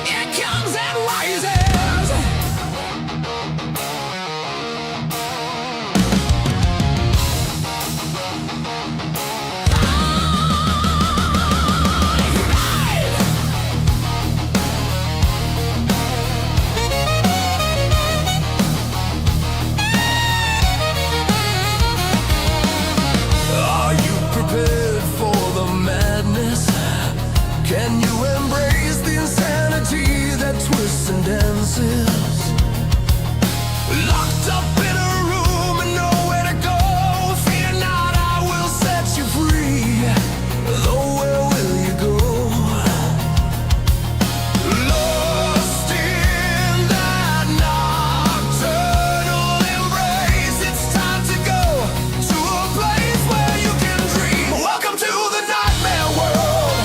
It comes and rises. Are you prepared for the madness? Can you embrace the insanity that twists and dances? Locked up in a room and nowhere to go. Fear not, I will set you free. Though where will you go? Lost in that nocturnal embrace. It's time to go to a place where you can dream. Welcome to the nightmare world.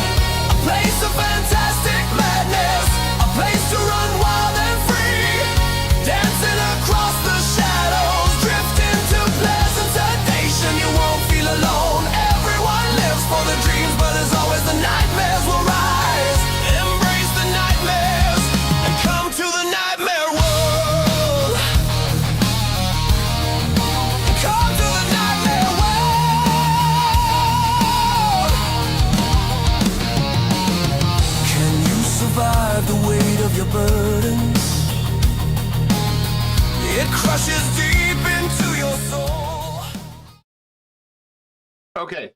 A place of fantastic madness. A place to run wild and free. Dancing across the shadows. Drift into pleasant sedation. You won't feel alone. Everyone lives for the dreams, but as always the nightmares will rise. Embrace the nightmares and come to the nightmare world. Come to the nightmare world. Can you survive the weight of your burdens? It crushes deep into your soul. Okay,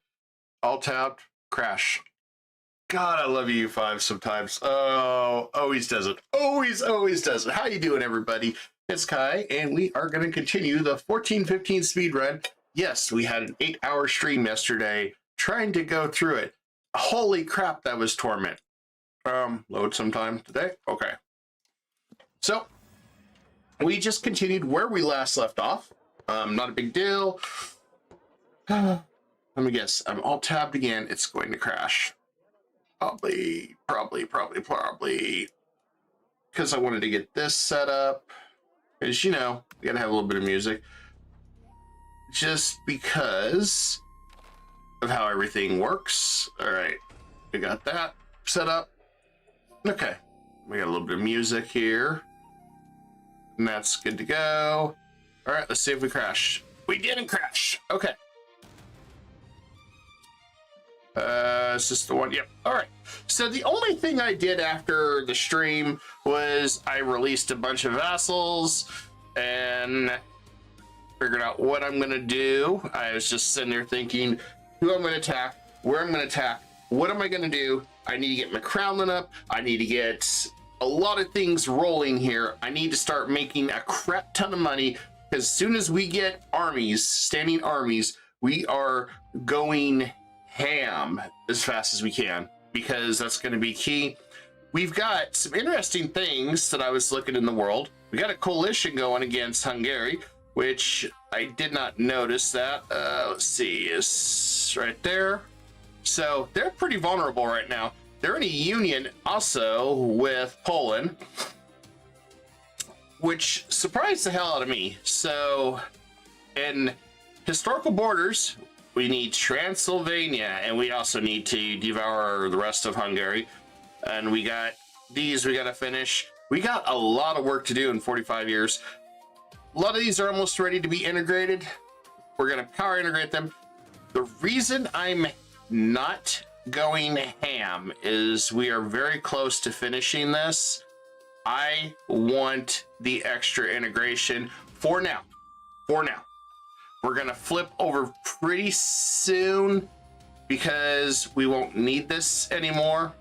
all tapped, crash. God, I love U5 sometimes. Oh, always does it. Always does it. How you doing, everybody? It's Kai, and we are going to continue the 1415 speed run. Yes, we had an 8-hour stream yesterday trying to go through it. Holy crap, that was torment. Load sometime today. Okay. So, we just continued where we last left off. Not a big deal. Let me guess. I'm all tabbed again. It's going to crash. Probably. Because I wanted to get this set up. Because, you know, we gotta have a little bit of music. Just because of how everything works. All right. We got that set up. Okay. We got a little bit of music here. And that's good to go. All right, let's see if we crash. We didn't crash. Okay. Is this the one? Yep. All right. So the only thing I did after the stream was I released a bunch of vassals and figured out what I'm going to do. I was just sitting there thinking who I'm going to attack, where I'm going to attack, what am I going to do? I need to get my crownland up. I need to get a lot of things rolling here. I need to start making a crap ton of money because as soon as we get armies, standing armies, we are going ham as fast as we can because that's going to be key. We've got some interesting things that I was looking in the world. We got a coalition going against Hungary, which I did not notice that. Let's see, is right there. So they're pretty vulnerable right now. They're in a union also with Poland, which surprised the hell out of me. So in historical borders, we need Transylvania, and we also need to devour the rest of Hungary. And we got these we got to finish. We got a lot of work to do in 45 years. A lot of these are almost ready to be integrated. We're going to power integrate them. The reason I'm not going ham is we are very close to finishing this. I want the extra integration for now. We're going to flip over pretty soon because we won't need this anymore.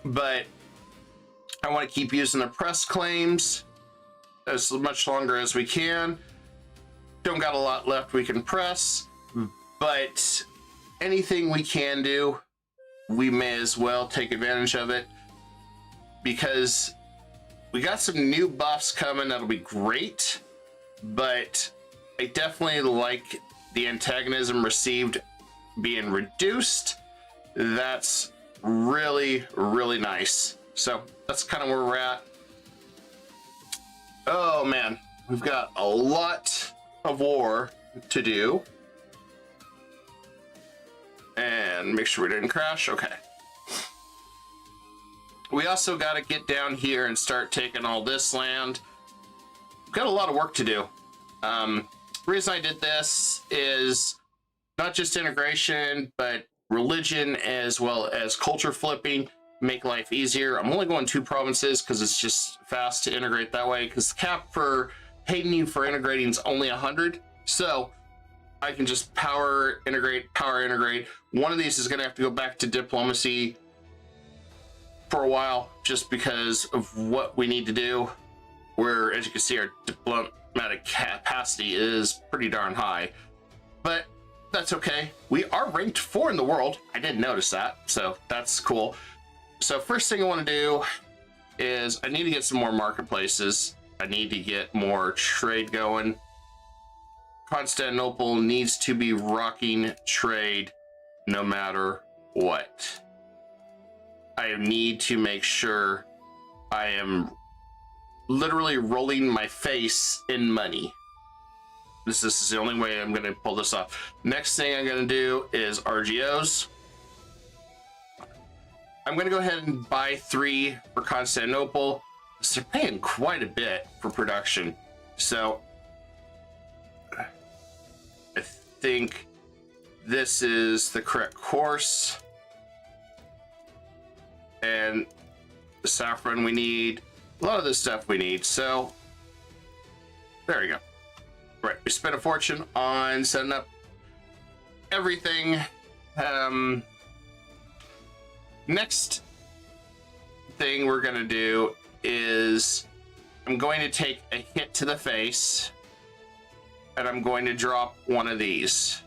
But I want to keep using the press claims as much longer as we can. Don't got a lot left we can press, but anything we can do, we may as well take advantage of it because we got some new buffs coming that'll be great, but I definitely like the antagonism received being reduced. That's really, really nice. So that's kind of where we're at. Oh man, we've got a lot of war to do. And make sure we didn't crash. Okay. We also got to get down here and start taking all this land. We've got a lot of work to do. The reason I did this is not just integration, but religion as well as culture flipping, make life easier. I'm only going 2 provinces because it's just fast to integrate that way, because the cap for paying you for integrating is only 100. So I can just power integrate. One of these is going to have to go back to diplomacy for a while just because of what we need to do. Where, as you can see, our diplomatic capacity is pretty darn high, but that's okay. We are ranked 4 in the world. I didn't notice that, so that's cool. So first thing I want to do is I need to get some more marketplaces. I need to get more trade going. Constantinople needs to be rocking trade no matter what. I need to make sure I am literally rolling my face in money. This is the only way I'm going to pull this off. Next thing I'm going to do is RGOs. I'm going to go ahead and buy 3 for Constantinople. They're paying quite a bit for production. So I think this is the correct course. And the saffron we need. A lot of this stuff we need. So there we go. Right, we spent a fortune on setting up everything. Next thing we're gonna do is I'm going to take a hit to the face and I'm going to drop one of these.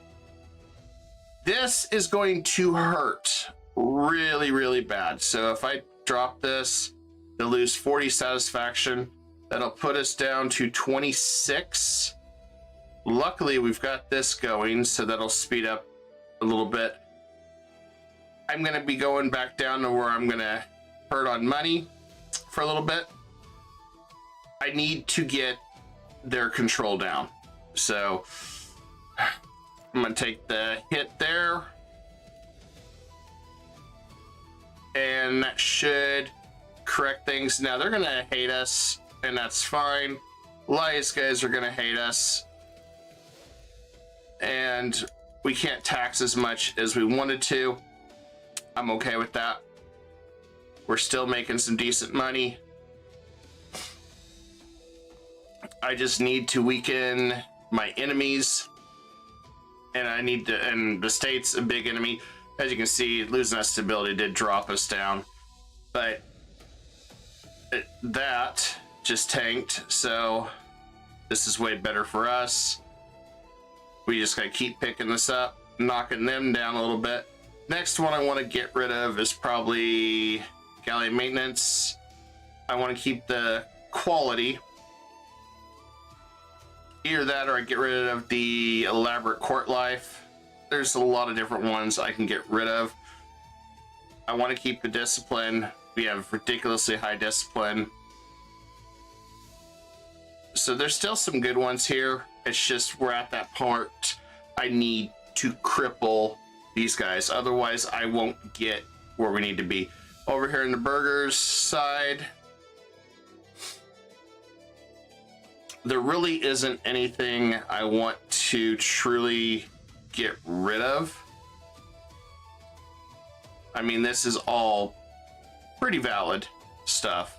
This is going to hurt really, really bad. So if I drop this, they'll lose 40 satisfaction. That'll put us down to 26. Luckily, we've got this going, so that'll speed up a little bit. I'm going to be going back down to where I'm going to hurt on money for a little bit. I need to get their control down. So I'm going to take the hit there. And that should correct things. Now they're going to hate us, and that's fine. A lot of these guys are going to hate us. And we can't tax as much as we wanted to. I'm okay with that. We're still making some decent money. I just need to weaken my enemies. And I need to, and the state's a big enemy. As you can see, losing that stability did drop us down. But that just tanked. So this is way better for us. We just gotta keep picking this up, knocking them down a little bit. Next one I want to get rid of is probably galleon maintenance. I want to keep the quality. Either that or I get rid of the elaborate court life. There's a lot of different ones I can get rid of. I want to keep the discipline. We have ridiculously high discipline. So there's still some good ones here. It's just we're at that part. I need to cripple these guys. Otherwise, I won't get where we need to be. Over here in the burgers side, there really isn't anything I want to truly get rid of. I mean, this is all pretty valid stuff.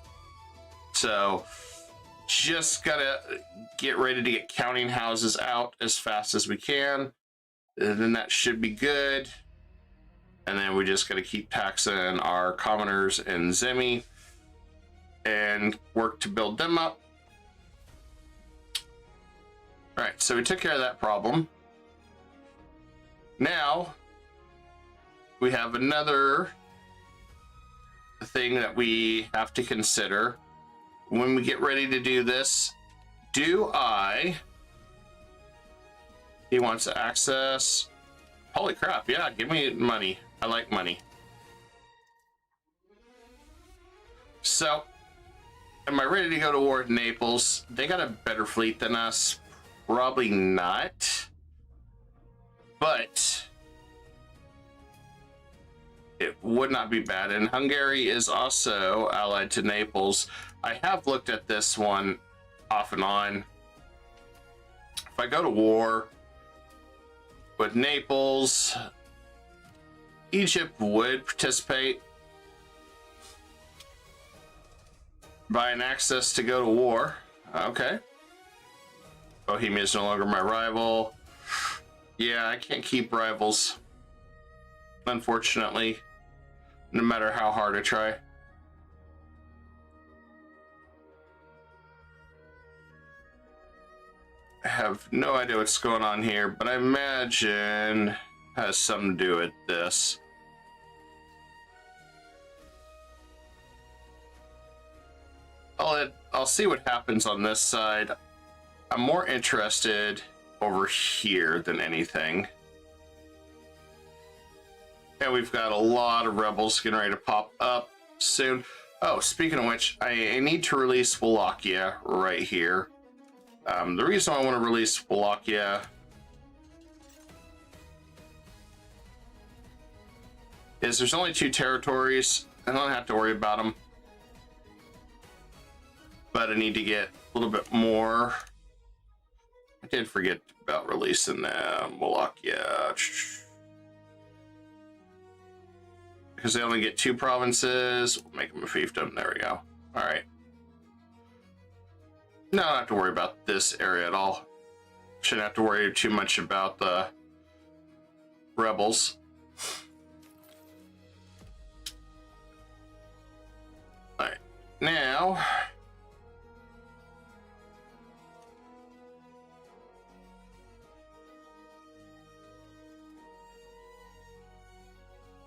So just gotta get ready to get counting houses out as fast as we can. And then that should be good. And then we just gotta keep taxing our commoners and Zemi and work to build them up. All right, so we took care of that problem. Now we have another thing that we have to consider when we get ready to do this. He wants to access. Holy crap, yeah, give me money. I like money. So, am I ready to go to war with Naples? They got a better fleet than us. Probably not. but it would not be bad. And Hungary is also allied to Naples. I have looked at this one off and on. If I go to war with Naples, Egypt would participate, buying access to go to war. Okay. Bohemia is no longer my rival. Yeah, I can't keep rivals, unfortunately, no matter how hard I try. I have no idea what's going on here, but I imagine it has something to do with this. I'll see what happens on this side. I'm more interested over here than anything. And we've got a lot of rebels getting ready to pop up soon. Oh, speaking of which, I need to release Wallachia right here. The reason I want to release Wallachia is there's only 2 territories. I don't have to worry about them. But I need to get a little bit more. I did forget about releasing Wallachia. Because they only get 2 provinces. We'll make them a fiefdom. There we go. All right. No, I don't have to worry about this area at all. Shouldn't have to worry too much about the rebels. All right. Now,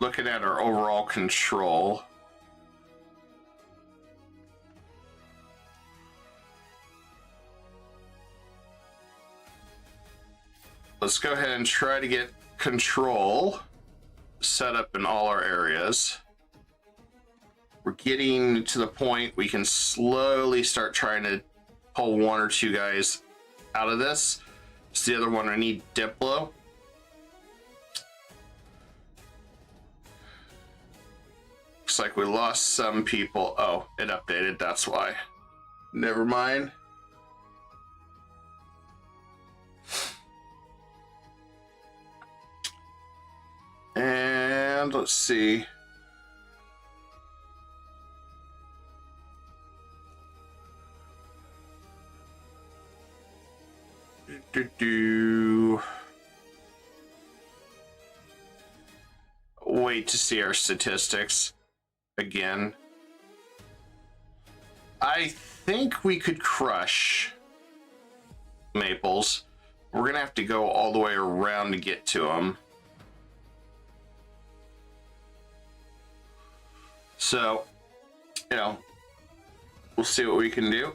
looking at our overall control. Let's go ahead and try to get control set up in all our areas. We're getting to the point we can slowly start trying to pull 1 or 2 guys out of this. It's the other one I need Diplo. Looks like we lost some people. Oh, it updated, that's why. Never mind. And let's see. Wait to see our statistics again. I think we could crush Naples. We're gonna have to go all the way around to get to them. So, you know, we'll see what we can do.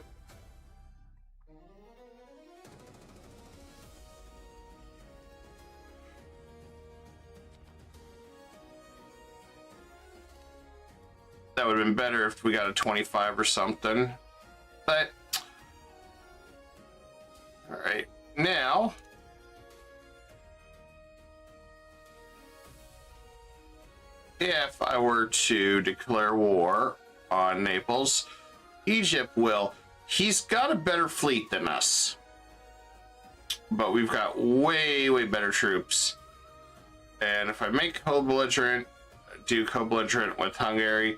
That would have been better if we got a 25 or something. But, all right, now, if I were to declare war on Naples, Egypt will. He's got a better fleet than us, but we've got way, way better troops. And if I make co-belligerent, do co-belligerent with Hungary,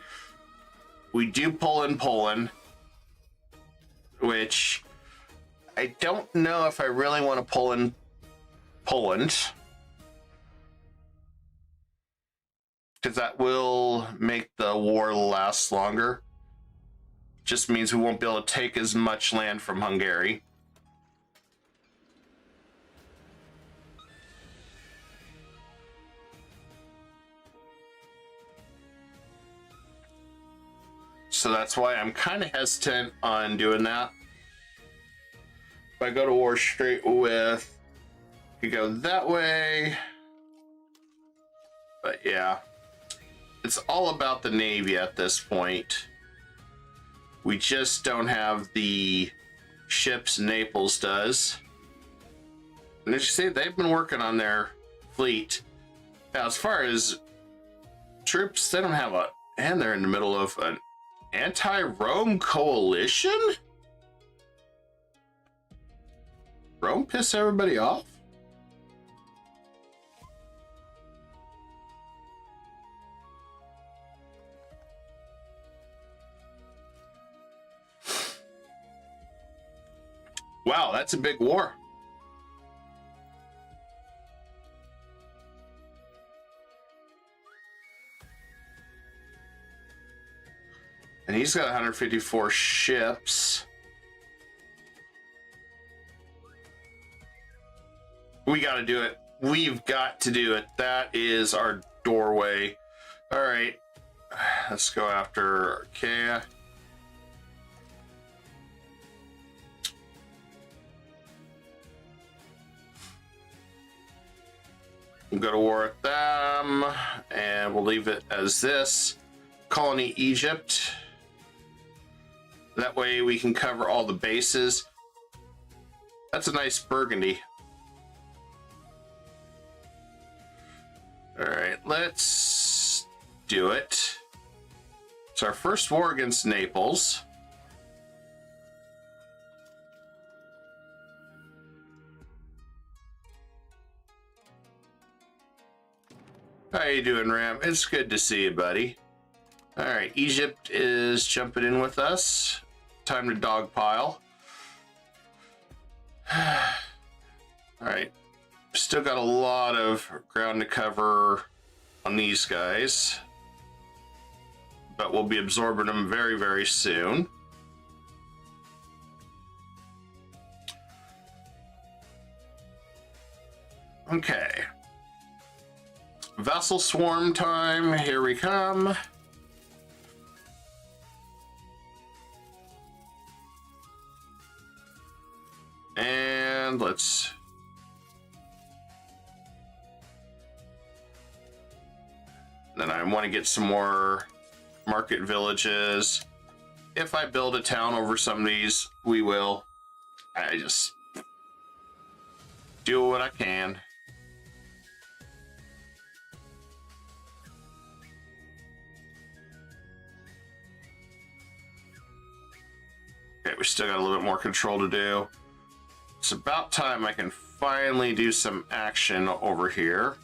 we do pull in Poland, which I don't know if I really want to pull in Poland, because that will make the war last longer. Just means we won't be able to take as much land from Hungary. So that's why I'm kind of hesitant on doing that. If I go to war straight with, you go that way. But yeah, it's all about the Navy at this point. We just don't have the ships Naples does. And as you see, they've been working on their fleet. Now, as far as troops, they don't have a... And they're in the middle of an anti-Rome coalition? Rome piss everybody off? Wow, that's a big war. And he's got 154 ships. We got to do it. We've got to do it. That is our doorway. All right. Let's go after Archaea. We'll go to war with them, and we'll leave it as this. Colony Egypt. That way we can cover all the bases. That's a nice Burgundy. All right, let's do it. It's our first war against Naples. How you doing, Ram? It's good to see you, buddy. All right, Egypt is jumping in with us. Time to dogpile. All right, still got a lot of ground to cover on these guys, but we'll be absorbing them very, very soon. Okay. Vessel swarm time, here we come. And let's... Then I want to get some more market villages. If I build a town over some of these, we will. I just do what I can. Okay, we still got a little bit more control to do. It's about time I can finally do some action over here.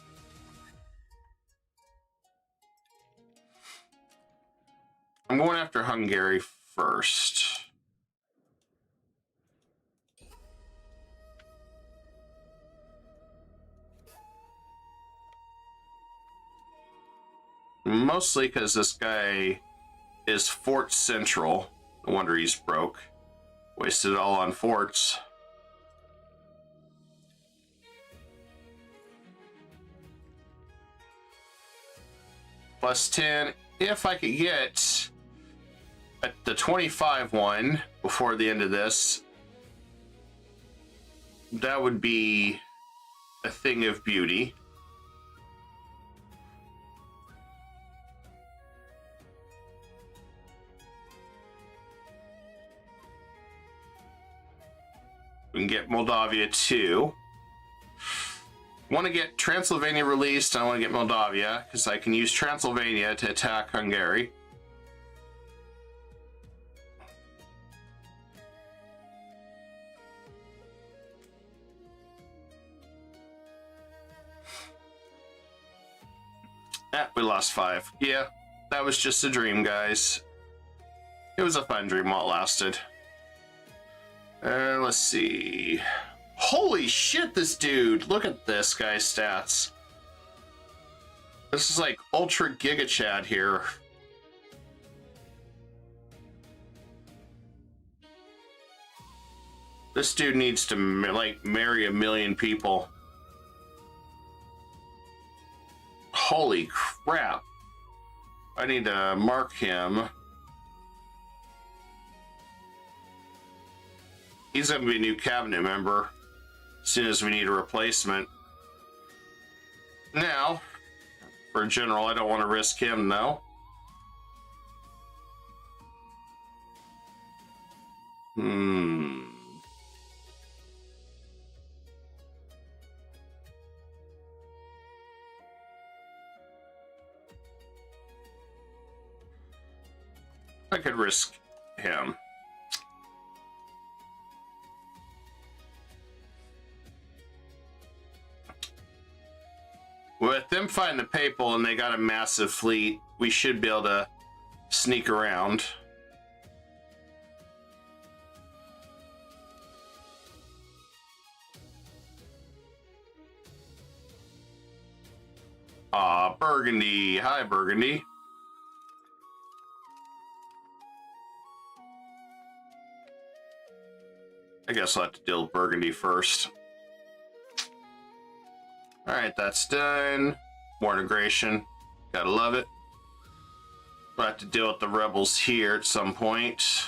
I'm going after Hungary first. Mostly because this guy is Fort Central. No wonder he's broke. Wasted it all on forts. Plus 10. If I could get the 25 one before the end of this, that would be a thing of beauty. We can get Moldavia too. Want to get Transylvania released. I want to get Moldavia because I can use Transylvania to attack Hungary. We lost 5. Yeah, that was just a dream, guys. It was a fun dream while it lasted. Let's see. Holy shit, this dude. Look at this guy's stats. This is like Ultra Giga Chad here. This dude needs to, like, marry 1 million people. Holy crap. I need to mark him. He's going to be a new cabinet member as soon as we need a replacement. Now, for a general, I don't want to risk him, though. I could risk him. With them fighting the Papal and they got a massive fleet, we should be able to sneak around. Ah, Burgundy. Hi, Burgundy. I guess I'll have to deal with Burgundy first. Alright, that's done. More integration. Gotta love it. We'll have to deal with the rebels here at some point.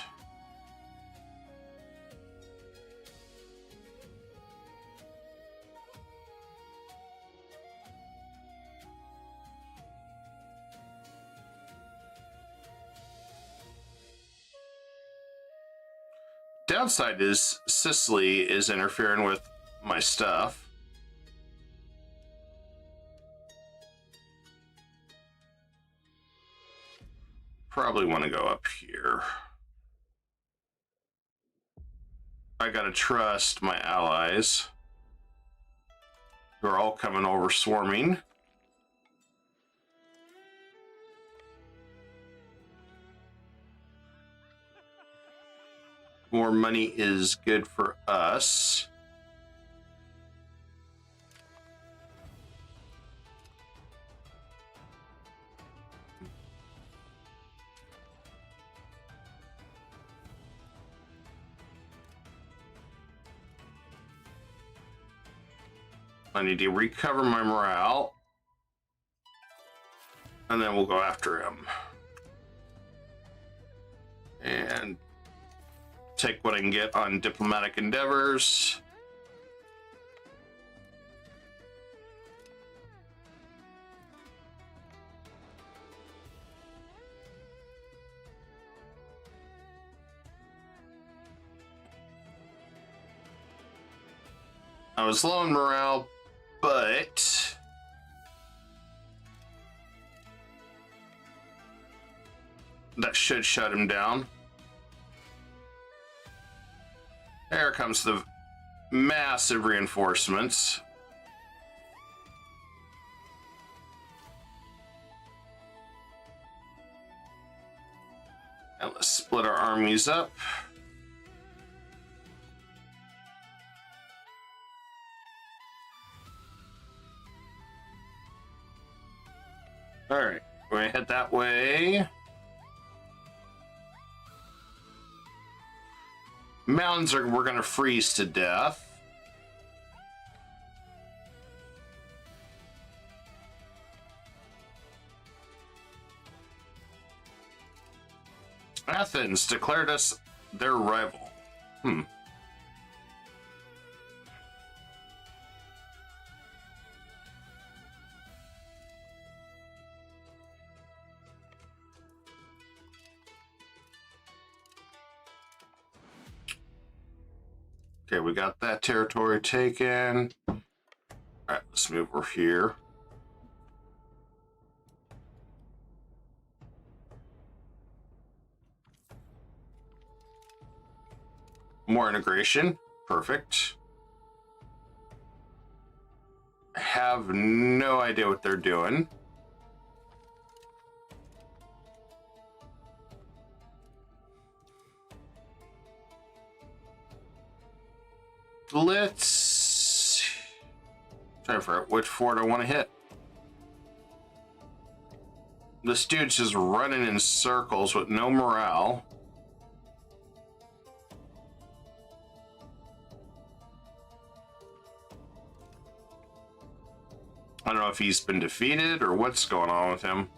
Downside is Sicily is interfering with my stuff. Probably want to go up here. I gotta trust my allies, who are all coming over swarming. More money is good for us. I need to recover my morale, and then we'll go after him. And take what I can get on diplomatic endeavors. I was low in morale, but that should shut him down. There comes the massive reinforcements. And let's split our armies up. All right, we're gonna head that way. Mountains we're gonna freeze to death. Athens declared us their rival. Okay, we got that territory taken. All right, let's move over here. More integration. Perfect. I have no idea what they're doing. Let's try for which fort I want to hit. This dude's just running in circles with no morale. I don't know if he's been defeated or what's going on with him.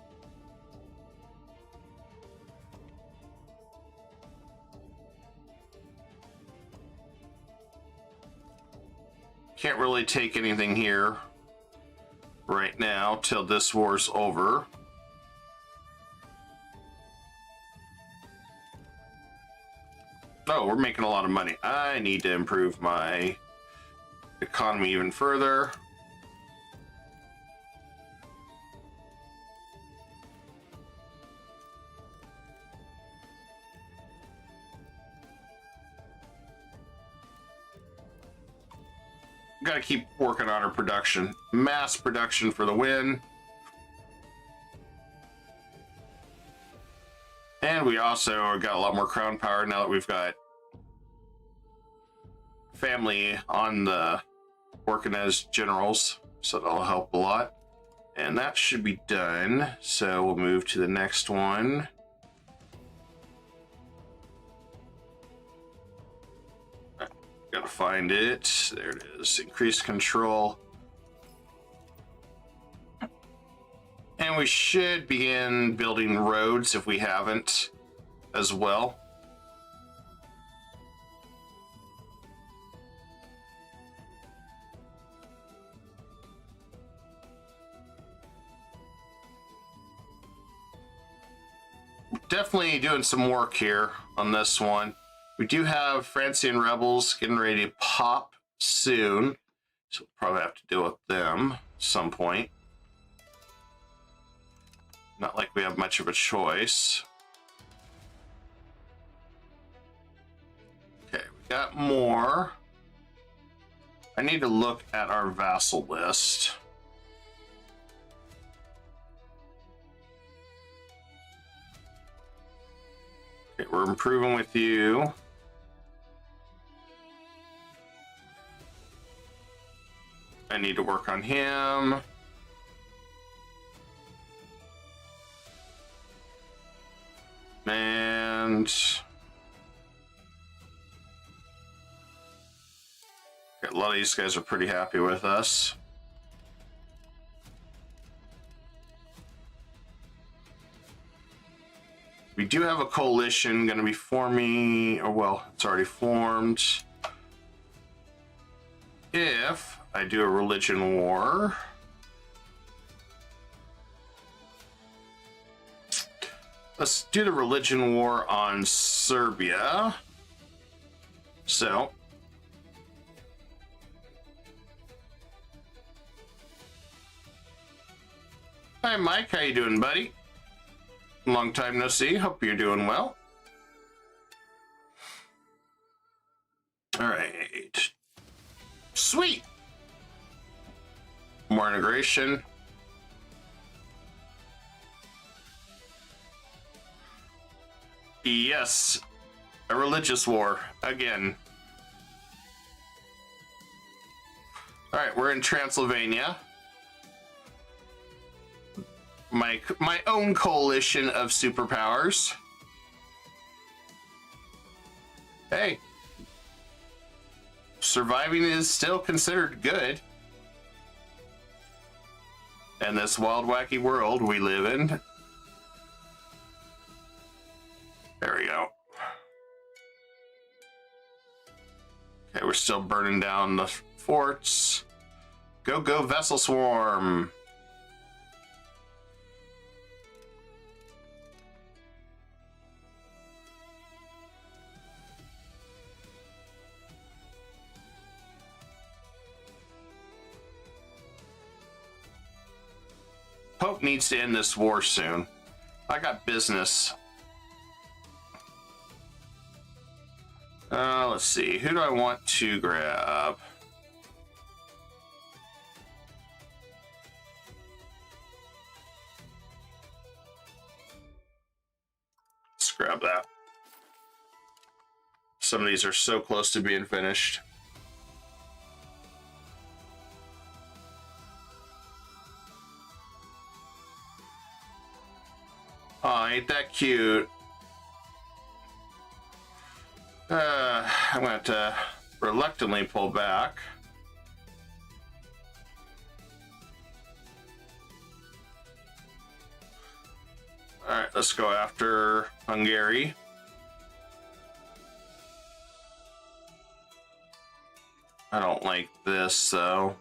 Can't really take anything here right now till this war's over. Oh, we're making a lot of money. I need to improve my economy even further. got to keep working on our production. Mass production for the win. And we also got a lot more crown power now that we've got family on the working as generals. So that'll help a lot. And that should be done. So we'll move to the next one. Gotta find it. There it is. Increase control. And we should begin building roads if we haven't as well. Definitely doing some work here on this one. We do have Francian rebels getting ready to pop soon, so we'll probably have to deal with them at some point. Not like we have much of a choice. Okay, we got more. I need to look at our vassal list. Okay, we're improving with you. I need to work on him. And a lot of these guys are pretty happy with us. We do have a coalition going to be forming, or well, it's already formed. If I do a religion war, let's do the religion war on Serbia. So, hi Mike, how you doing, buddy? Long time no see. Hope you're doing well. All right. Sweet. More integration. Yes. A religious war again. All right, we're in Transylvania. My own coalition of superpowers. Hey, surviving is still considered good in this wild, wacky world we live in. There we go. Okay, we're still burning down the forts. Go, go, vessel swarm. Pope needs to end this war soon. I got business. Let's see. Who do I want to grab? Let's grab that. Some of these are so close to being finished. Oh, ain't that cute? I'm going to have to reluctantly pull back. All right, let's go after Hungary. I don't like this, though.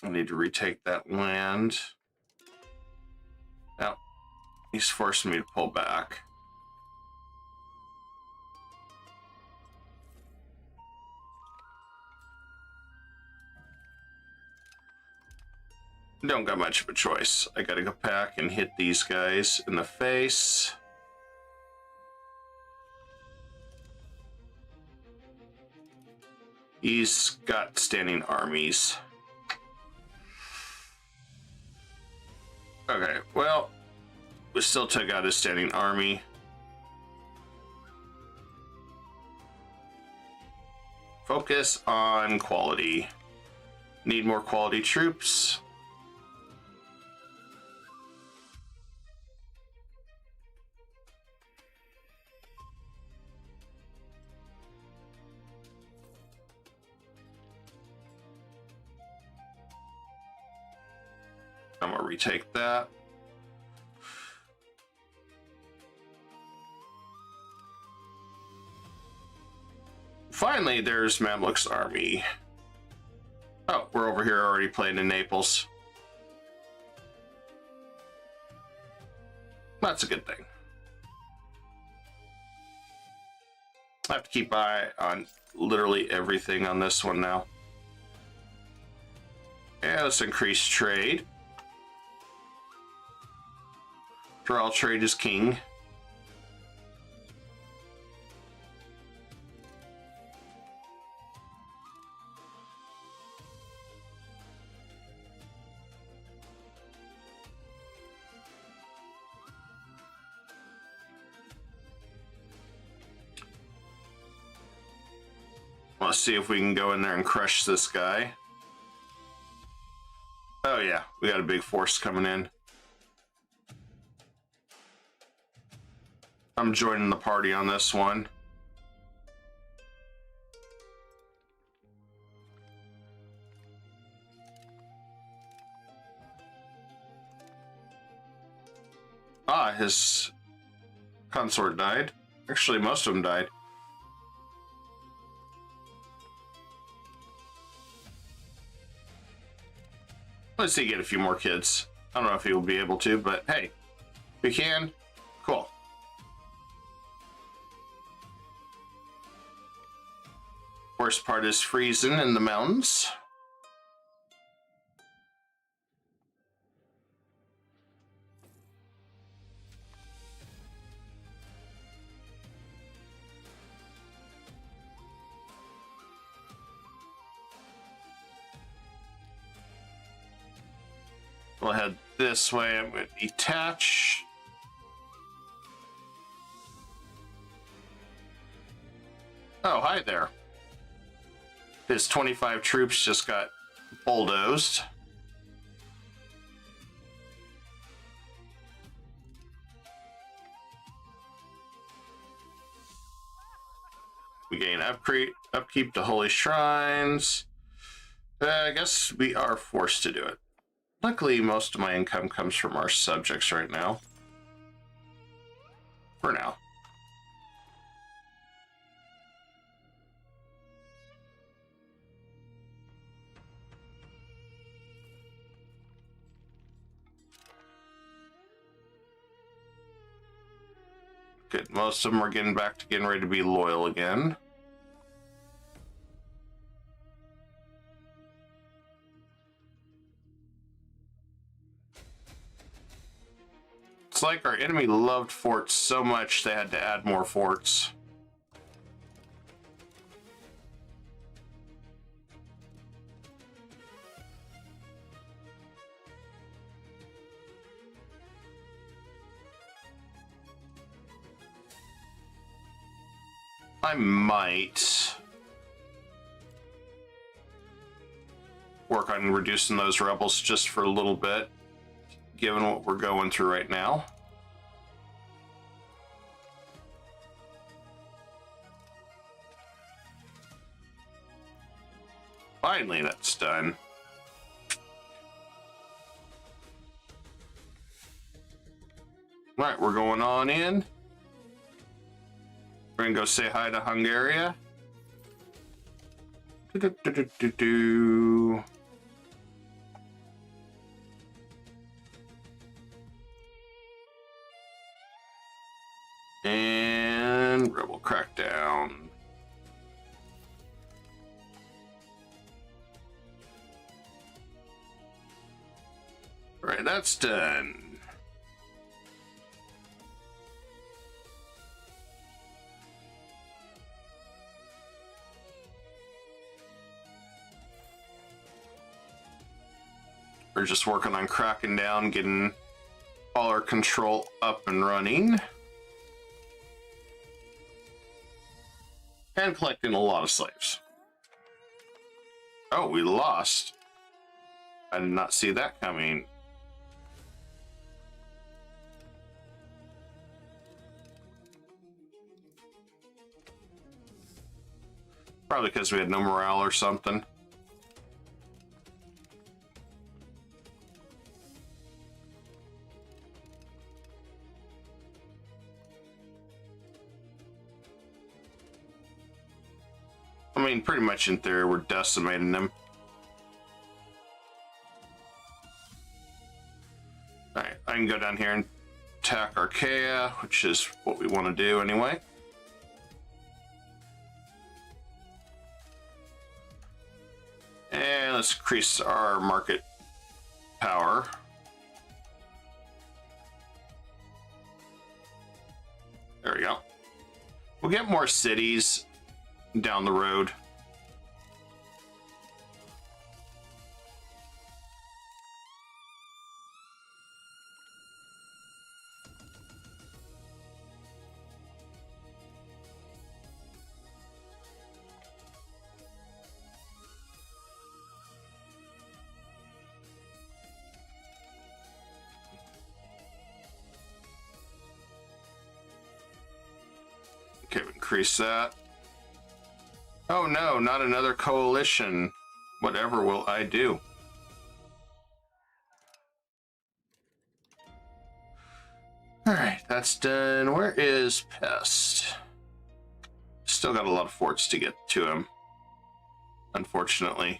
I need to retake that land. Now, he's forcing me to pull back. Don't got much of a choice. I gotta go back and hit these guys in the face. He's got standing armies. Okay, well, we still took out his standing army. Focus on quality. Need more quality troops. I'm gonna retake that. Finally, there's Mamluk's army. Oh, we're over here already playing in Naples. That's a good thing. I have to keep eye on literally everything on this one now. Yeah, let's increase trade. For all, trade is king. Let's see if we can go in there and crush this guy. Oh yeah, we got a big force coming in. I'm joining the party on this one. Ah, his consort died. Actually, most of them died. Let's see, get a few more kids. I don't know if he will be able to, but hey, if we can, cool. Worst part is freezing in the mountains. We'll head this way. I'm going to detach. Oh, hi there. His 25 troops just got bulldozed. We gain upkeep to holy shrines. I guess we are forced to do it. Luckily, most of my income comes from our subjects right now. For now. Good. Most of them are getting back to getting ready to be loyal again. It's like our enemy loved forts so much they had to add more forts. I might work on reducing those rebels just for a little bit, given what we're going through right now. Finally, that's done. Right, we're going on in. We're gonna go say hi to Hungary. And rebel crackdown. that's done. We're just working on cracking down, getting all our control up and running. And collecting a lot of slaves. Oh, we lost. I did not see that coming. Probably because we had no morale or something. I mean, pretty much in theory, we're decimating them. Alright, I can go down here and attack Archaea, which is what we want to do anyway. And let's increase our market power. There we go. We'll get more cities down the road. Okay, increase that. Oh no, not another coalition. Whatever will I do? Alright, that's done. Where is Pest? Still got a lot of forts to get to him, unfortunately.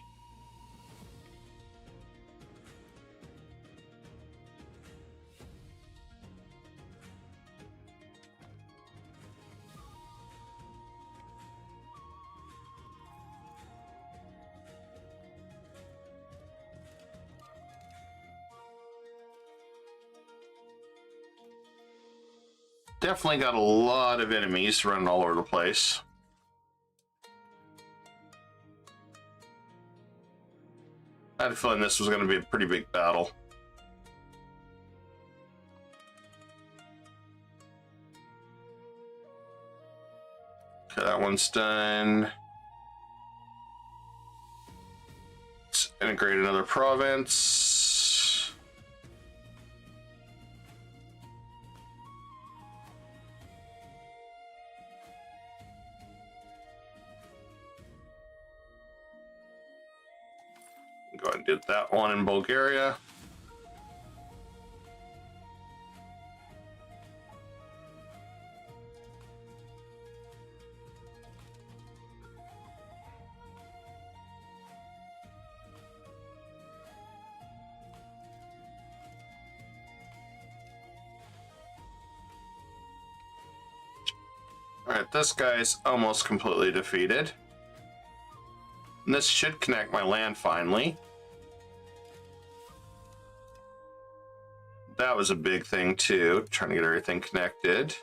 Definitely got a lot of enemies running all over the place. I had a feeling this was going to be a pretty big battle. Okay, that one's done. Let's integrate another province. Go ahead and do that one in Bulgaria. All right, this guy's almost completely defeated. And this should connect my land finally. That was a big thing too, trying to get everything connected.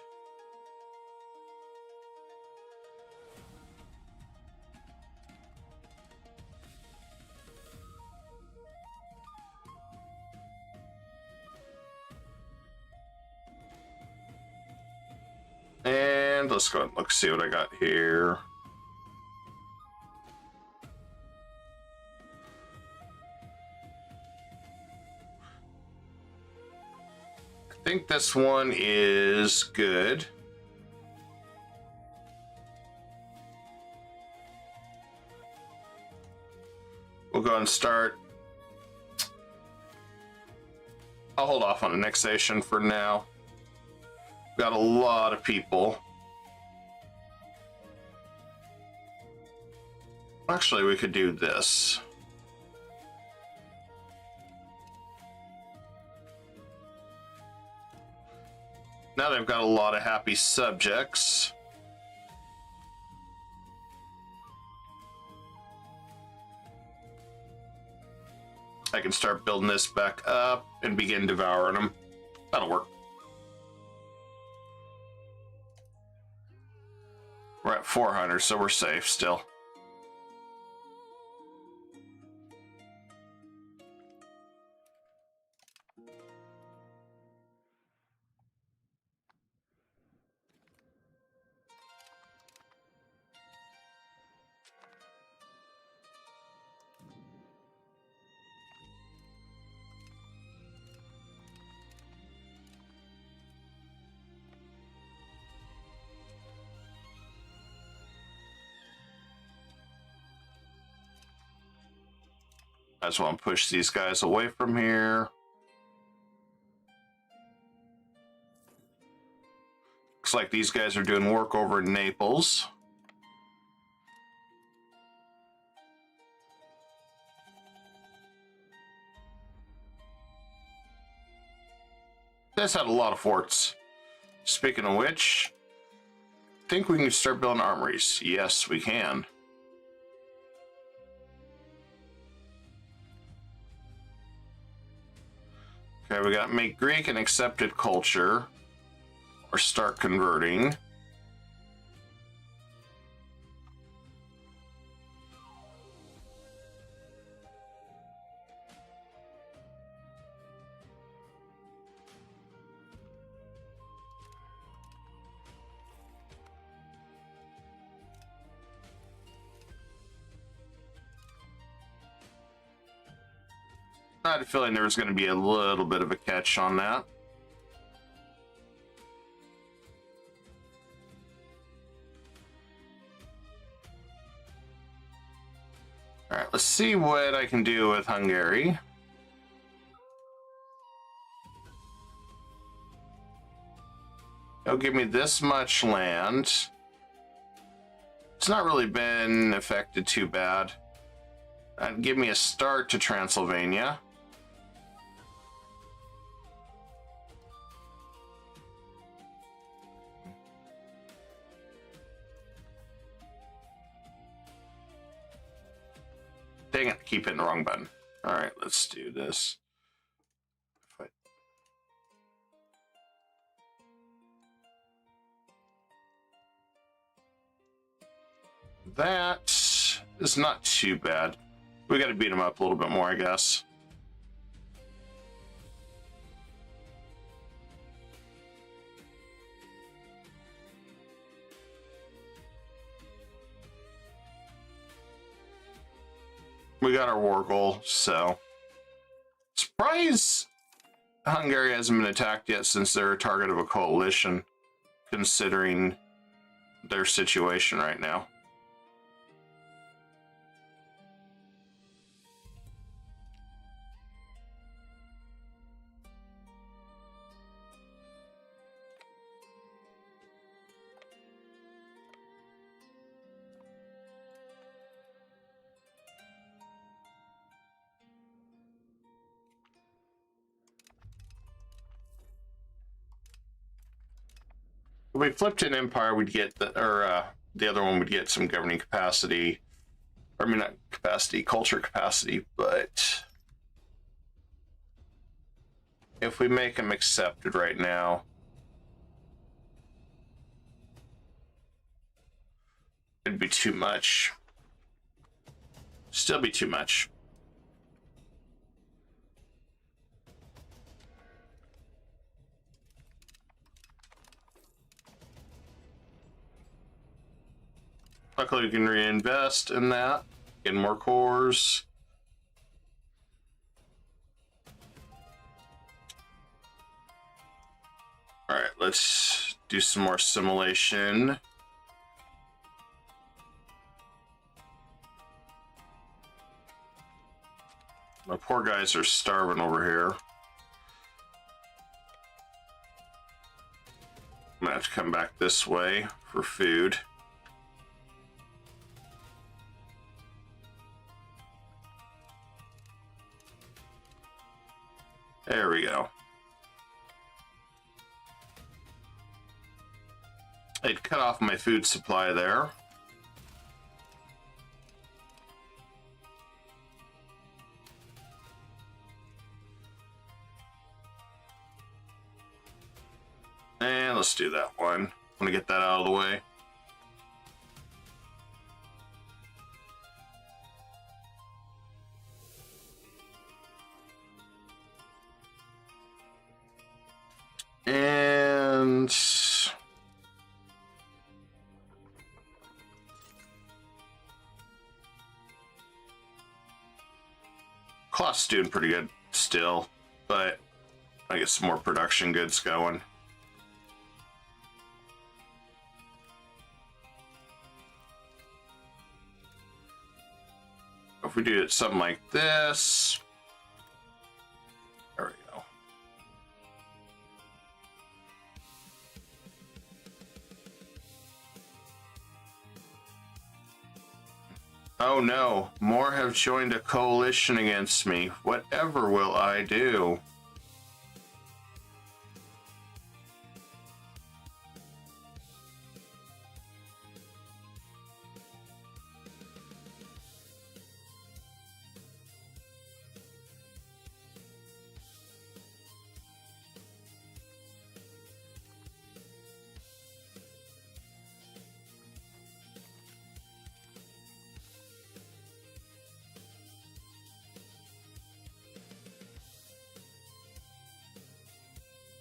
And let's go ahead and look, see what I got here. I think this one is good. We'll go and start. I'll hold off on annexation for now. Got a lot of people. Actually, we could do this. Now they've got a lot of happy subjects. I I can start building this back up and begin devouring them. That'll work. We're at 400, so we're safe still. I just want to push these guys away from here. Looks like these guys are doing work over in Naples. This had a lot of forts. Speaking of which, I think we can start building armories. Yes, we can. Okay, we got make Greek an accepted culture, or start converting. I had a feeling there was going to be a little bit of a catch on that. All right, let's see what I can do with Hungary. It'll give me this much land. It's not really been affected too bad. Give me a start to Transylvania. Dang it, I keep hitting the wrong button. All right, let's do this. That is not too bad. We got to beat them up a little bit more, I guess. We got our war goal, so. Surprise! Hungary hasn't been attacked yet since they're a target of a coalition, considering their situation right now. If we flipped an empire, we'd get the other one would get some governing capacity. I mean, not capacity, culture capacity, but if we make them accepted right now, it'd be too much. Still be too much. Luckily, we can reinvest in that, get more cores. All right, let's do some more assimilation. My poor guys are starving over here. I'm gonna have to come back this way for food. There we go. I'd cut off my food supply there. let's do that one. I'm gonna get that out of the way. And cloth's doing pretty good still, but I get some more production goods going. If we do something like this, there we go. Oh no, more have joined a coalition against me. Whatever will I do?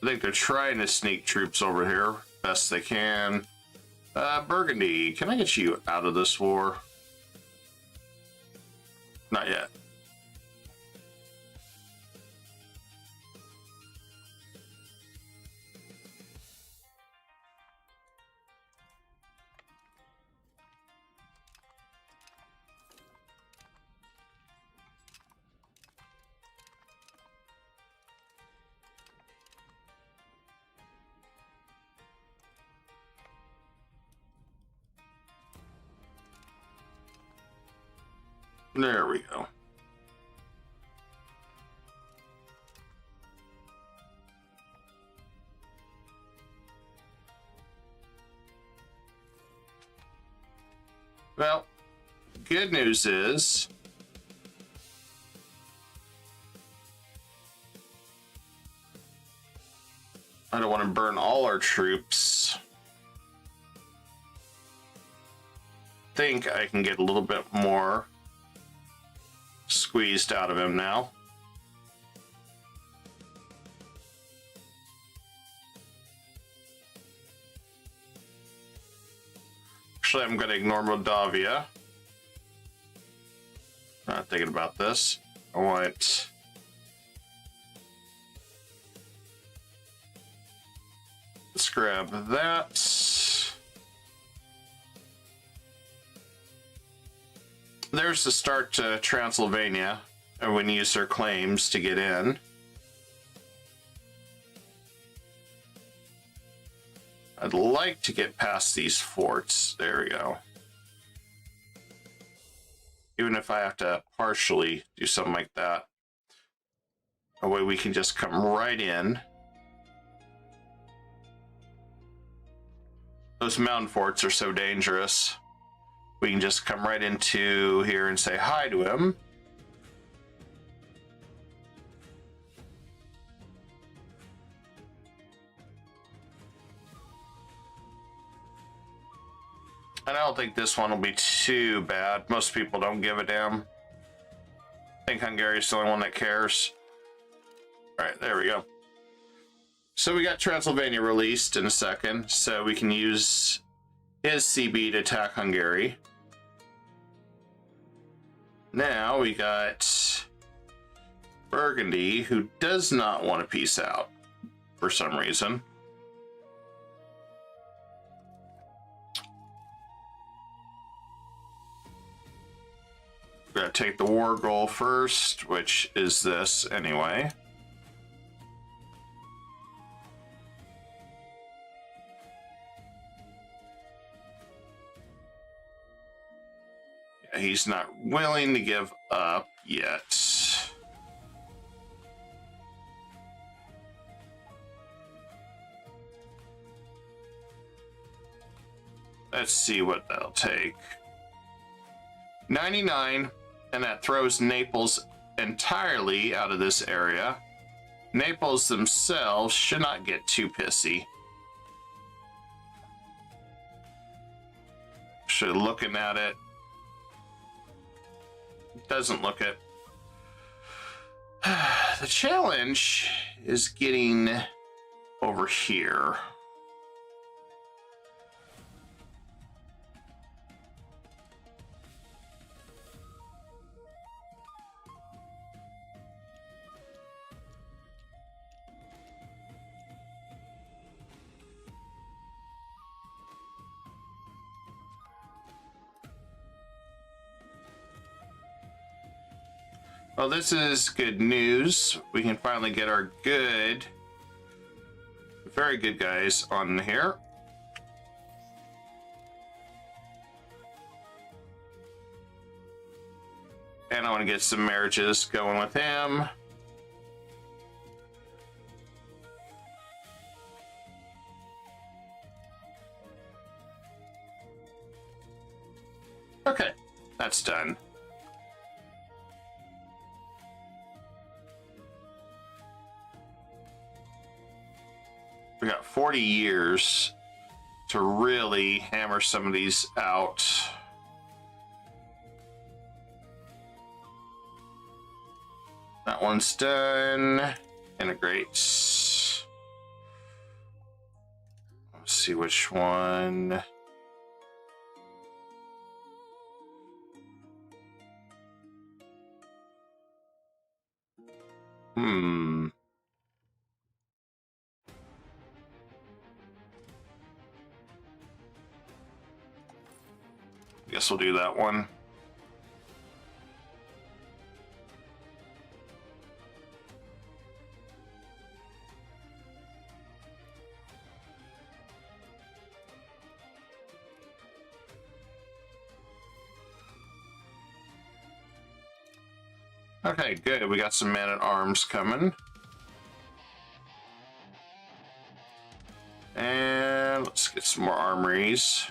I think they're trying to sneak troops over here best they can. Burgundy, can I get you out of this war? Not yet. There we go. Well, good news is I don't want to burn all our troops. Think I can get a little bit more squeezed out of him now. Actually, I'm going to ignore Moldavia. Not thinking about this. I want let's grab that. There's the start to Transylvania, and we can use their claims to get in. I'd like to get past these forts. There we go. Even if I have to partially do something like that. That way we can just come right in. Those mountain forts are so dangerous. We can just come right into here and say hi to him. And I don't think this one will be too bad. Most people don't give a damn. I think Hungary's the only one that cares. All right, there we go. So we got Transylvania released in a second, so we can use his CB to attack Hungary. Now we got Burgundy, who does not want to peace out for some reason. We're gonna take the war goal first, which is this anyway. He's not willing to give up yet. Let's see what that'll take. 99, and that throws Naples entirely out of this area. Naples themselves should not get too pissy. actually looking at it. Doesn't look it. The challenge is getting over here. Well, this is good news. We can finally get our good, very good guys on here. And I want to get some marriages going with him. Okay, that's done. We got 40 years to really hammer some of these out. That one's done. Integrate. Let's see which one. Guess we'll do that one. Okay, good. We got some man-at-arms coming. And let's get some more armories.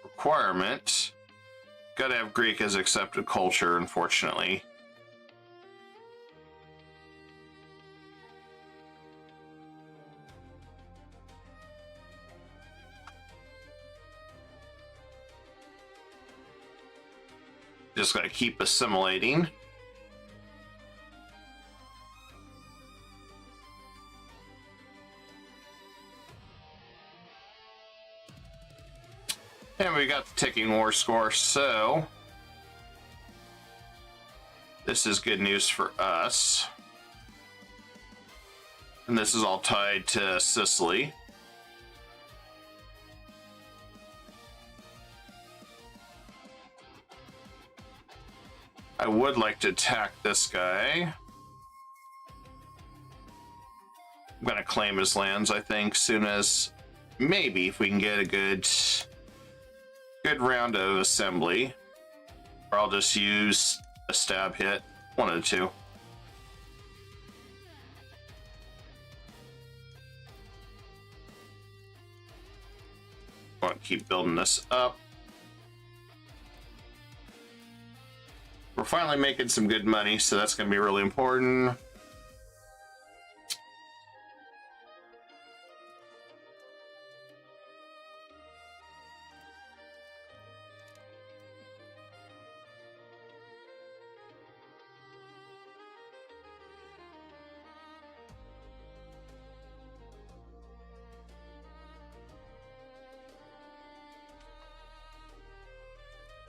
Requirement. Gotta have Greek as accepted culture, unfortunately. Just gotta keep assimilating. And we got the ticking war score, so this is good news for us. And this is all tied to Sicily. I would like to attack this guy. I'm gonna claim his lands, I think, soon as maybe if we can get a good round of assembly. Or I'll just use a stab hit, one of the two. I want to keep building this up. We're finally making some good money, so that's going to be really important.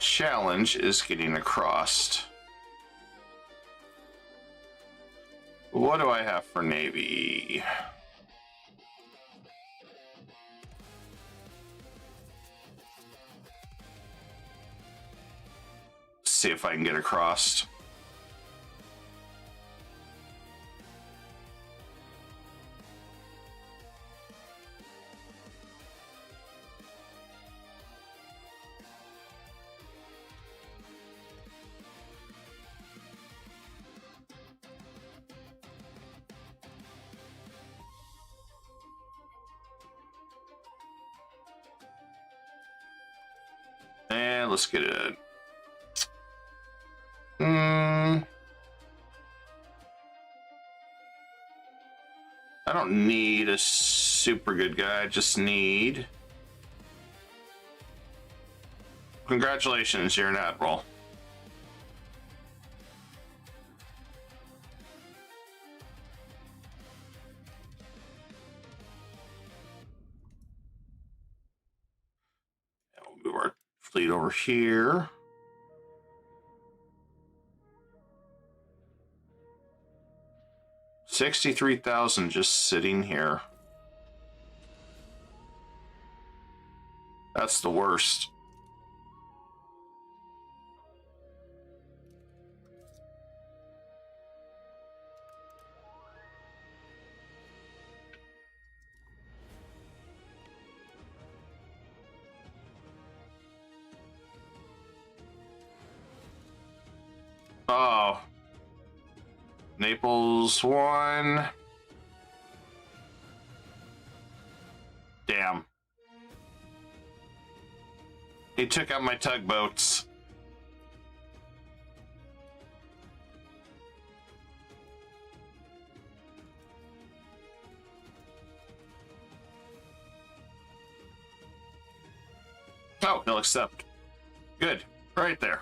Challenge is getting across. What do I have for Navy? See if I can get across. And let's get it. I don't need a super good guy. I just need... Congratulations, you're an admiral. We'll move our fleet over here. $63,000 just sitting here. That's the worst. Oh. Naples won. Damn. He took out my tugboats. Oh, he'll accept. Good. Right there.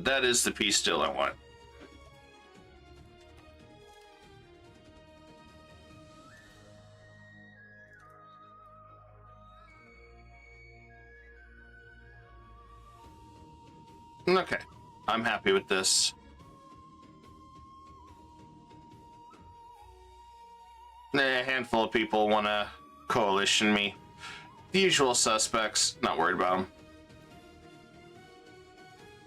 That is the peace deal I want. Okay, I'm happy with this. A handful of people want to coalition me. The usual suspects, not worried about them.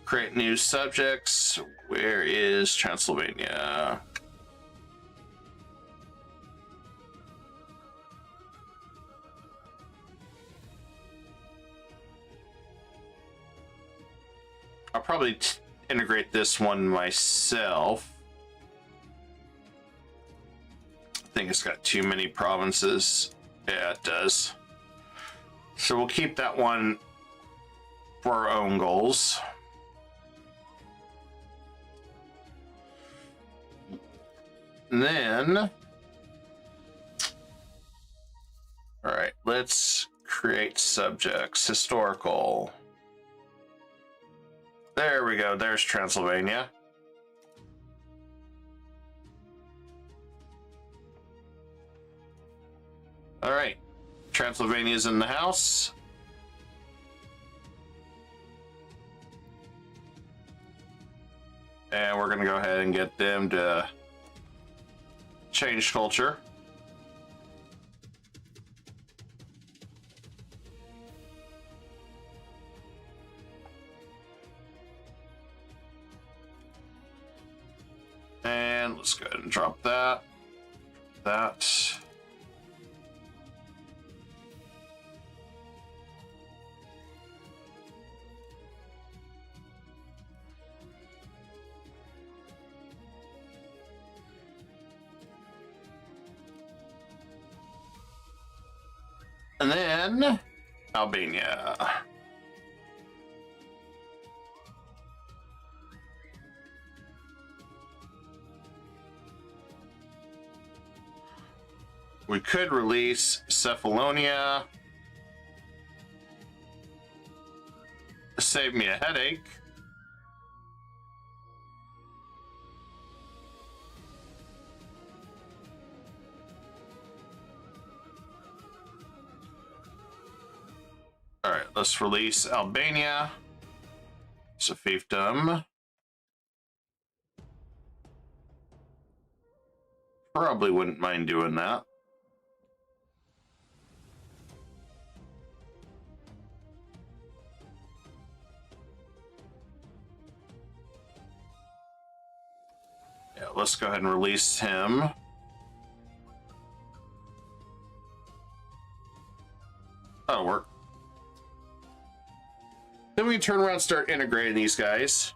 Create new subjects. Where is Transylvania? I'll probably integrate this one myself. I think it's got too many provinces. Yeah, it does. So we'll keep that one for our own goals. And then, all right, let's create subjects. Historical. There we go. There's Transylvania. All right. Transylvania's in the house. And we're going to go ahead and get them to change culture. And let's go ahead and drop that. That. And then Albania. We could release Cephalonia. Save me a headache. All right, let's release Albania. It's a fiefdom. Probably wouldn't mind doing that. Yeah, let's go ahead and release him. That'll work. Then we can turn around and start integrating these guys.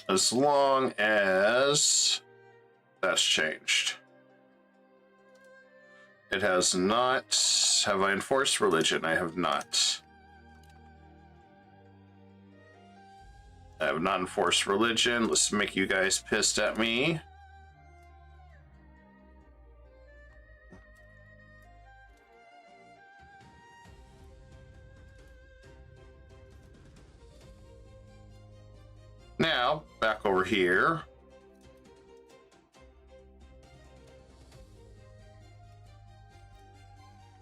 As long as that's changed. It has not. Have I enforced religion? I have not. I have non-enforced religion. Let's make you guys pissed at me. Now, back over here.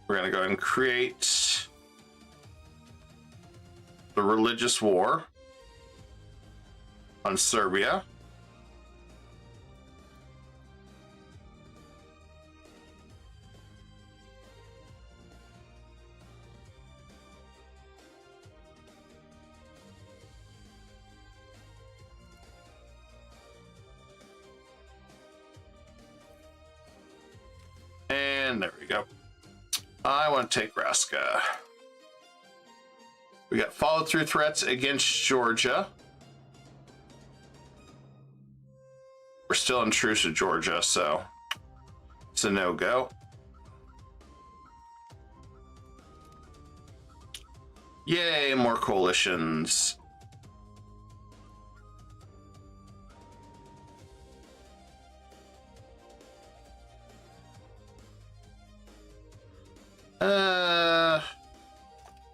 We're going to go ahead and create the religious war on Serbia. And there we go. I want to take Raska. We got follow-through threats against Georgia. We're still in truce with Georgia, so it's a no-go. Yay, more coalitions.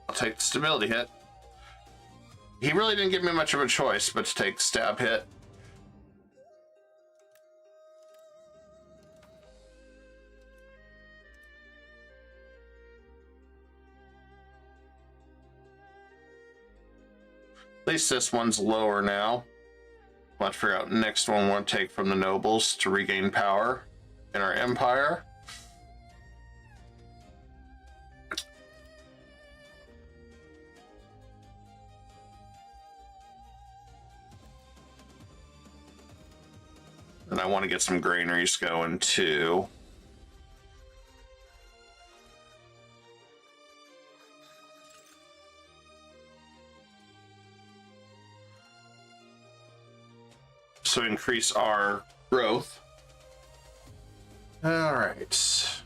I'll take the stability hit. He really didn't give me much of a choice but to take stab hit. At least this one's lower now. I'll have to figure out the next one we want to take from the nobles to regain power in our empire. And I want to get some granaries going too. So increase our growth. All right.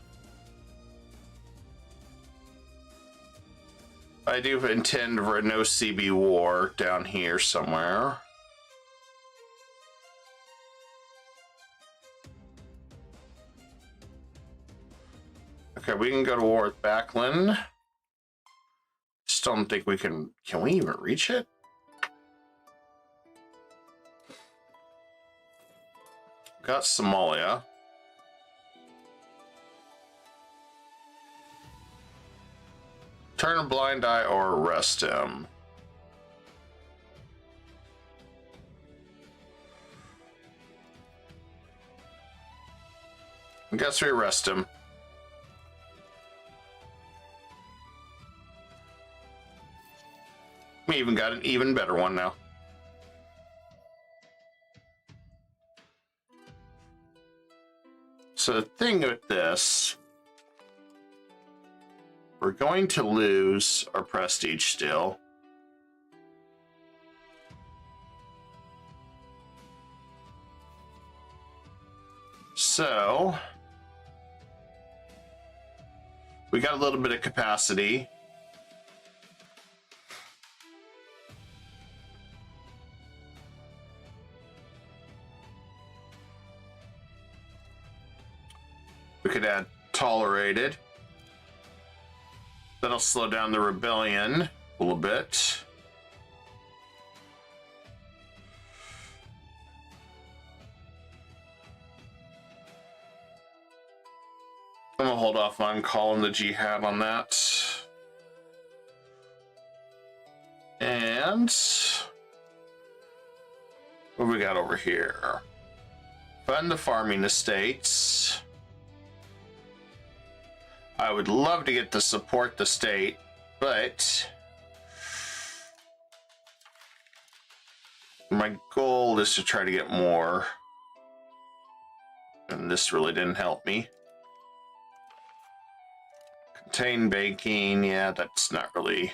I do intend for a no CB war down here somewhere. Okay, we can go to war with Backlund. Still don't think we can we even reach it? Got Somalia. Turn a blind eye or arrest him. I guess we arrest him. We even got an even better one now. So the thing with this, we're going to lose our prestige still. So we got a little bit of capacity. We could add tolerated. That'll slow down the rebellion a little bit. I'm gonna hold off on calling the jihad on that. And what do we got over here? Fund the farming estates. I would love to get to support the state, but my goal is to try to get more. And this really didn't help me. Contain baking, yeah, that's not really.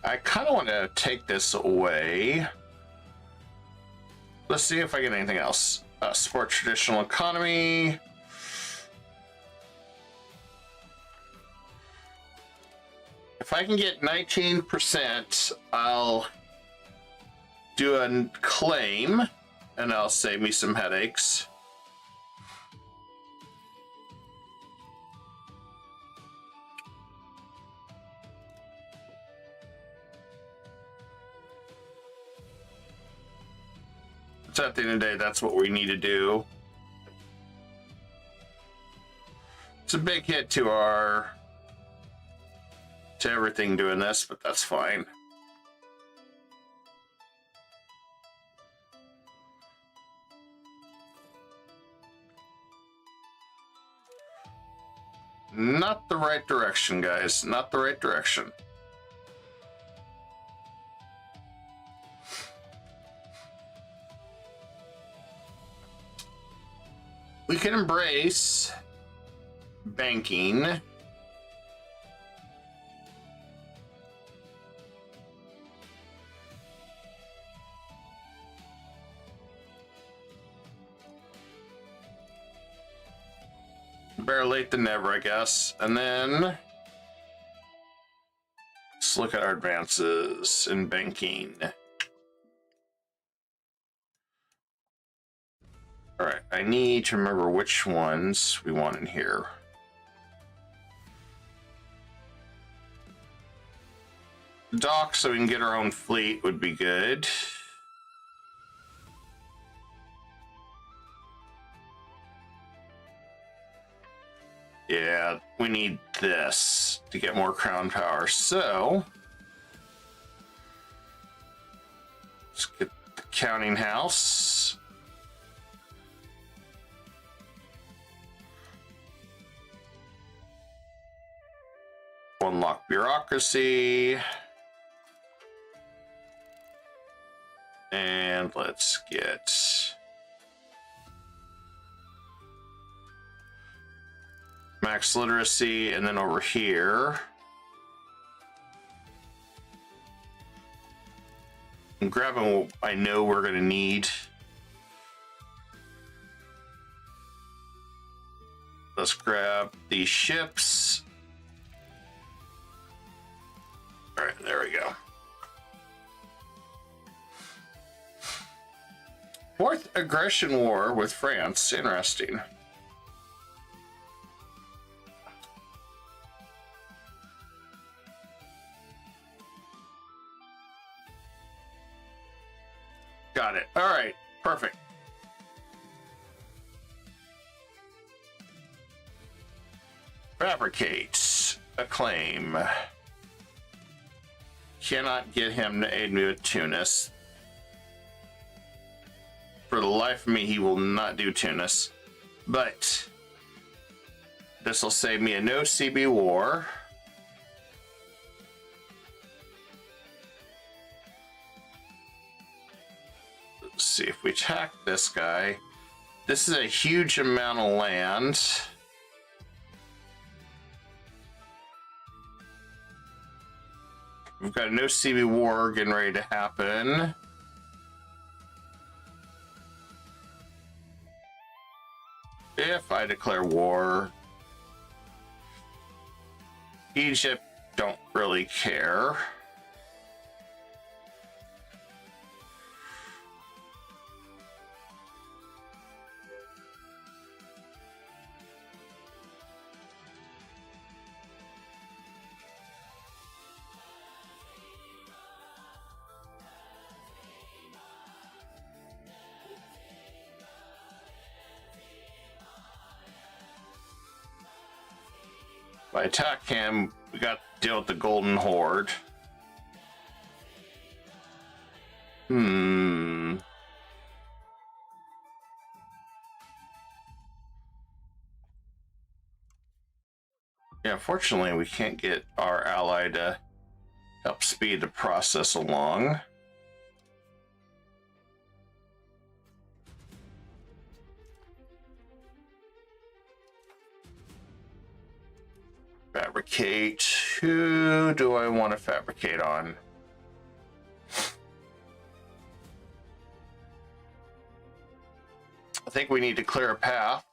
I kind of want to take this away. let's see if I get anything else. Support traditional economy. If I can get 19%, I'll do a claim, and that'll save me some headaches. So at the end of the day, that's what we need to do. It's a big hit to everything doing this, but that's fine. Not the right direction, guys. Not the right direction. We can embrace banking. Better late than never, I guess. And then let's look at our advances in banking. All right, I need to remember which ones we want in here. Dock, so we can get our own fleet, would be good. Yeah, we need this to get more crown power. So let's get the counting house. Unlock bureaucracy. And let's get max literacy, and then over here I'm grabbing what I know we're going to need. Let's grab these ships. All right, there we go. Fourth aggression war with France. Interesting. Got it. All right, perfect. Fabricate a claim. Cannot get him to aid me with Tunis. For the life of me, he will not do Tunis. But this will save me a no CB war. Let's see if we attack this guy. This is a huge amount of land. We've got a no CB war getting ready to happen. If I declare war, Egypt don't really care. If I attack him, we got to deal with the Golden Horde. Yeah, unfortunately, we can't get our ally to help speed the process along. Fabricate. Who do I want to fabricate on? think we need to clear a path.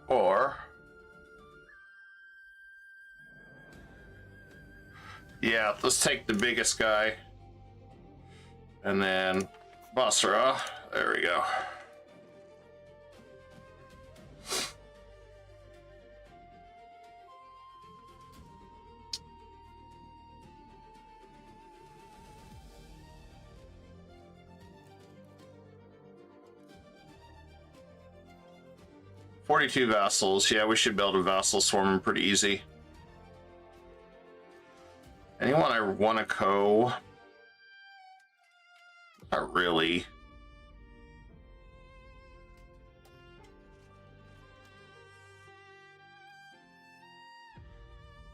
Or, yeah, let's take the biggest guy. And then Basra. There we go. "42 vassals. Yeah, we should build a vassal swarm pretty easy. Anyone I want to co? Not really.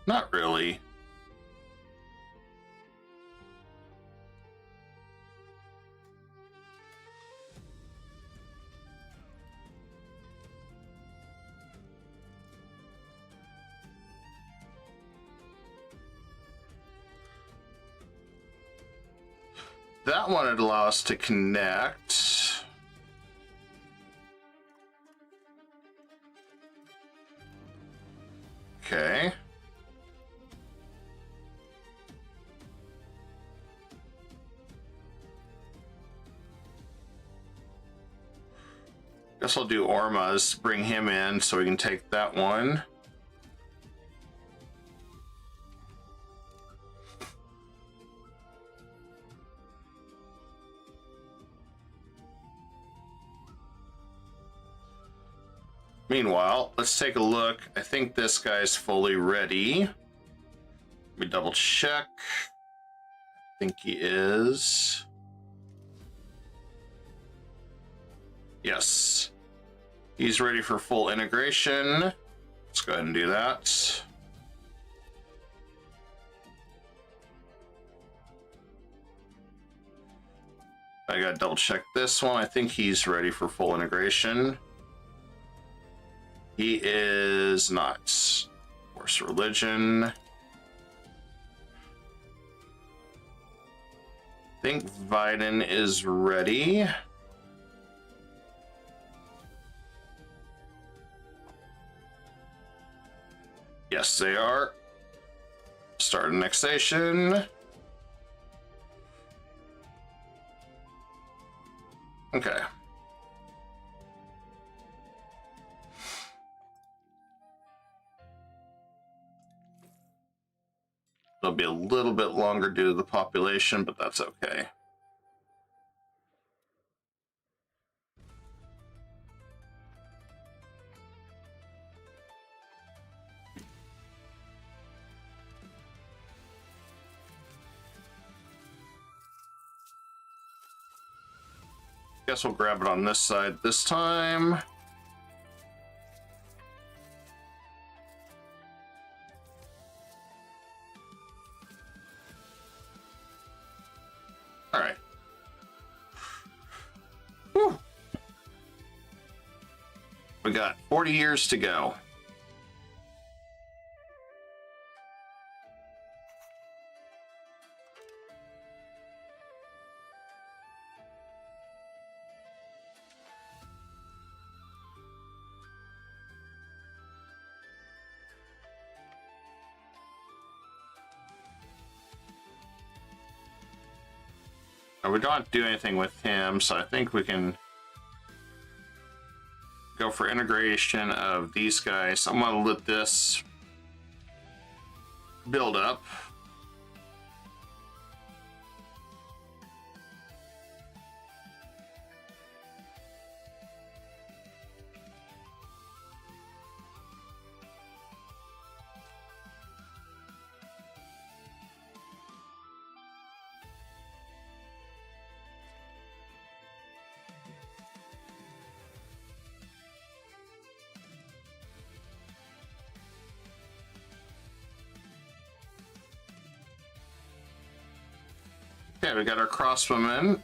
Not really. That one would allow us to connect. Okay. Guess I'll do Orma's, bring him in so we can take that one. Meanwhile, let's take a look. I think this guy's fully ready. Let me double check. I think he is. Yes. He's ready for full integration. Let's go ahead and do that. I gotta double check this one. I think he's ready for full integration. He is not. Force religion. I think Viden is ready. Yes, they are. Start annexation. Okay. It'll be a little bit longer due to the population, but that's okay. Guess we'll grab it on this side this time. All right. Whew. We got 40 years to go. We don't do anything with him, so I think we can go for integration of these guys. I'm gonna let this build up. Okay, we got our crossbowmen.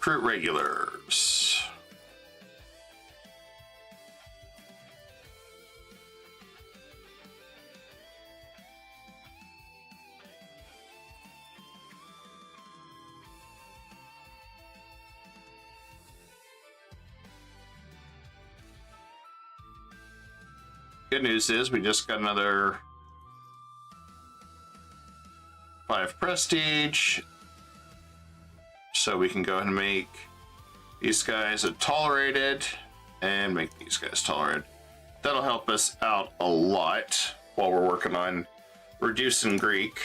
Recruit regulars. Good news is we just got another 5 prestige, so we can go ahead and make these guys a tolerated and make these guys tolerated. That'll help us out a lot while we're working on reducing Greek.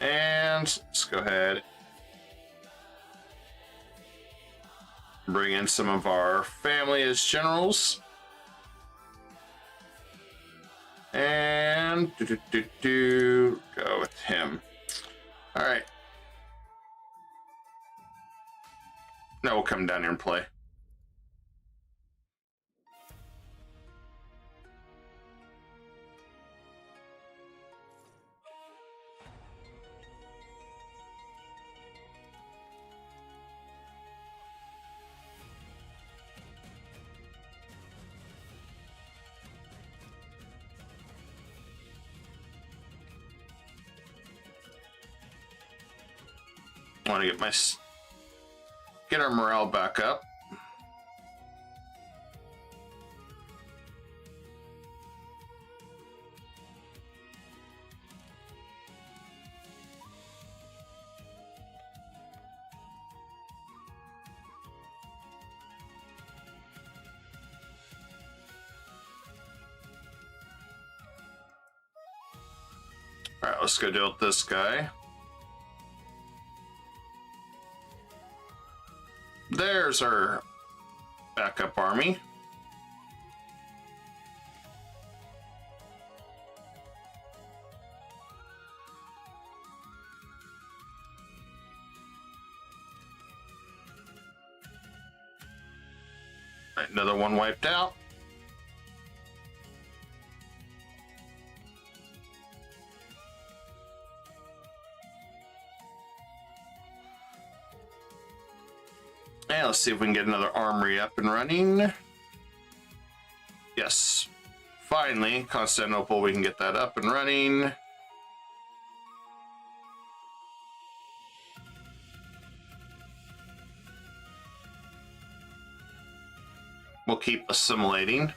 And let's go ahead and bring in some of our family as generals. And go with him. All right. Now we'll come down here and play. I want to get our morale back up. All right, let's go deal with this guy. There's our backup army. Another one wiped out. And let's see if we can get another armory up and running. Yes. Finally, Constantinople, we can get that up and running. We'll keep assimilating.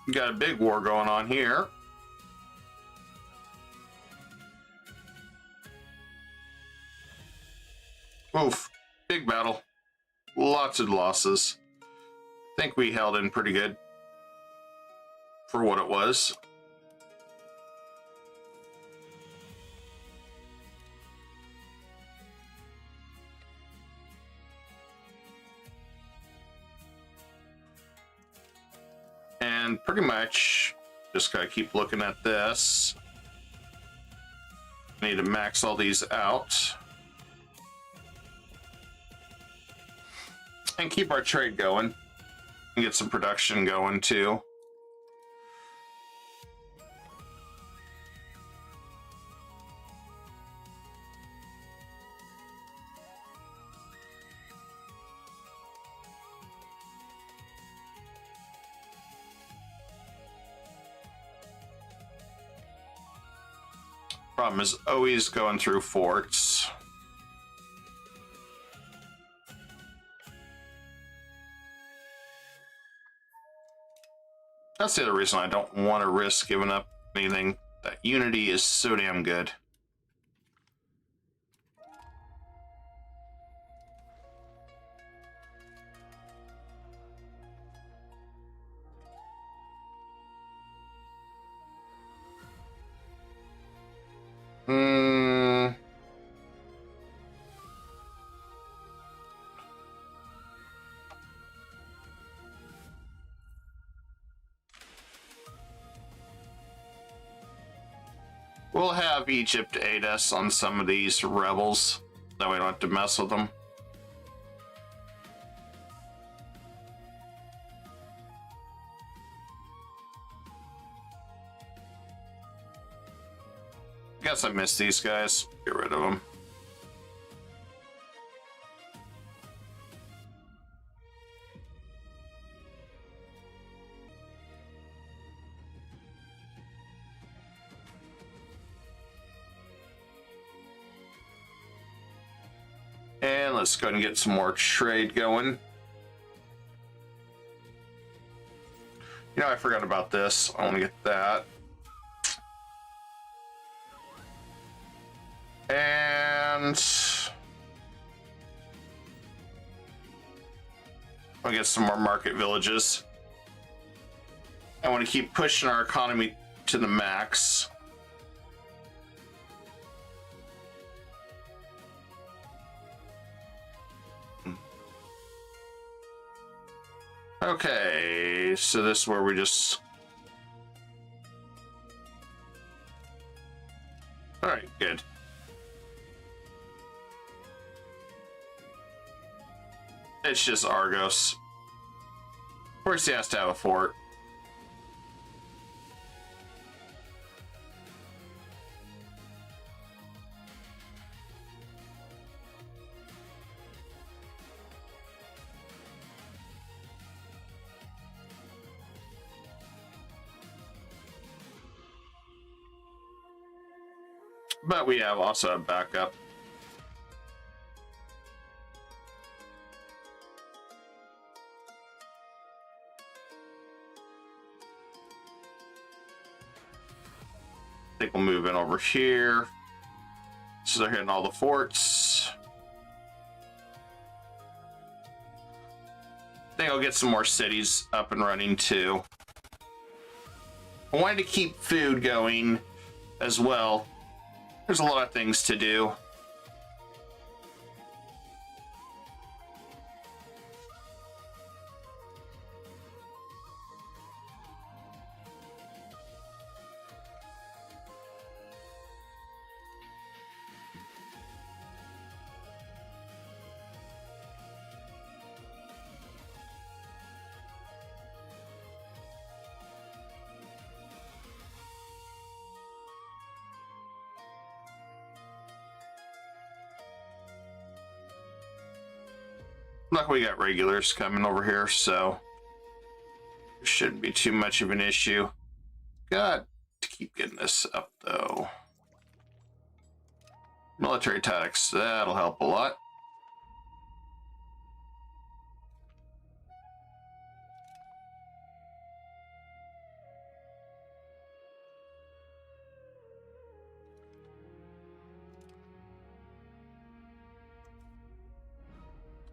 We got a big war going on here. Oof, big battle. Lots of losses. I think we held in pretty good for what it was. And pretty much just gotta keep looking at this. Need to max all these out and keep our trade going and get some production going too. Problem is always going through forts. That's the other reason I don't want to risk giving up anything. That unity is so damn good. We'll have Egypt aid us on some of these rebels, that we don't have to mess with them. Guess I missed these guys. Get rid of them. And let's go ahead and get some more trade going. You know, I forgot about this. I want to get that. And I'll get some more market villages. I want to keep pushing our economy to the max. Okay, so this is where we just... Alright, good. It's just Argos. Of course he has to have a fort. But we have also a backup. I think we'll move in over here. So they're hitting all the forts. I think I'll get some more cities up and running too. I wanted to keep food going as well. There's a lot of things to do. Look, we got regulars coming over here, so it shouldn't be too much of an issue. Got to keep getting this up, though. Military tactics, that'll help a lot.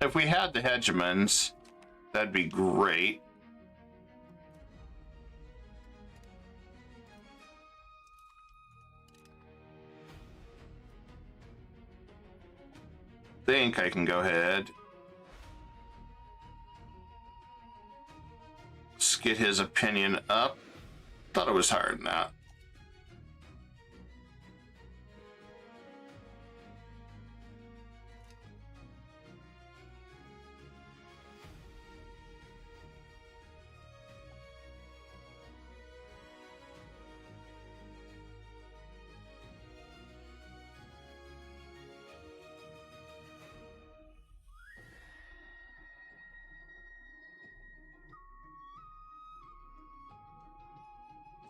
If we had the hegemons, that'd be great. Think I can go ahead. Let's get his opinion up. Thought it was higher than that.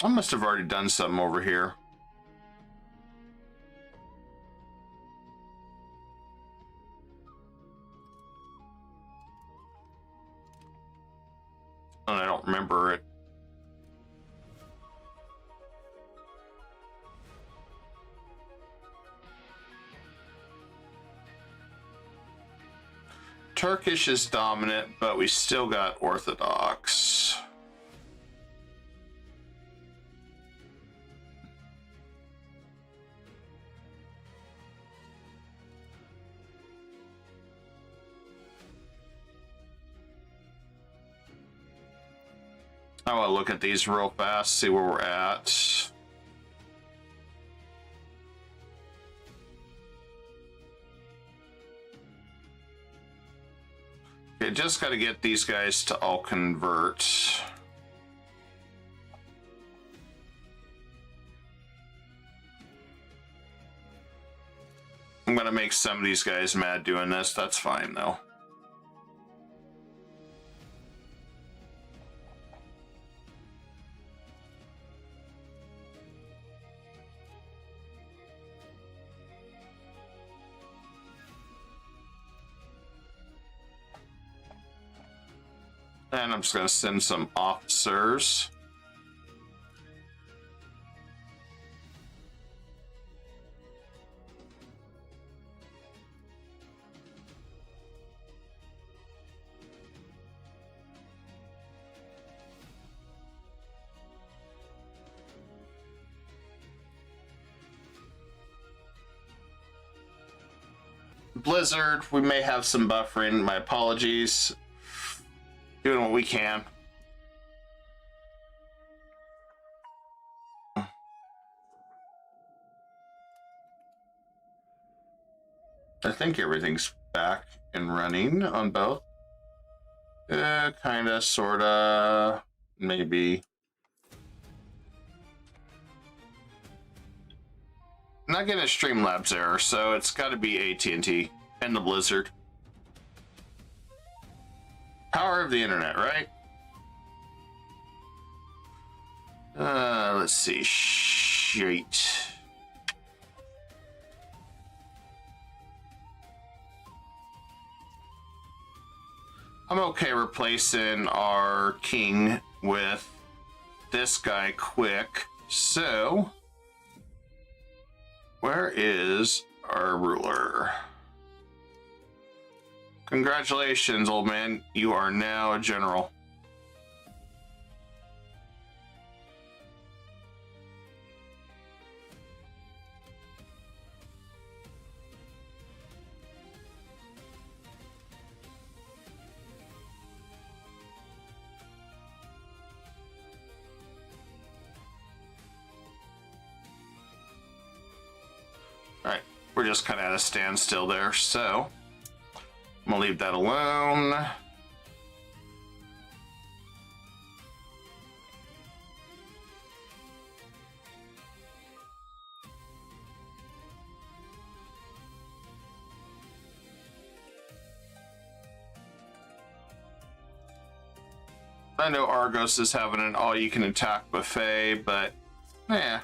I must have already done something over here. And I don't remember it. Turkish is dominant, but we still got Orthodox. I want to look at these real fast, see where we're at. Okay, just got to get these guys to all convert. I'm going to make some of these guys mad doing this. That's fine, though. And I'm just going to send some officers. Blizzard, we may have some buffering. My apologies. Doing what we can. I think everything's back and running on both. Kinda, sorta, maybe. I'm not getting a Streamlabs error, so it's got to be AT&T and the Blizzard. Power of the internet, right? Let's see. Shit. I'm okay replacing our king with this guy quick. So, where is our ruler? Congratulations, old man. You are now a general. Alright, we're just kind of at a standstill there, so I'm gonna leave that alone. I know Argos is having an all-you-can-attack buffet, but yeah,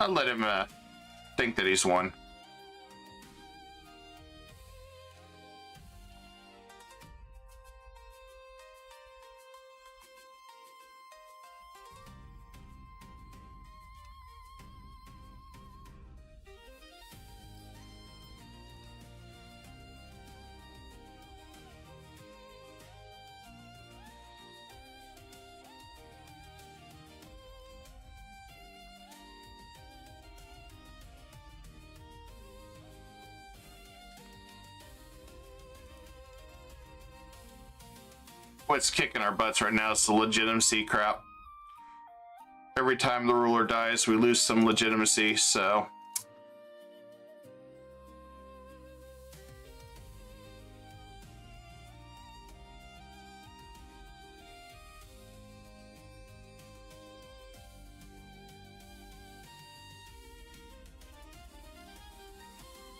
I'll let him think that he's won. What's kicking our butts right now is the legitimacy crap. Every time the ruler dies, we lose some legitimacy, so.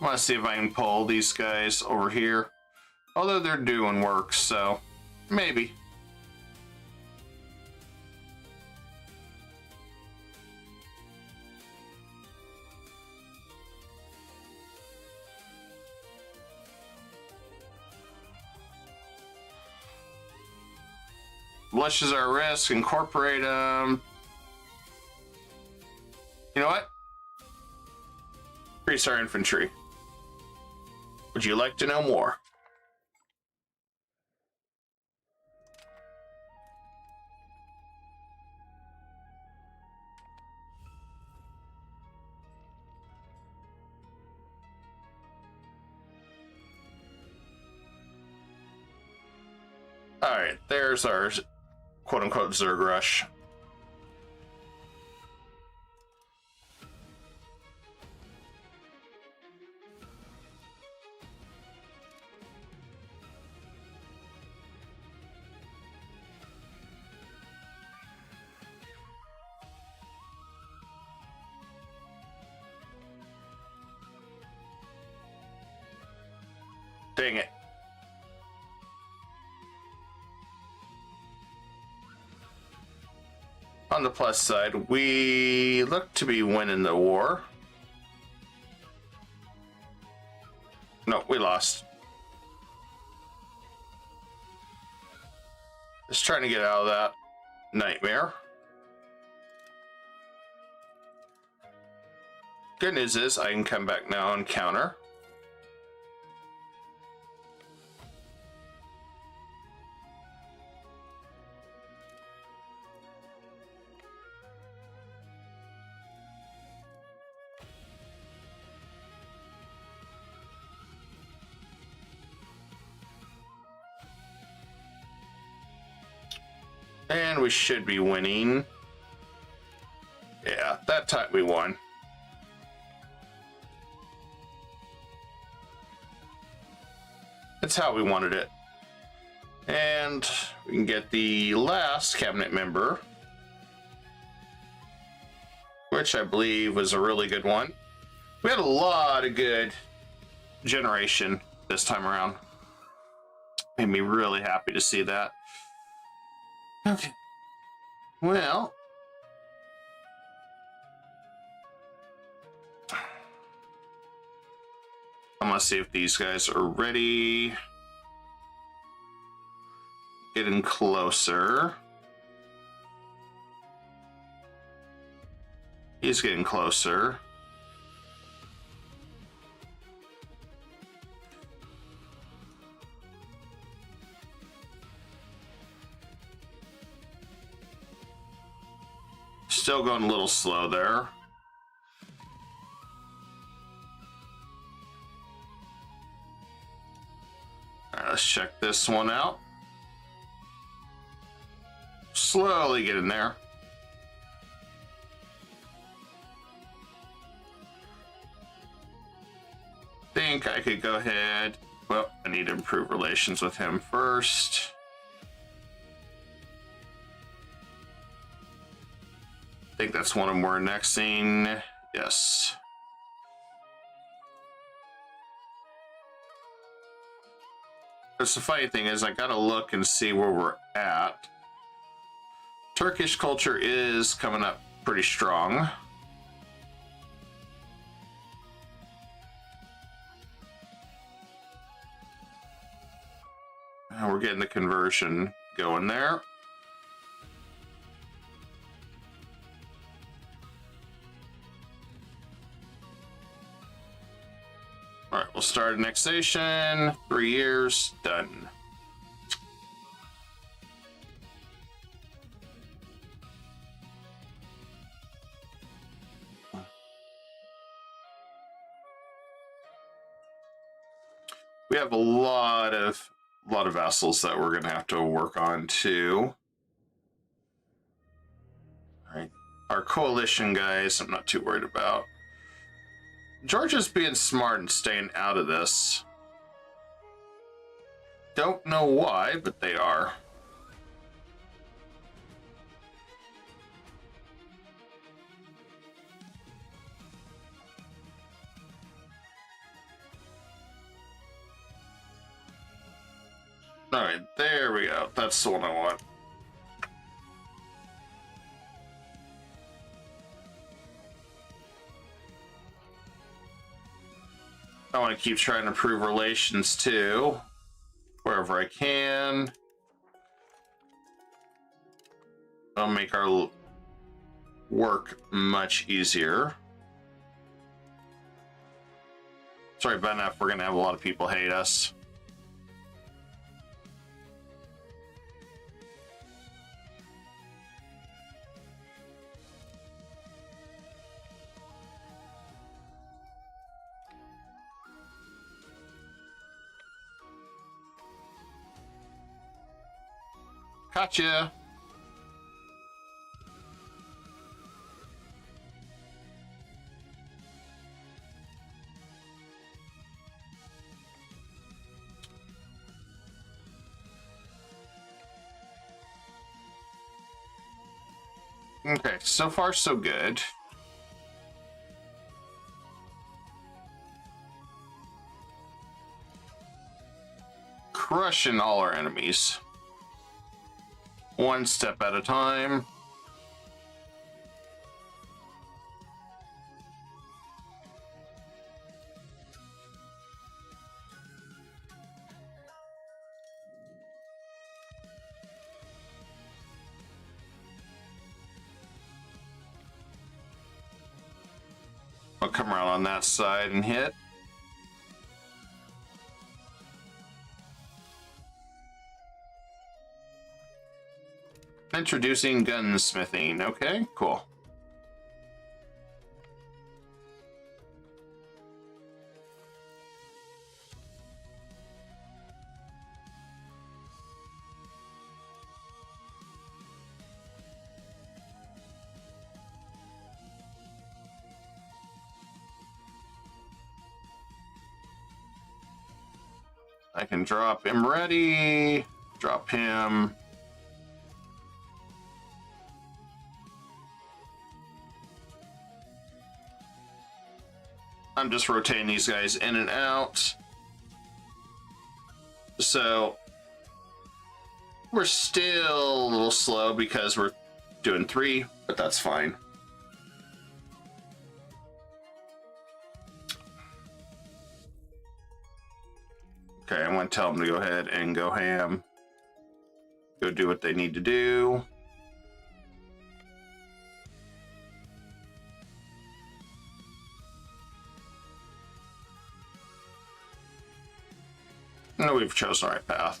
I want to see if I can pull these guys over here. Although they're doing work, so. Maybe. Blushes our risk, incorporate them. You know what? Increase our infantry. Would you like to know more? Alright, there's our quote-unquote Zerg rush. Dang it. On the plus side, we look to be winning the war. No, we lost. Just trying to get out of that nightmare. Good news is I can come back now and counter. And we should be winning. Yeah, that time we won. That's how we wanted it. And we can get the last cabinet member, which I believe was a really good one. We had a lot of good generation this time around. Made me really happy to see that. Okay. Well, I'm gonna see if these guys are ready. Getting closer. He's getting closer. Still going a little slow there. All right, let's check this one out. Slowly get in there. Think I could go ahead. Well, I need to improve relations with him first. I think that's one of them we're annexing. Yes. But the funny thing is, I gotta look and see where we're at. Turkish culture is coming up pretty strong. And we're getting the conversion going there. All right, we'll start annexation. 3 years, done. We have a lot of vassals that we're gonna have to work on too. All right, our coalition guys, I'm not too worried about. Georgia's being smart and staying out of this. Don't know why, but they are. All right, there we go. That's the one I want. I want to keep trying to improve relations too, wherever I can. That'll make our work much easier. Sorry about that, we're gonna have a lot of people hate us. Gotcha. Okay, so far so good. crushing all our enemies. One step at a time. I'll come around on that side and hit. Introducing gunsmithing. Okay, cool. I can drop him ready. Drop him. I'm just rotating these guys in and out. So we're still a little slow because we're doing 3, but that's fine. Okay, I'm going to tell them to go ahead and go ham. Go do what they need to do. No, we've chosen the right path.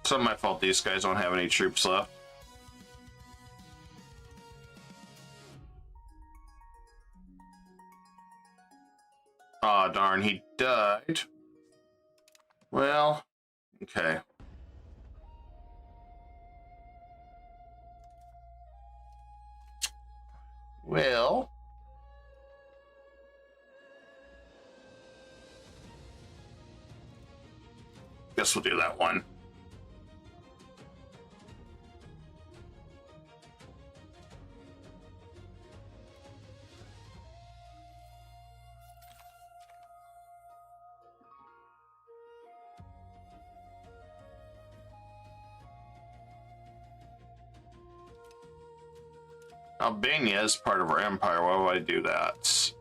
It's not my fault these guys don't have any troops left. Aw, darn, he died. Well, okay. Well, guess we'll do that one. Albania is part of our empire. Why would I do that?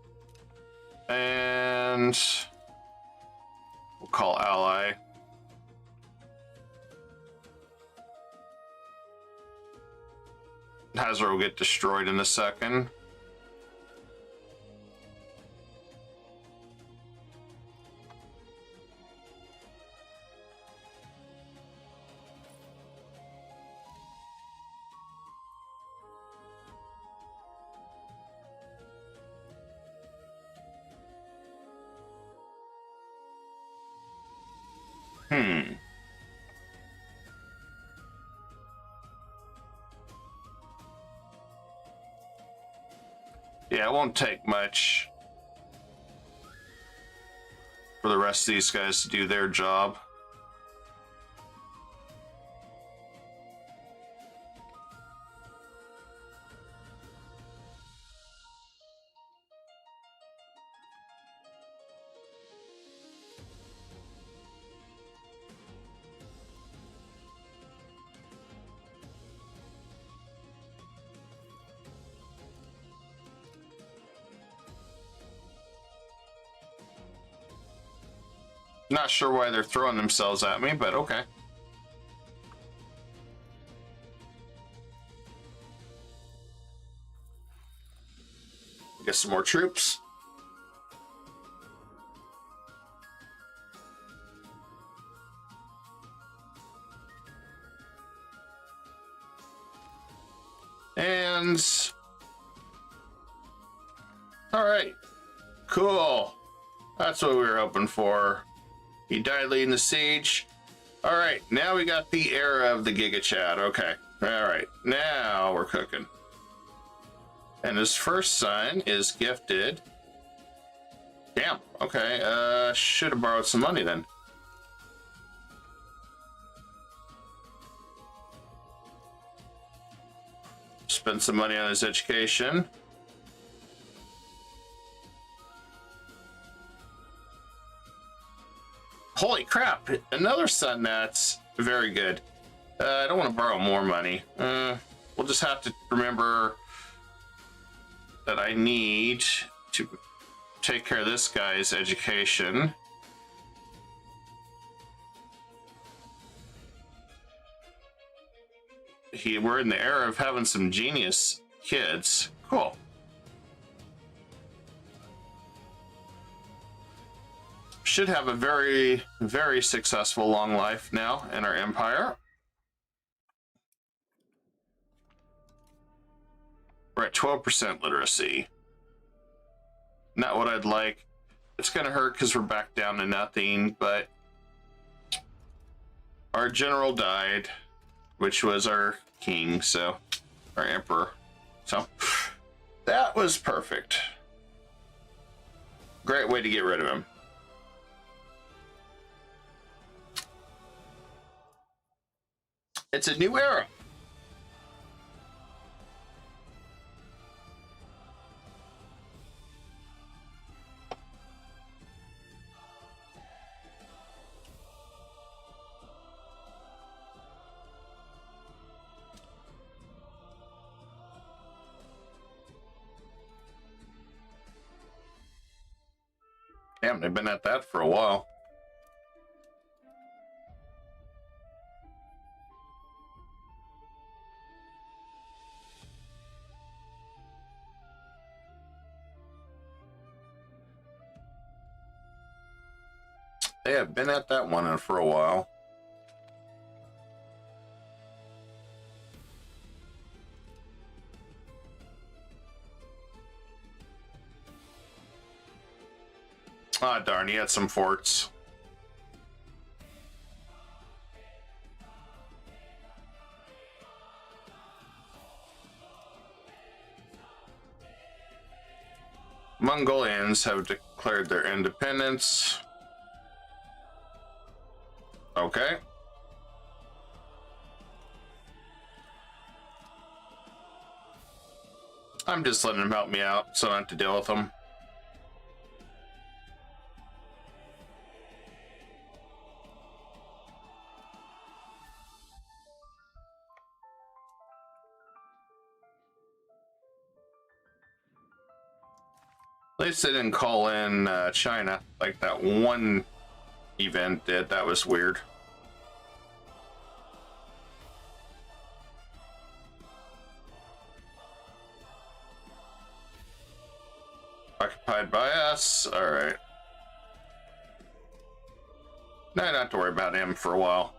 And we'll call ally. Hazard will get destroyed in a second. Yeah, it won't take much for the rest of these guys to do their job. Not sure why they're throwing themselves at me, but okay. Get some more troops. And all right, cool. That's what we were hoping for. He died leading the siege. All right, now we got the era of the Giga Chad. Okay, all right, now we're cooking. And his first son is gifted. Damn, okay, should have borrowed some money then. spend some money on his education. Holy crap, another son that's very good. I don't want to borrow more money. We'll just have to remember that I need to take care of this guy's education. We're in the era of having some genius kids. Cool. Should have a very, very successful long life now in our empire. We're at 12% literacy. Not what I'd like. It's gonna hurt because we're back down to nothing, but our general died, which was our king, so our emperor. So that was perfect. Great way to get rid of him. It's a new era. Damn, they've been at that for a while. They have been at that one for a while. Ah, darn, he had some forts. Mongolians have declared their independence. Okay. I'm just letting them help me out so I don't have to deal with them. At least they didn't call in China like that one event did. That was weird. Occupied by us. All right. Now I don't have to worry about him for a while.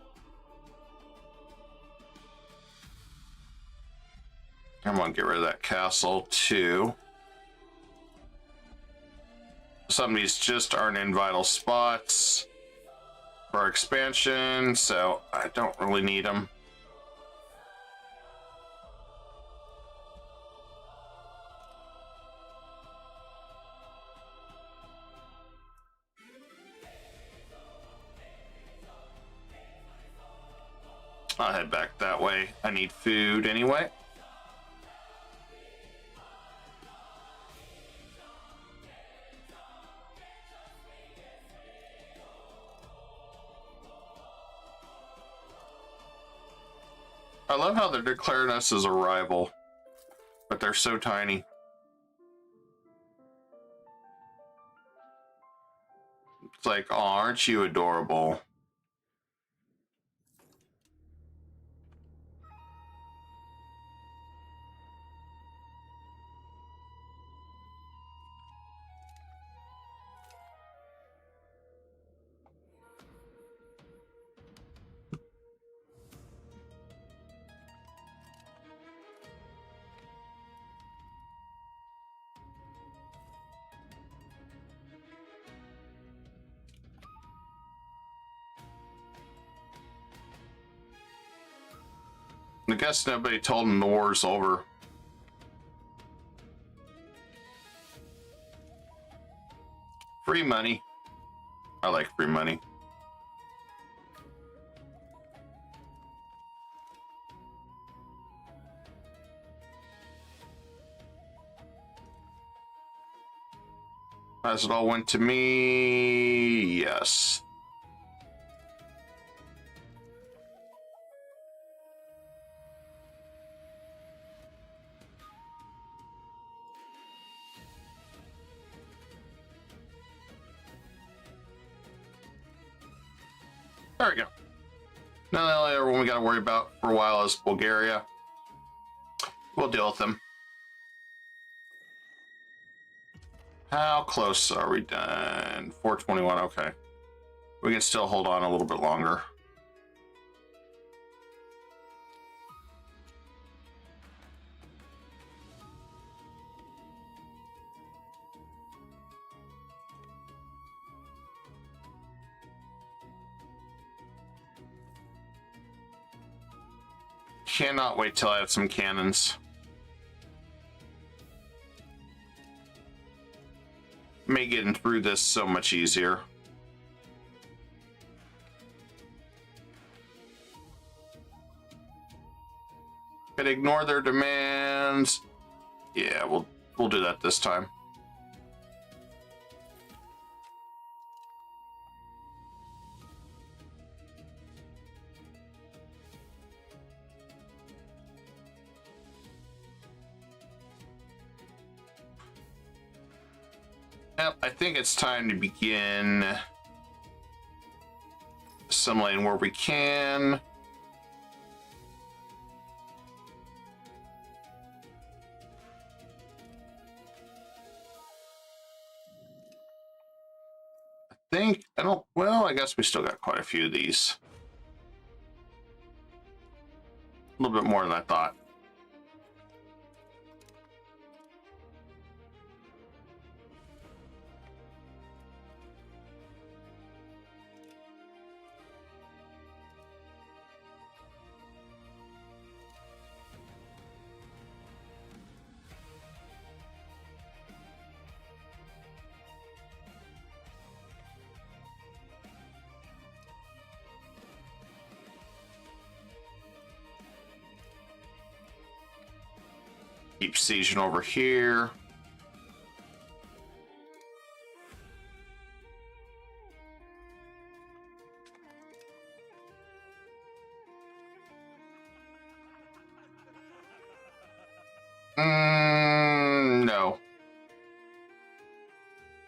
I'm gonna get rid of that castle too. Some of these just aren't in vital spots for our expansion, so I don't really need them. I'll head back that way. I need food anyway. I love how they're declaring us as a rival, but they're so tiny. It's like, oh, aren't you adorable? I guess nobody told him the war's over. Free money. I like free money. Has it all went to me? Yes. There we go. Now the only other one we got to worry about for a while is Bulgaria. We'll deal with them. How close are we done? 421, okay. We can still hold on a little bit longer. Cannot wait till I have some cannons. Make getting through this so much easier. Could ignore their demands. Yeah, we'll do that this time. Yep, I think it's time to begin assimilating where we can. Well, I guess we still got quite a few of these. A little bit more than I thought. Keep sieging over here. No.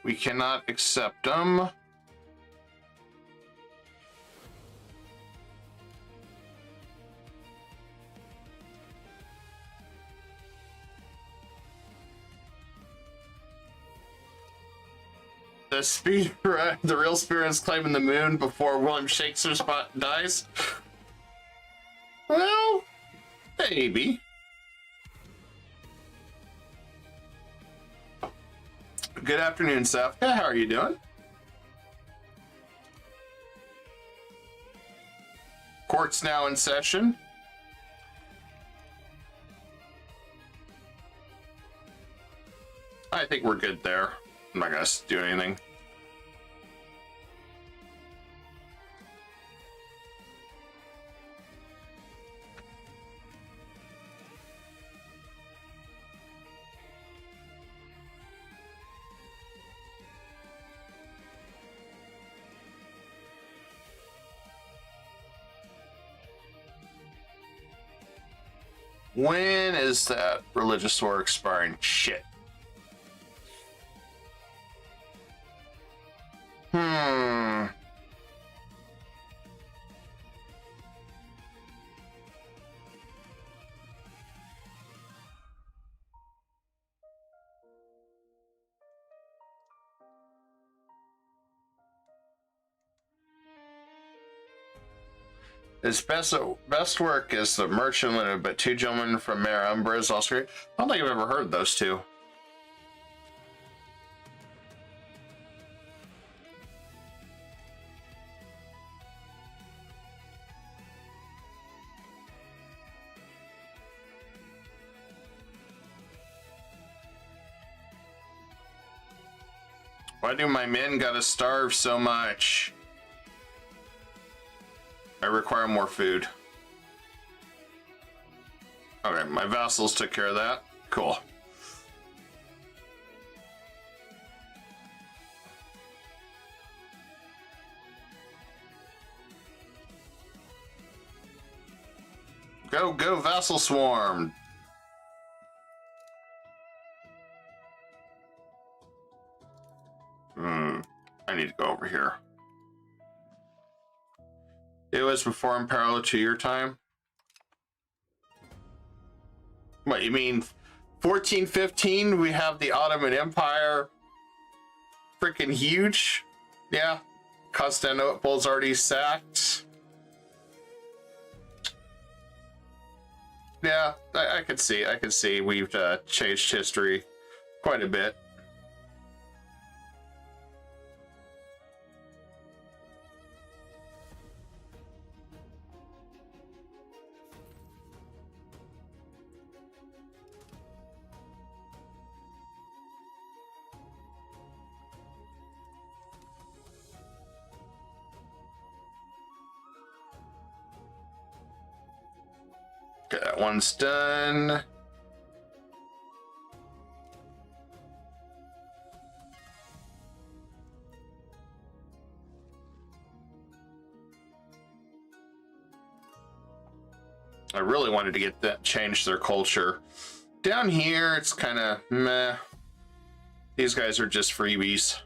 We cannot accept them. The real spirit is claiming the moon before William Shakespeare dies. Well, maybe. Good afternoon, Safka. How are you doing? Court's now in session. I think we're good there. I'm not gonna do anything. When is that religious order expiring? Shit. His best work is The Merchant Limited, but Two Gentlemen from Mare Umbra is also great. I don't think I've ever heard those two. Why do my men gotta starve so much? I require more food. Okay, my vassals took care of that. Cool. Go, go, vassal swarm. I need to go over here. It was before and parallel to your time. What, you mean 1415? We have the Ottoman Empire. Freaking huge. Yeah. Constantinople's already sacked. Yeah, I could see we've changed history quite a bit. Okay, that one's done. I really wanted to get that, change their culture. Down here, it's kind of meh. These guys are just freebies.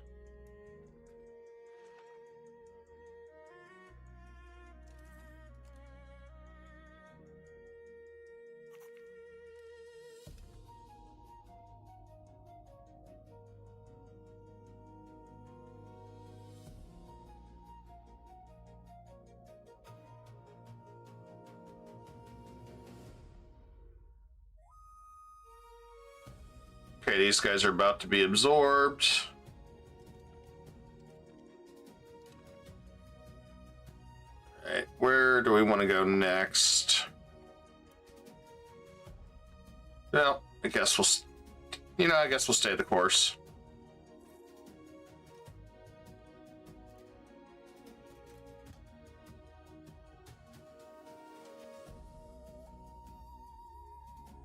Okay, these guys are about to be absorbed. Alright, where do we want to go next? Well, I guess I guess we'll stay the course.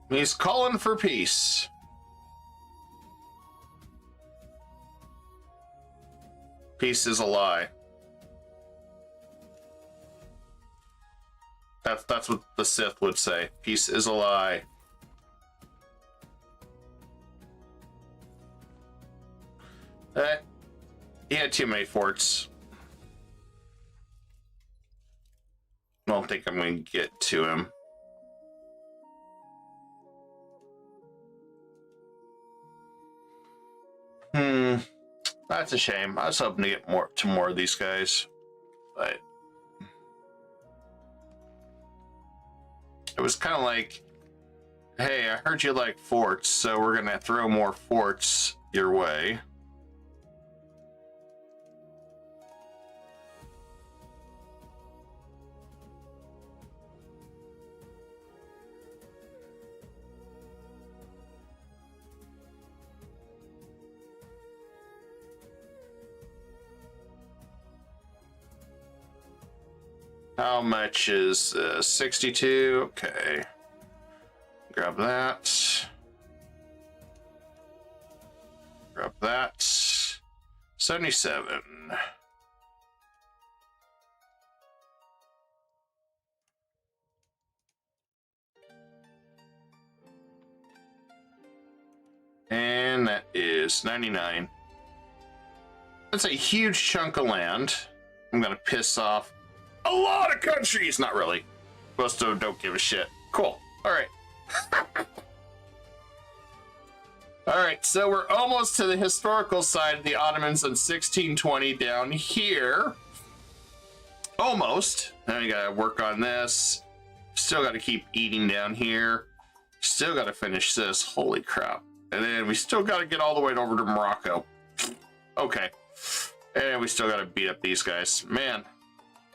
He's calling for peace. Peace is a lie. That's what the Sith would say. Peace is a lie. He had too many forts. I don't think I'm going to get to him. That's a shame. I was hoping to get more of these guys, but it was kind of like, hey, I heard you like forts, so we're gonna throw more forts your way. How much is 62? Okay. Grab that. Grab that. 77. And that is 99. That's a huge chunk of land. I'm gonna piss off a lot of countries. Not really. Most of them don't give a shit. Cool. All right. All right, so we're almost to the historical side of the Ottomans in 1620 down here. Almost. Now we gotta work on this. Still gotta keep eating down here. Still gotta finish this. Holy crap. And then we still gotta get all the way over to Morocco. Okay. And we still gotta beat up these guys. Man.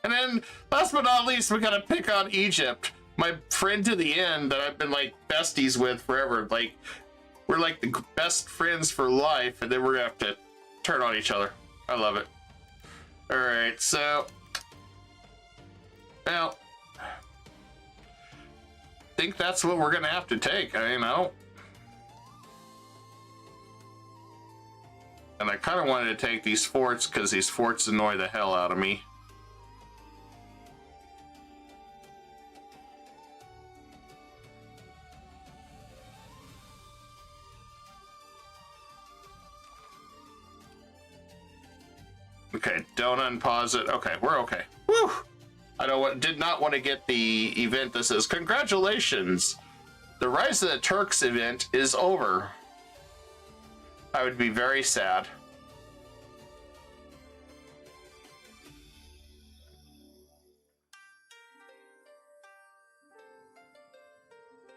And then, last but not least, we gotta pick on Egypt. My friend to the end that I've been like besties with forever. Like, we're like the best friends for life, and then we're gonna have to turn on each other. I love it. All right, so, well, I think that's what we're gonna have to take. You know. And I kind of wanted to take these forts because these forts annoy the hell out of me. Okay, don't unpause it. Okay, we're okay. Woo! Did not want to get the event that says, congratulations! The Rise of the Turks event is over. I would be very sad.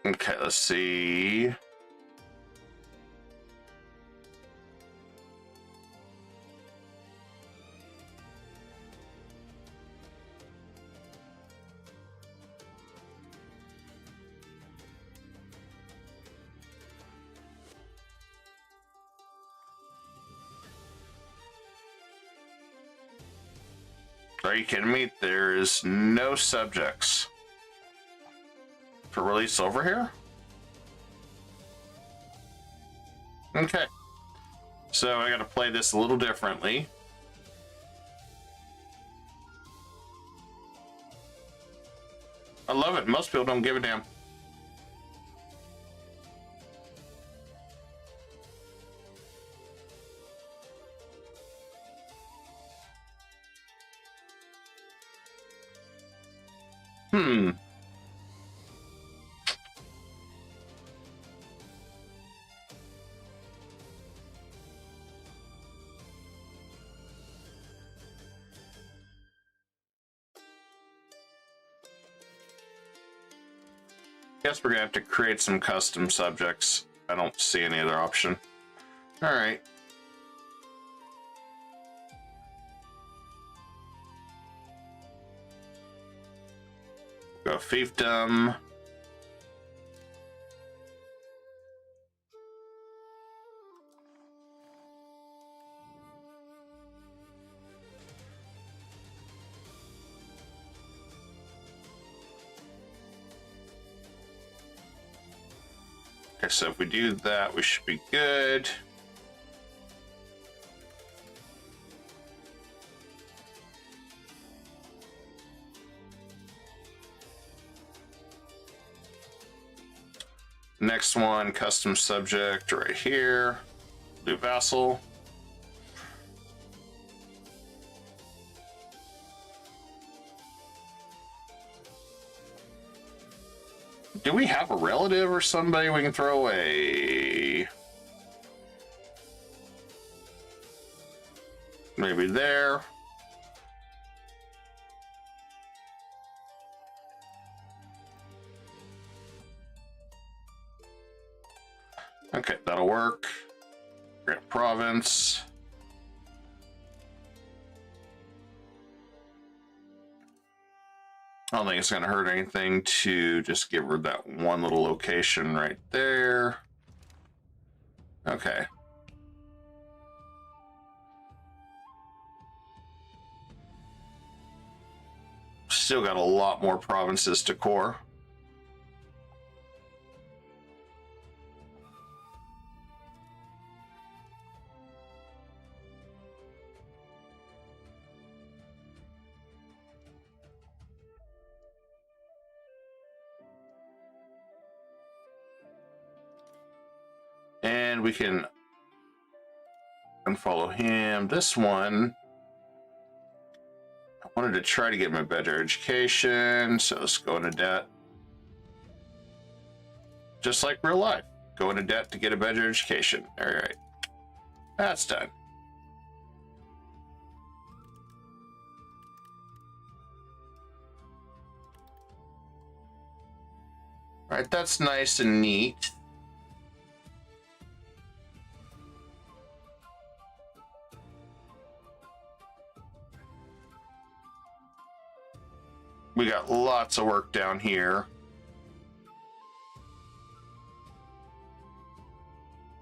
Okay, let's see. Are you kidding me? There is no subjects for release over here? Okay. So I gotta play this a little differently. I love it. Most people don't give a damn. Guess we're gonna have to create some custom subjects. I don't see any other option. All right. Go fiefdom. Okay, so if we do that, we should be good. Next one, custom subject right here. Do vassal. Do we have a relative or somebody we can throw away? Maybe there. Okay, that'll work. Grant province. I don't think it's going to hurt anything to just give her that one little location right there. Okay. Still got a lot more provinces to core. And we can unfollow him. This one, I wanted to try to get him a better education, so let's go into debt. Just like real life, go into debt to get a better education. All right, that's done. All right, that's nice and neat. We got lots of work down here.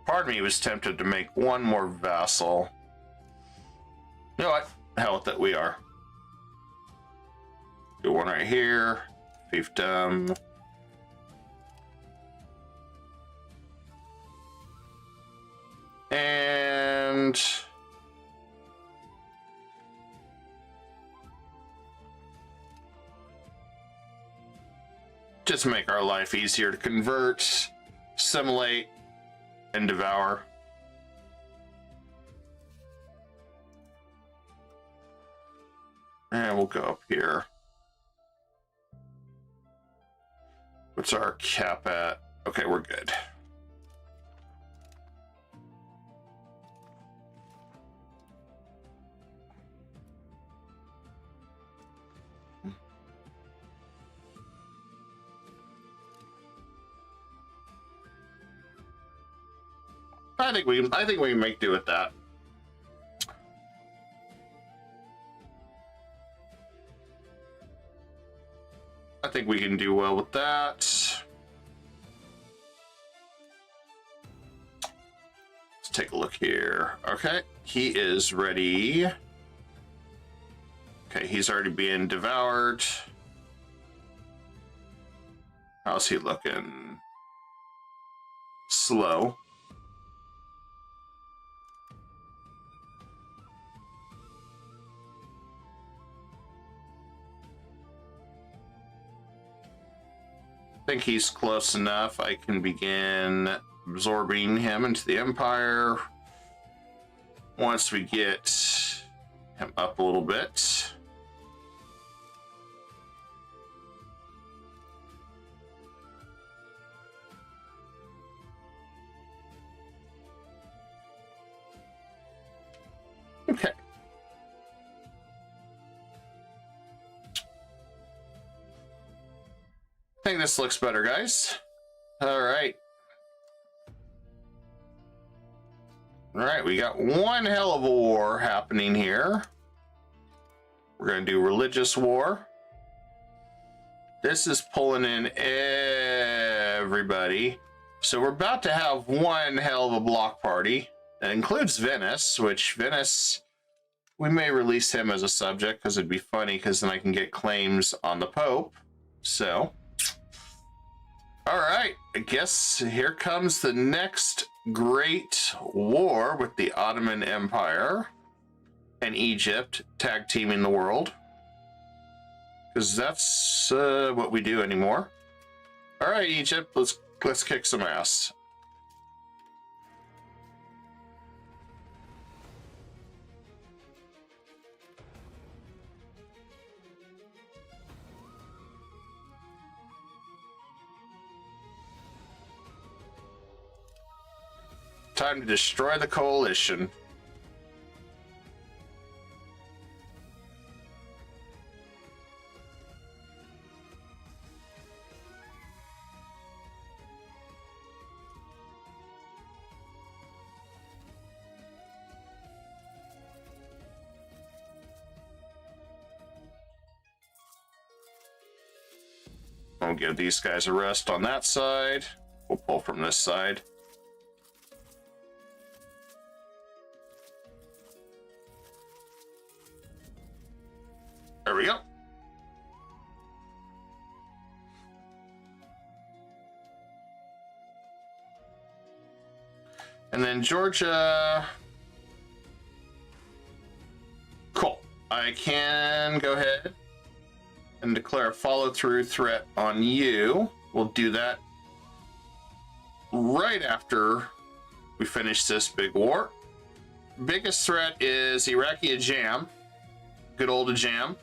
Part of me was tempted to make one more vassal. You know what? Hell with it, we are. Do one right here. Fiefdom. And just make our life easier to convert, assimilate, and devour. And we'll go up here. What's our cap at? Okay, we're good. I think we can make do with that. I think we can do well with that. Let's take a look here. Okay, he is ready. Okay, he's already being devoured. How's he looking? Slow. I think he's close enough. I can begin absorbing him into the Empire once we get him up a little bit. Okay. I think this looks better, guys. All right. All right, we got one hell of a war happening here. We're going to do religious war. This is pulling in everybody. So we're about to have one hell of a block party. That includes Venice, which Venice, we may release him as a subject because it'd be funny because then I can get claims on the Pope. So, all right, I guess here comes the next great war with the Ottoman Empire and Egypt tag teaming the world. Because that's what we do anymore. All right, Egypt, let's kick some ass. Time to destroy the coalition. I'll give these guys a rest on that side. We'll pull from this side. There we go. And then Georgia. Cool. I can go ahead and declare a follow-through threat on you. We'll do that right after we finish this big war. Biggest threat is Iraqi Ajam. Good old Ajam.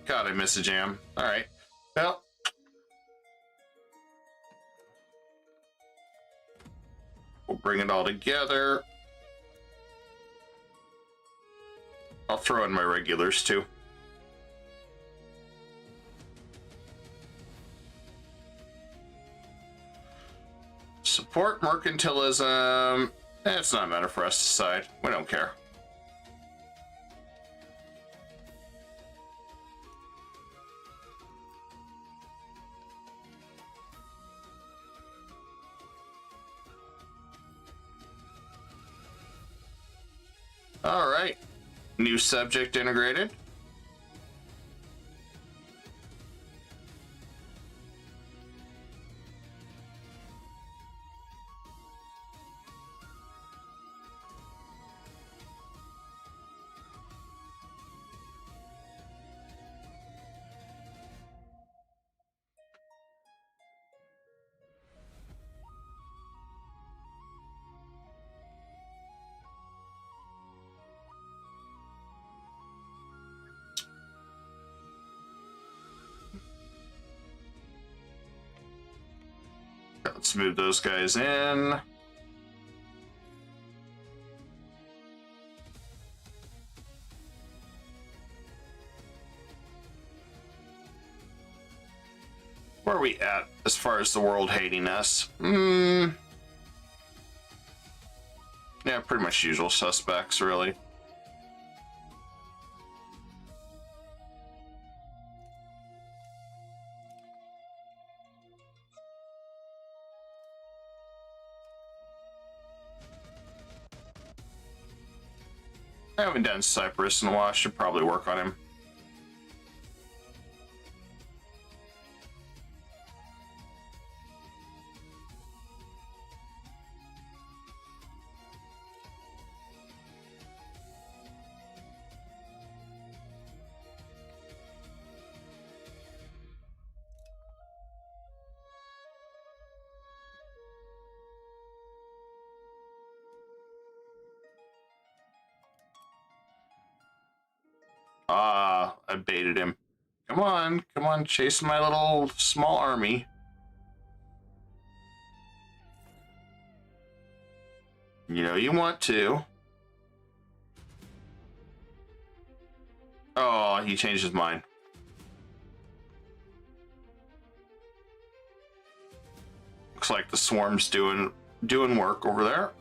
God, I miss Ajam. All right. Well, we'll bring it all together. I'll throw in my regulars too. Support mercantilism. It's not a matter for us to decide. We don't care. All right. New subject integrated. Let's move those guys in. Where are we at as far as the world hating us? Yeah, pretty much usual suspects, really. I haven't done Cyprus in a while. I should probably work on him. I baited him. Come on, chase my little small army. You know you want to. Oh, he changed his mind. Looks like the swarm's doing work over there.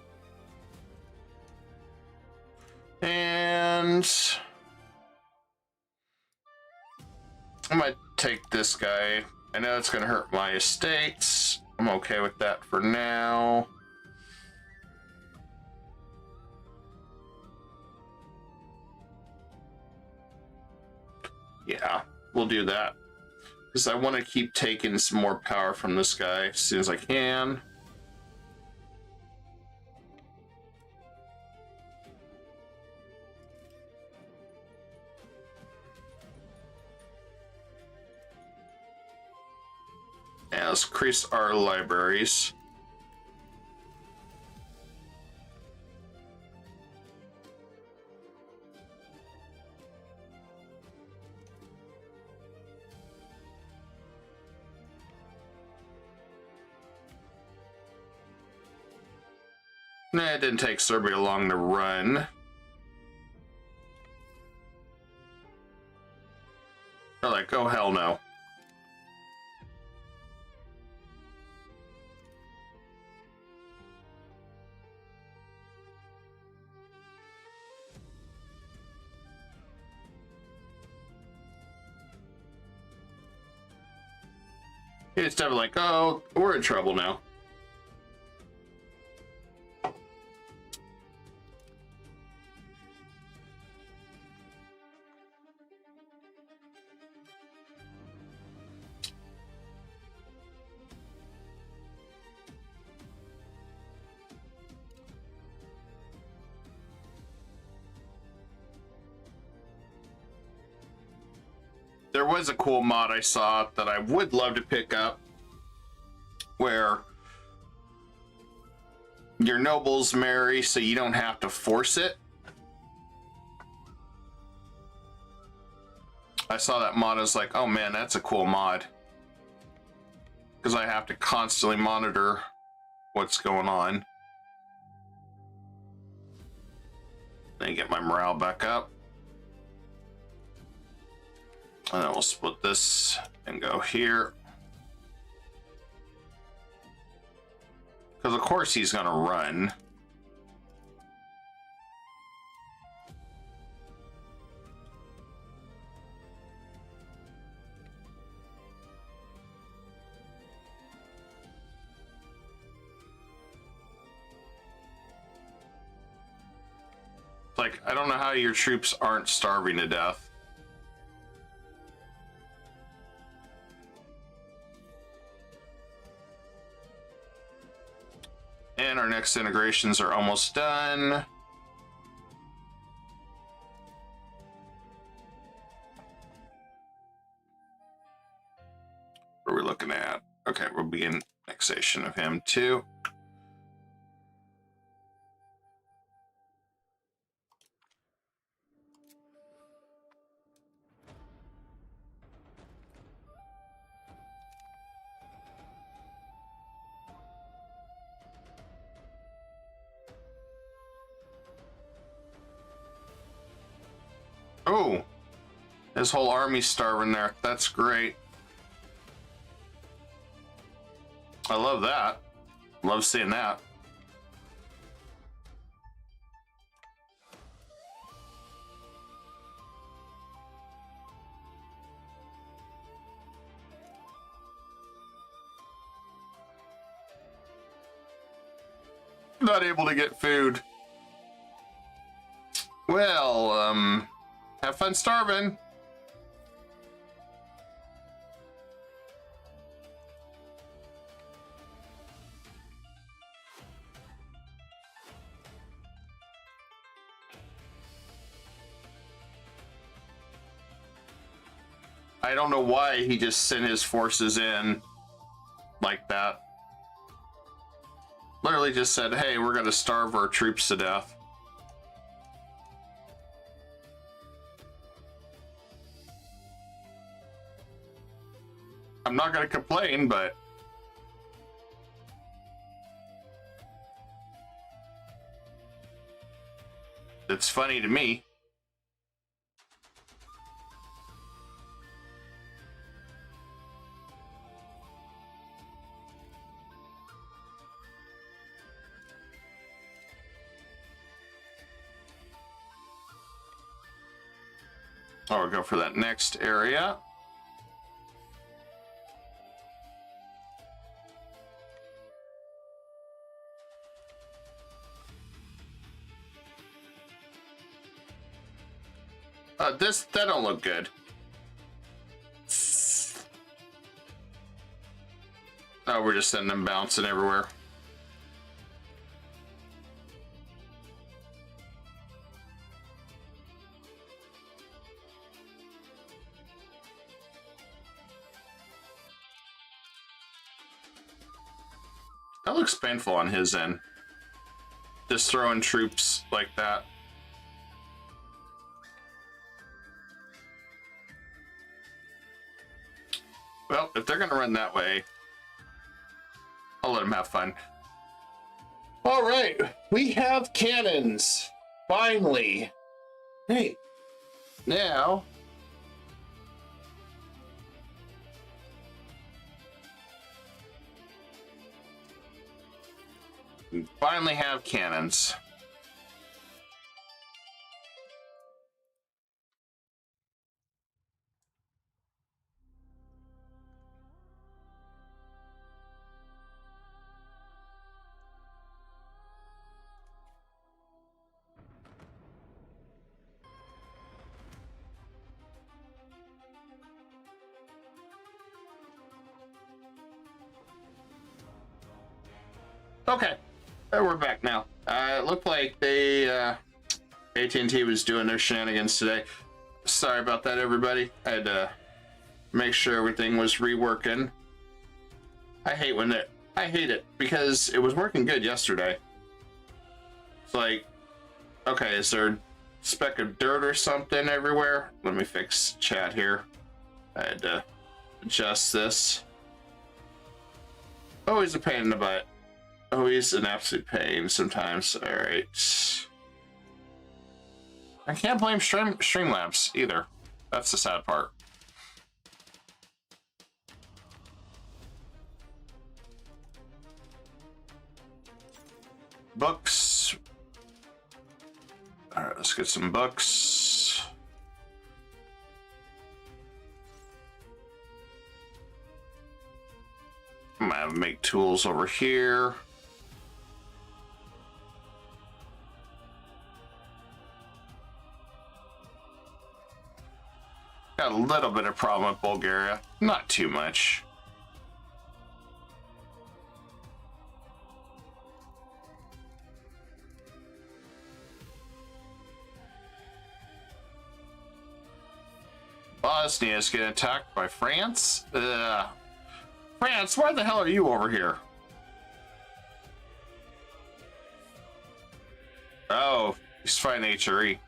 And I might take this guy. I know it's going to hurt my estates. I'm okay with that for now. Yeah, we'll do that. Because I want to keep taking some more power from this guy as soon as I can. Yeah, let's increase our libraries. Nah, it didn't take Serbia long to run. They're like, oh hell no. It's definitely like, oh, we're in trouble now. There was a cool mod I saw that I would love to pick up where your nobles marry so you don't have to force it. I saw that mod, I was like, oh man, that's a cool mod. Because I have to constantly monitor what's going on. Then get my morale back up. And then we'll split this and go here. Because of course he's gonna run. Like, I don't know how your troops aren't starving to death. And our next integrations are almost done. What are we looking at? Okay, we'll begin annexation of him too. Oh, his whole army's starving there. That's great. I love that. Love seeing that. Not able to get food. Well, have fun starving. I don't know why he just sent his forces in like that. Literally just said, hey, we're gonna starve our troops to death. I'm not gonna complain, but it's funny to me. I'll go for that next area. That don't look good. Oh, we're just sending them bouncing everywhere. That looks painful on his end. Just throwing troops like that. Well, if they're gonna run that way, I'll let them have fun. All right, we have cannons. Finally. Hey, now. We finally have cannons. Okay, we're back now. It looked like they, AT&T was doing their shenanigans today. Sorry about that, everybody. I had to make sure everything was reworking. I hate it because it was working good yesterday. It's like, okay, is there a speck of dirt or something everywhere? Let me fix chat here. I had to adjust this. Always a pain in the butt. Always an absolute pain sometimes. All right. I can't blame Streamlabs either. That's the sad part. Books. All right, let's get some books. I'm gonna make tools over here. Got a little bit of problem with Bulgaria, not too much. Bosnia is getting attacked by France. France, why the hell are you over here? Oh, he's fighting HRE.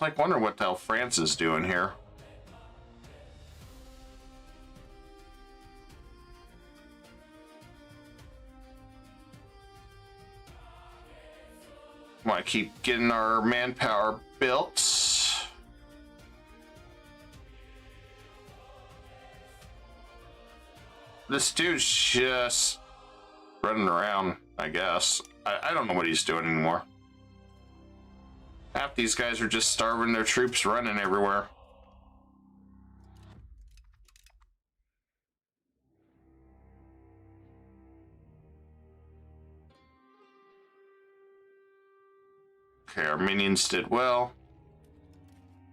Like, wonder what the hell France is doing here. Want to keep getting our manpower built. This dude's just running around, I guess. I don't know what he's doing anymore. Half these guys are just starving their troops running everywhere. Okay, our minions did well.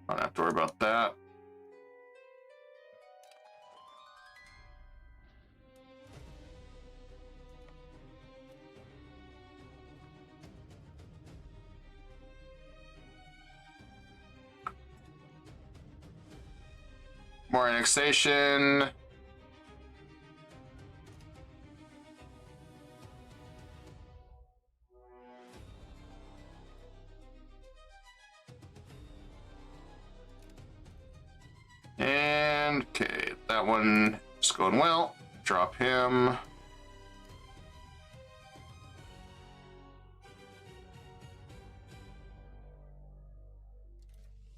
Don't have to worry about that. More annexation. And okay, that one is going well. Drop him.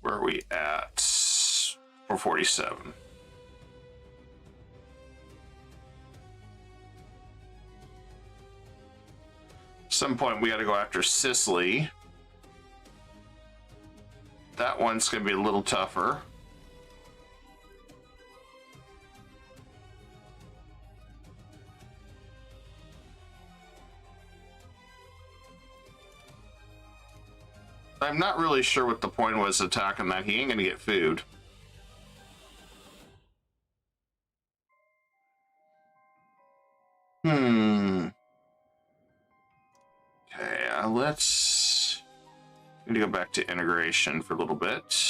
Where are we at? 447. Some point we got to go after Sicily. That one's going to be a little tougher. I'm not really sure what the point was attacking that. He ain't going to get food. Okay, let's... I'm going to go back to integration for a little bit.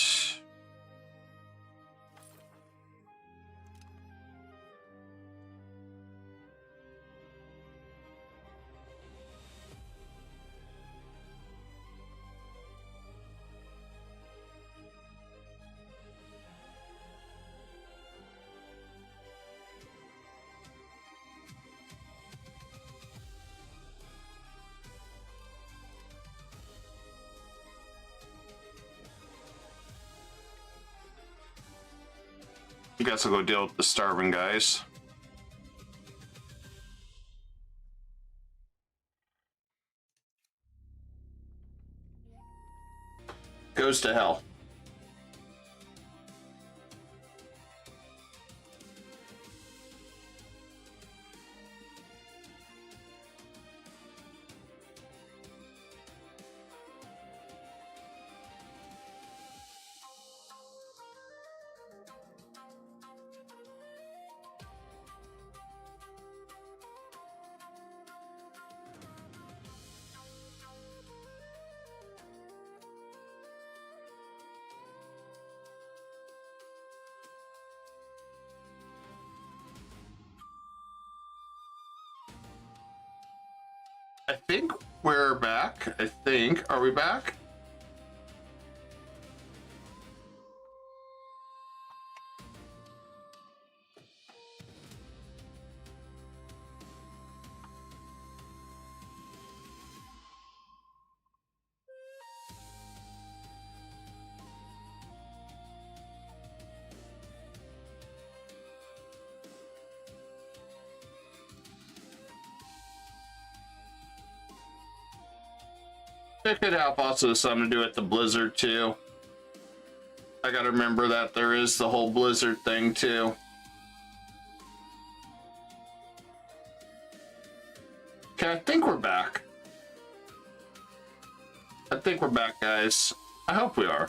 You guys will go deal with the starving guys. Goes to hell. I think we're back. I think. Are we back? It could help also something to do with the blizzard too. I gotta remember that there is the whole blizzard thing too. Okay, I think we're back. I think we're back, guys. I hope we are.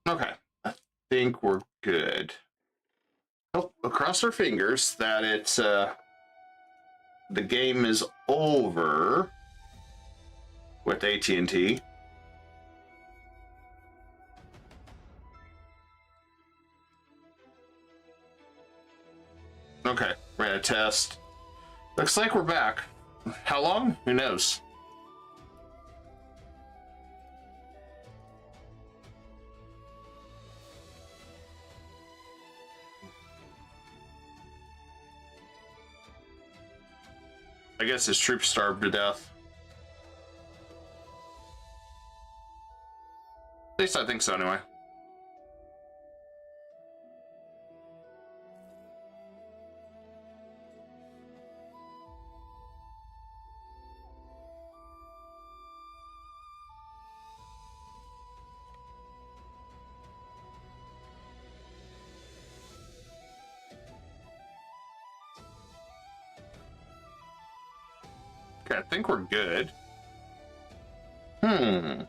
Okay, I think we're good. Oh, cross our fingers that it's the game is over with AT&T. Okay, we're gonna test. Looks like we're back. How long? Who knows? I guess his troops starved to death. At least I think so, anyway. Okay, I think we're good. I'm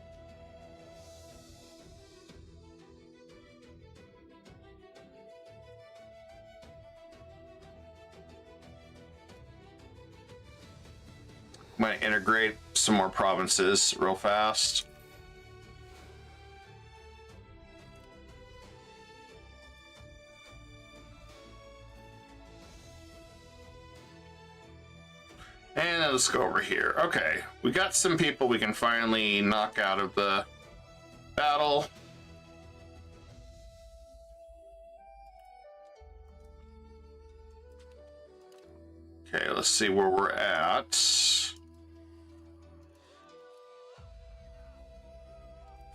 gonna integrate some more provinces real fast. And let's go over here. Okay, we got some people we can finally knock out of the battle. Okay, let's see where we're at.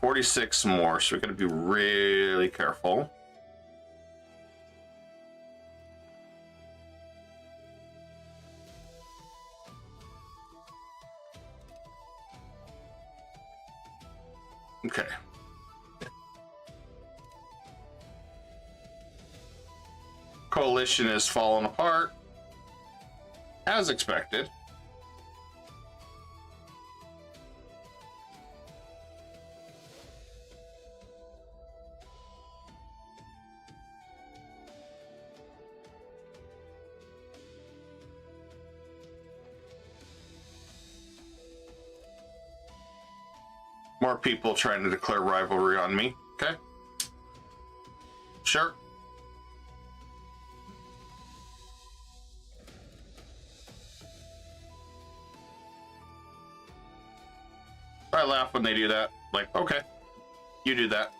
46 more, so we gotta be really careful. Okay. Coalition is falling apart, as expected. More people trying to declare rivalry on me. Okay. Sure. I laugh when they do that. Like, okay, you do that.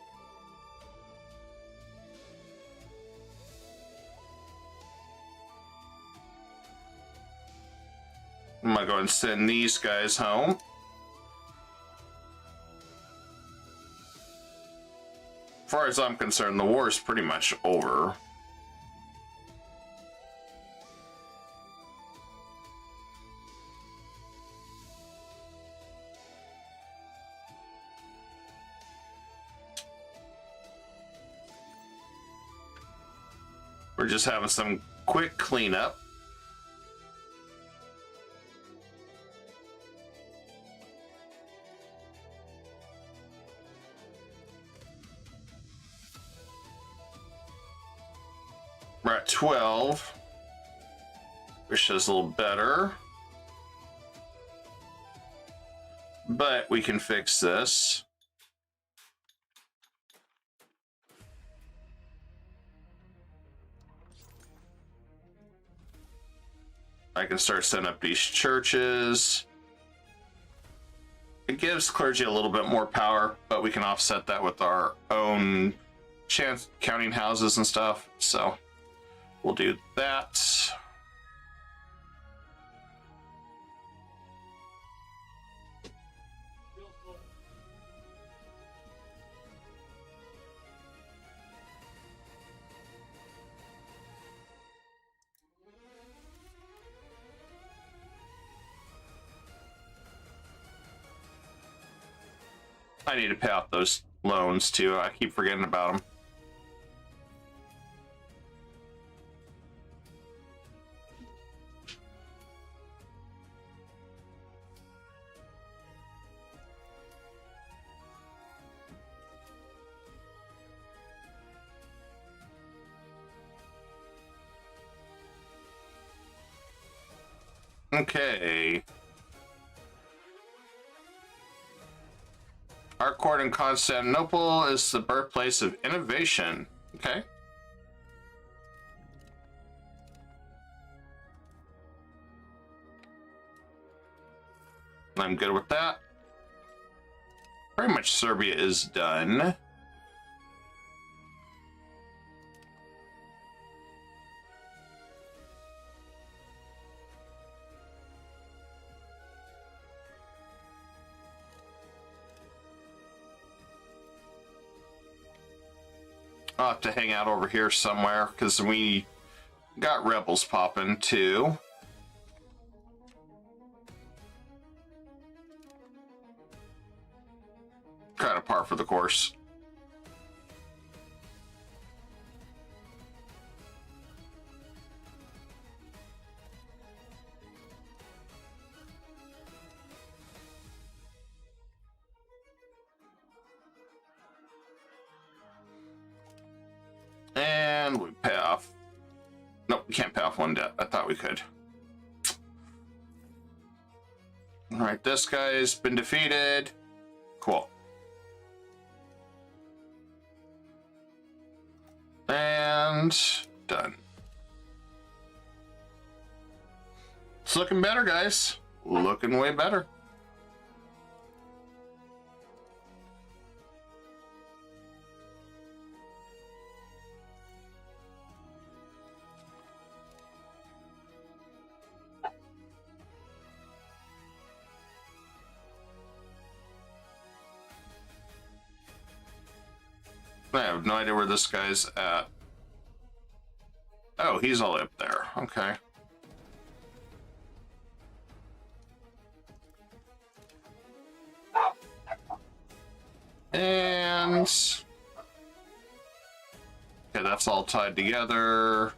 I'm gonna go and send these guys home. As far as I'm concerned, the war is pretty much over. We're just having some quick cleanup. We're at 12. Wish us a little better. But we can fix this. I can start setting up these churches. It gives clergy a little bit more power, but we can offset that with our own chance counting houses and stuff. So we'll do that. I need to pay off those loans too. I keep forgetting about them. Okay. Our court in Constantinople is the birthplace of innovation. Okay. I'm good with that. Pretty much Serbia is done. I'll have to hang out over here somewhere because we got rebels popping too. Kind of par for the course. And we pay off. Nope, we can't pay off one debt. I thought we could. All right, this guy's been defeated. Cool. And done. It's looking better, guys. Looking way better. I have no idea where this guy's at. Oh, he's all up there. Okay. And okay, that's all tied together.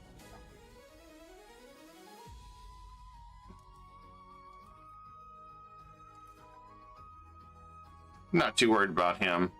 Not too worried about him.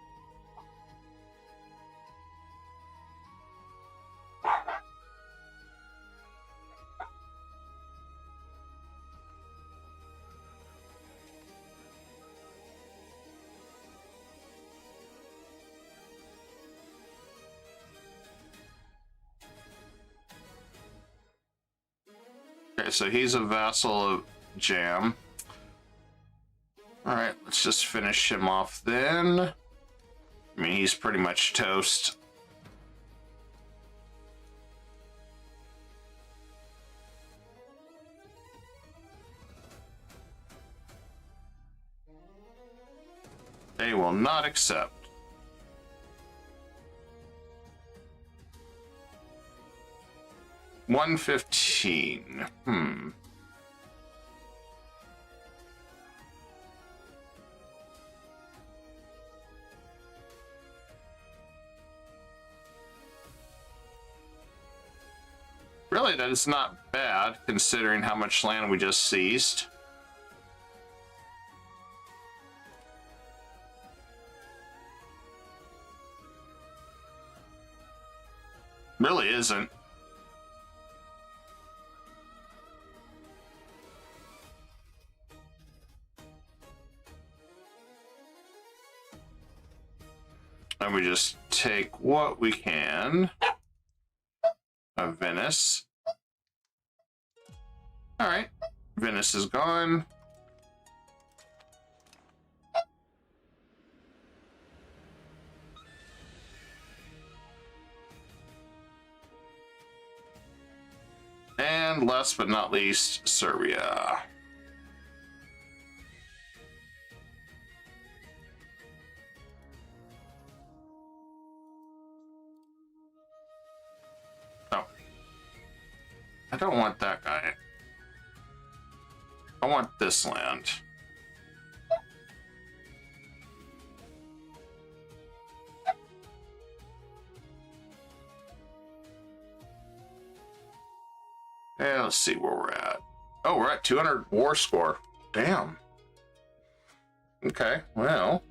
Okay, so he's a vassal of Jam. Alright, let's just finish him off then. I mean, he's pretty much toast. They will not accept. $115. Really, that is not bad, considering how much land we just seized. Really isn't. And we just take what we can of Venice. All right, Venice is gone. And last but not least, Serbia. Oh. I don't want that guy. I want this land. Yeah, let's see where we're at. Oh, we're at 200 war score. Damn. Okay, well,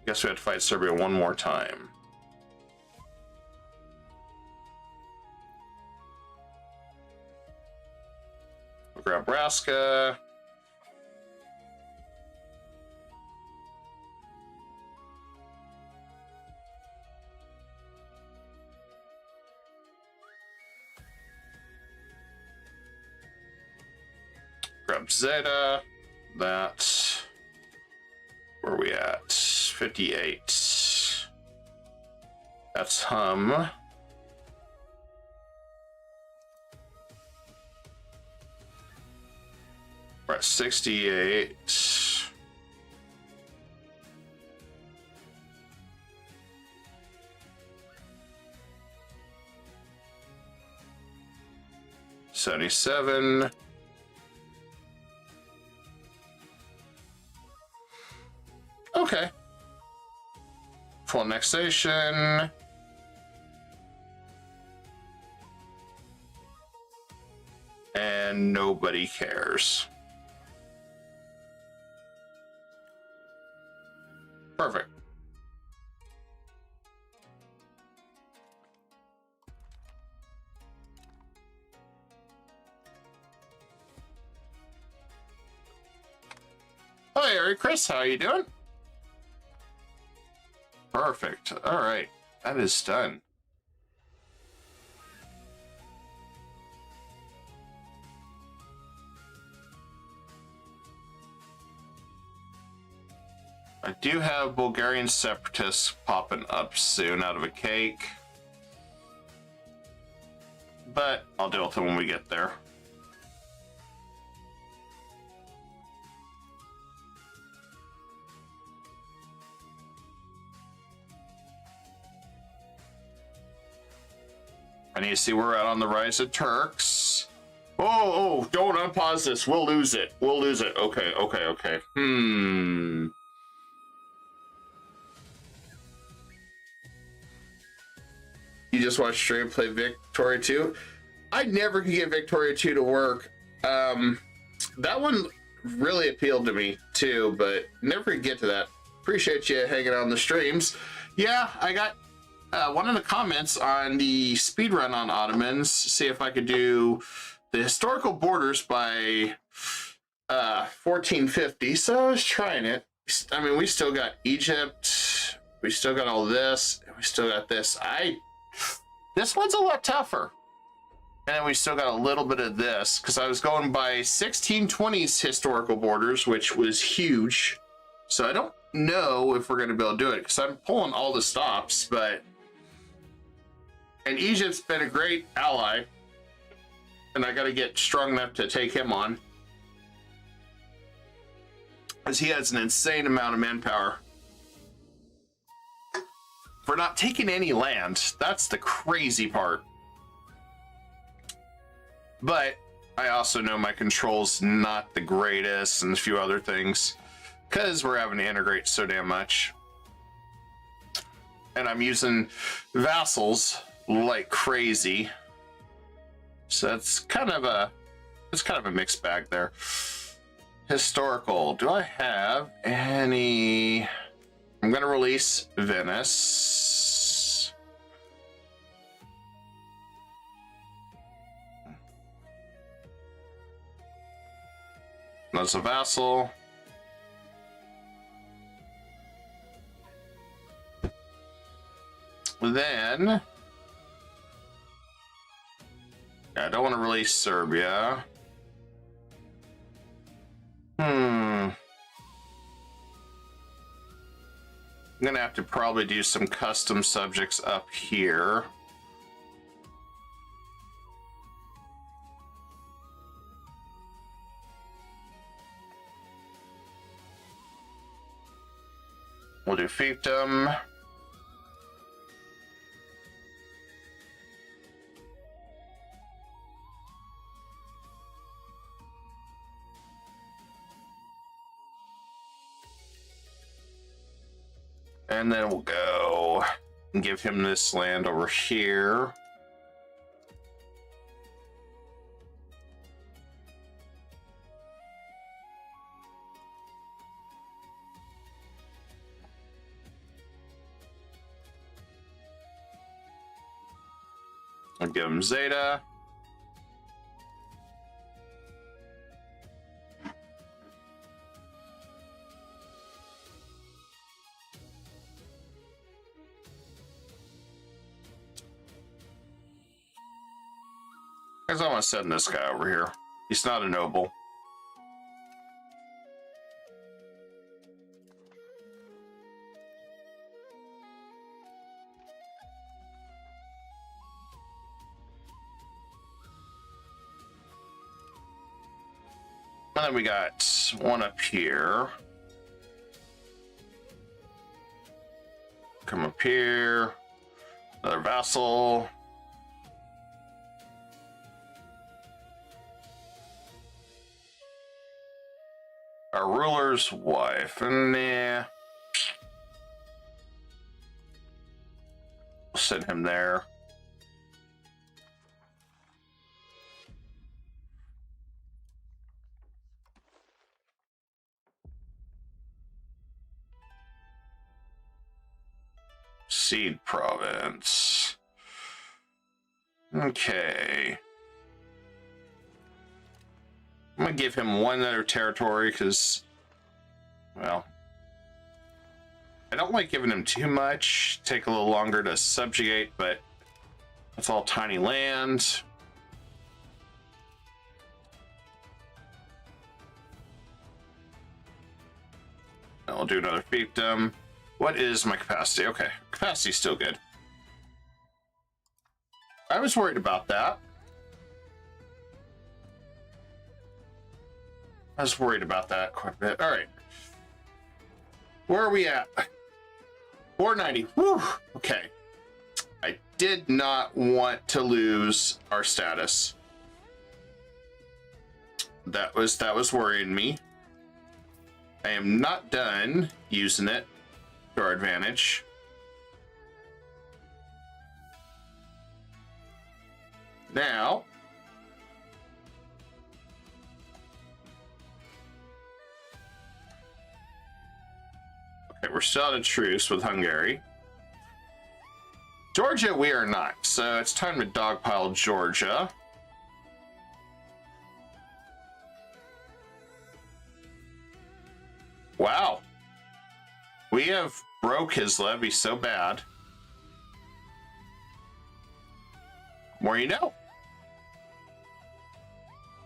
I guess we have to fight Serbia one more time. We'll grab Raska. Grab Zeta. That. Where are we at? 58. That's Hum. We're at 68. 77. Okay. Full annexation. And nobody cares. Perfect. Hi, Eric, Chris, how you doing? Perfect. All right, that is done. I do have Bulgarian separatists popping up soon out of a cake, but I'll deal with them when we get there. I need to see where we're at on the rise of Turks. Oh, don't unpause this. We'll lose it. We'll lose it. Okay. You just watched stream play Victoria 2? I never could get Victoria 2 to work. That one really appealed to me too, but never could get to that. Appreciate you hanging on the streams. Yeah, I got one of the comments on the speedrun on Ottomans, see if I could do the historical borders by 1450. So I was trying it. I mean, we still got Egypt, we still got all this, and we still got this. This one's a lot tougher. And then we still got a little bit of this, because I was going by 1620s historical borders, which was huge. So I don't know if we're going to be able to do it, because I'm pulling all the stops, but... And Egypt's been a great ally, and I got to get strong enough to take him on, because he has an insane amount of manpower. For not taking any land, that's the crazy part. But I also know my control's not the greatest, and a few other things, because we're having to integrate so damn much. And I'm using vassals like crazy, so it's kind of a mixed bag there. Historical, do I have any? I'm gonna release Venice. That's a vassal. Then I don't want to release Serbia. I'm gonna have to probably do some custom subjects up here. We'll do fiefdom. And then we'll go and give him this land over here. I'll give him Zeta. Because I want to send this guy over here. He's not a noble. And then we got one up here. Come up here. Another vassal. Our ruler's wife. Nah. We'll send him there. Seed province. Okay. I'm gonna give him one other territory because, well, I don't like giving him too much. Take a little longer to subjugate, but that's all tiny land. I'll do another fiefdom. What is my capacity? Okay, capacity's still good. I was worried about that. I was worried about that quite a bit. All right. Where are we at? 490. Whew. Okay. I did not want to lose our status. That was worrying me. I am not done using it to our advantage. Now, okay, we're still at a truce with Hungary. Georgia, we are not. So it's time to dogpile Georgia. Wow. We have broke his levy so bad. More you know.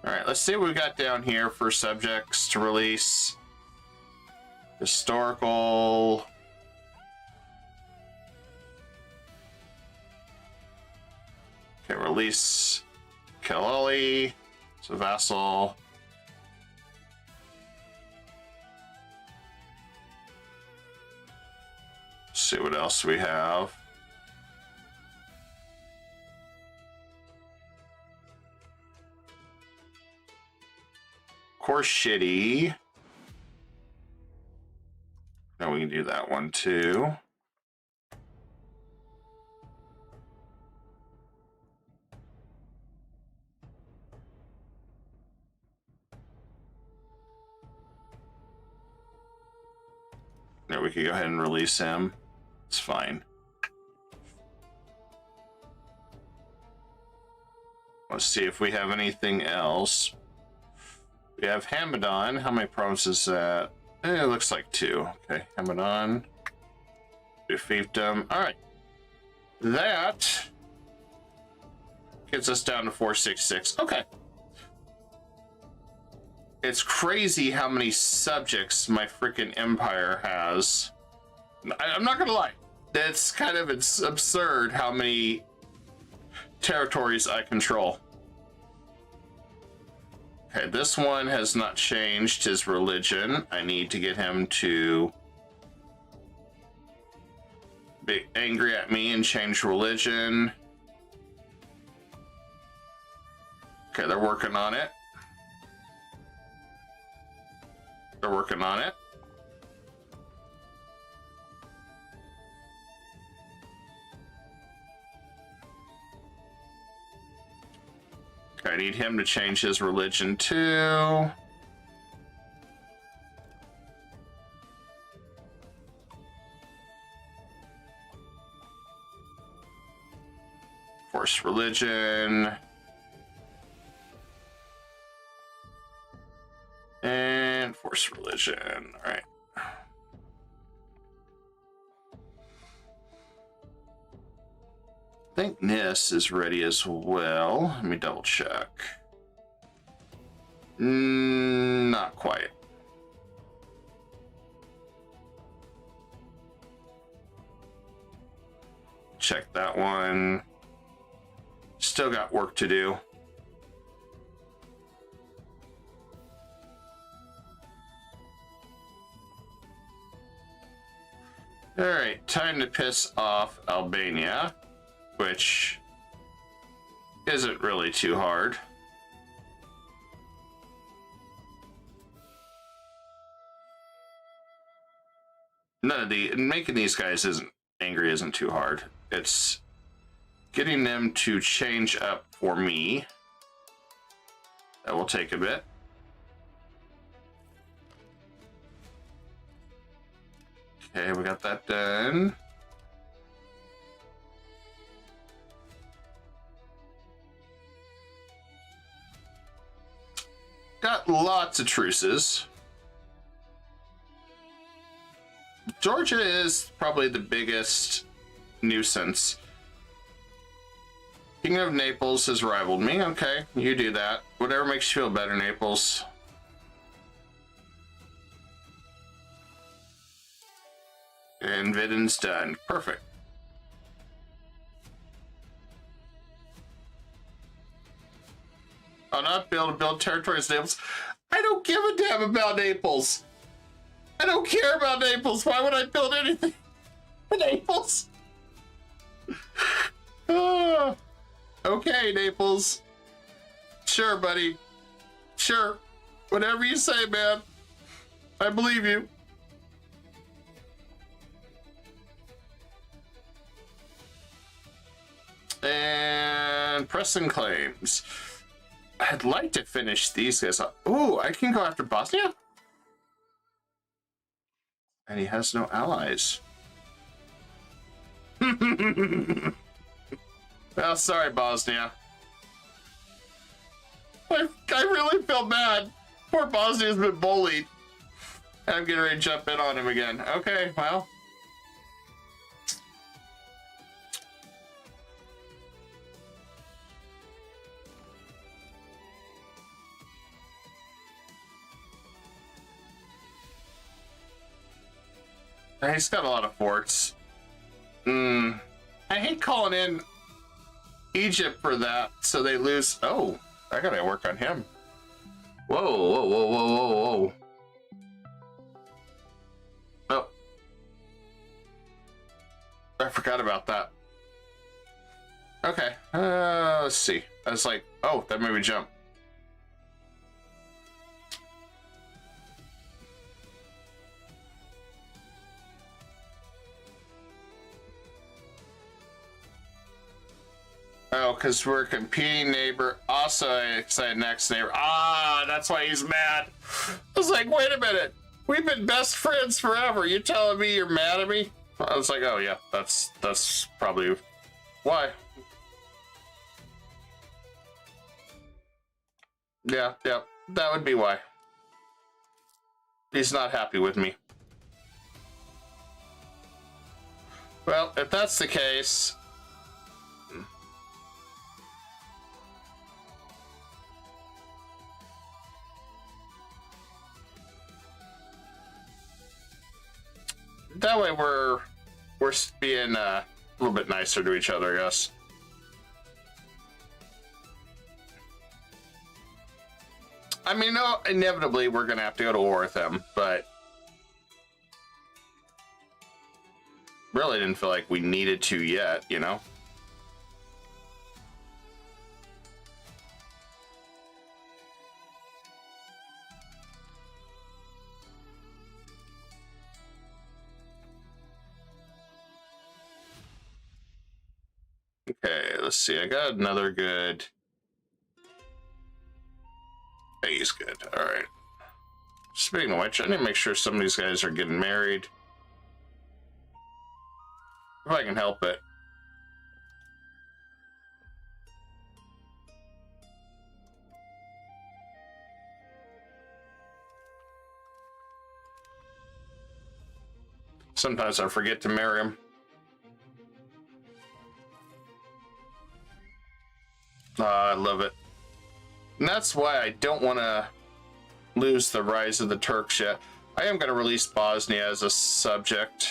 All right, let's see what we got down here for subjects to release. Historical. Okay, release Kalali. So vassal. Let's see what else we have. Of course, shitty. Now we can do that one too. Now we can go ahead and release him. It's fine. Let's see if we have anything else. We have Hamadan. How many provinces is that? It looks like 2. Okay, Hamadan. Do fiefdom. All right. That gets us down to 466. Okay. It's crazy how many subjects my freaking empire has. I'm not gonna lie. It's absurd how many territories I control. Okay, this one has not changed his religion. I need to get him to be angry at me and change religion. Okay, they're working on it. They're working on it. Okay, I need him to change his religion too. Force religion. And force religion. All right. I think Nis is ready as well. Let me double check. Not quite. Check that one. Still got work to do. All right, time to piss off Albania, which isn't really too hard. making these guys isn't too hard. It's getting them to change up for me. That will take a bit. Okay, we got that done. Got lots of truces. Georgia is probably the biggest nuisance. Kingdom of Naples has rivaled me. Okay, you do that. Whatever makes you feel better, Naples. And Vidden's done. Perfect. I'll not be able to build territories in Naples. I don't give a damn about Naples. I don't care about Naples. Why would I build anything in Naples? Okay, Naples. Sure, buddy. Sure. Whatever you say, man. I believe you. And pressing claims. I'd like to finish these guys up. Ooh, I can go after Bosnia? And he has no allies. Well, sorry, Bosnia. I really feel bad. Poor Bosnia's been bullied. I'm getting ready to jump in on him again. Okay, well. He's got a lot of forts. I hate calling in Egypt for that, so they lose. Oh, I gotta work on him. Whoa, whoa, whoa, whoa, whoa, whoa. Oh. I forgot about that. Okay, let's see. I was like, oh, that made me jump. Oh, because we're a competing neighbor. Also, I said next neighbor. Ah, that's why he's mad. I was like, wait a minute. We've been best friends forever. You telling me you're mad at me? I was like, oh yeah, that's probably why. Yeah, that would be why. He's not happy with me. Well, if that's the case, that way we're being a little bit nicer to each other, I guess. I mean, no, inevitably we're gonna have to go to war with them, but really didn't feel like we needed to yet, you know? Okay, let's see. I got another good. Hey, he's good. All right. Speaking of which, I need to make sure some of these guys are getting married. If I can help it. Sometimes I forget to marry them. I love it. And that's why I don't want to lose the rise of the Turks yet. I am going to release Bosnia as a subject.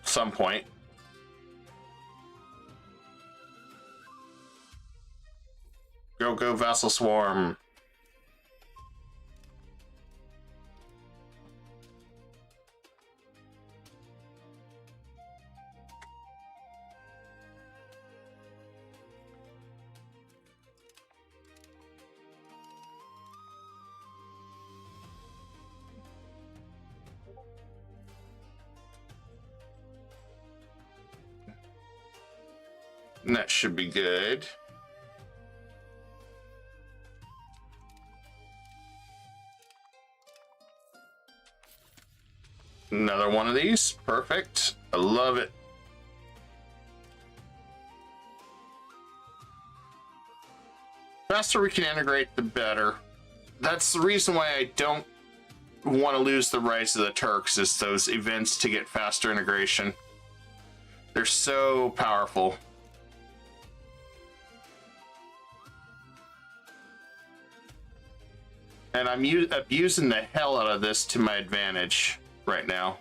Some point. Go Vassal Swarm. And that should be good. Another one of these. Perfect. I love it. The faster we can integrate, the better. That's the reason why I don't want to lose the Rise of the Turks, is those events to get faster integration. They're so powerful. And I'm using the hell out of this to my advantage right now.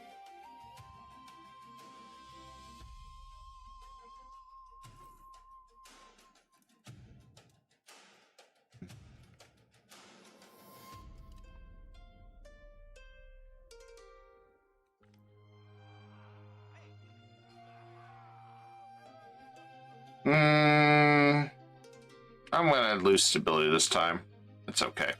I'm gonna lose stability this time. It's okay.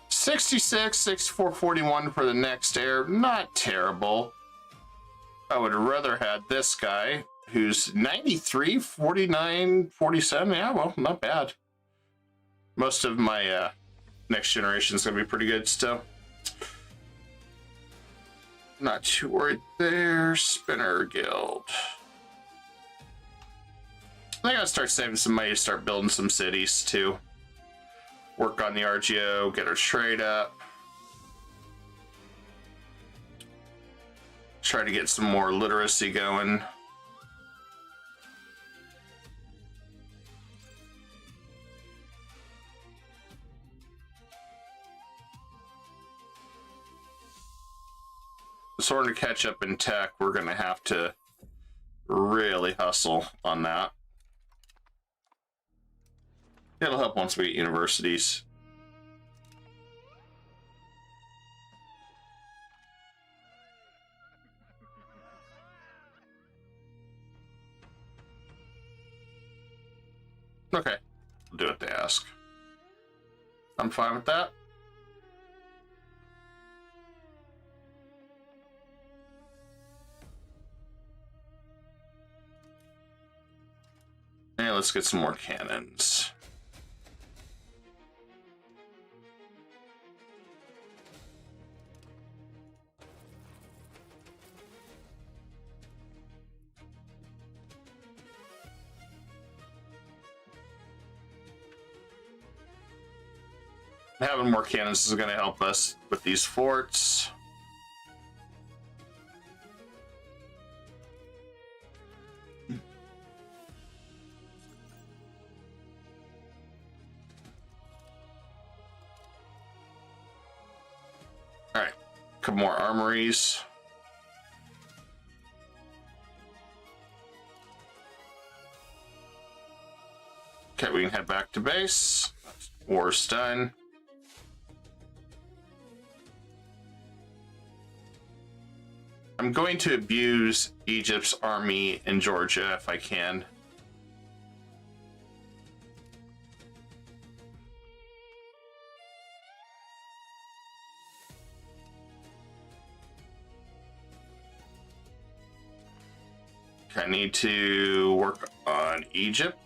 $66, 6441 for the next air. Not terrible. I would rather have this guy who's 93, 49, 47. Yeah, well, not bad. Most of my next generation is going to be pretty good still. Not too worried there. Spinner Guild. I gotta start saving some money to start building some cities too. Work on the RGO, get our trade up. Try to get some more literacy going. So in order to catch up in tech, we're going to have to really hustle on that. It'll help once we get universities. Okay, we'll do what they ask. I'm fine with that. And let's get some more cannons. Having more cannons is going to help us with these forts. All right, a couple more armories. Okay, we can head back to base. War's done. I'm going to abuse Egypt's army in Georgia if I can. I need to work on Egypt.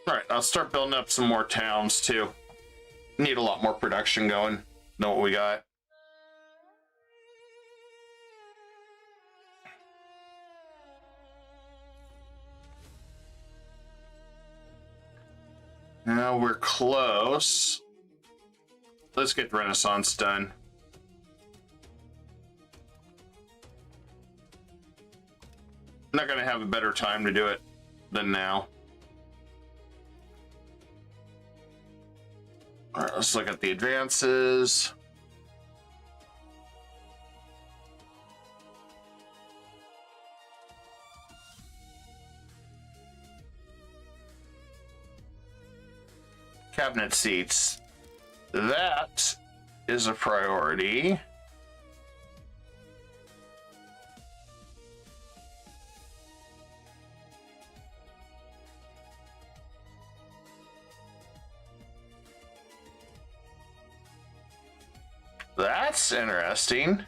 All right, I'll start building up some more towns too. Need a lot more production going. Know what we got. Now we're close. Let's get Renaissance done. I'm not gonna have a better time to do it than now. All right, let's look at the advances. Cabinet seats. That is a priority. That's interesting.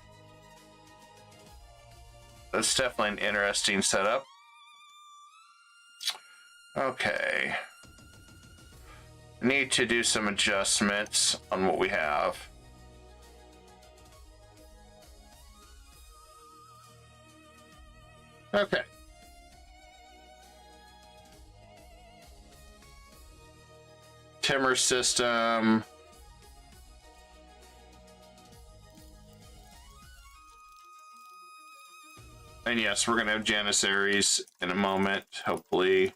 That's definitely an interesting setup. Okay. Need to do some adjustments on what we have. Okay. Timber system. And yes, we're going to have Janissaries in a moment, hopefully.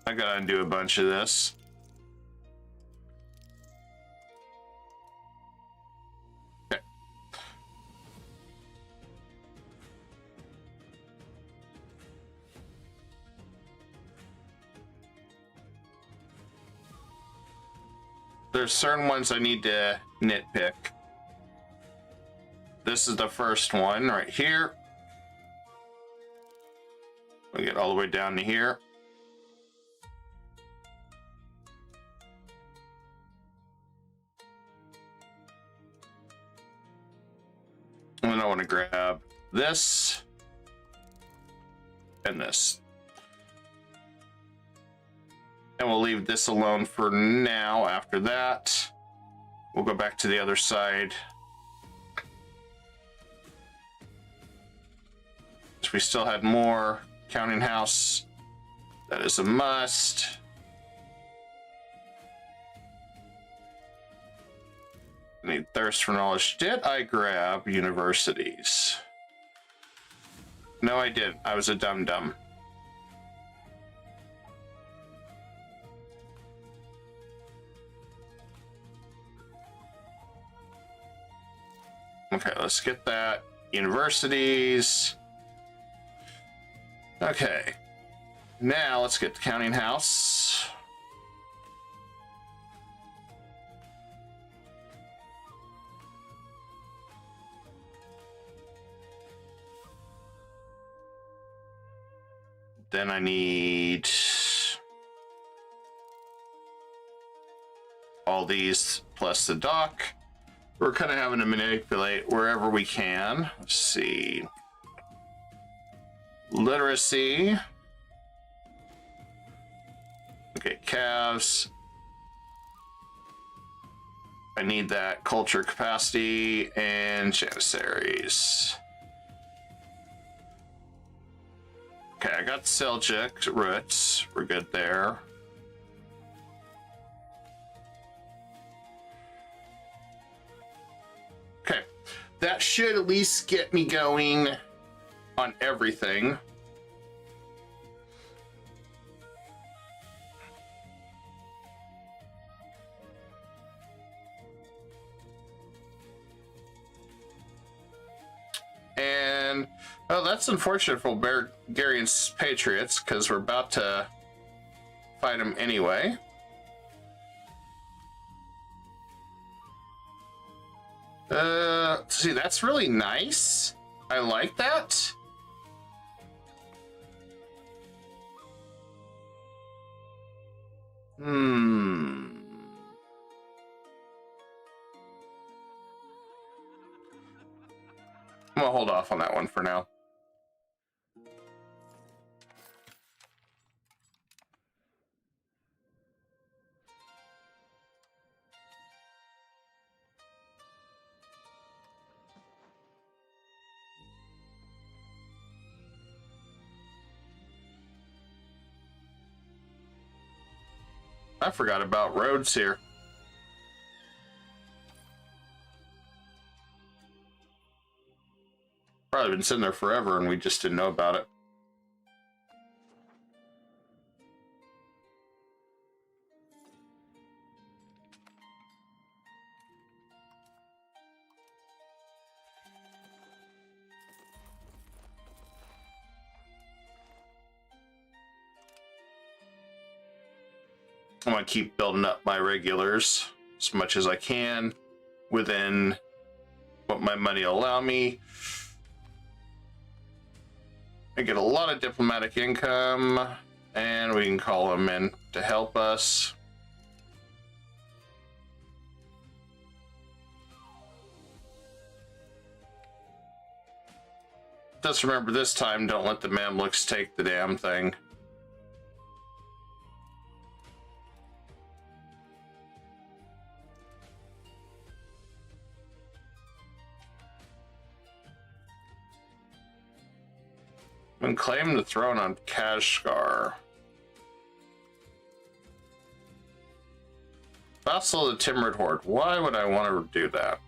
I got to undo a bunch of this. Okay. There's certain ones I need to nitpick. This is the first one right here. We get all the way down to here. And then I want to grab this and this. And we'll leave this alone for now. After that, we'll go back to the other side. We still had more. Counting house. That is a must. Need thirst for knowledge. Did I grab universities? No, I didn't. I was a dum-dum. Okay, let's get that. Universities. Okay. Now let's get the counting house. Then I need all these plus the dock. We're kind of having to manipulate wherever we can. Let's see. Literacy. Okay, calves. I need that culture capacity and Janissaries. Okay, I got Seljuk roots. We're good there. Okay, that should at least get me going on everything. And oh, that's unfortunate for Bulgarian patriots because we're about to fight them anyway. See, that's really nice. I like that. I'm gonna hold off on that one for now. I forgot about roads here. Probably been sitting there forever and we just didn't know about it. I'm going to keep building up my regulars as much as I can within what my money will allow me. I get a lot of diplomatic income, and we can call them in to help us. Just remember this time, don't let the Mamluks take the damn thing. And claim the throne on Kashgar. Vassal of the Timbered Horde. Why would I want to do that?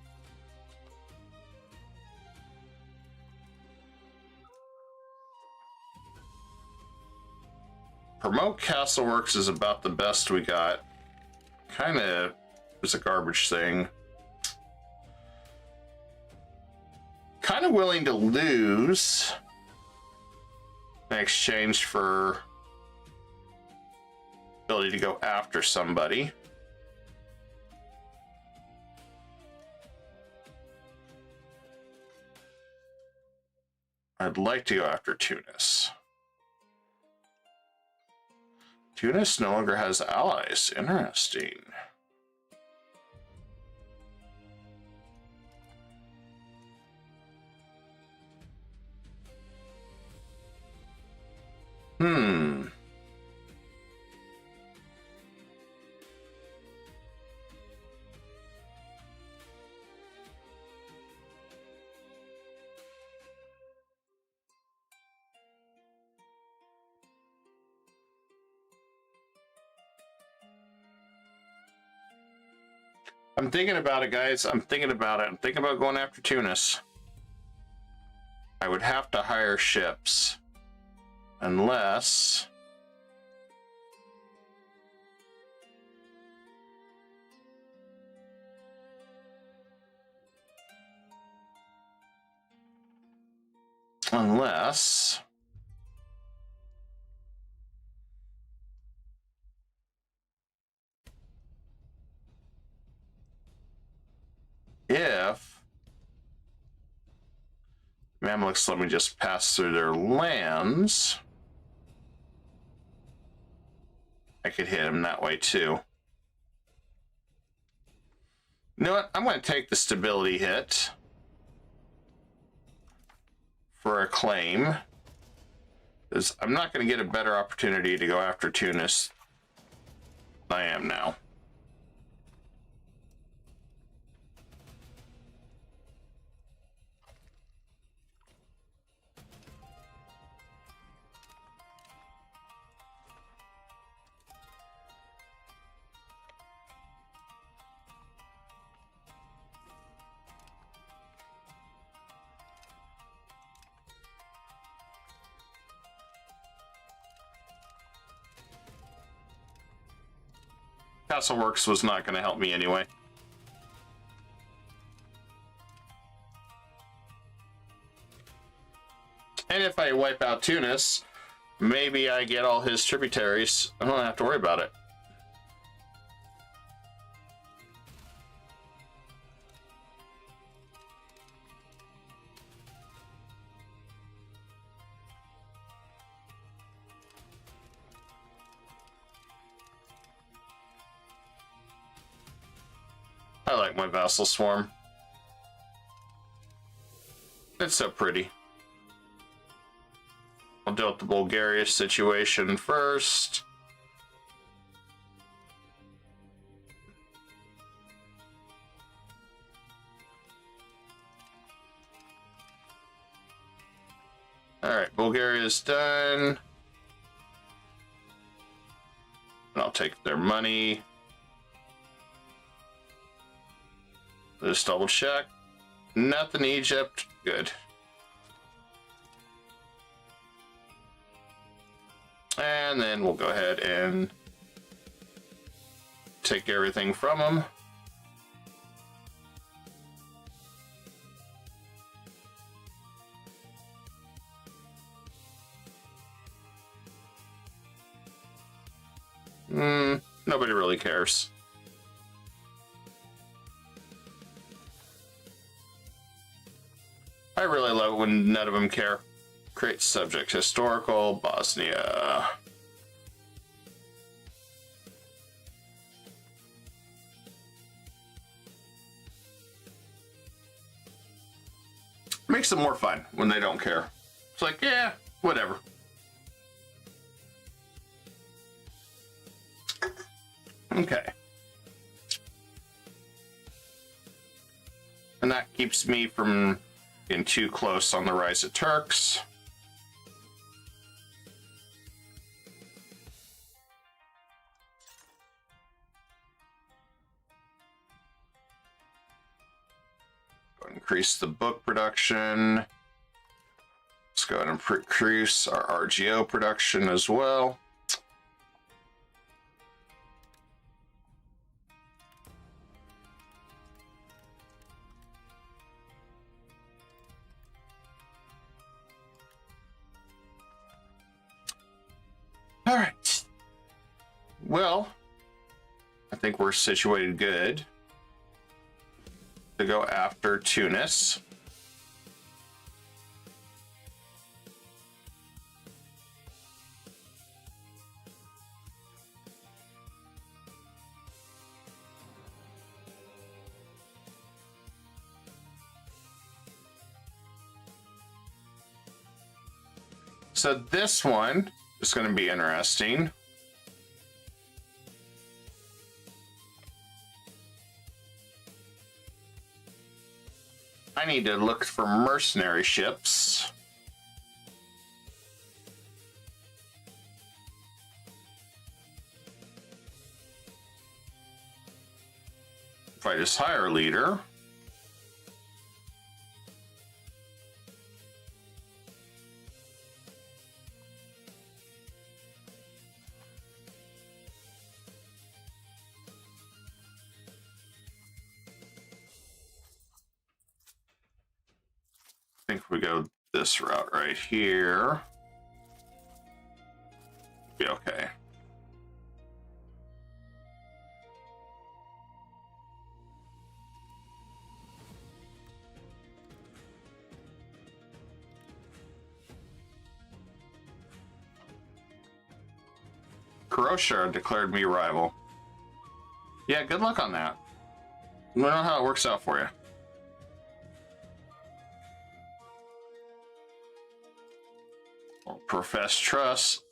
Promote Castleworks is about the best we got. Kind of is a garbage thing. Kind of willing to lose in exchange for ability to go after somebody. I'd like to go after Tunis. Tunis no longer has allies. Interesting. I'm thinking about it, guys. I'm thinking about it. I'm thinking about going after Tunis. I would have to hire ships. Unless... if Mamluks let me just pass through their lands, I could hit him that way too. You know what? I'm going to take the stability hit for a claim, because I'm not going to get a better opportunity to go after Tunis than I am now. Castleworks was not going to help me anyway. And if I wipe out Tunis, maybe I get all his tributaries. I don't have to worry about it. I like my vassal swarm. It's so pretty. I'll deal with the Bulgaria situation first. Alright, Bulgaria's done. And I'll take their money. Just double check. Nothing Egypt. Good. And then we'll go ahead and take everything from them. Nobody really cares. I really love it when none of them care. Create subject. Historical. Bosnia. Makes it more fun when they don't care. It's like, yeah, whatever. Okay. And that keeps me from getting too close on the rise of Turks. Increase the book production. Let's go ahead and increase our RGO production as well. All right. Well, I think we're situated good to go after Tunis. So this one is going to be interesting. I need to look for mercenary ships. Fight his higher leader. I think we go this route right here. Be okay. Kuroshar declared me rival. Yeah, good luck on that. I don't know how it works out for you. Profess trust.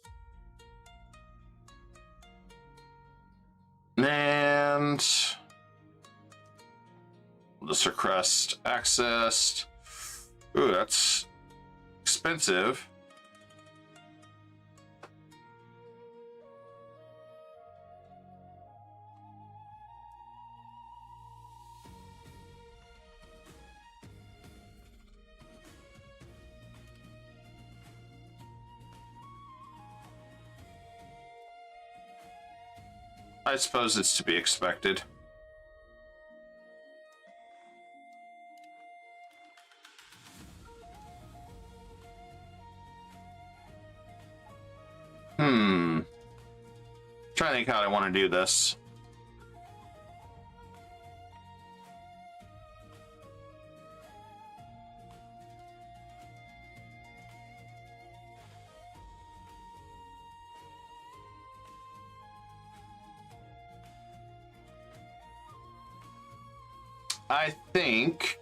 And lesser crest accessed. Ooh, that's expensive. I suppose it's to be expected. Trying to think how I want to do this. I think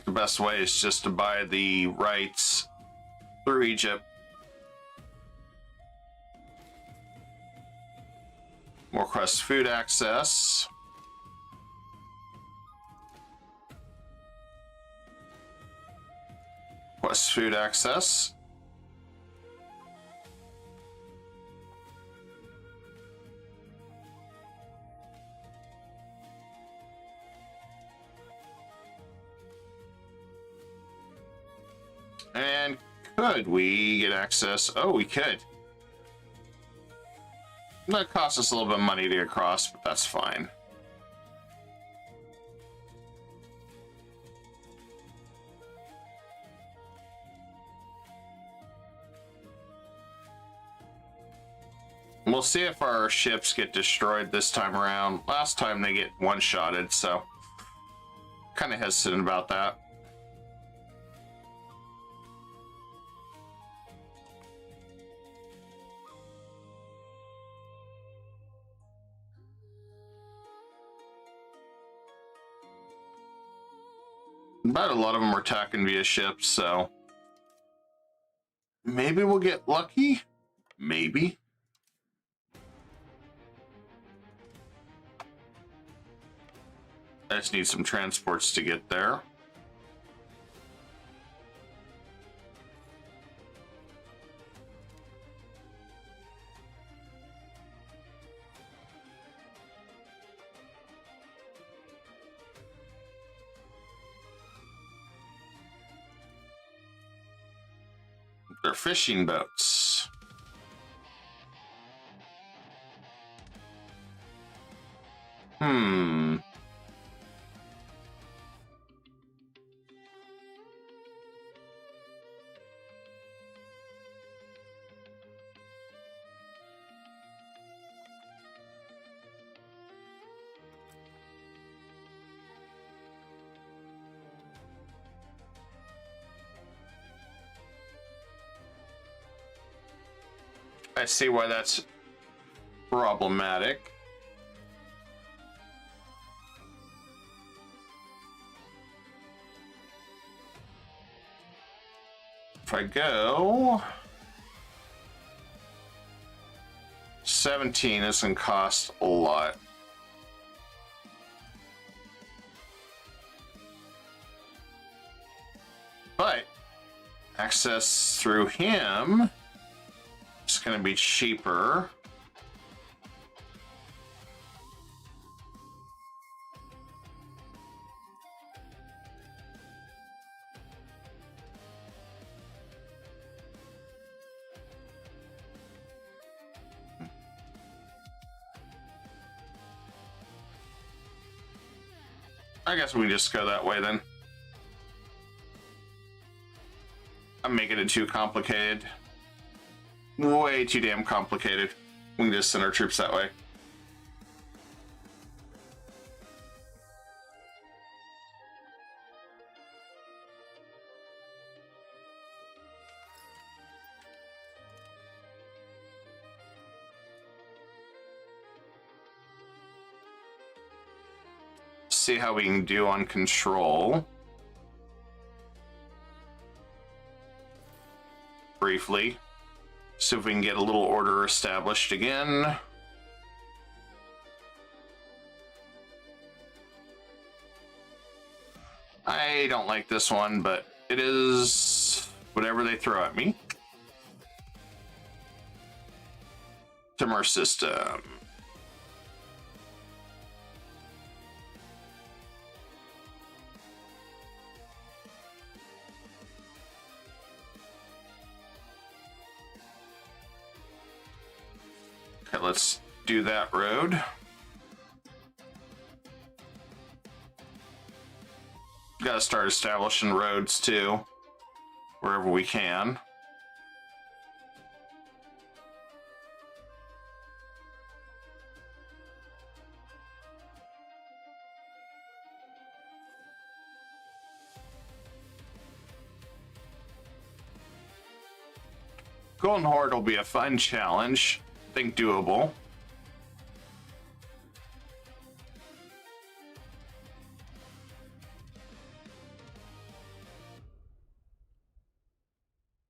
the best way is just to buy the rights through Egypt. More quest food access. Quest food access. And could we get access? Oh, we could. That costs us a little bit of money to get across, but that's fine. We'll see if our ships get destroyed this time around. Last time they get one-shotted, so kind of hesitant about that. But a lot of them are attacking via ships, so maybe we'll get lucky. Maybe. I just need some transports to get there. They're fishing boats. I see why that's problematic. If I go 17 doesn't cost a lot. But access through him is going to be cheaper. I guess we can just go that way then. I'm making it too complicated. Way too damn complicated. We can just send our troops that way. See how we can do on control. Briefly. See if we can get a little order established again. I don't like this one, but it is whatever they throw at me. Timur system. Okay, let's do that road. Gotta start establishing roads too, wherever we can. Golden Horde will be a fun challenge. I think doable.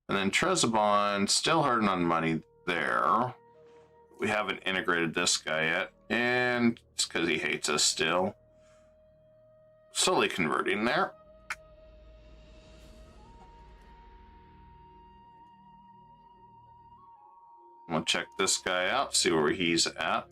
And then Trezabon, still hurting on money there. We haven't integrated this guy yet. And it's because he hates us still. Slowly converting there. We'll check this guy out, see where he's at.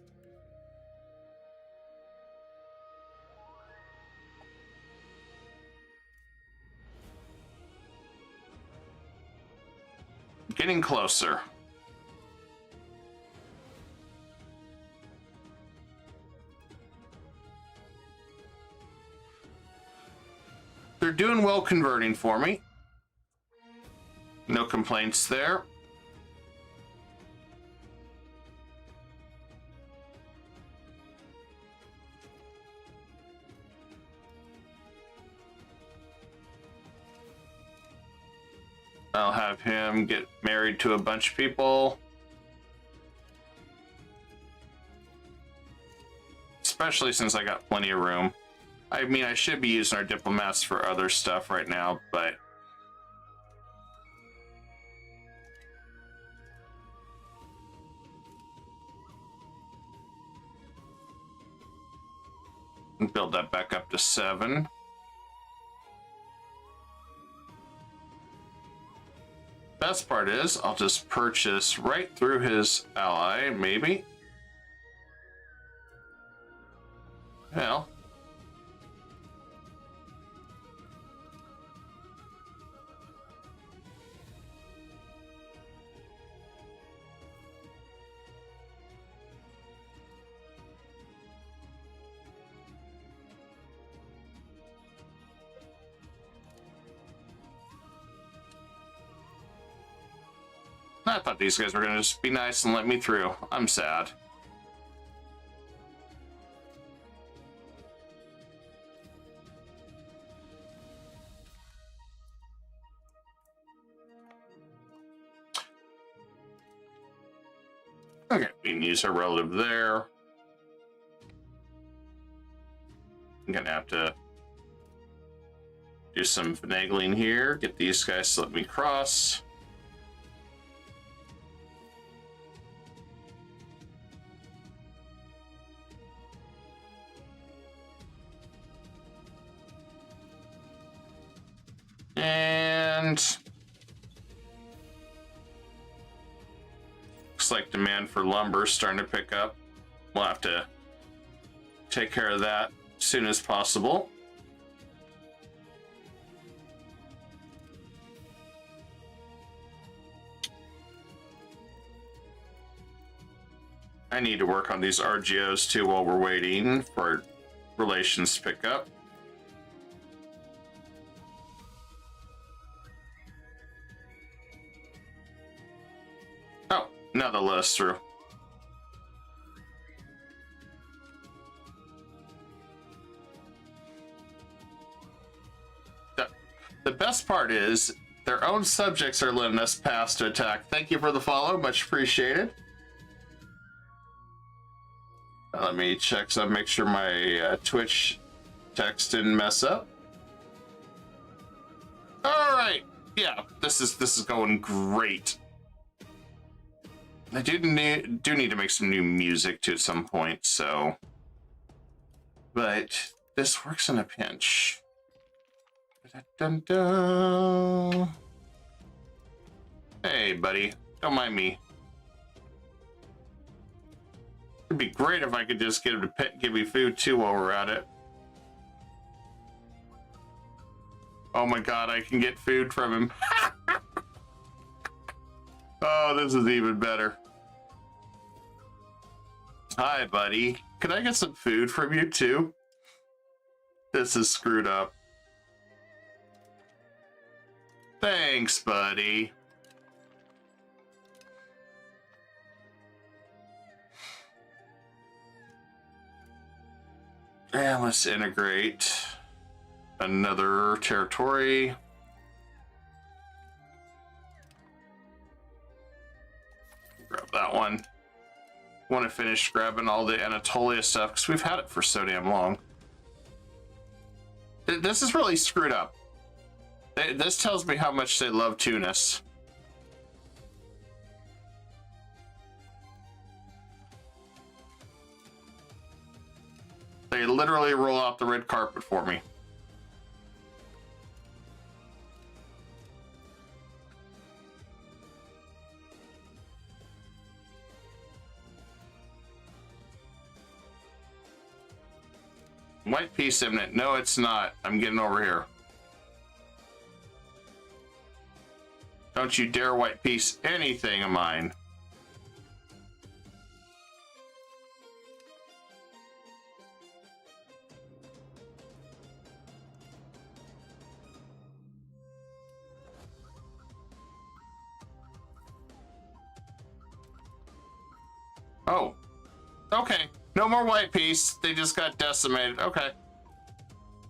Getting closer. They're doing well converting for me. No complaints there. I'll have him get married to a bunch of people. Especially since I got plenty of room. I mean, I should be using our diplomats for other stuff right now, but... build that back up to 7. Best part is, I'll just purchase right through his ally, maybe. Well. I thought these guys were gonna just be nice and let me through. I'm sad. Okay, we can use our relative there. I'm gonna have to do some finagling here, get these guys to let me cross. And looks like demand for lumber is starting to pick up. We'll have to take care of that as soon as possible. I need to work on these RGOs too while we're waiting for relations to pick up. Oh, now they'll let us through. The best part is their own subjects are letting us pass to attack. Thank you for the follow, much appreciated. Let me check so I make sure my Twitch text didn't mess up. All right, yeah, this is going great. I do need to make some new music too at some point, so. But this works in a pinch. Dun, dun, dun. Hey, buddy, don't mind me. It'd be great if I could just get him to give me food too while we're at it. Oh my god, I can get food from him. Oh, this is even better. Hi, buddy. Can I get some food from you too? This is screwed up. Thanks, buddy. And let's integrate another territory. Grab that one. Want to finish grabbing all the Anatolia stuff because we've had it for so damn long. This is really screwed up. This tells me how much they love Tunis. They literally roll out the red carpet for me. White peace imminent. No, it's not. I'm getting over here. Don't you dare white peace anything of mine. Oh, okay. No more white peace. They just got decimated. Okay.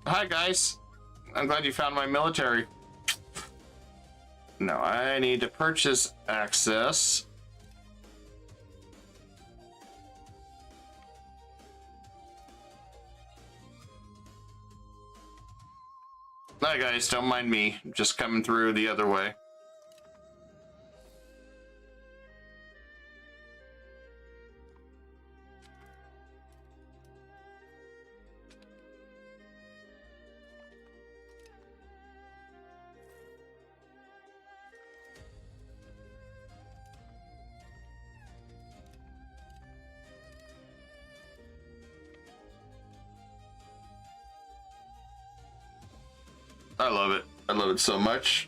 Hi, guys. I'm glad you found my military. No, I need to purchase access. Hi guys, don't mind me. Just coming through the other way. I love it. I love it so much.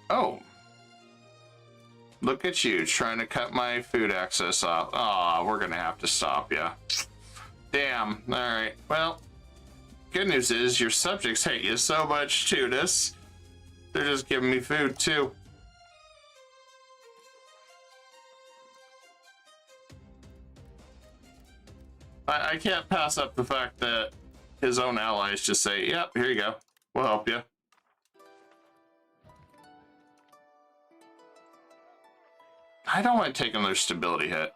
Oh. Look at you trying to cut my food access off. Aw, we're gonna have to stop ya. Damn. Alright. Well, good news is your subjects hate you so much, Tunis. They're just giving me food too. I can't pass up the fact that his own allies just say, yep, here you go. We'll help you. I don't want to take another stability hit.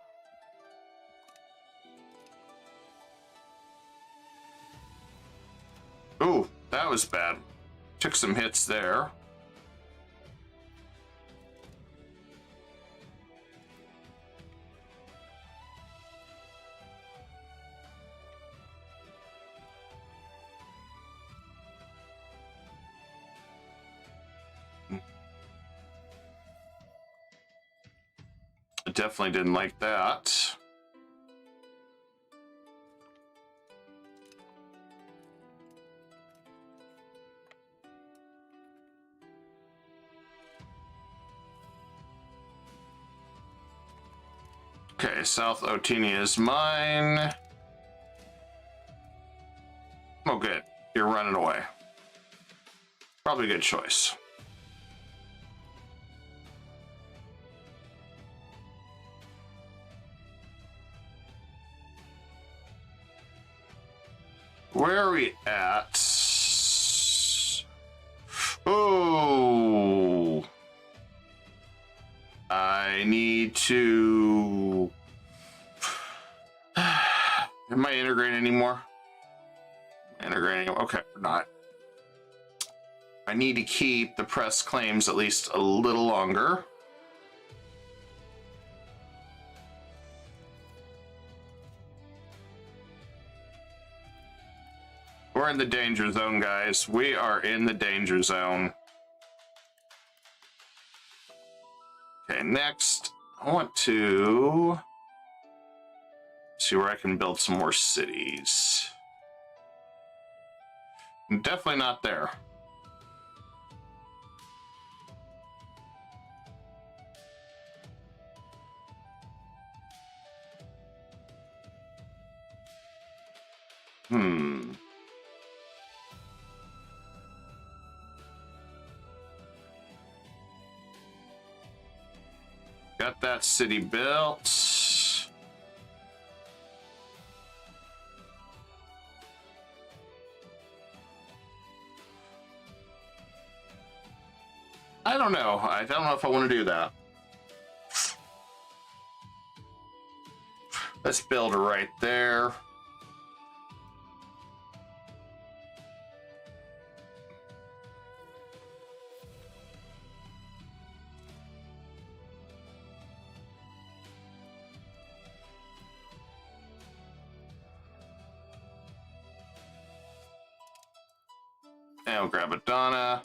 Ooh, that was bad. Took some hits there. I definitely didn't like that. Okay, South Otinia is mine. Oh, good. You're running away. Probably a good choice. Where are we at? Oh, I need to. Am I integrating anymore? Integrating? Okay, we're not. I need to keep the press claims at least a little longer. We're in the danger zone, guys. We are in the danger zone. Okay, next, I want to see where I can build some more cities. I'm definitely not there. Got that city built. I don't know. I don't know if I want to do that. Let's build right there. And we'll grab a Donna.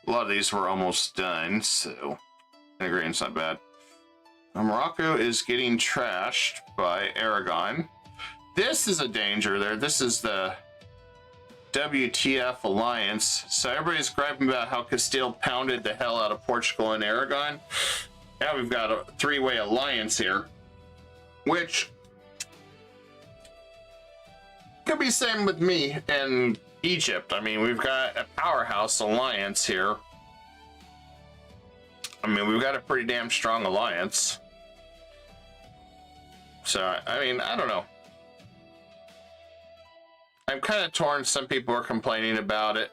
A lot of these were almost done, so integrating's not bad. Morocco is getting trashed by Aragon. This is a danger there. This is the WTF alliance. So everybody's griping about how Castile pounded the hell out of Portugal and Aragon. Now we've got a three-way alliance here, which could be same with me and Egypt. I mean, we've got a powerhouse alliance here. I mean, we've got a pretty damn strong alliance. So, I mean, I don't know. I'm kind of torn. Some people are complaining about it.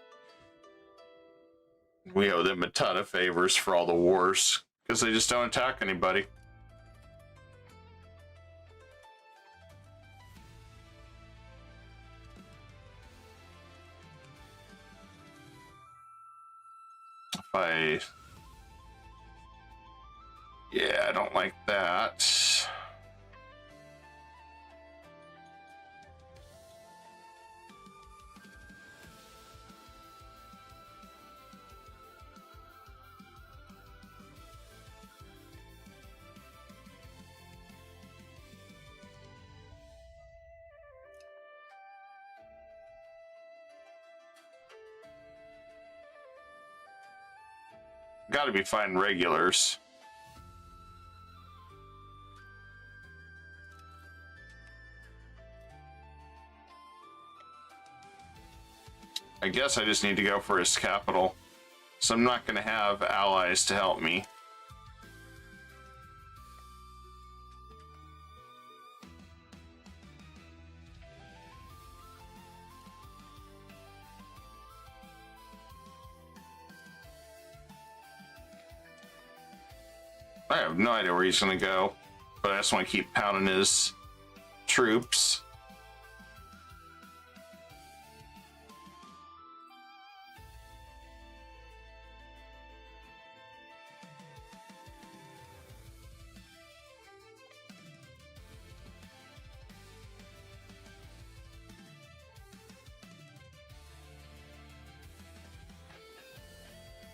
We owe them a ton of favors for all the wars because they just don't attack anybody. Yeah, I don't like that. Gotta be fine regulars. I guess I just need to go for his capital. So I'm not going to have allies to help me. I have no idea where he's going to go, but I just want to keep pounding his troops.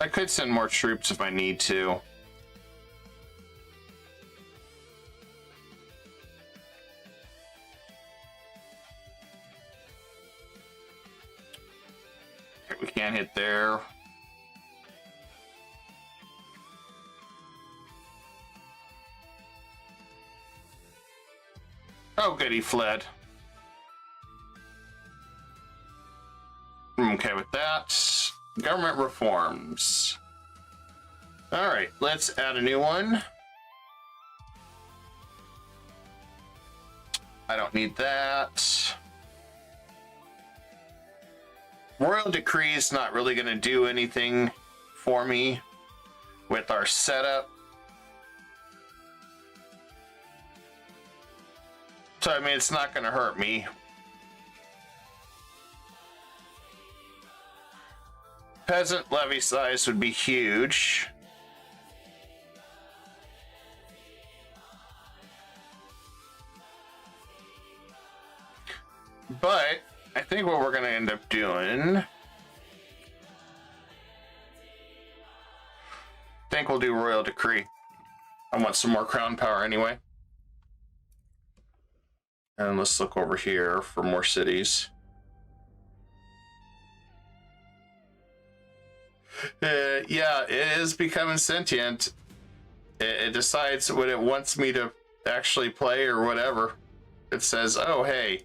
I could send more troops if I need to. Okay, we can't hit there. Oh, good, he fled. I'm okay with that. Government reforms. All right, let's add a new one. I don't need that. Royal decree is not really going to do anything for me with our setup. So, I mean, it's not going to hurt me. Peasant levy size would be huge. But I think what we're going to end up doing, I think we'll do royal decree. I want some more crown power anyway. And let's look over here for more cities. Yeah, it is becoming sentient. It decides what it wants me to actually play or whatever. It says, oh, hey,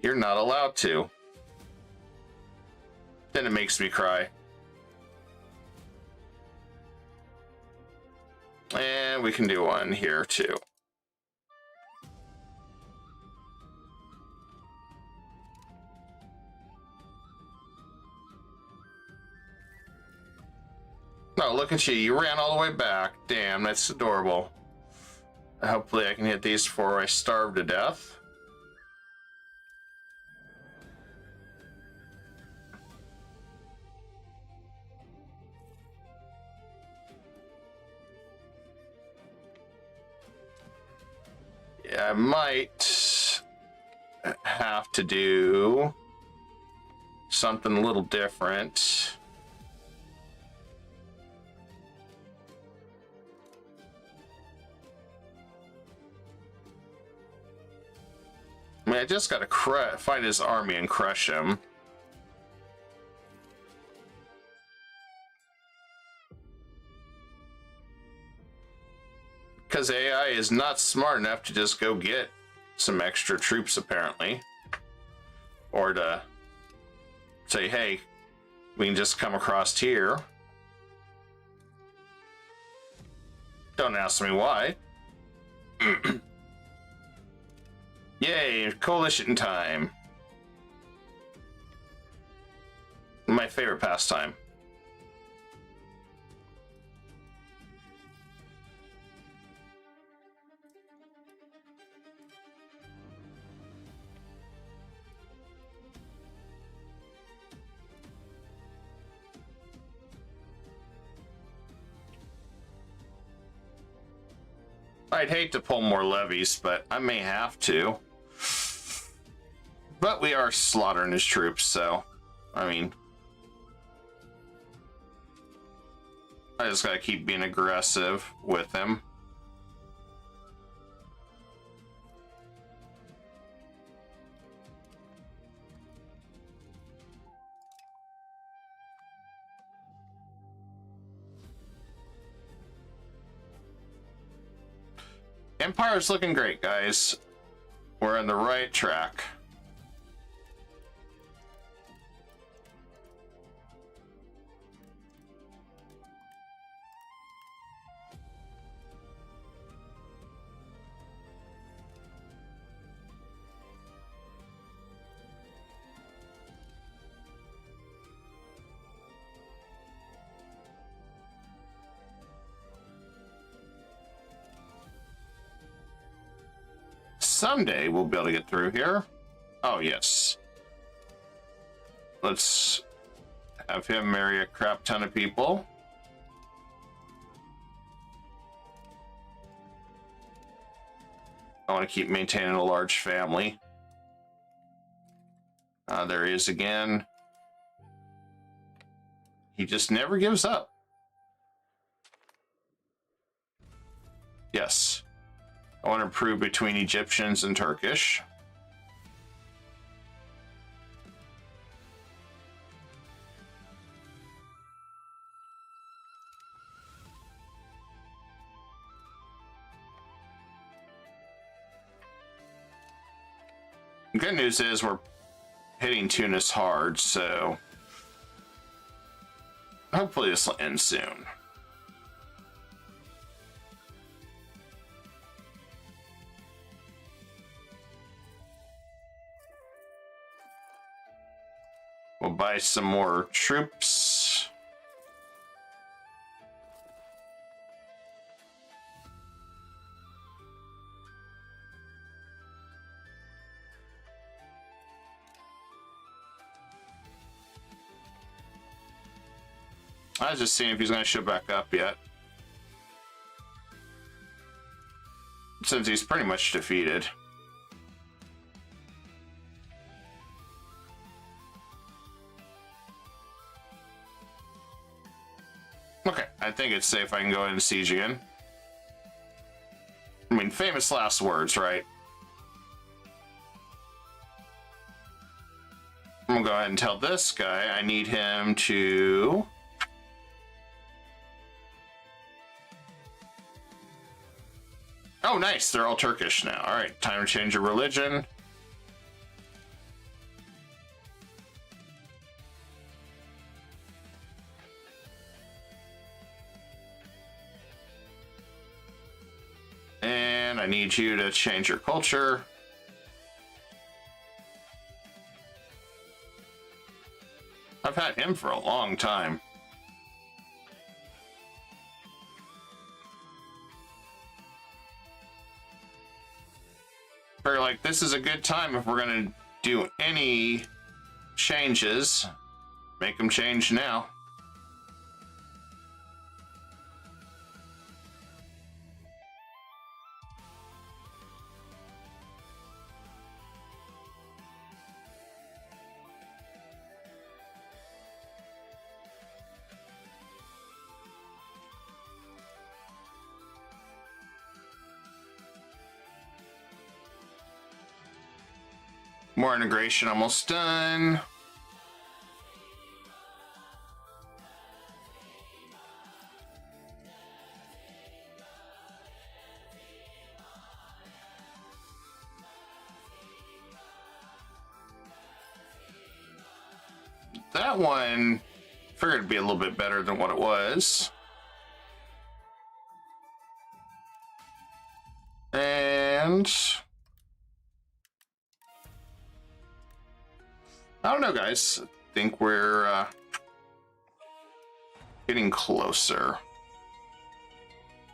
you're not allowed to. Then it makes me cry. And we can do one here too. No, look at you. You ran all the way back. Damn, that's adorable. Hopefully I can hit these before I starve to death. Yeah, I might have to do something a little different. I mean, I just gotta find his army and crush him. Because AI is not smart enough to just go get some extra troops, apparently. Or to say, hey, we can just come across here. Don't ask me why. Yay, coalition time. My favorite pastime. I'd hate to pull more levies, but I may have to. But we are slaughtering his troops, so, I mean, I just gotta keep being aggressive with him. Empire's looking great, guys. We're on the right track. Someday we'll be able to get through here. Oh, yes. Let's have him marry a crap ton of people. I want to keep maintaining a large family. There he is again. He just never gives up. Yes. I want to improve between Egyptians and Turkish. The good news is we're hitting Tunis hard, so hopefully this will end soon. We'll buy some more troops. I was just seeing if he's going to show back up yet. Since he's pretty much defeated. Okay, I think it's safe. I can go ahead and siege again. I mean, famous last words, right? I'm gonna go ahead and tell this guy I need him to... Oh, nice. They're all Turkish now. All right, time to change your religion. And I need you to change your culture. I've had him for a long time. Or like, this is a good time if we're gonna do any changes. Make them change now. More integration almost done. That one figured it'd be a little bit better than what it was. And I don't know, guys. I think we're getting closer.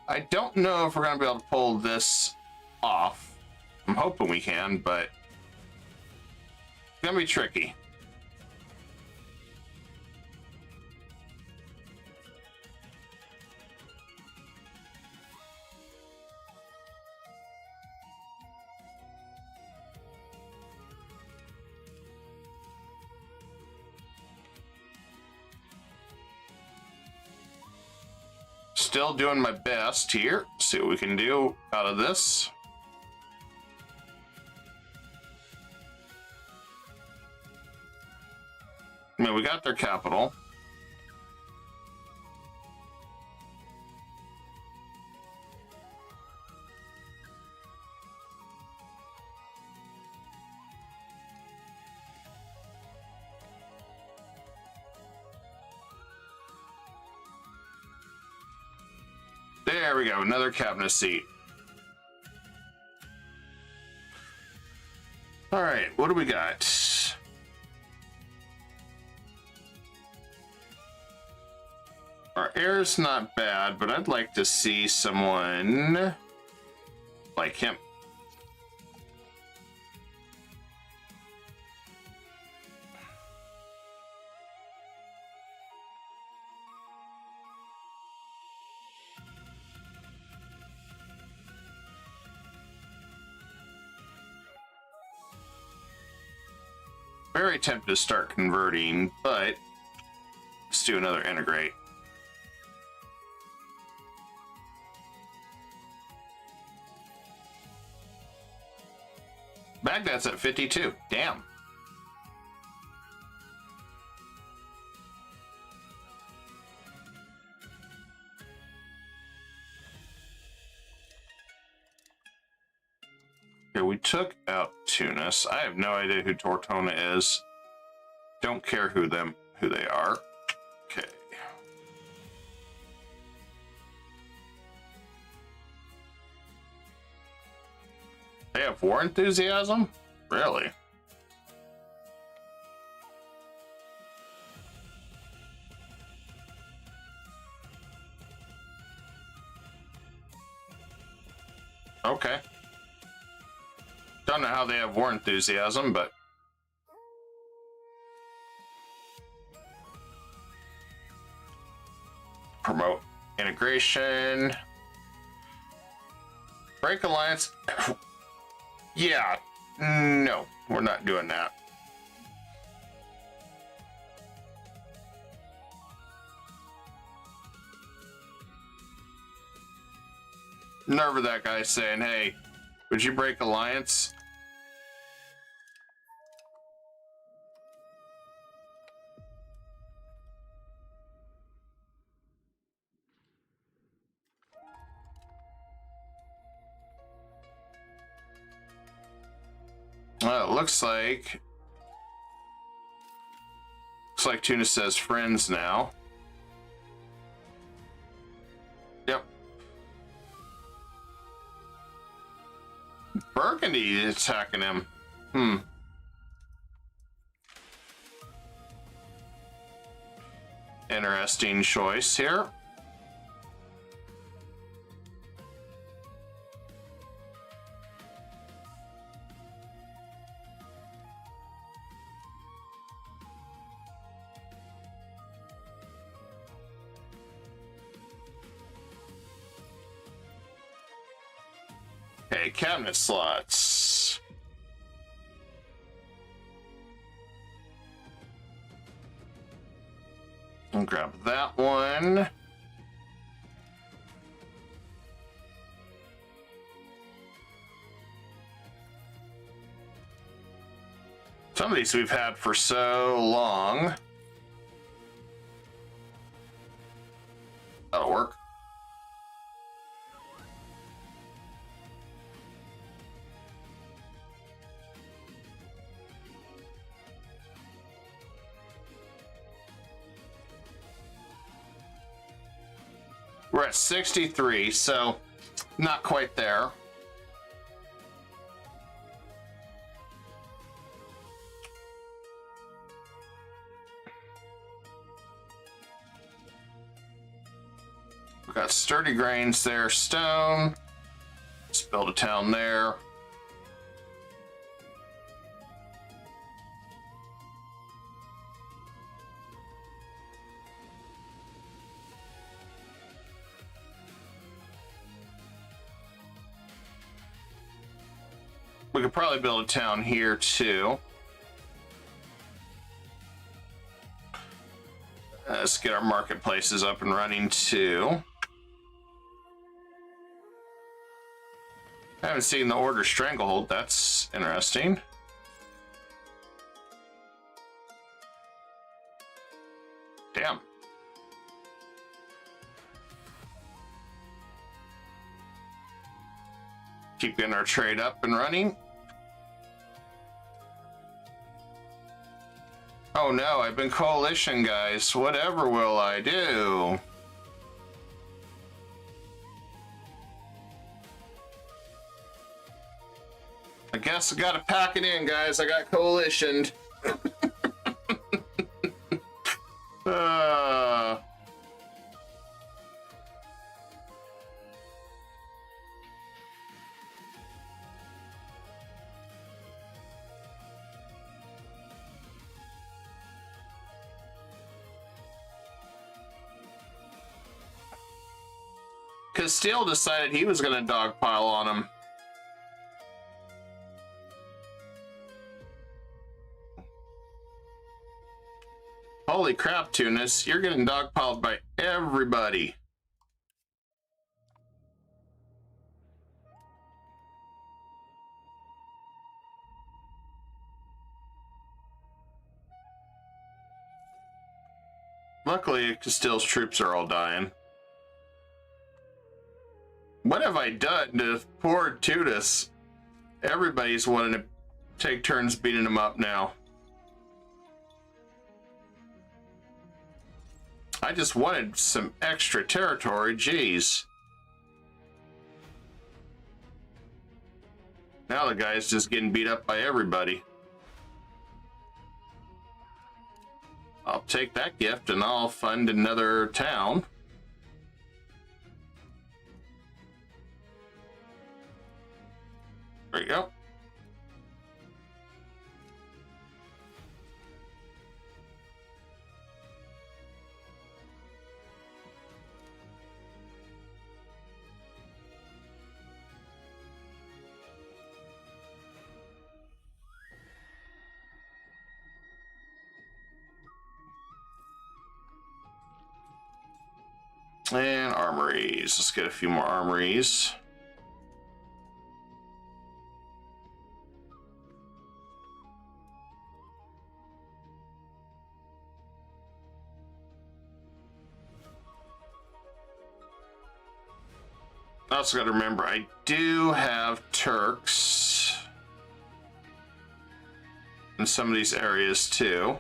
I don't know if we're going to be able to pull this off. I'm hoping we can, but it's going to be tricky. Still doing my best here. See what we can do out of this. I mean, we got their capital. There we go, another cabinet seat. All right, what do we got? Our heir's not bad, but I'd like to see someone like him. Very tempted to start converting, but let's do another integrate. Baghdad's at 52. Damn. Okay, we took out Tunis. I have no idea who Tortona is. Don't care who they are. Okay. They have war enthusiasm? Really? Okay. Don't know how they have war enthusiasm, but promote integration. Break alliance. Yeah, no, we're not doing that. Nerve of that guy saying, hey, would you break alliance? Well, it looks like Tunis says friends now. Yep. Burgundy is attacking him. Interesting choice here. Okay, cabinet slots. I'll grab that one. Some of these we've had for so long. That'll work. We're at 63, so not quite there. Got sturdy grains there, stone. Let's build a town there. We could probably build a town here too. Let's get our marketplaces up and running too. I haven't seen the Order Stranglehold. That's interesting. Damn. Keep getting our trade up and running. Oh no, I've been coalition, guys. Whatever will I do? I guess I gotta pack it in, guys. I got coalitioned. Castile decided he was gonna dogpile on him. Holy crap, Tunis, you're getting dogpiled by everybody. Luckily, Castile's troops are all dying. What have I done to poor Tunis? Everybody's wanting to take turns beating him up now. I just wanted some extra territory, jeez. Now the guy's just getting beat up by everybody. I'll take that gift and I'll fund another town. There you go. And armories. Let's get a few more armories. I also got to remember, I do have Turks in some of these areas too.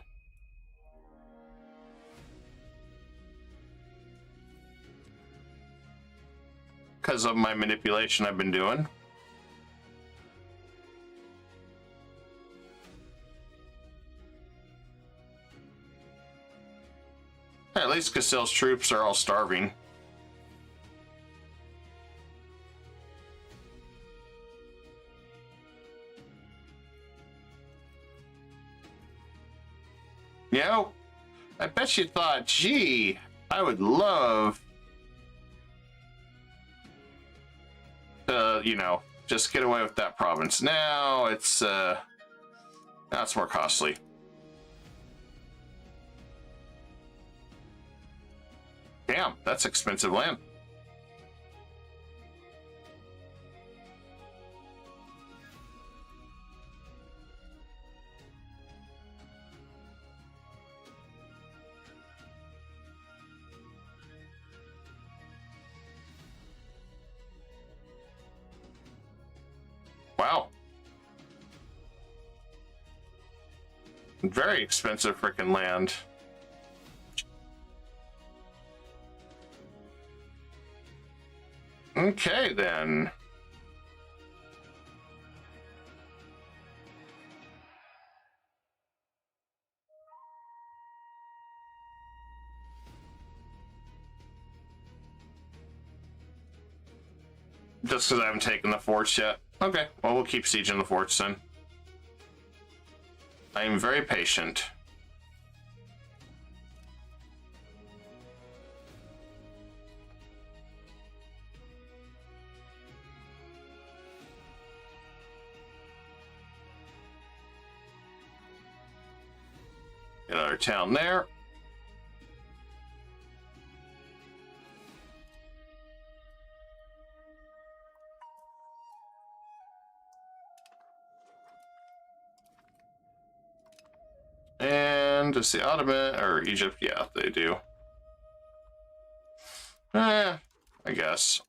Because of my manipulation I've been doing. At least Castile's troops are all starving. You know, I bet you thought, gee, I would love to, you know, just get away with that province. Now it's more costly. Damn, that's expensive land. Wow. Very expensive frickin' land. Okay, then. Just because I haven't taken the forts yet. Okay, well, we'll keep sieging the forts then. I am very patient. Another town there. And does the Ottoman or Egypt? Yeah, they do. I guess.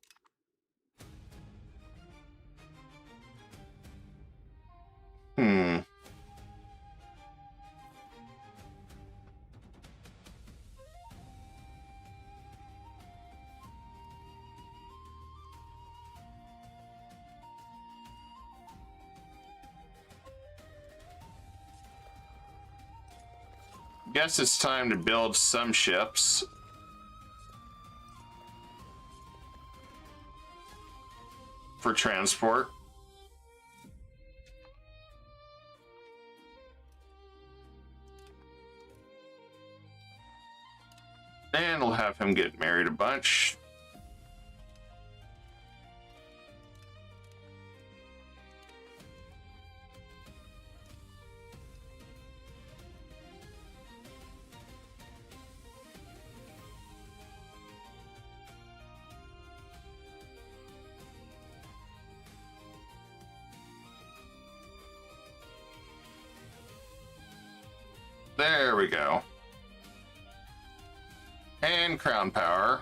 Guess it's time to build some ships. For transport. And we'll have him get married a bunch. There we go. And crown power.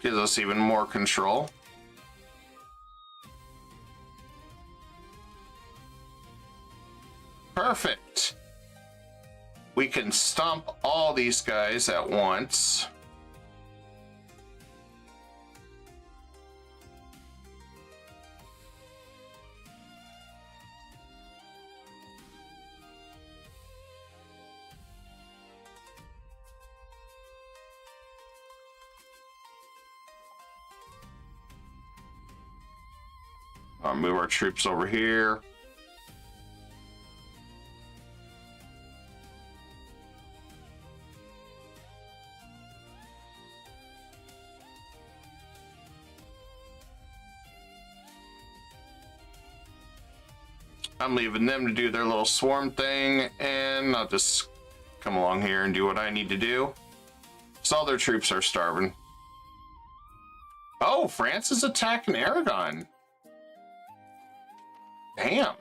Gives us even more control. Perfect. We can stomp all these guys at once. I'll move our troops over here. I'm leaving them to do their little swarm thing, and I'll just come along here and do what I need to do. So all their troops are starving. Oh, France is attacking Aragon. Damn.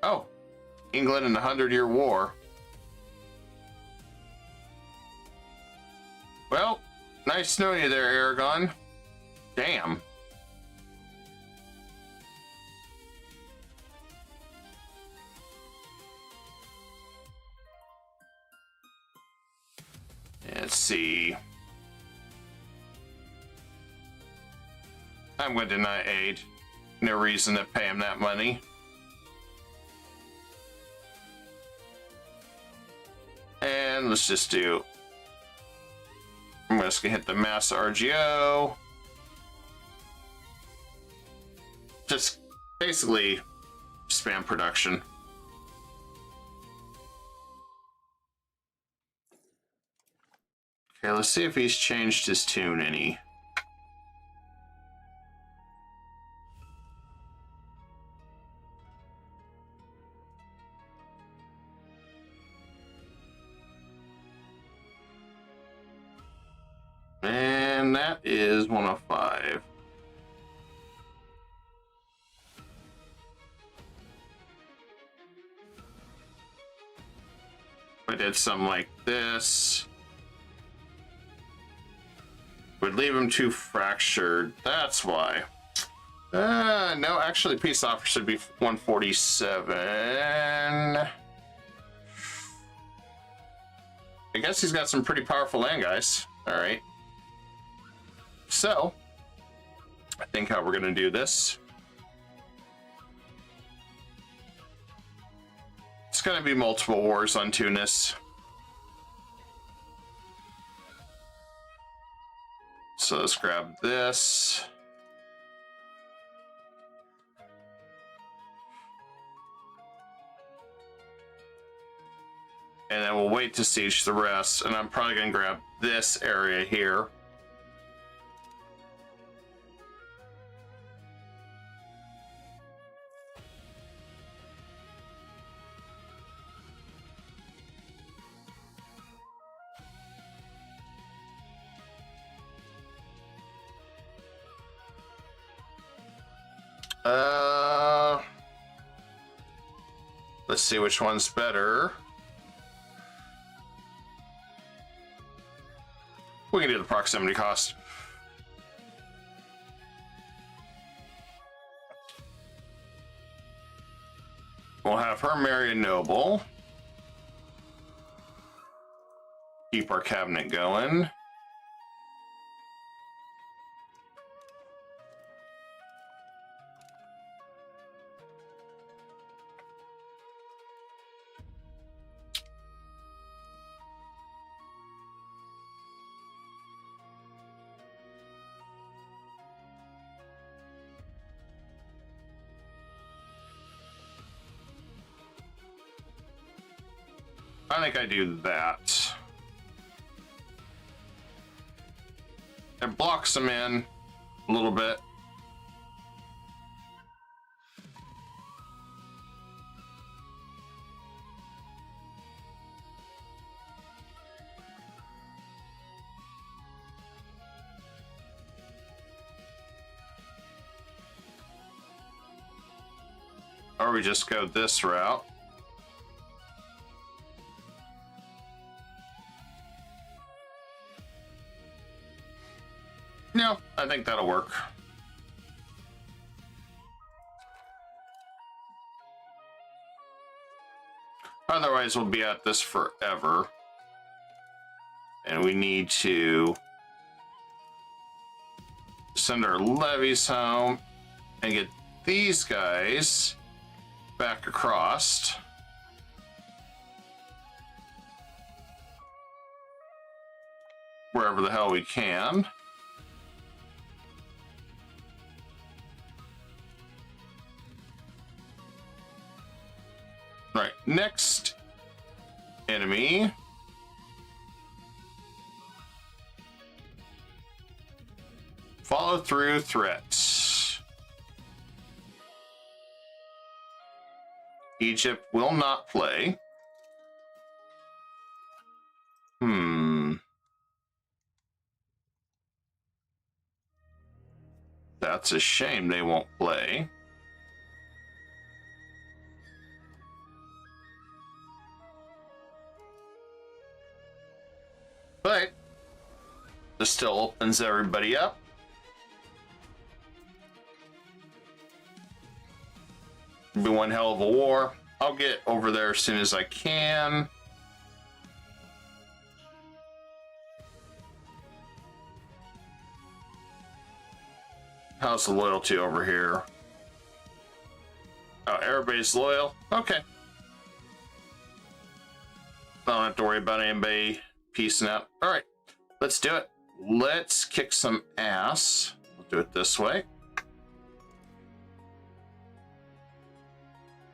Oh, England in the 100-Year War. Well, nice knowing you there, Aragon. Damn. Let's see. I'm going to deny aid. No reason to pay him that money. And let's just do... I'm just going to hit the mass RGO. Just basically spam production. Okay, let's see if he's changed his tune any. And that is 105. I did something like this. Would leave him too fractured. That's why. No, actually, peace offer should be 147. I guess he's got some pretty powerful land, guys. All right. So, I think how we're going to do this. It's going to be multiple wars on Tunis. So let's grab this. And then we'll wait to siege the rest. And I'm probably going to grab this area here. Let's see which one's better. We can do the proximity cost. We'll have her marry a noble. Keep our cabinet going. I think I do that. It blocks them in a little bit. Or we just go this route. No, I think that'll work. Otherwise, we'll be at this forever. And we need to send our levies home and get these guys back across. Wherever the hell we can. Right, next enemy. Follow through threats. Egypt will not play. That's a shame they won't play. But this still opens everybody up. It'll be one hell of a war. I'll get over there as soon as I can. How's the loyalty over here? Oh, everybody's loyal? Okay. I don't have to worry about anybody piecing out. All right, let's do it. Let's kick some ass. We'll do it this way.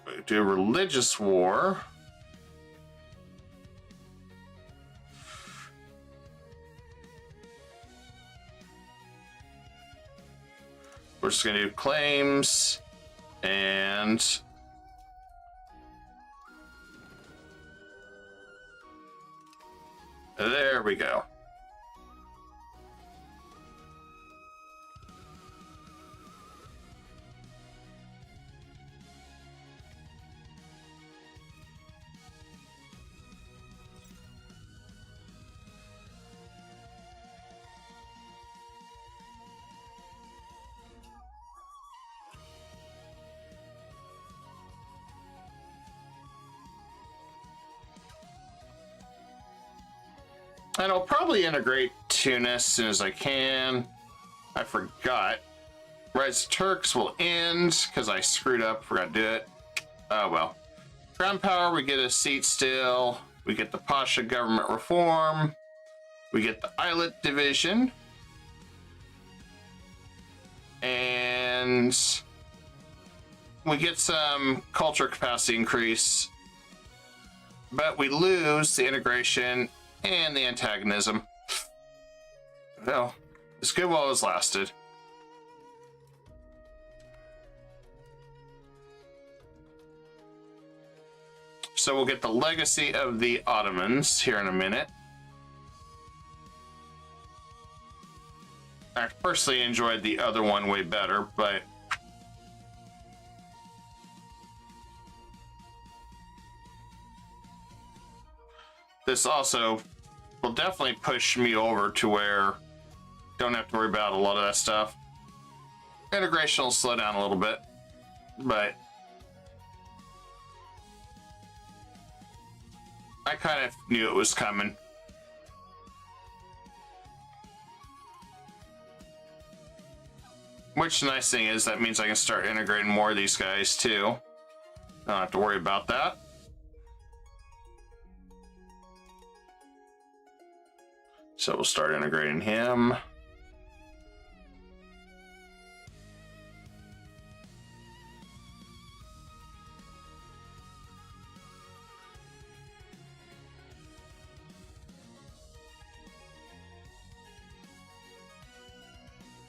We'll do a religious war. We're just going to do claims and there we go. And I'll probably integrate Tunis as soon as I can. I forgot. Rise of Turks will end because I screwed up, forgot to do it. Oh well. Crown power, we get a seat still. We get the Pasha government reform. We get the Islet division. And we get some culture capacity increase, but we lose the integration and the antagonism. Well, it's good while it's lasted. So we'll get the legacy of the Ottomans here in a minute. I personally enjoyed the other one way better, but this also will definitely push me over to where don't have to worry about a lot of that stuff. Integration will slow down a little bit, but I kind of knew it was coming. Which the nice thing is that means I can start integrating more of these guys too. I don't have to worry about that. So we'll start integrating him.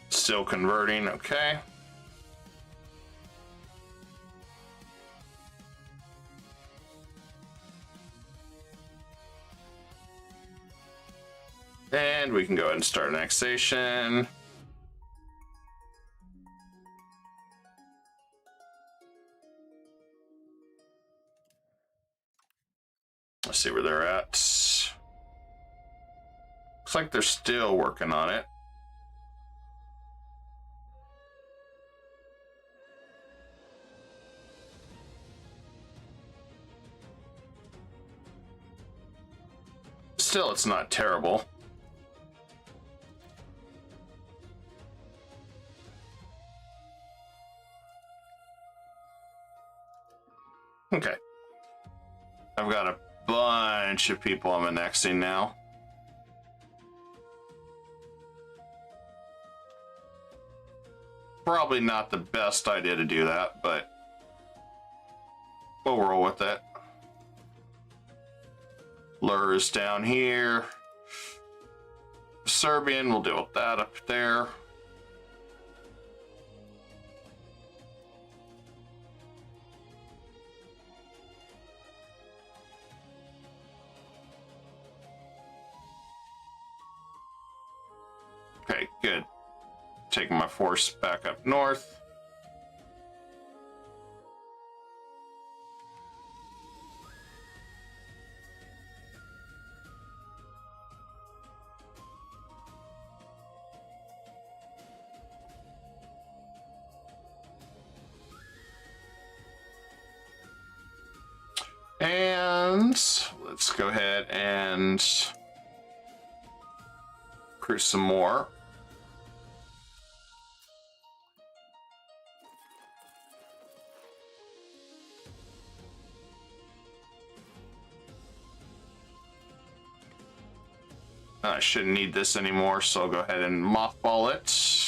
Still converting, okay. And we can go ahead and start annexation. Let's see where they're at. Looks like they're still working on it. Still, it's not terrible. Okay. I've got a bunch of people I'm annexing now. Probably not the best idea to do that, but we'll roll with it. Lures down here. Serbian, we'll deal with that up there. Okay, good. Taking my force back up north. And let's go ahead and recruit some more. I shouldn't need this anymore, so I'll go ahead and mothball it.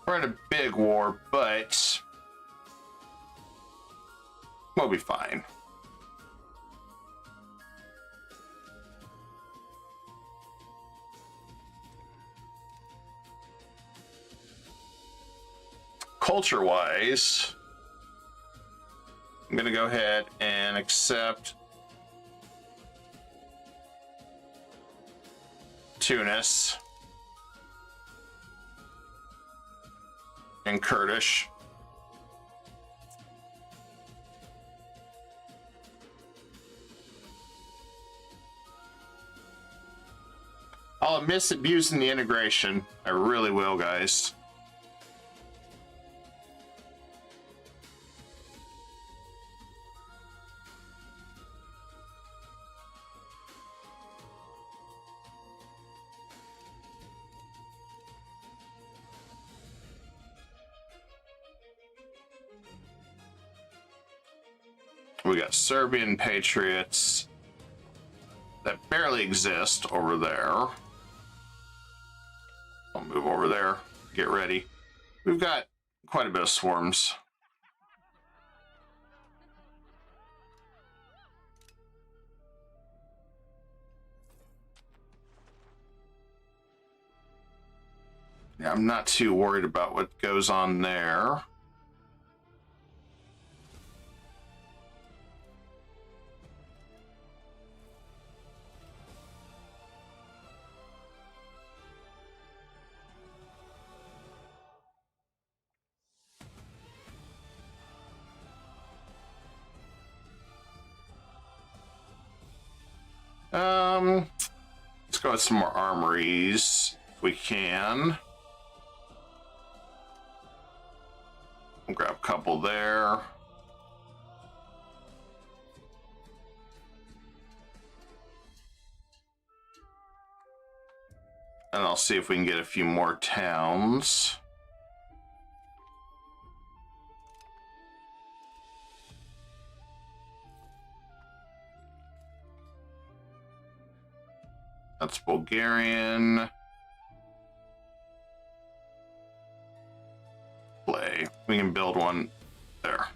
We're in a big war, but we'll be fine. Culture-wise, I'm going to go ahead and accept Tunis and Kurdish. I'll miss abusing the integration. I really will, guys. We got Serbian patriots that barely exist over there. I'll move over there. Get ready. We've got quite a bit of swarms. Yeah, I'm not too worried about what goes on there. Let's go with some more armories if we can. We'll grab a couple there. And I'll see if we can get a few more towns. That's Bulgarian. Play. We can build one there.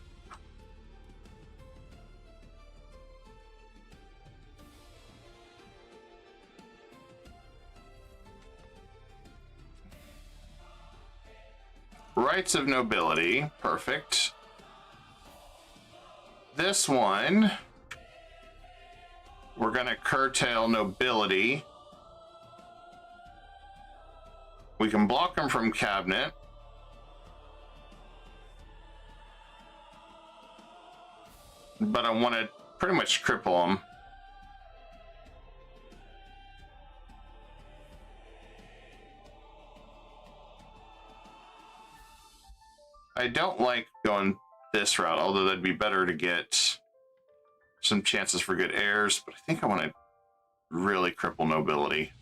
Rights of nobility. Perfect. This one, we're going to curtail nobility. We can block them from cabinet. But I want to pretty much cripple them. I don't like going this route, although that'd be better to get some chances for good heirs, but I think I want to really cripple nobility.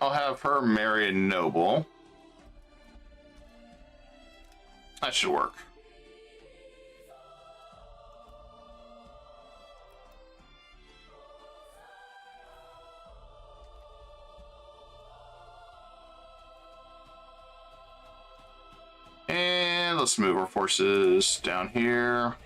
I'll have her marry a noble. That should work. And let's move our forces down here.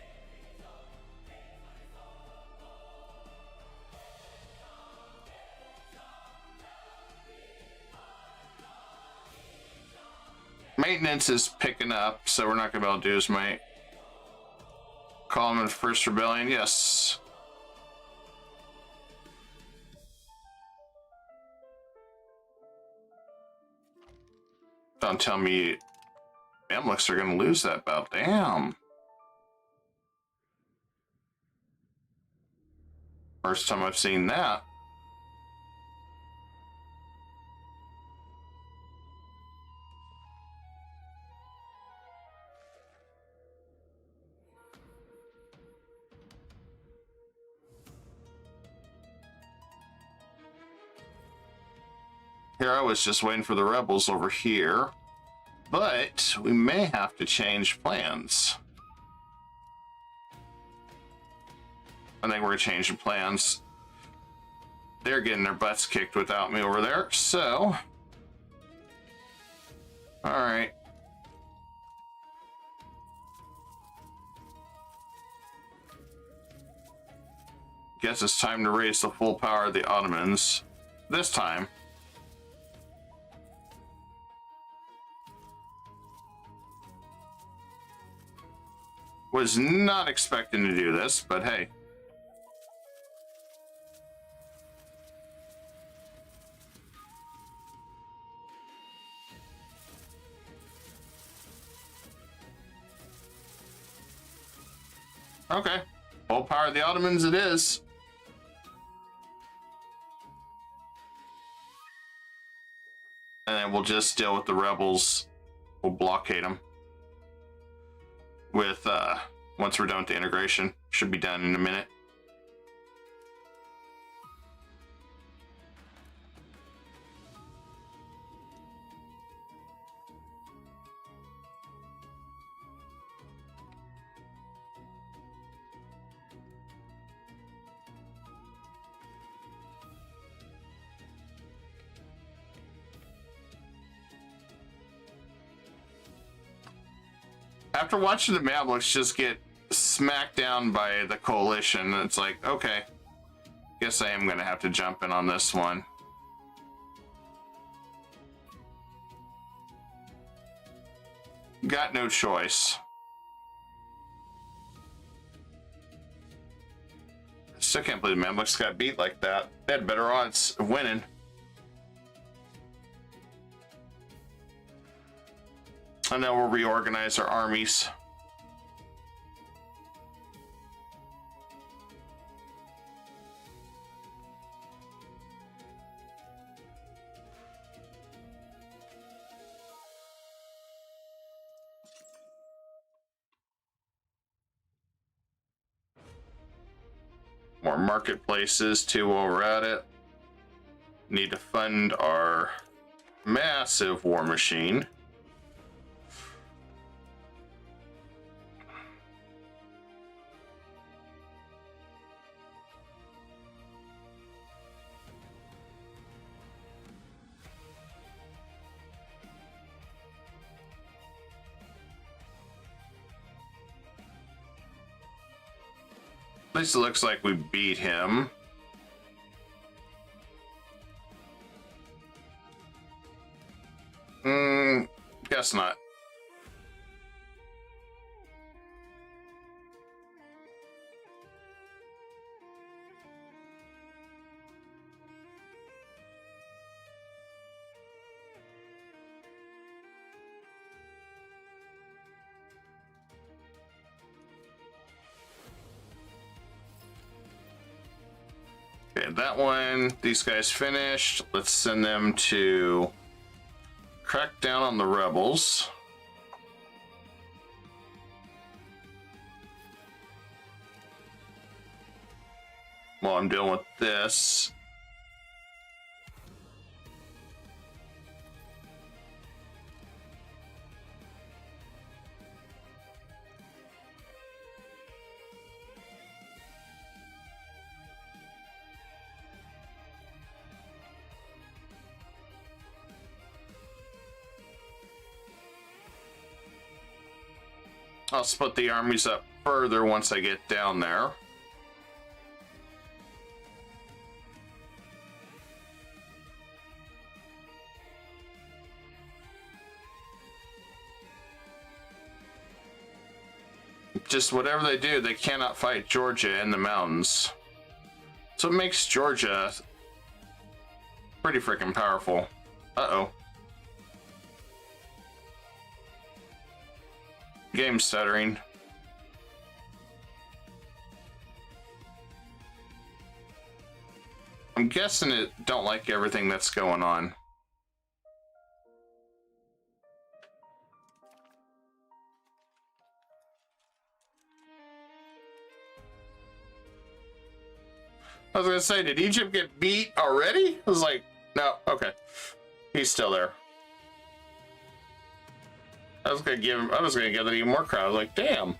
Maintenance is picking up, so we're not going to be able to do as my column in first rebellion. Yes. Don't tell me Mamluks are going to lose that battle. Damn. First time I've seen that. Here I was just waiting for the rebels over here, but we may have to change plans. I think we're gonna change the plans. They're getting their butts kicked without me over there, so. All right. Guess it's time to raise the full power of the Ottomans. This time. Was not expecting to do this, but hey. Okay. Full power of the Ottomans it is. and we'll just deal with the rebels. We'll blockade them with once we're done with the integration. Should be done in a minute. After watching the Mamluks just get smacked down by the coalition, it's like, okay, guess I am gonna have to jump in on this one. Got no choice. Still can't believe the Mamluks got beat like that. They had better odds of winning. And then we'll reorganize our armies. More marketplaces too while we're at it. Need to fund our massive war machine. At least it looks like we beat him. Guess not. Okay, that one, these guys finished. Let's send them to crack down on the rebels. While I'm dealing with this. I'll split the armies up further once I get down there. Just whatever they do, they cannot fight Georgia in the mountains. So it makes Georgia pretty freaking powerful. Uh-oh. Game stuttering. I'm guessing it don't like everything that's going on. I was gonna say, did Egypt get beat already? I was like, no, okay. He's still there. I was gonna give it even more crowd. I was like, damn.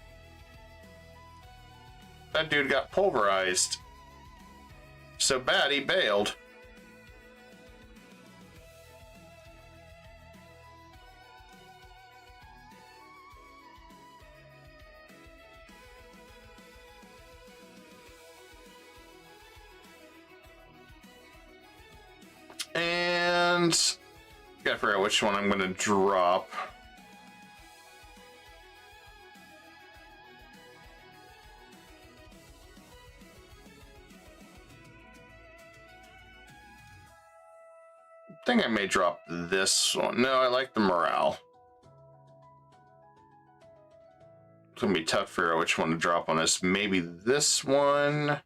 That dude got pulverized. So bad he bailed. And gotta figure out which one I'm gonna drop. I think I may drop this one. No, I like the morale. It's gonna be tough to figure out which one to drop on this. Maybe this one.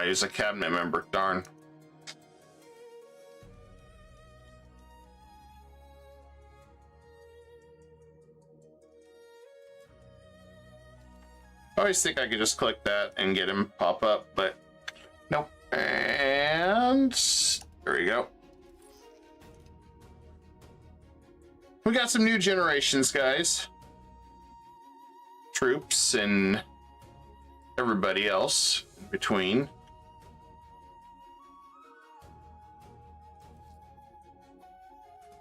He's a cabinet member. Darn. I always think I could just click that and get him pop up, but nope. And there we go. We got some new generations, guys. Troops and everybody else in between.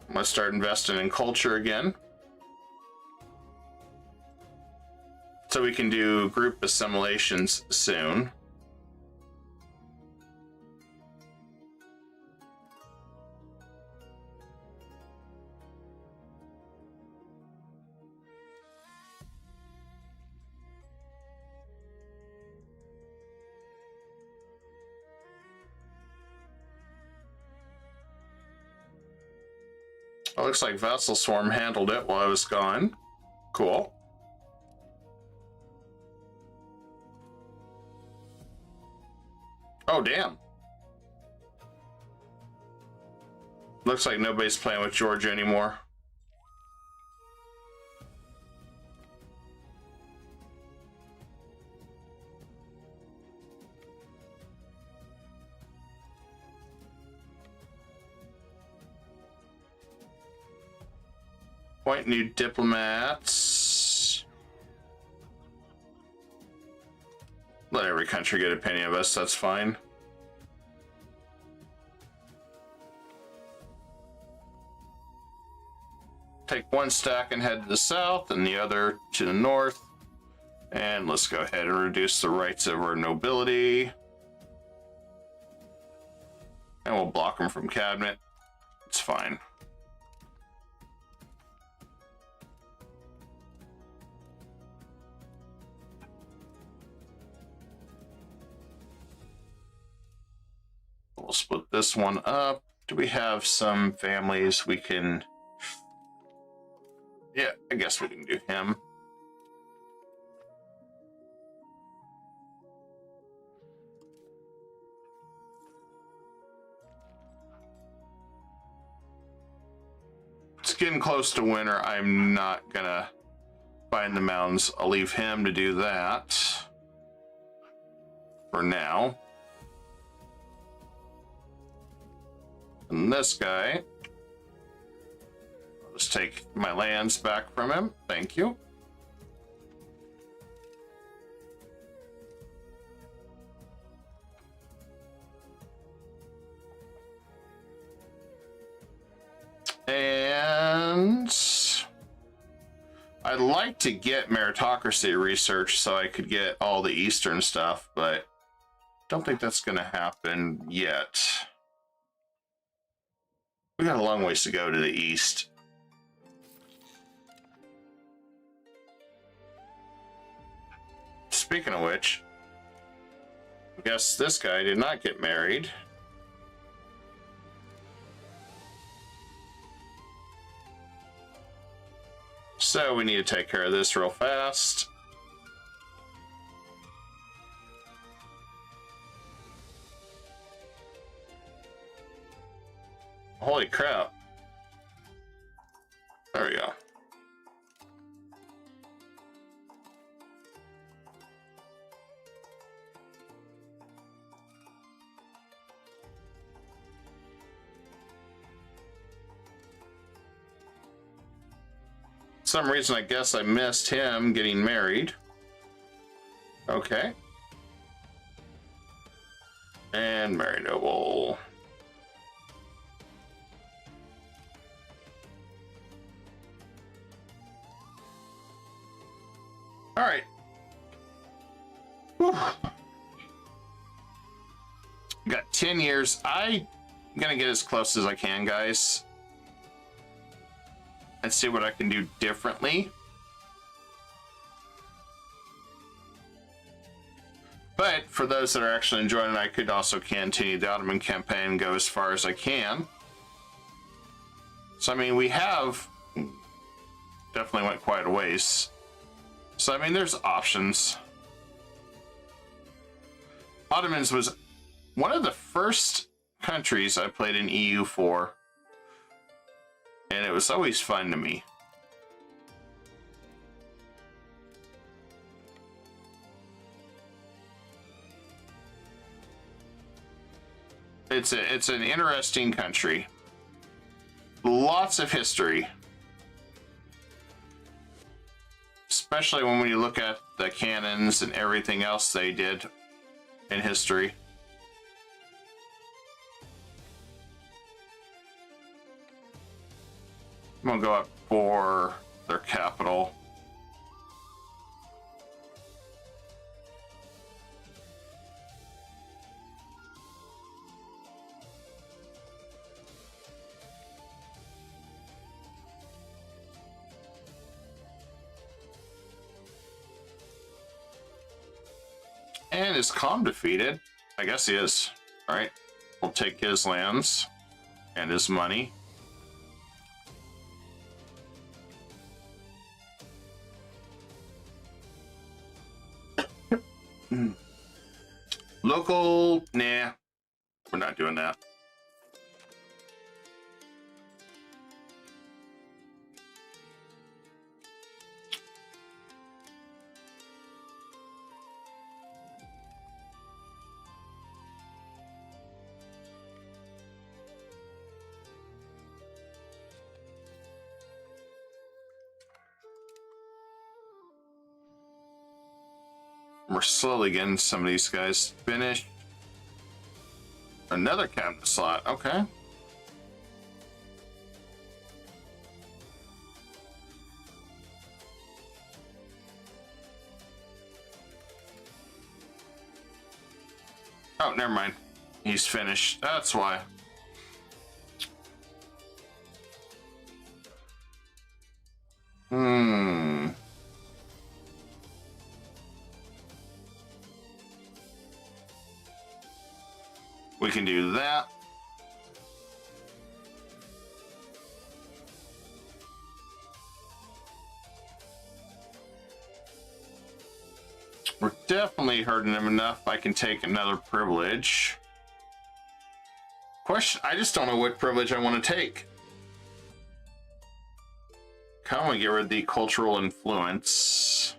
I'm gonna start investing in culture again. So we can do group assimilations soon. It looks like Vessel Swarm handled it while I was gone. Cool. Oh, damn. Looks like nobody's playing with Georgia anymore. Appoint new diplomats. Let every country get a penny of us, that's fine. Take one stack and head to the south and the other to the north. And let's go ahead and reduce the rights of our nobility. And we'll block them from cabinet. It's fine. We'll split this one up. Do we have some families we can... Yeah, I guess we can do him. It's getting close to winter. I'm not gonna find the mountains. I'll leave him to do that for now. And this guy, I'll just take my lands back from him. Thank you. And I'd like to get meritocracy research so I could get all the Eastern stuff, but don't think that's going to happen yet. We got a long ways to go to the east. Speaking of which, I guess this guy did not get married. So we need to take care of this real fast. Holy crap. There we go. For some reason, I guess I missed him getting married. Okay. And Mary Noble. All right. Whew. Got 10 years. I'm gonna get as close as I can, guys. And see what I can do differently. But for those that are actually enjoying it, I could also continue the Ottoman campaign and go as far as I can. So, I mean, we have definitely went quite a ways. So, I mean, there's options. Ottomans was one of the first countries I played in EU for, and it was always fun to me. It's an interesting country. Lots of history. Especially when you look at the cannons and everything else they did in history. I'm gonna go up for their capital. And is Khan defeated? I guess he is. All right, we'll take his lands and his money. Local, nah, we're not doing that. We're slowly getting some of these guys finished. Another cabinet slot, okay. Oh, never mind. He's finished. That's why. We can do that. We're definitely hurting him enough. I can take another privilege. Question, I just don't know what privilege I want to take. How do we get rid of the cultural influence?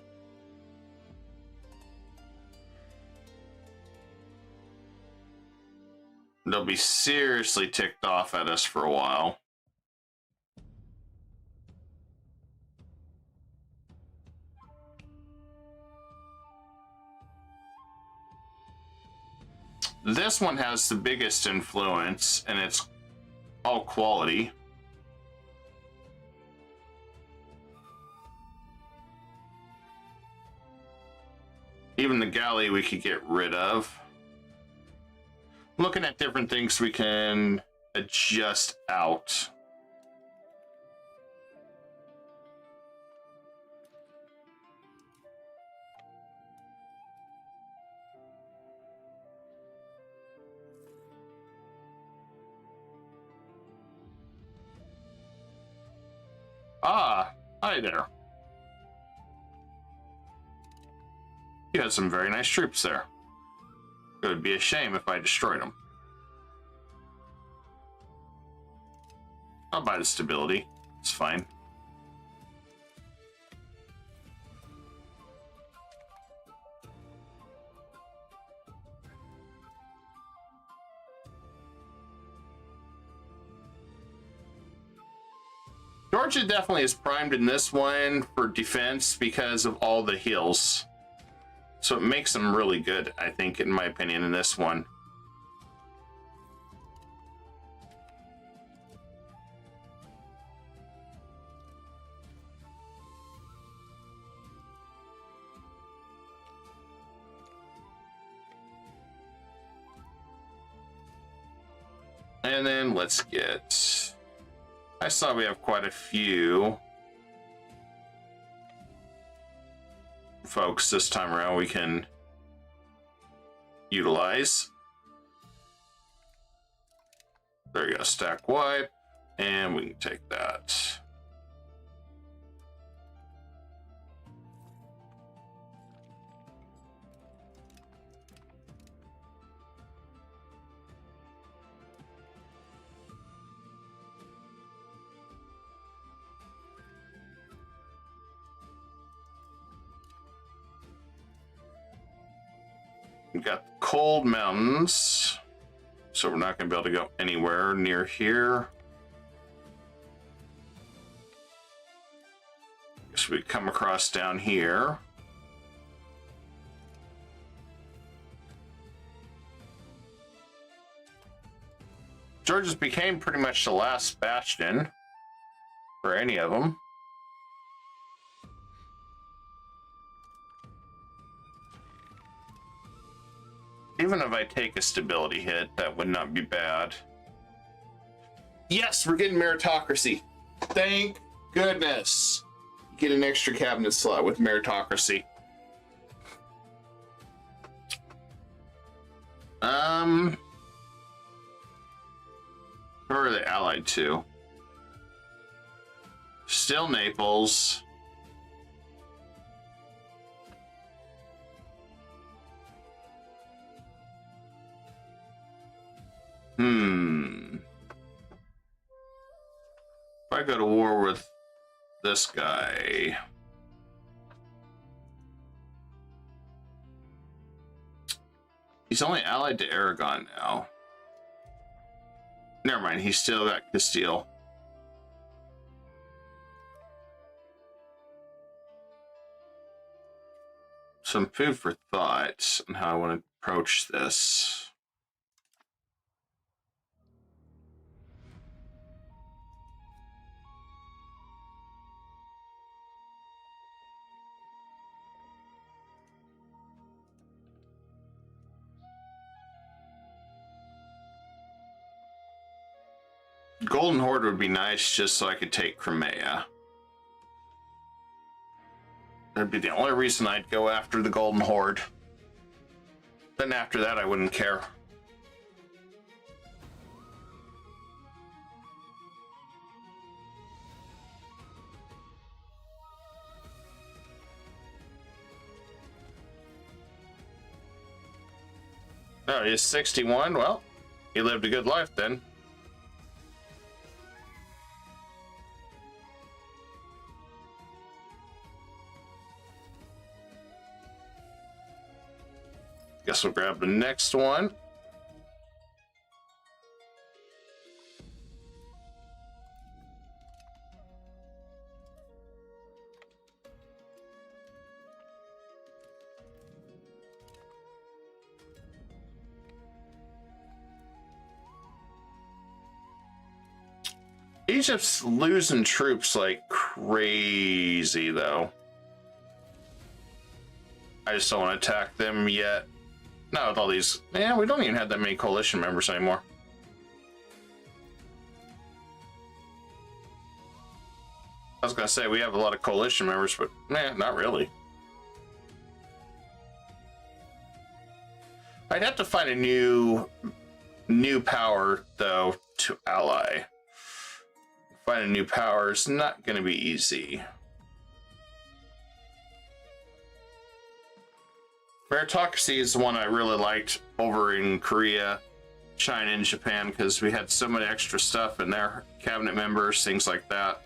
They'll be seriously ticked off at us for a while. This one has the biggest influence, and it's all quality. Even the galley we could get rid of. Looking at different things we can adjust out. Ah, hi there. You had some very nice troops there. It would be a shame if I destroyed them. I'll buy the stability. It's fine. Georgia definitely is primed in this one for defense because of all the hills. So it makes them really good, I think, in my opinion, in this one. And then let's get... I saw we have quite a few folks this time around we can utilize. There you go, stack wipe, and we can take that. We've got the cold mountains, so we're not going to be able to go anywhere near here. Guess we come across down here. Georgia's became pretty much the last bastion for any of them. Even if I take a stability hit, that would not be bad. Yes, we're getting meritocracy. Thank goodness. Get an extra cabinet slot with meritocracy. Who are they allied to? Still Naples. If I go to war with this guy, he's only allied to Aragon now. Never mind, he's still got Castile. Some food for thought on how I want to approach this. Golden Horde would be nice just so I could take Crimea. That'd be the only reason I'd go after the Golden Horde. Then after that, I wouldn't care. Oh, he's 61? Well, he lived a good life then. Guess we'll grab the next one. Egypt's losing troops like crazy, though. I just don't want to attack them yet. Not with all these. Yeah, we don't even have that many coalition members anymore. I was gonna say we have a lot of coalition members, but not really. I'd have to find a new power though to ally. Find a new power is not gonna be easy. Meritocracy is the one I really liked over in Korea, China, and Japan because we had so much extra stuff in there, cabinet members, things like that.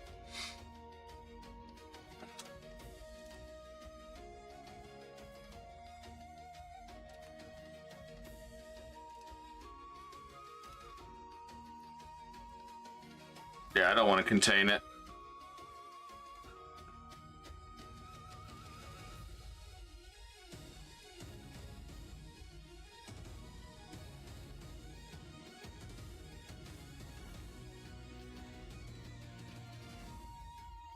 Yeah, I don't want to contain it.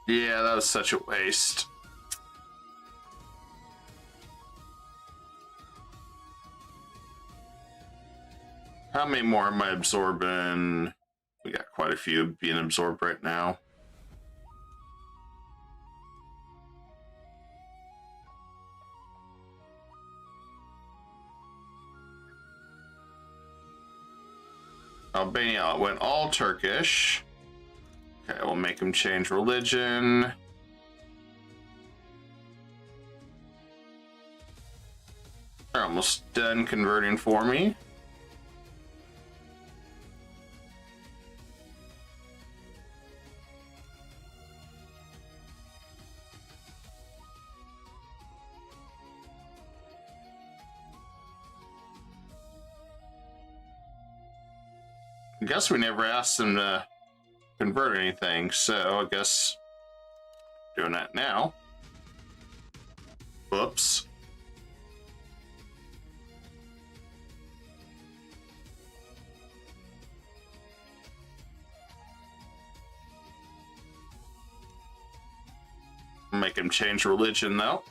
Yeah, that was such a waste. How many more am I absorbing? We got quite a few being absorbed right now. Albania went all Turkish. Okay, we'll make them change religion. They're almost done converting for me. I guess we never asked them to convert anything, so I guess doing that now. Whoops. Make him change religion though.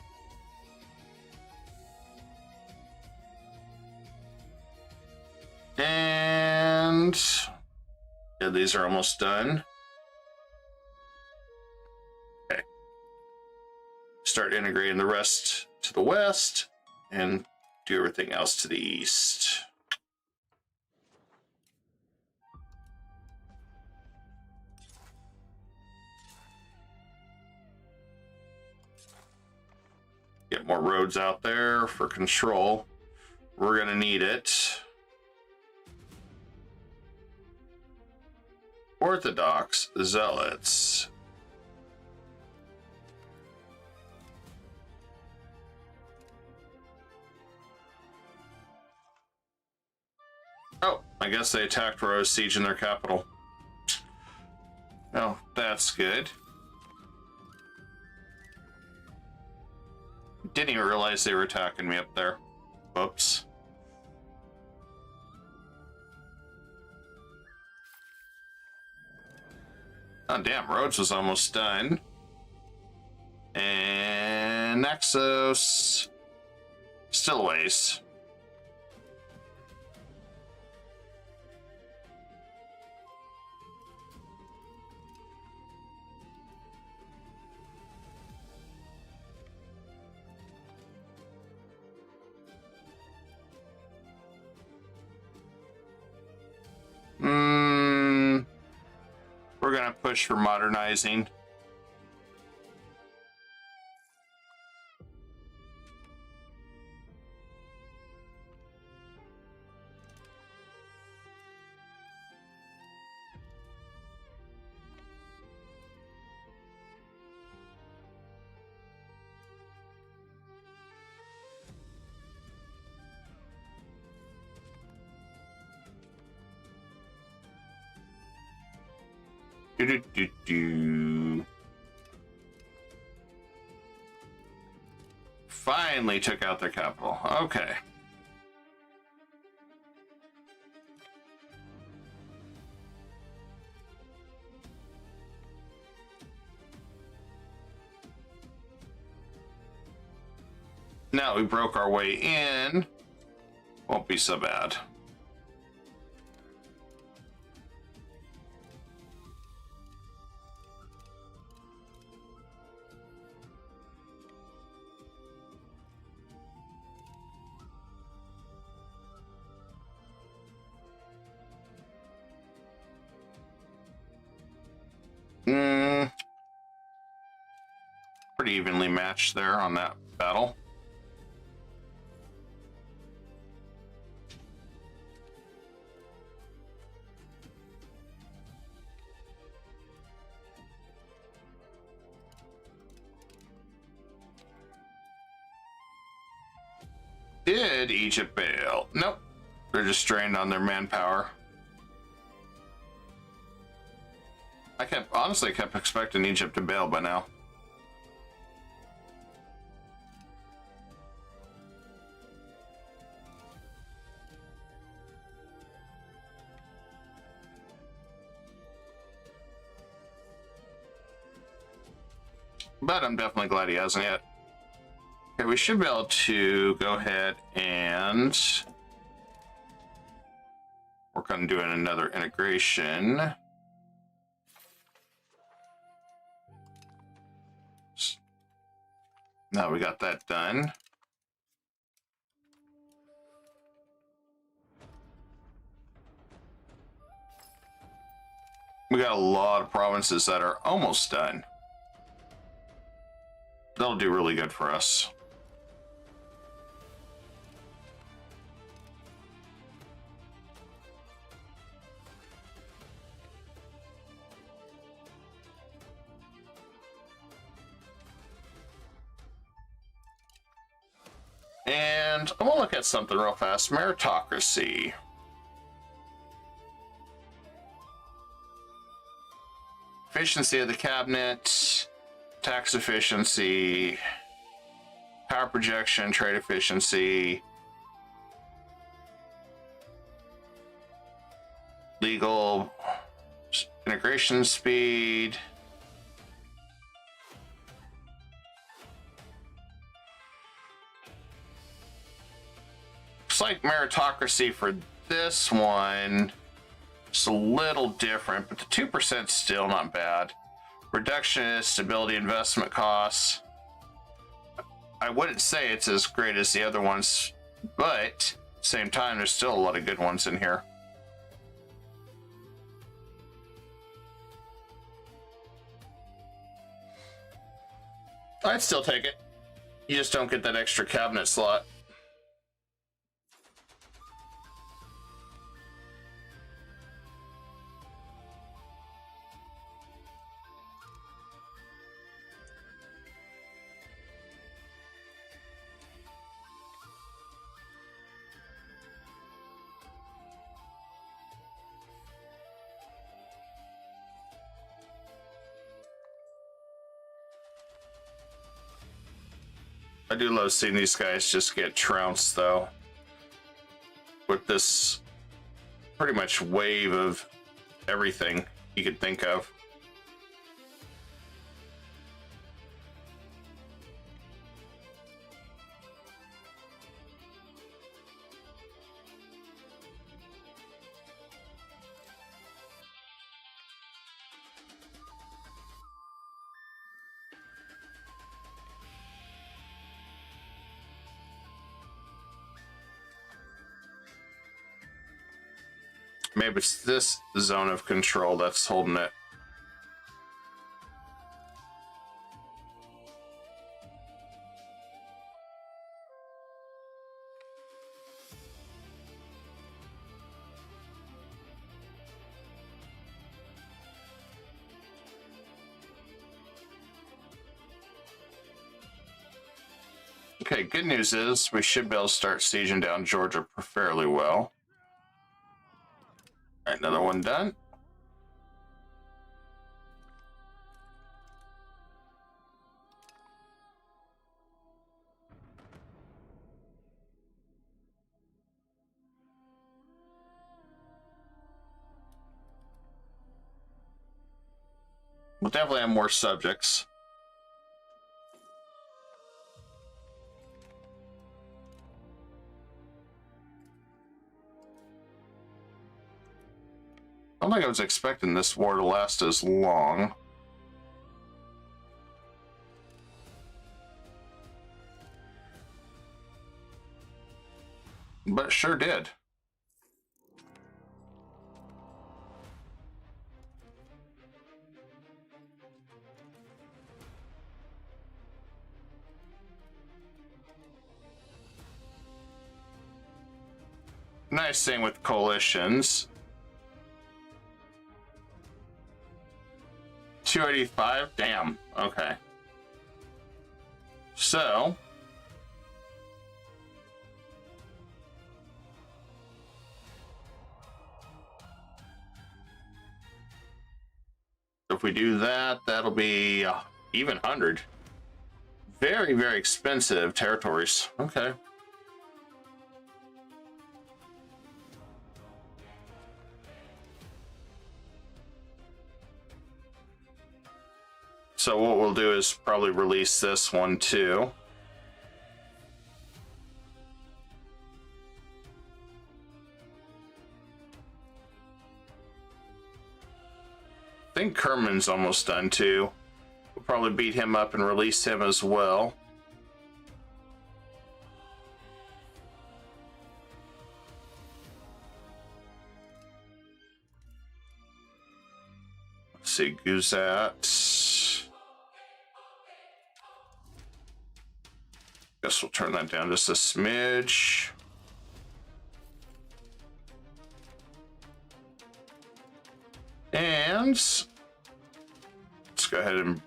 And yeah, these are almost done. Okay. Start integrating the rest to the west and do everything else to the east. Get more roads out there for control. We're gonna need it. Orthodox zealots. Oh, I guess they attacked where I was sieging their capital. Oh, that's good. Didn't even realize they were attacking me up there. Whoops. Oh, damn, Rhodes was almost done. And Naxos. Still a ways. We're gonna push for modernizing. Finally took out their capital. Okay. Now we broke our way in. Won't be so bad. Pretty evenly matched there on that battle. Did Egypt bail? Nope. They're just strained on their manpower. I honestly kept expecting Egypt to bail by now. But I'm definitely glad he hasn't yet. Okay, we should be able to go ahead and work on doing another integration. Now we got that done. We got a lot of provinces that are almost done. That'll do really good for us. And I'm gonna look at something real fast. Meritocracy. Efficiency of the cabinet, tax efficiency, power projection, trade efficiency, legal integration speed. Looks like meritocracy for this one is a little different, but the 2% is still not bad. Reduction in stability investment costs. I wouldn't say it's as great as the other ones, but at the same time, there's still a lot of good ones in here. I'd still take it. You just don't get that extra cabinet slot. I do love seeing these guys just get trounced, though, with this pretty much wave of everything you could think of. Maybe it's this zone of control that's holding it. Okay, good news is we should be able to start sieging down Georgia fairly well. All right, another one done. We'll definitely have more subjects. I don't think I was expecting this war to last as long. But it sure did. Nice thing with coalitions. 285? Damn. Okay. So if we do that, that'll be even 100. Very, very expensive territories. Okay. So what we'll do is probably release this one too. I think Kerman's almost done too. We'll probably beat him up and release him as well. Let's see, Guzat. Guess we'll turn that down just a smidge. And let's go ahead and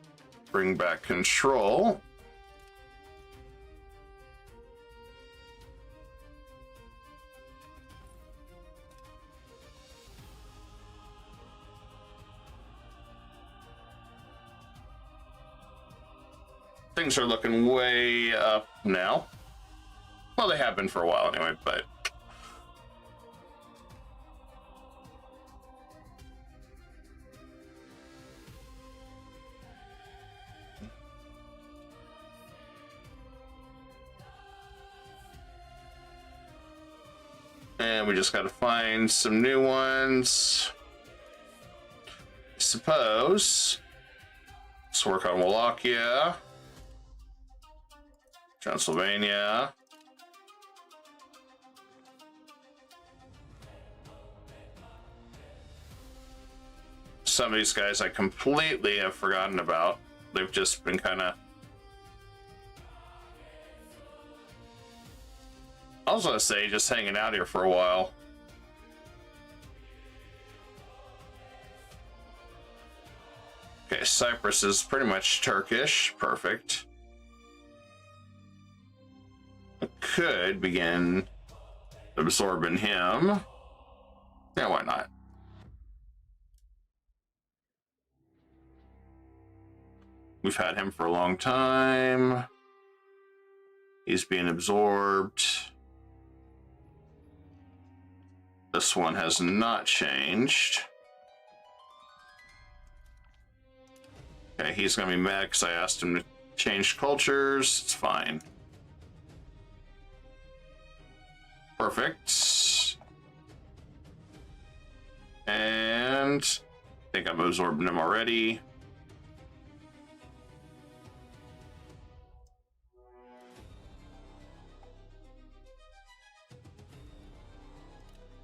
bring back control. things are looking way up now. Well, they have been for a while anyway, but... And we just got to find some new ones. I suppose. Let's work on Wallachia. Transylvania. Some of these guys I completely have forgotten about. They've just been kind of... I was gonna say just hanging out here for a while. Okay, Cyprus is pretty much Turkish. Perfect. I could begin absorbing him. Yeah, why not? We've had him for a long time. He's being absorbed. This one has not changed. Okay, he's gonna be mad because I asked him to change cultures. It's fine. Perfect. And I think I'm absorbing him already.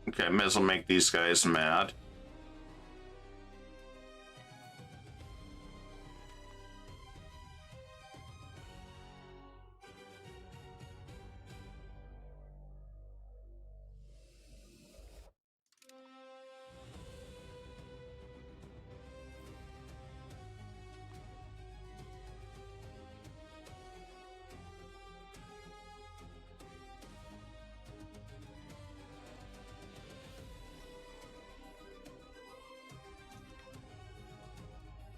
Okay, may as well make these guys mad.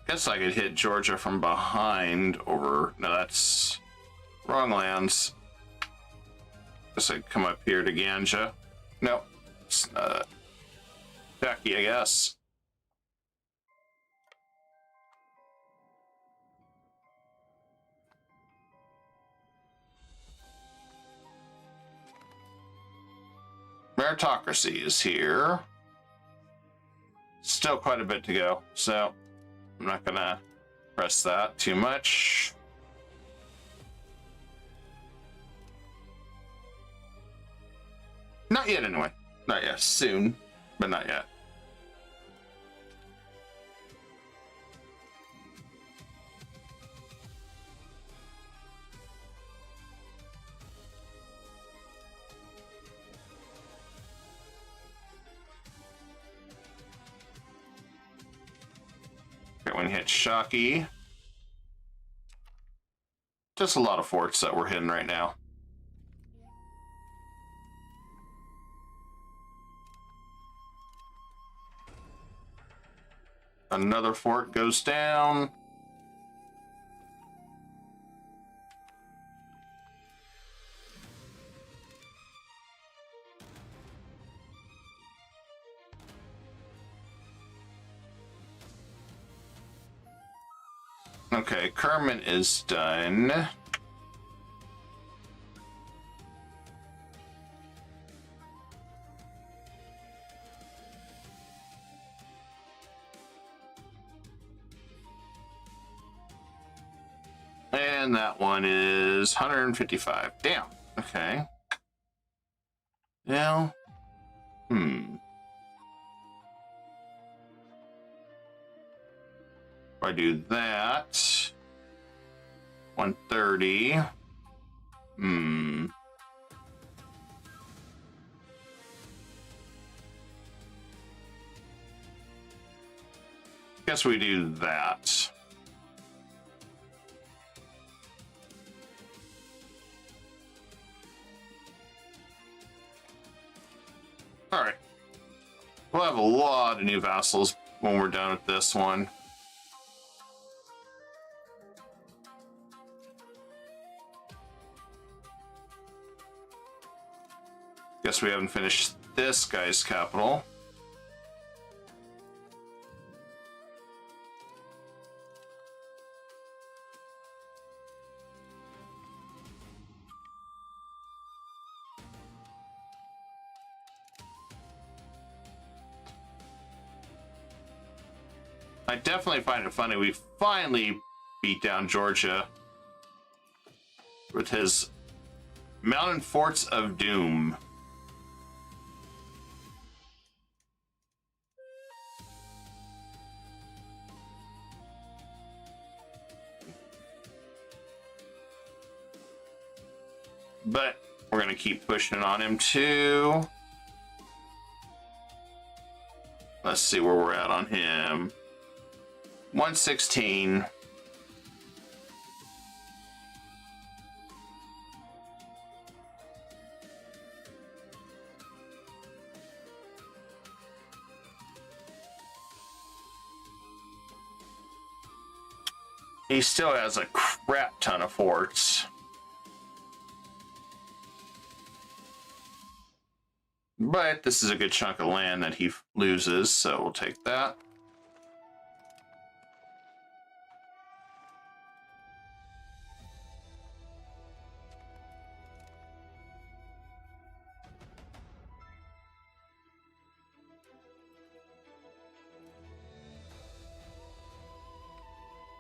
Guess I could hit Georgia from behind over... No, that's wrong lands. Guess I could come up here to Ganja. No, it's Jackie, I guess. Meritocracy is here. Still quite a bit to go, so I'm not gonna press that too much. Not yet, anyway. Not yet. Soon, but not yet. Okay, when you hit Shocky, just a lot of forts that we're hitting right now. Another fort goes down. Okay, Kerman is done. And that one is 155. Damn. Okay. Now, if I do that, 130. Guess we do that. All right. We'll have a lot of new vassals when we're done with this one. Guess we haven't finished this guy's capital. I definitely find it funny we finally beat down Georgia with his Mountain Forts of Doom. But we're going to keep pushing on him too. Let's see where we're at on him. 116. He still has a crap ton of forts. But this is a good chunk of land that he loses, so we'll take that.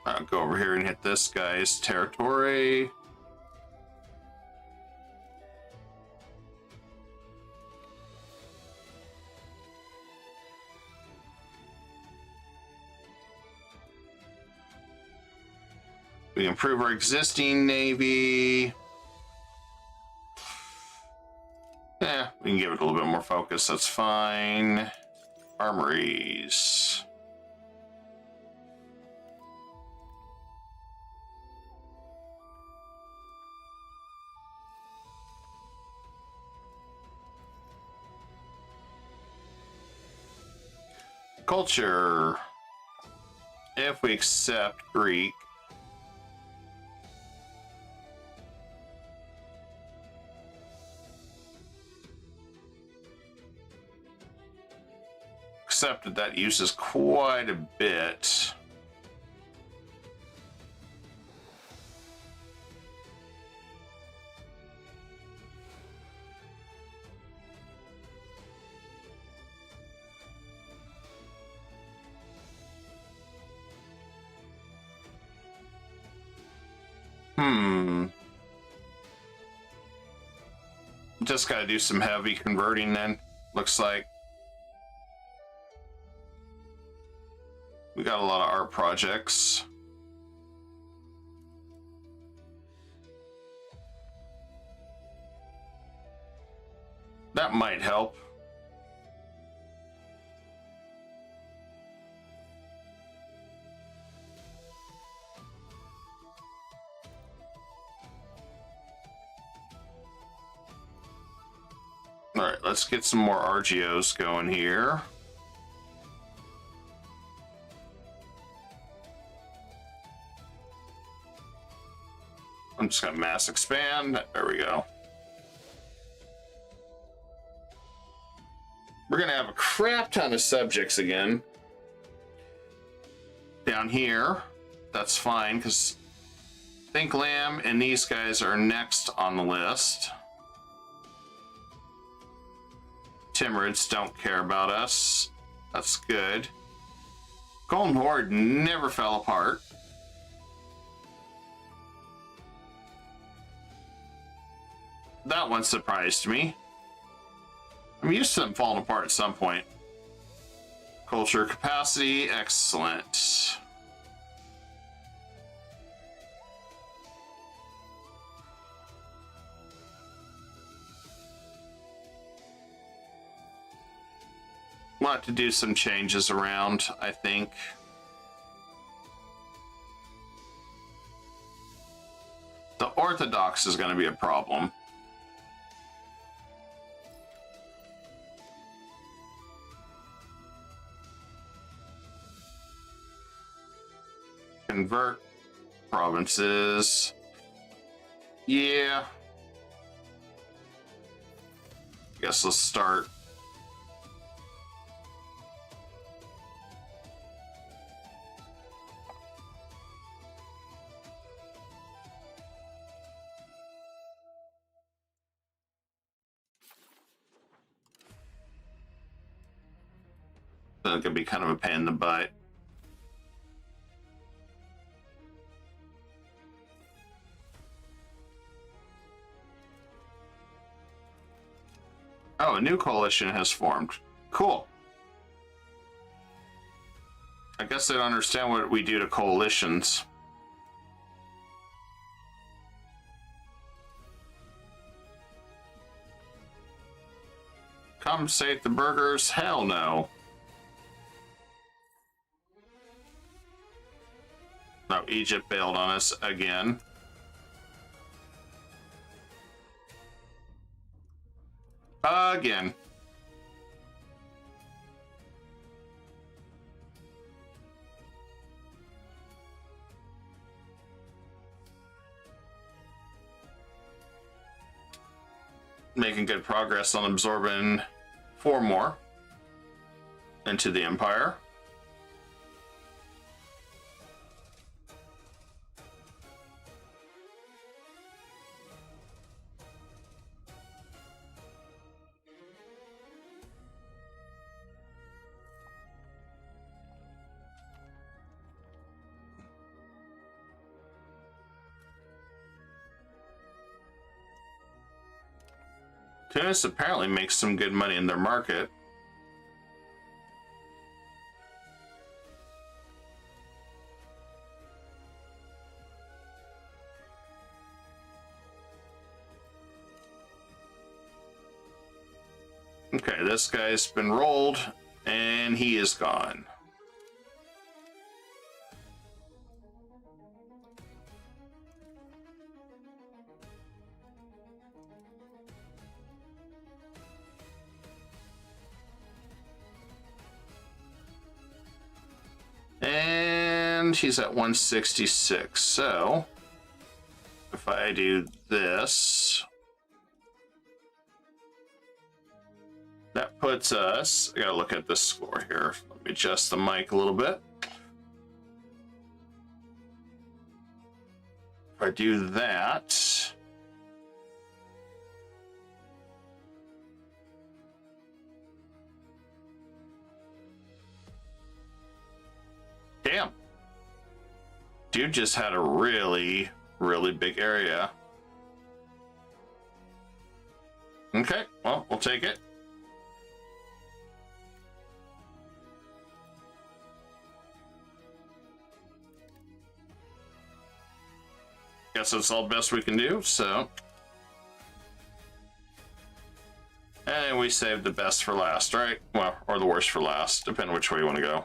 I'll go over here and hit this guy's territory. We improve our existing navy. Yeah, we can give it a little bit more focus. That's fine. Armories. Culture. If we accept Greek, accepted, that uses quite a bit. Just gotta do some heavy converting then, looks like. We got a lot of art projects. That might help. All right, let's get some more RGOs going here. I'm just gonna mass expand. There we go. We're gonna have a crap ton of subjects again. Down here, that's fine, because Think Lamb and these guys are next on the list. Timurids don't care about us. That's good. Golden Horde never fell apart. That one surprised me. I'm used to them falling apart at some point. Culture capacity, excellent. Want to do some changes around, I think. The Orthodox is going to be a problem. Convert provinces. Yeah. Guess let's start. That could be kind of a pain in the butt. Oh, a new coalition has formed. Cool. I guess I don't understand what we do to coalitions. Compensate the burghers? Hell no. No, Egypt bailed on us again. Again. Making good progress on absorbing 4 more into the Empire. Tunis apparently makes some good money in their market. Okay, this guy's been rolled, and he is gone. And he's at 166. So if I do this, that puts us, I gotta look at this score here. Let me adjust the mic a little bit. If I do that, damn. Dude just had a really, really big area. Okay, well, we'll take it. Guess that's all the best we can do, so. And we saved the best for last, right? Well, or the worst for last, depending which way you want to go.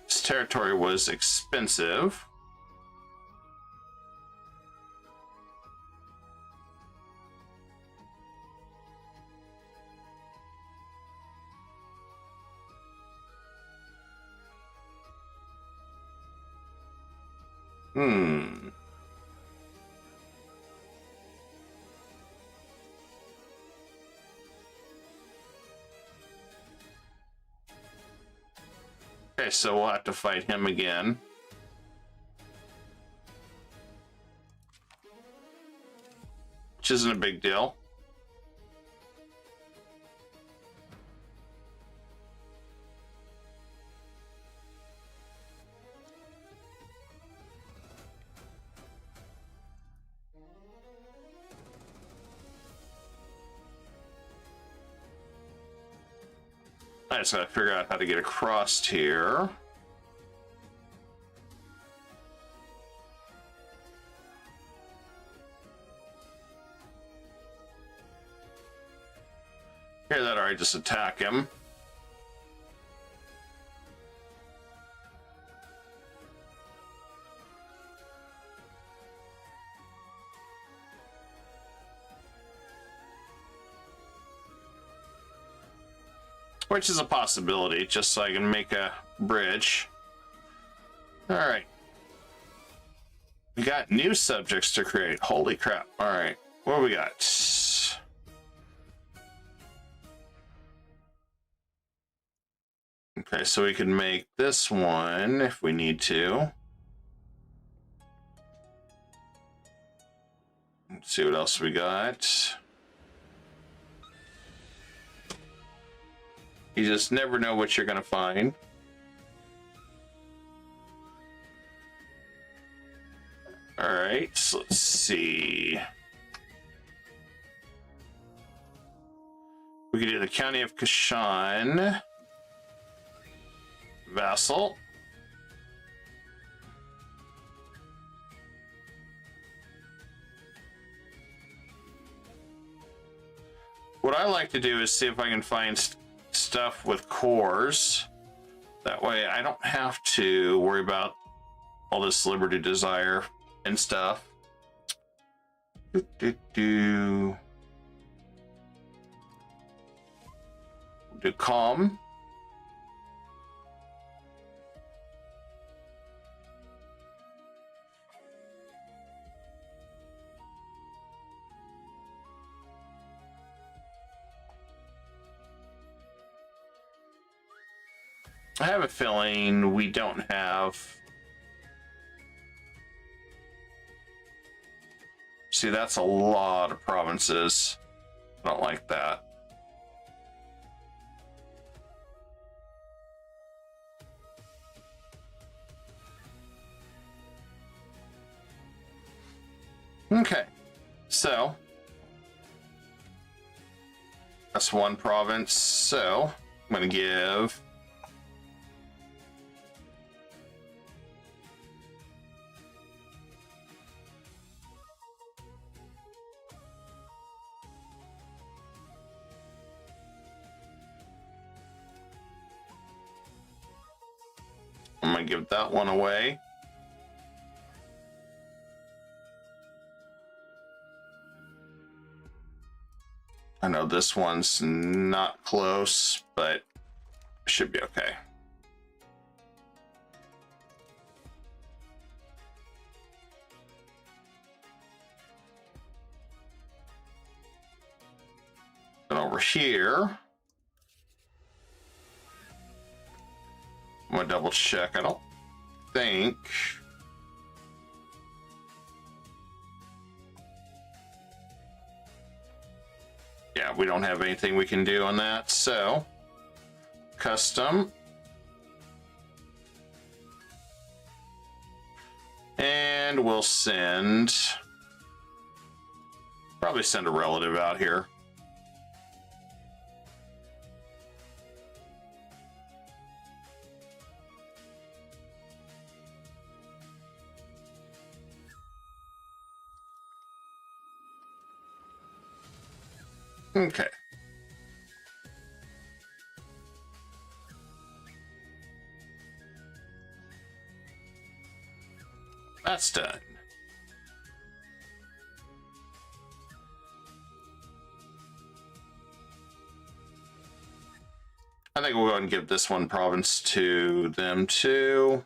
This territory was expensive. Okay, so we'll have to fight him again. Which isn't a big deal. I just gotta figure out how to get across here. Hear that, alright, just attack him. which is a possibility, just so I can make a bridge. All right. We got new subjects to create. Holy crap. All right. What do we got? Okay, so we can make this one if we need to. Let's see what else we got. You just never know what you're gonna find. All right, so let's see. We could do the County of Kashan. Vassal. What I like to do is see if I can find stuff with cores. That way I don't have to worry about all this liberty desire and stuff. Do calm. I have a feeling we don't have. See, that's a lot of provinces. I don't like that. Okay, so that's one province. So I'm going to give that one away. I know this one's not close, but should be okay. And over here, I'm gonna double check. I don't think yeah, we don't have anything we can do on that. So custom, and we'll probably send a relative out here. Okay. That's done. I think we'll go ahead and give this one province to them too.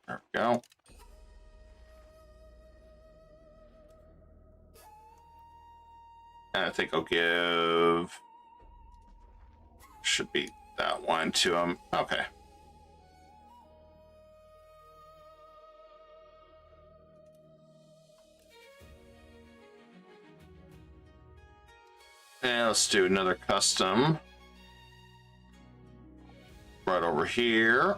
There we go. And I think I'll give, should be that one to him. Okay. And let's do another custom right over here.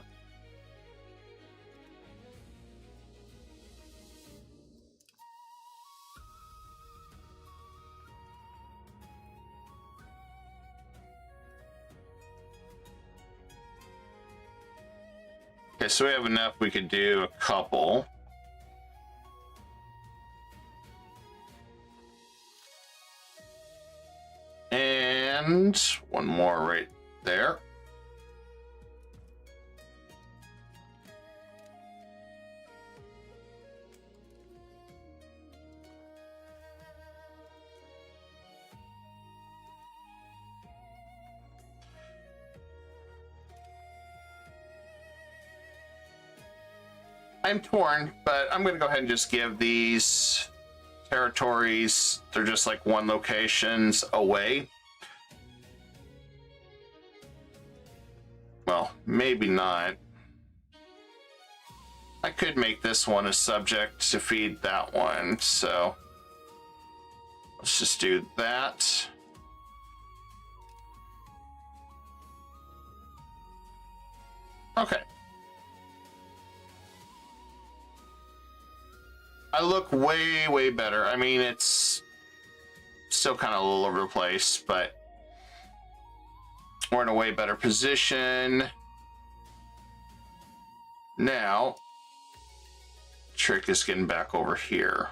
Okay, so we have enough. We could do a couple. And one more right there. I'm torn, but I'm going to go ahead and just give these territories, they're just like one locations away. Well, maybe not. I could make this one a subject to feed that one, so let's just do that. Okay. I look way, way better. I mean, it's still kind of all over the place, but we're in a way better position. Now, trick is getting back over here.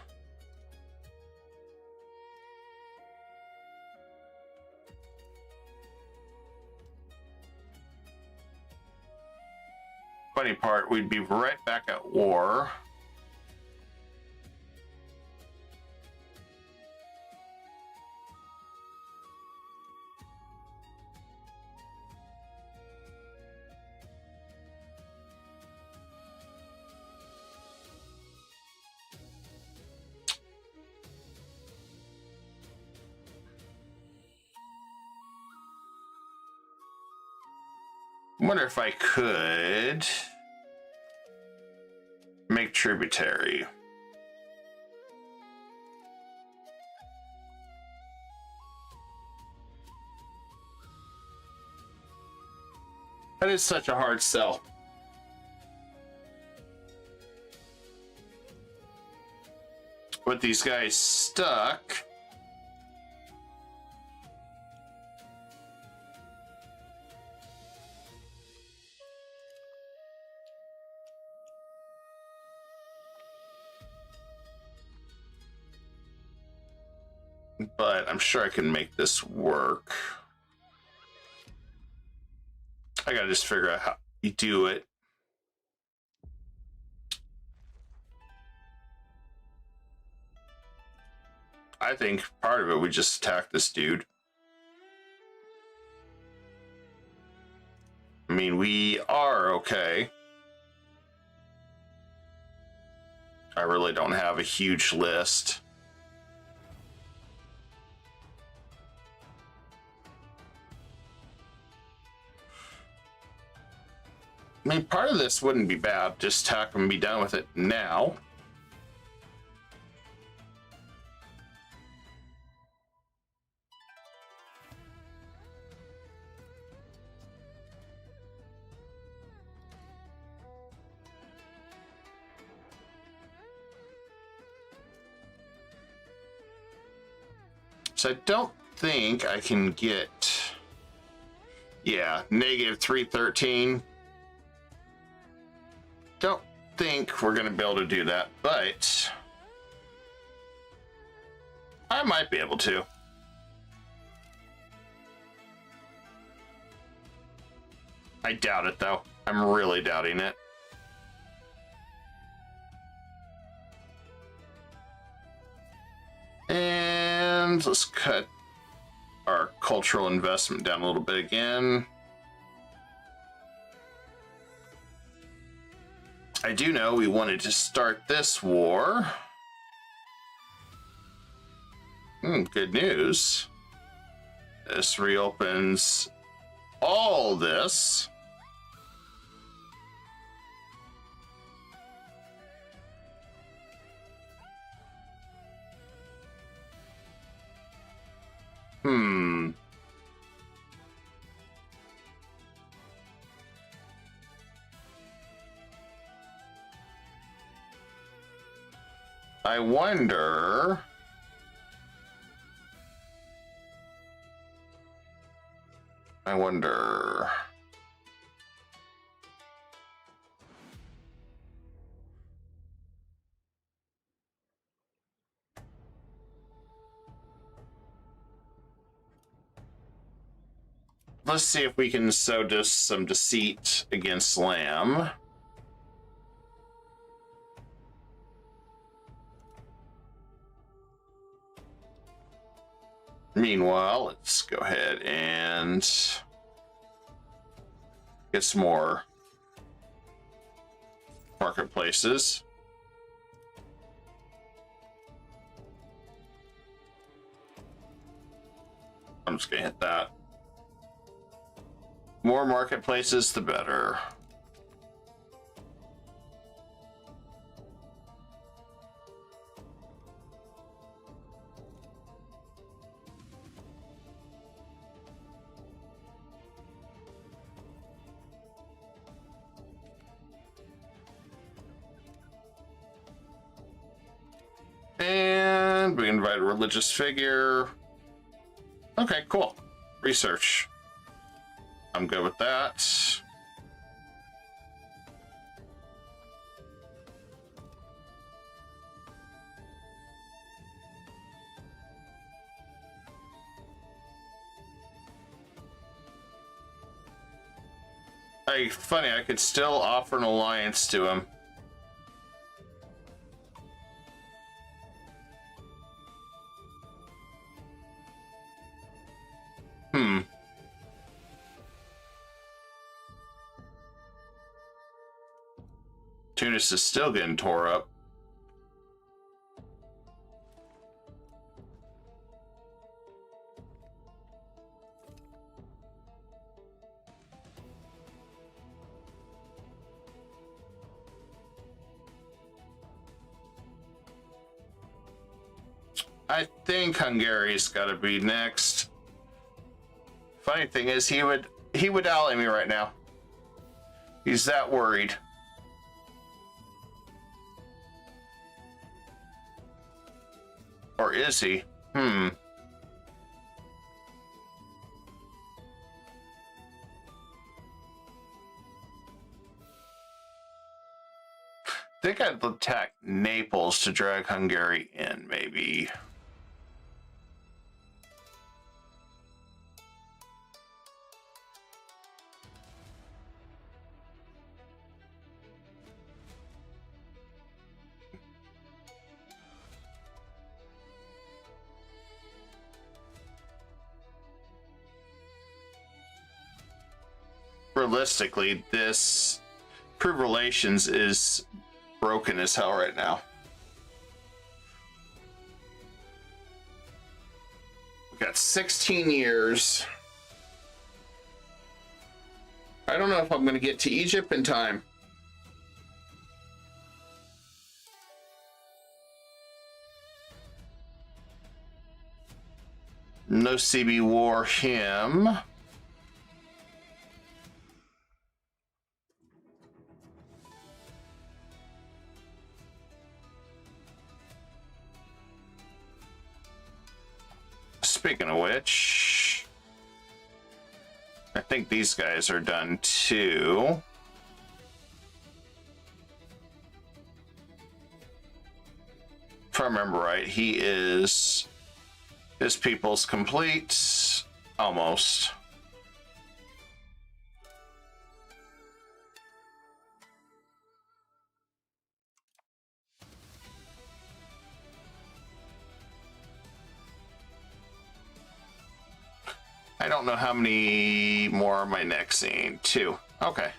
Funny part, we'd be right back at war. I wonder if I could make tributary. That is such a hard sell. With these guys stuck. But I'm sure I can make this work. I gotta just figure out how you do it. I think part of it, we just attack this dude. I mean, we are okay. I really don't have a huge list. I mean, part of this wouldn't be bad. Just attack and be done with it now. So I don't think I can get... Yeah, negative 313. Don't think we're going to be able to do that, but I might be able to. I doubt it, though. I'm really doubting it. And let's cut our cultural investment down a little bit again. I do know we wanted to start this war. Good news. This reopens all this. I wonder... Let's see if we can sow just some deceit against Lamb. Meanwhile, let's go ahead and get some more marketplaces. I'm just gonna hit that. More marketplaces, the better. And we invite a religious figure. Okay, cool. Research. I'm good with that. Funny, I could still offer an alliance to him. Tunis is still getting tore up. I think Hungary's got to be next. Funny thing is, he would ally me right now. He's that worried. Or is he? I think I'd attack Naples to drag Hungary in, maybe. Realistically, this Prove Relations is broken as hell right now. We've got 16 years. I don't know if I'm going to get to Egypt in time. No CB war him. Speaking of which, I think these guys are done too. If I remember right, his people's complete, almost. I don't know how many more are my next scene. 2. Okay.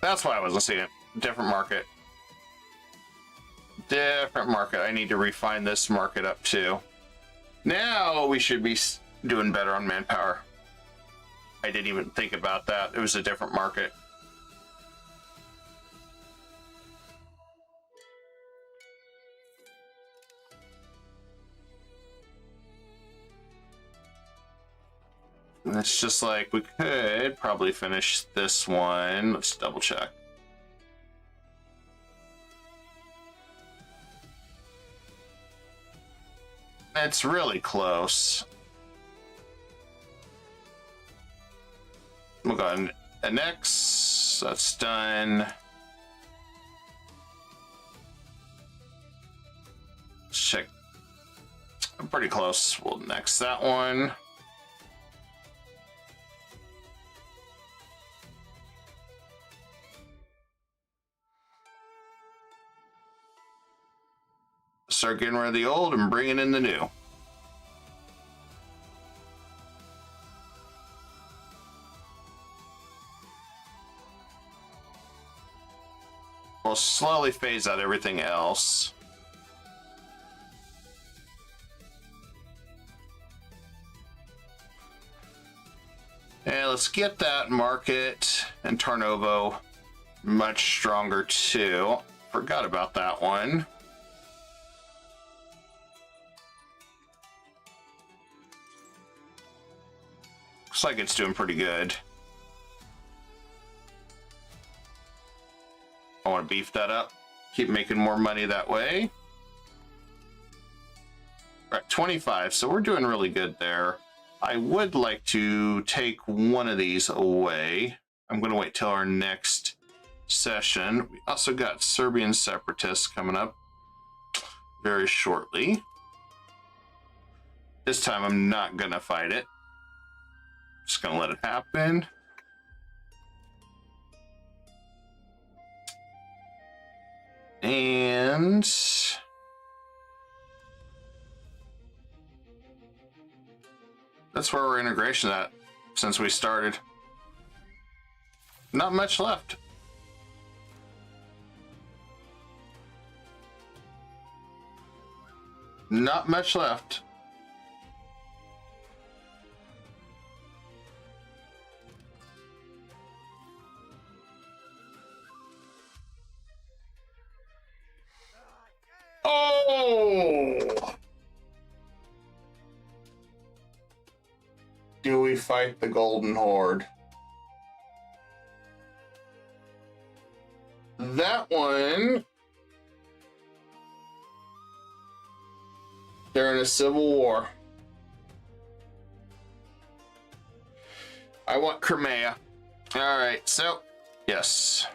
That's why I wasn't seeing it. Different market. Different market. I need to refine this market up too. Now we should be doing better on manpower. I didn't even think about that. It was a different market. And it's just like we could probably finish this one. Let's double check. It's really close. We'll go ahead and annex. That's done. Let's check. I'm pretty close. We'll next that one. start getting rid of the old and bringing in the new. We'll slowly phase out everything else. And let's get that market and Tarnovo much stronger too. Forgot about that one. Looks like it's doing pretty good. I want to beef that up. Keep making more money that way. We're at 25, so we're doing really good there. I would like to take one of these away. I'm going to wait till our next session. We also got Serbian separatists coming up very shortly. This time I'm not going to fight it. Just going to let it happen. And that's where our integration at since we started. Not much left. Not much left. Oh! Do we fight the Golden Horde? That one... They're in a civil war. I want Crimea. Alright, so... Yes.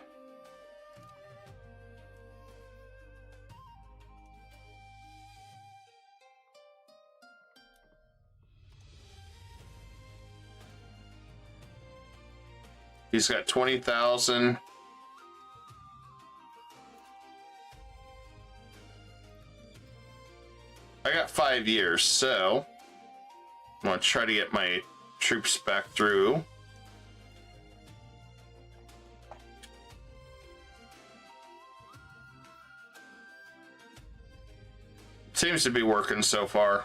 He's got 20,000. I got 5 years, so I'm gonna try to get my troops back through. Seems to be working so far.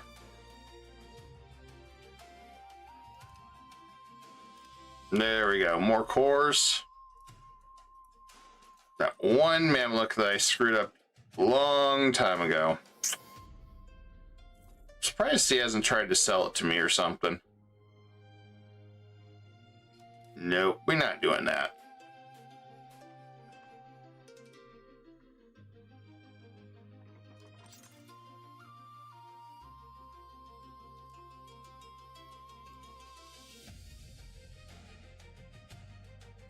There we go. More cores. That one Mamluk that I screwed up a long time ago. Surprised he hasn't tried to sell it to me or something. Nope, we're not doing that.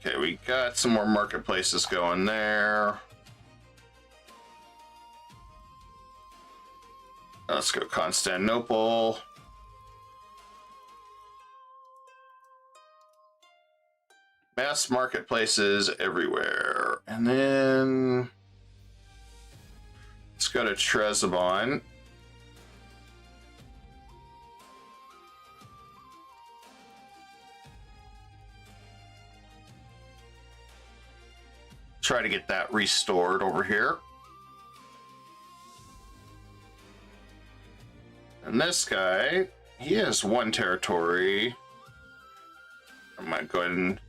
Okay, we got some more marketplaces going there. Let's go Constantinople. Mass marketplaces everywhere. And then let's go to Trebizond. Try to get that restored over here. And this guy, he has one territory. I might go ahead and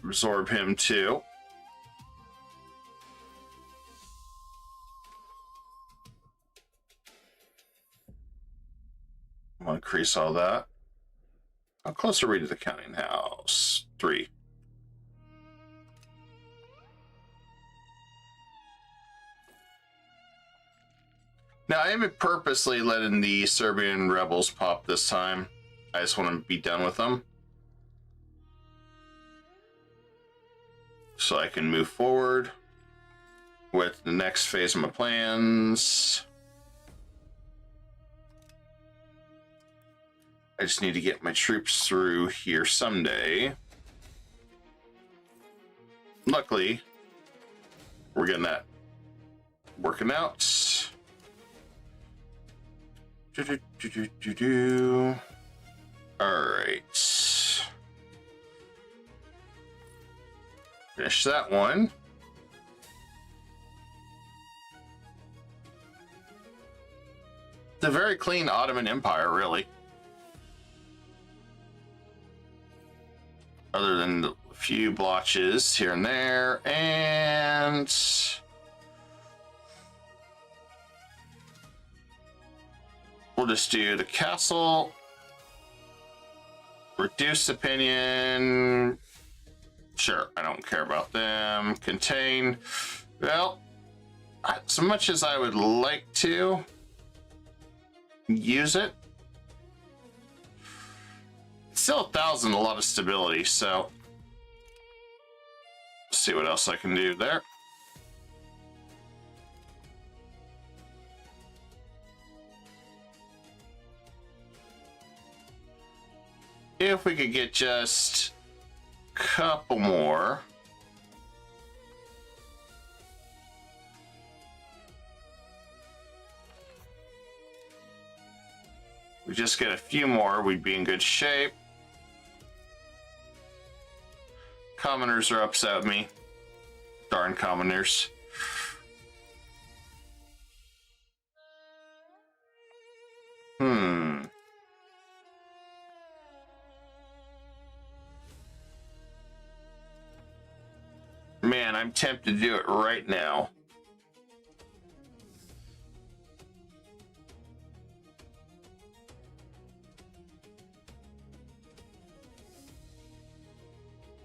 absorb him too. I'm gonna increase all that. How close are we to the counting house? 3. Now, I am purposely letting the Serbian rebels pop this time. I just want to be done with them, so I can move forward with the next phase of my plans. I just need to get my troops through here someday. Luckily, We're getting that working out. All right. Finish that one. The very clean Ottoman Empire, really. Other than a few blotches here and there, and we'll just do the castle, reduce opinion. Sure, I don't care about them. Contain. Well, as much as I would like to use it, it's still 1,000, a lot of stability, so let's see what else I can do there. If we could get just a couple more. We just get a few more, we'd be in good shape. Commoners are upset with me. Darn commoners. Man, I'm tempted to do it right now.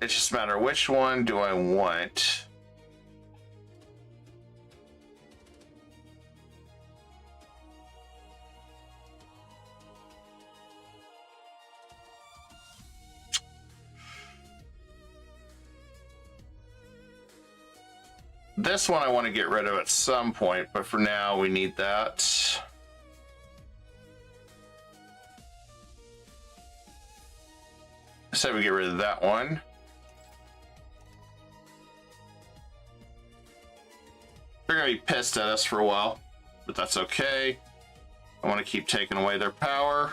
It's just a matter of which one do I want. This one I want to get rid of at some point, but for now we need that. So we get rid of that one. They're gonna be pissed at us for a while, but that's okay. I want to keep taking away their power.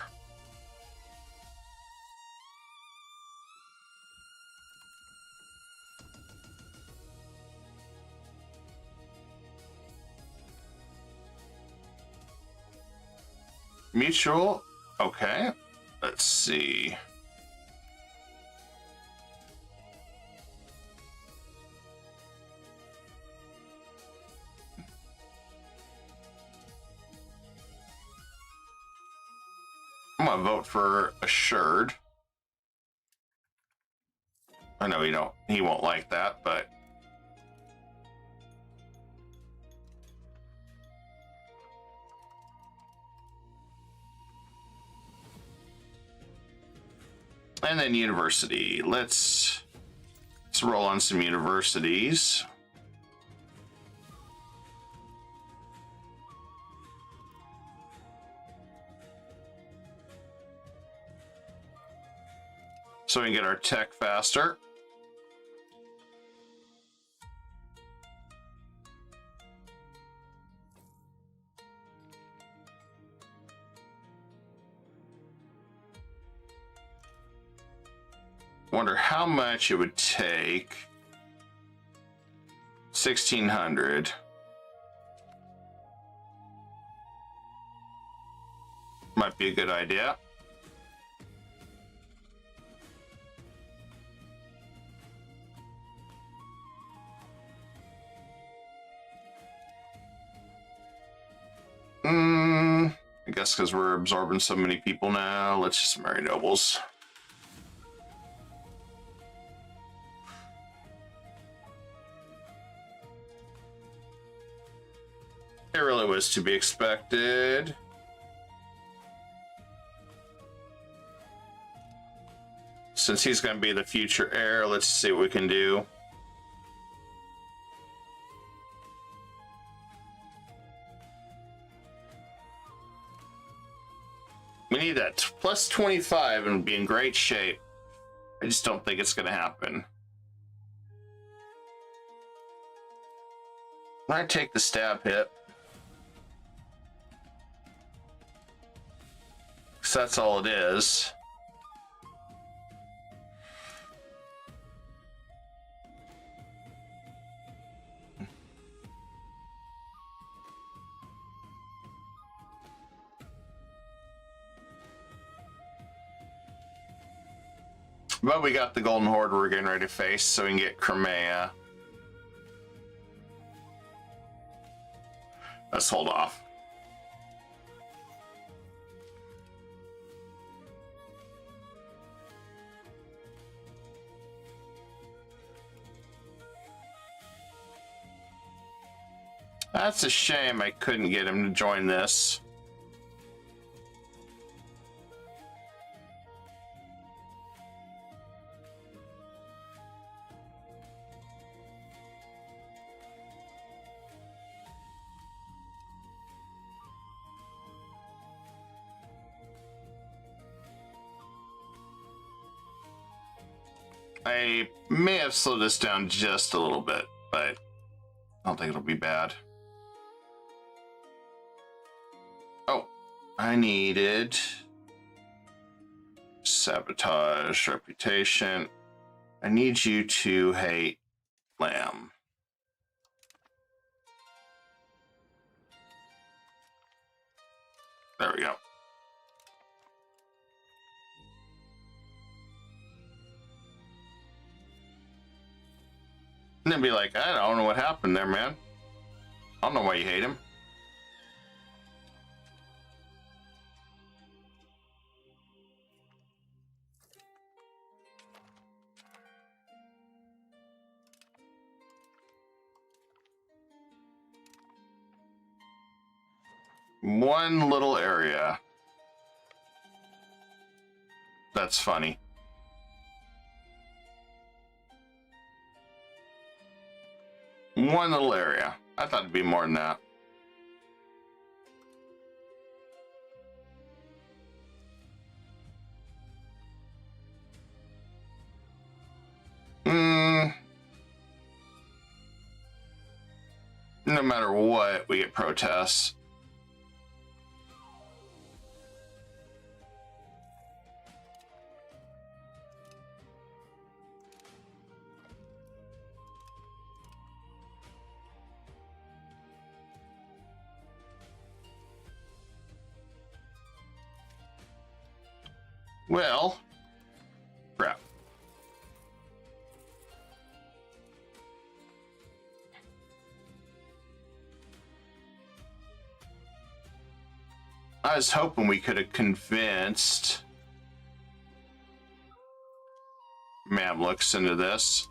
Mutual, okay. Let's see. I'm gonna vote for assured. I know he won't like that, but and then university. Let's roll on some universities. So we can get our tech faster. Wonder how much it would take. 1,600. Might be a good idea. I guess because we're absorbing so many people now, let's just marry nobles. It really was to be expected. Since he's going to be the future heir, let's see what we can do. We need that plus 25 and be in great shape. I just don't think it's going to happen. I take the stab hit. So that's all it is. But we got the Golden Horde we're getting ready to face, so we can get Crimea. Let's hold off. That's a shame I couldn't get him to join this. I may have slowed this down just a little bit, but I don't think it'll be bad. Oh, I needed sabotage, reputation. I need you to hate Lamb. There we go. And then be like, I don't know what happened there, man. I don't know why you hate him. One little area. That's funny. One little area. I thought it'd be more than that. No matter what, we get protests. Well, crap. I was hoping we could have convinced Mamluks into this.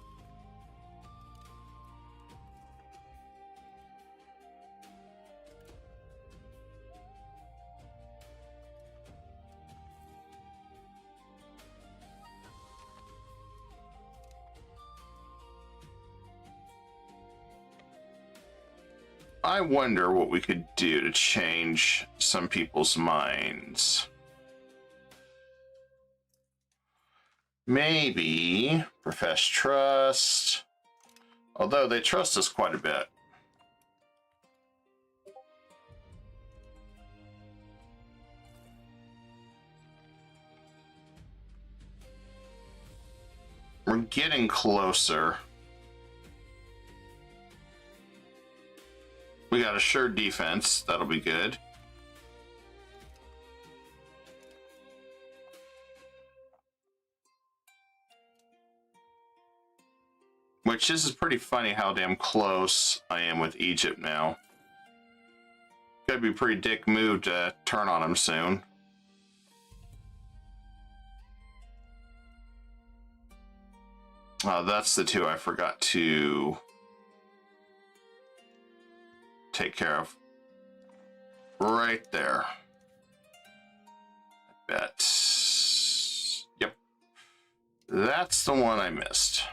I wonder what we could do to change some people's minds. Maybe profess trust, although they trust us quite a bit. We're getting closer. We got assured defense. That'll be good. Which, this is pretty funny how damn close I am with Egypt now. Gotta be a pretty dick move to turn on him soon. That's the two I forgot to take care of. Right there. I bet. Yep. That's the one I missed.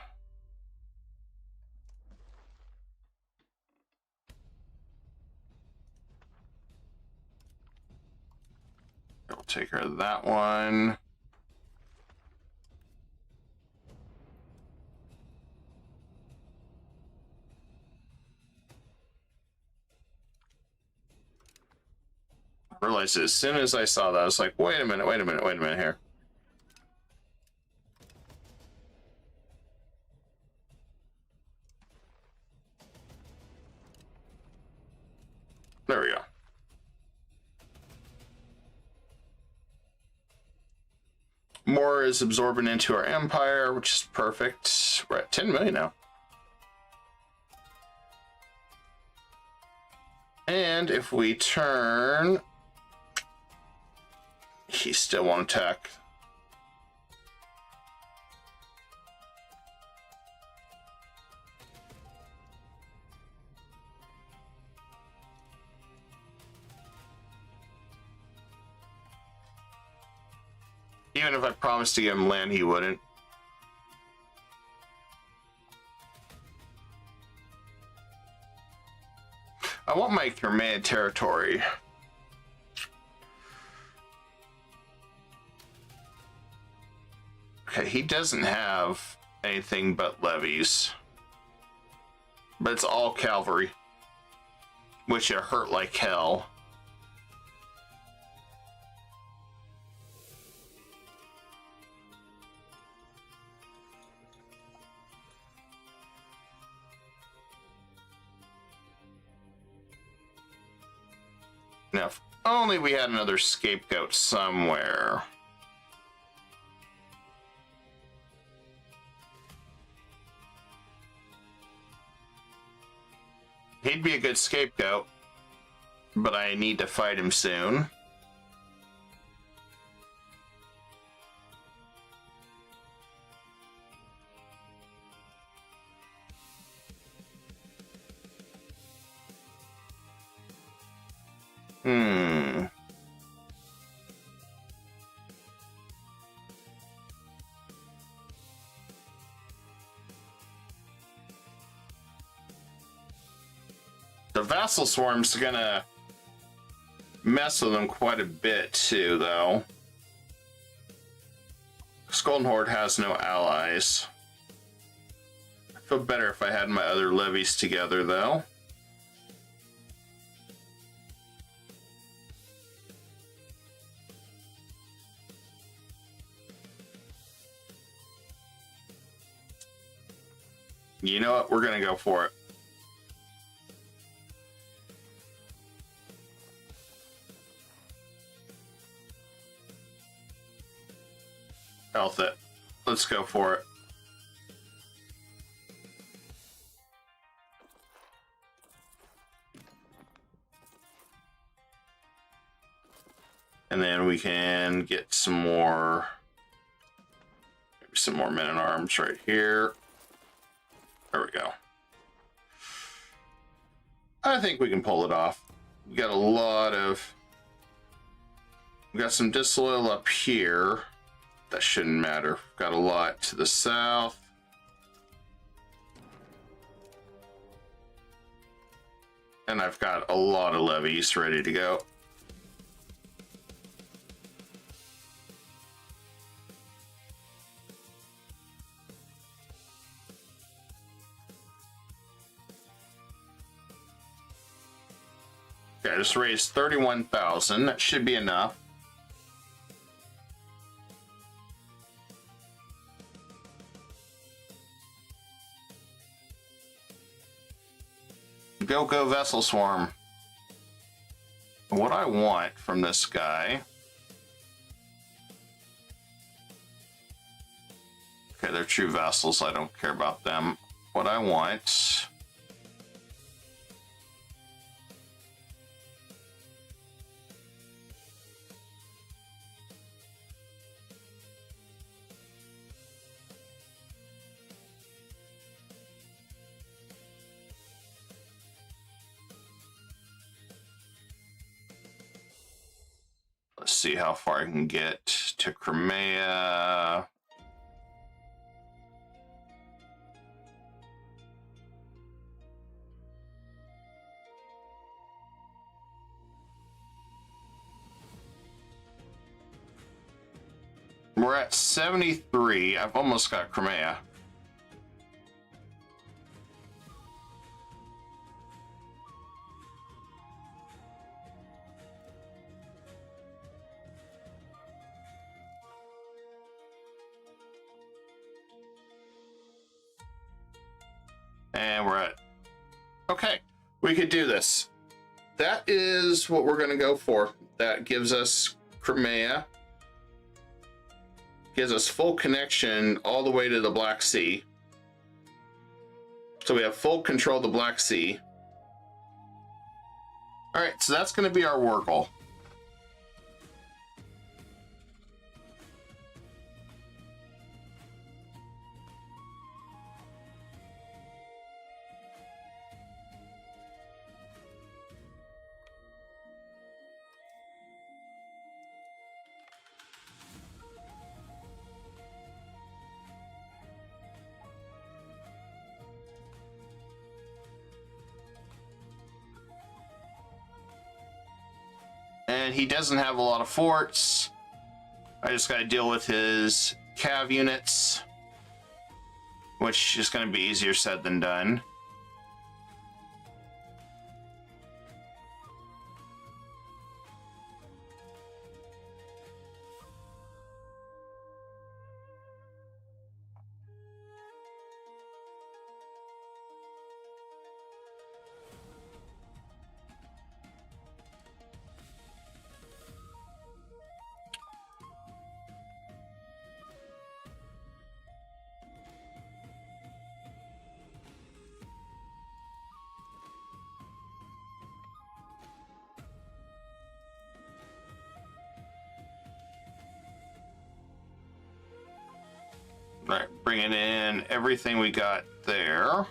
We'll take care of that one. Realized it as soon as I saw that, I was like, wait a minute here. There we go. More is absorbing into our empire, which is perfect. We're at 10 million now. And if we turn, he still won't attack. Even if I promised to give him land, he wouldn't. I want my command territory. Okay, he doesn't have anything but levies. But it's all cavalry, which it hurt like hell. Now, if only we had another scapegoat somewhere. He'd be a good scapegoat, but I need to fight him soon. The vassal swarm's gonna mess with them quite a bit too, though. Golden Horde has no allies. I feel better if I had my other levies together, though. You know what? We're gonna go for it. Health it. Let's go for it. And then we can get some more, maybe some more men at arms right here. There we go. I think we can pull it off. We got a lot of, we got some disloyal up here. That shouldn't matter. Got a lot to the south. And I've got a lot of levies ready to go. Okay, I just raised 31,000. That should be enough. Go Vessel Swarm. What I want from this guy. Okay, they're true vassals. I don't care about them. What I want. Let's see how far I can get to Crimea. We're at 73. I've almost got Crimea. And we're at... Okay, we could do this. That is what we're going to go for. That gives us Crimea. Gives us full connection all the way to the Black Sea. So we have full control of the Black Sea. All right, so that's going to be our war goal. And he doesn't have a lot of forts. I just got to deal with his cav units, which is going to be easier said than done. Right, bringing in everything we got there.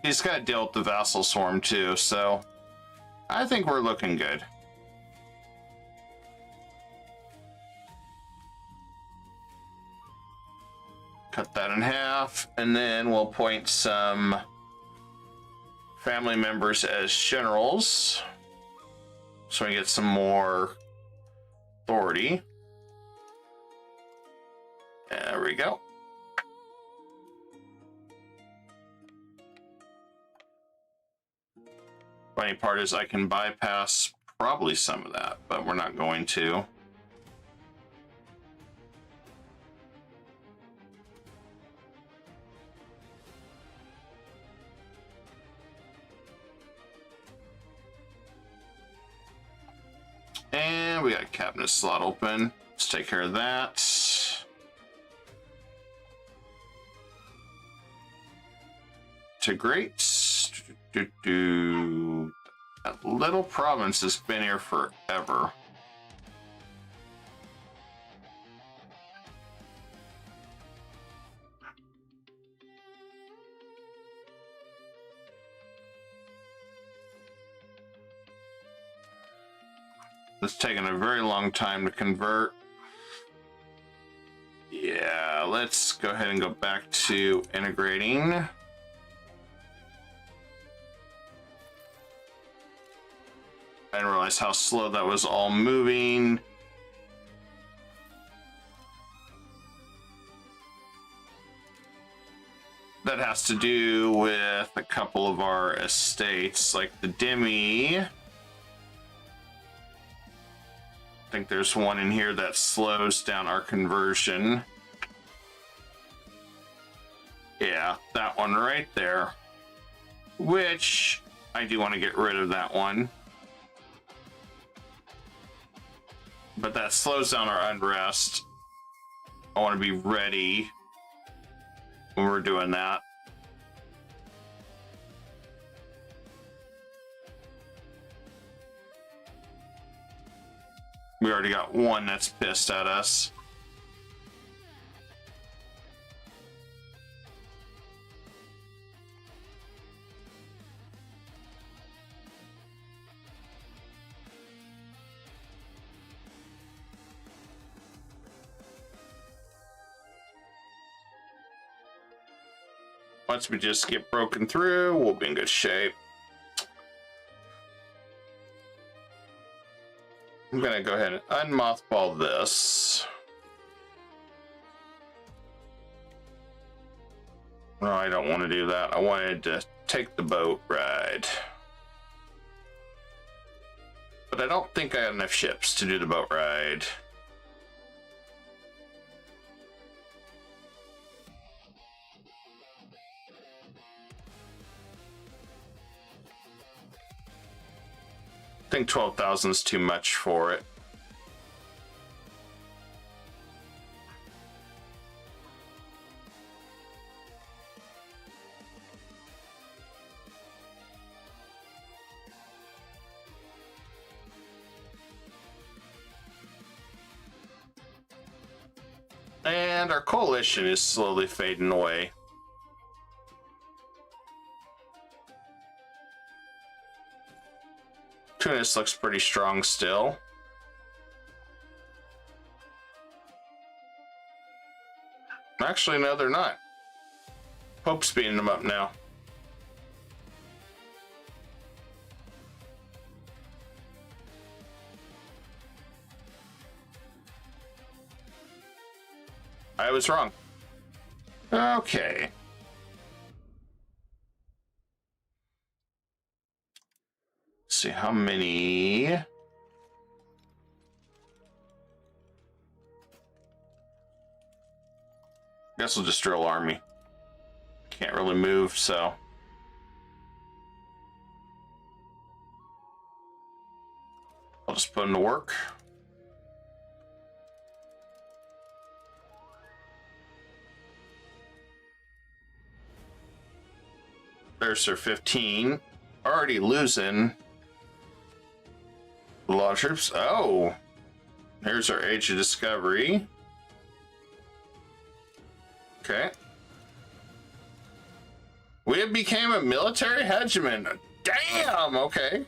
He's got to deal with the vassal swarm too, so I think we're looking good. Cut that in half, and then we'll appoint some family members as generals so we get some more authority. There we go. Funny part is I can bypass probably some of that, but we're not going to. And we got a cabinet slot open. Let's take care of that. To great. That little province has been here forever. It's taken a very long time to convert. Yeah, let's go ahead and go back to integrating. I didn't realize how slow that was all moving. That has to do with a couple of our estates, like the Demi. I think there's one in here that slows down our conversion. Yeah, that one right there. Which I do want to get rid of that one. But that slows down our unrest. I want to be ready when we're doing that. We already got one that's pissed at us. Once we just get broken through, we'll be in good shape. I'm gonna go ahead and unmothball this. No, I don't want to do that. I wanted to take the boat ride. But I don't think I have enough ships to do the boat ride. I think 12,000 is too much for it. And our coalition is slowly fading away. Tunis looks pretty strong still. Actually, no, they're not. Pope's beating them up now. I was wrong. Okay. Let's see how many. Guess we'll just drill army. Can't really move, so. I'll just put them to work. There's our 15. Already losing a lot of troops. Oh, here's our Age of Discovery. Okay. We have became a military hegemon. Damn, okay.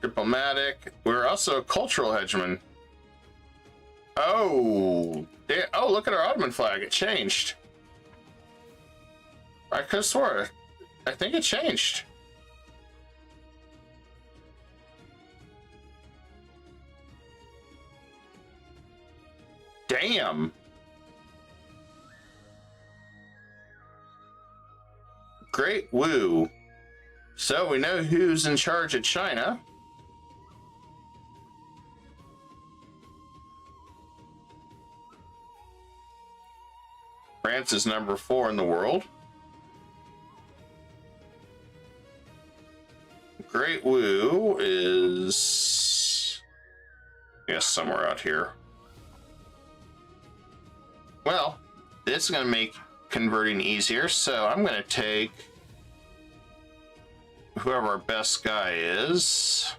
Diplomatic. We're also a cultural hegemon. Oh, oh, look at our Ottoman flag. It changed. I could have swore. I think it changed. Damn. Great Woo. So we know who's in charge of China. France is number 4 in the world. Great Woo is, I guess, somewhere out here. Well, this is going to make converting easier, so I'm going to take whoever our best guy is.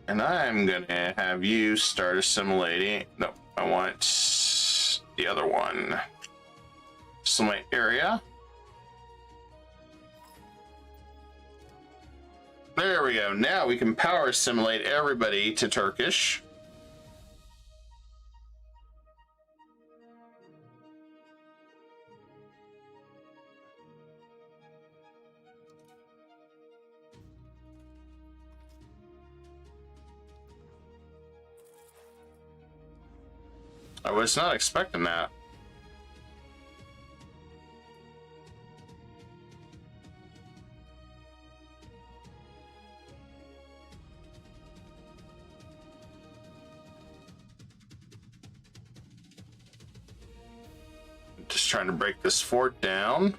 And I'm going to have you start assimilating. No, I want the other one. Assimilate area. There we go. Now we can power assimilate everybody to Turkish. I was not expecting that. Just trying to break this fort down.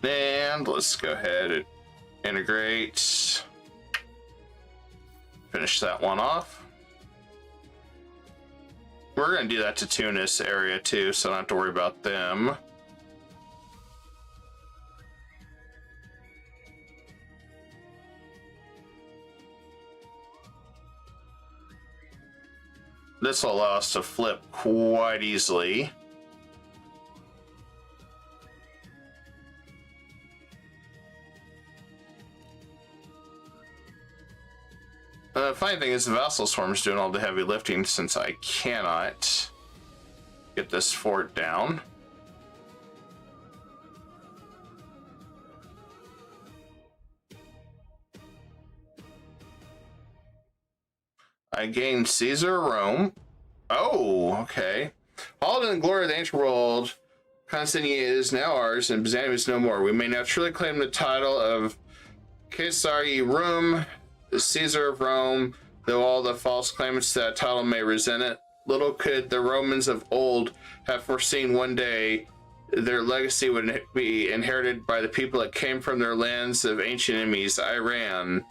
And let's go ahead and integrate. Finish that one off. We're going to do that to Tunis area too, so I don't have to worry about them. This will allow us to flip quite easily. funny thing is the vassal swarm's doing all the heavy lifting since I cannot get this fort down. I gained Caesar Rome. Oh, okay. All in the glory of the ancient world, Constantinople is now ours, and Byzantium is no more. We may now truly claim the title of Caesari Rome, the Caesar of Rome, though all the false claimants to that title may resent it. Little could the Romans of old have foreseen one day their legacy would be inherited by the people that came from their lands of ancient enemies, Iran.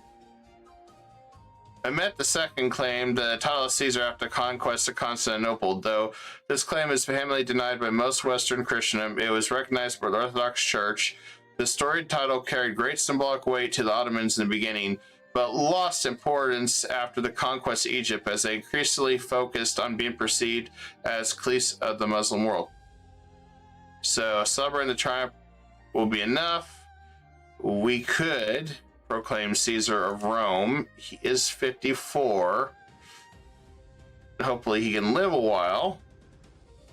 Mehmet II claimed the title of Caesar after conquest of Constantinople. Though this claim is vehemently denied by most Western Christendom, it was recognized by the Orthodox Church. The storied title carried great symbolic weight to the Ottomans in the beginning, but lost importance after the conquest of Egypt as they increasingly focused on being perceived as Khalifa of the Muslim world. So celebrating the triumph will be enough. We could proclaim Caesar of Rome. He is 54. Hopefully he can live a while.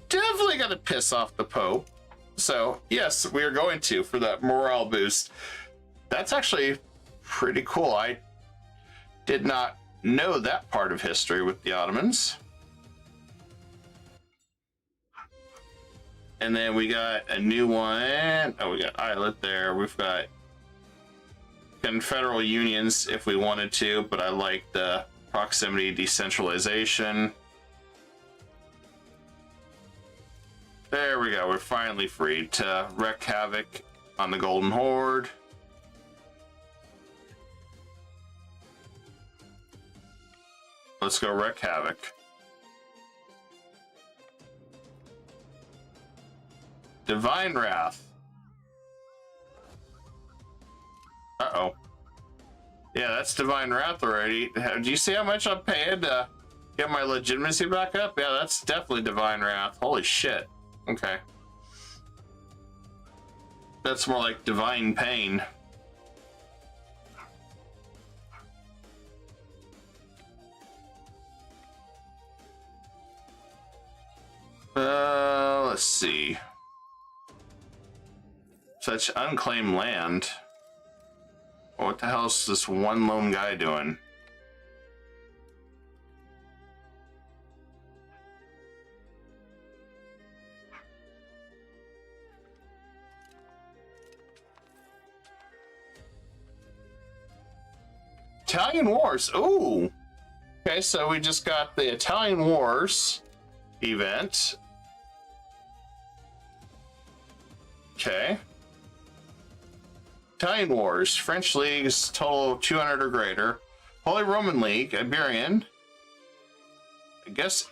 Definitely got to piss off the Pope. So yes, we are going to for that morale boost. That's actually pretty cool. I did not know that part of history with the Ottomans. And then we got a new one. Oh, we got Islet there. We've got confederal unions if we wanted to, but I like the proximity decentralization. There we go. We're finally free to wreak havoc on the Golden Horde. Let's go wreak havoc. Divine Wrath. Uh-oh. Yeah, that's Divine Wrath already. Do you see how much I'm paying to get my legitimacy back up? Yeah, that's definitely Divine Wrath. Holy shit. Okay. That's more like Divine Pain. Let's see. Such unclaimed land. What the hell is this one lone guy doing? Italian Wars. Ooh. Okay, so we just got the Italian Wars event. Okay. Italian Wars, French leagues, total of 200 or greater. Holy Roman League, Iberian. I guess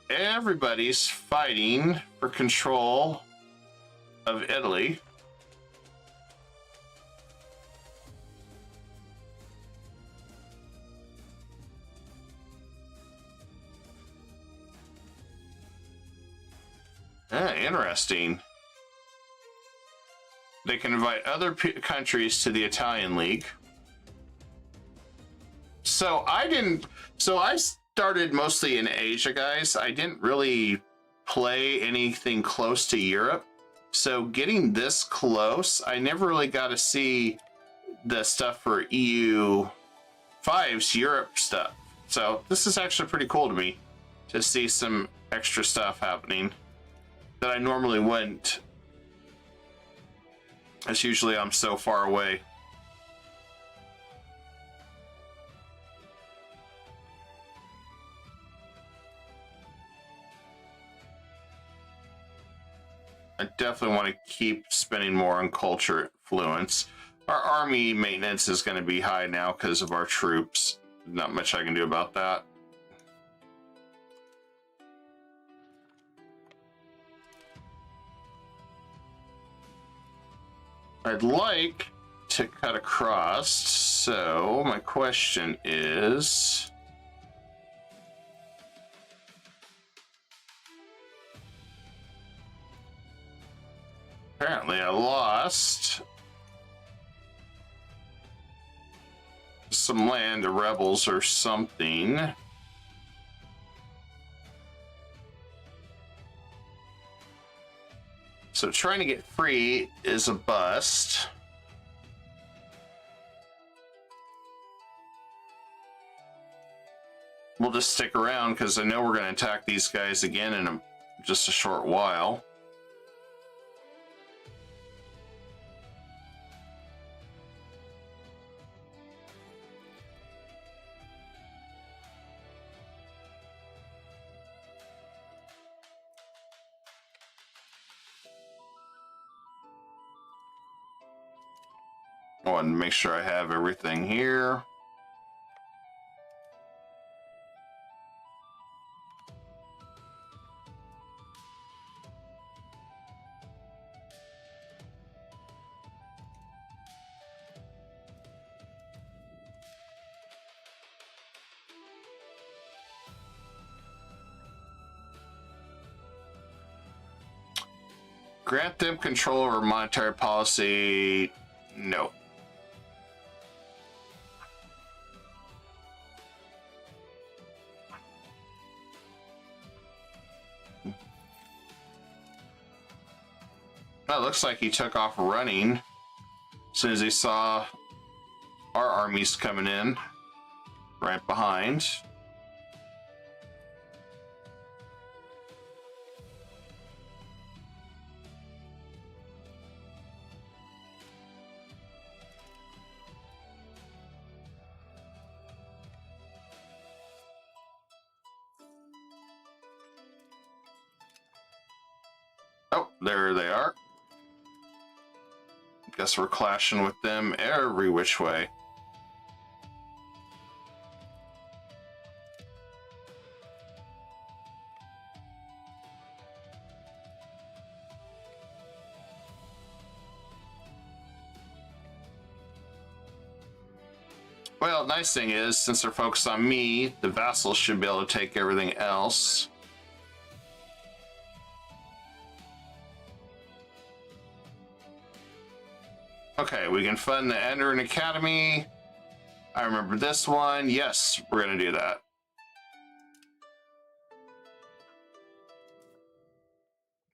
everybody's fighting for control of Italy. Interesting. They can invite other countries to the Italian League. So I started mostly in Asia, guys. I didn't really play anything close to Europe. So getting this close, I never really got to see the stuff for EU5's Europe stuff. So this is actually pretty cool to me to see some extra stuff happening that I normally wouldn't. As usually I'm so far away. I definitely want to keep spending more on culture influence. Our army maintenance is going to be high now because of our troops. Not much I can do about that. I'd like to cut across, so my question is... Apparently I lost some land to rebels or something. So trying to get free is a bust. We'll just stick around because I know we're going to attack these guys again in just a short while. I want to make sure I have everything here. Grant them control over monetary policy. No. Well, it looks like he took off running as soon as he saw our armies coming in right behind. Oh, there they are. Guess we're clashing with them every which way. Well, nice thing is, since they're focused on me, the vassals should be able to take everything else. Okay, we can fund the enter an academy. I remember this one. Yes, we're gonna do that.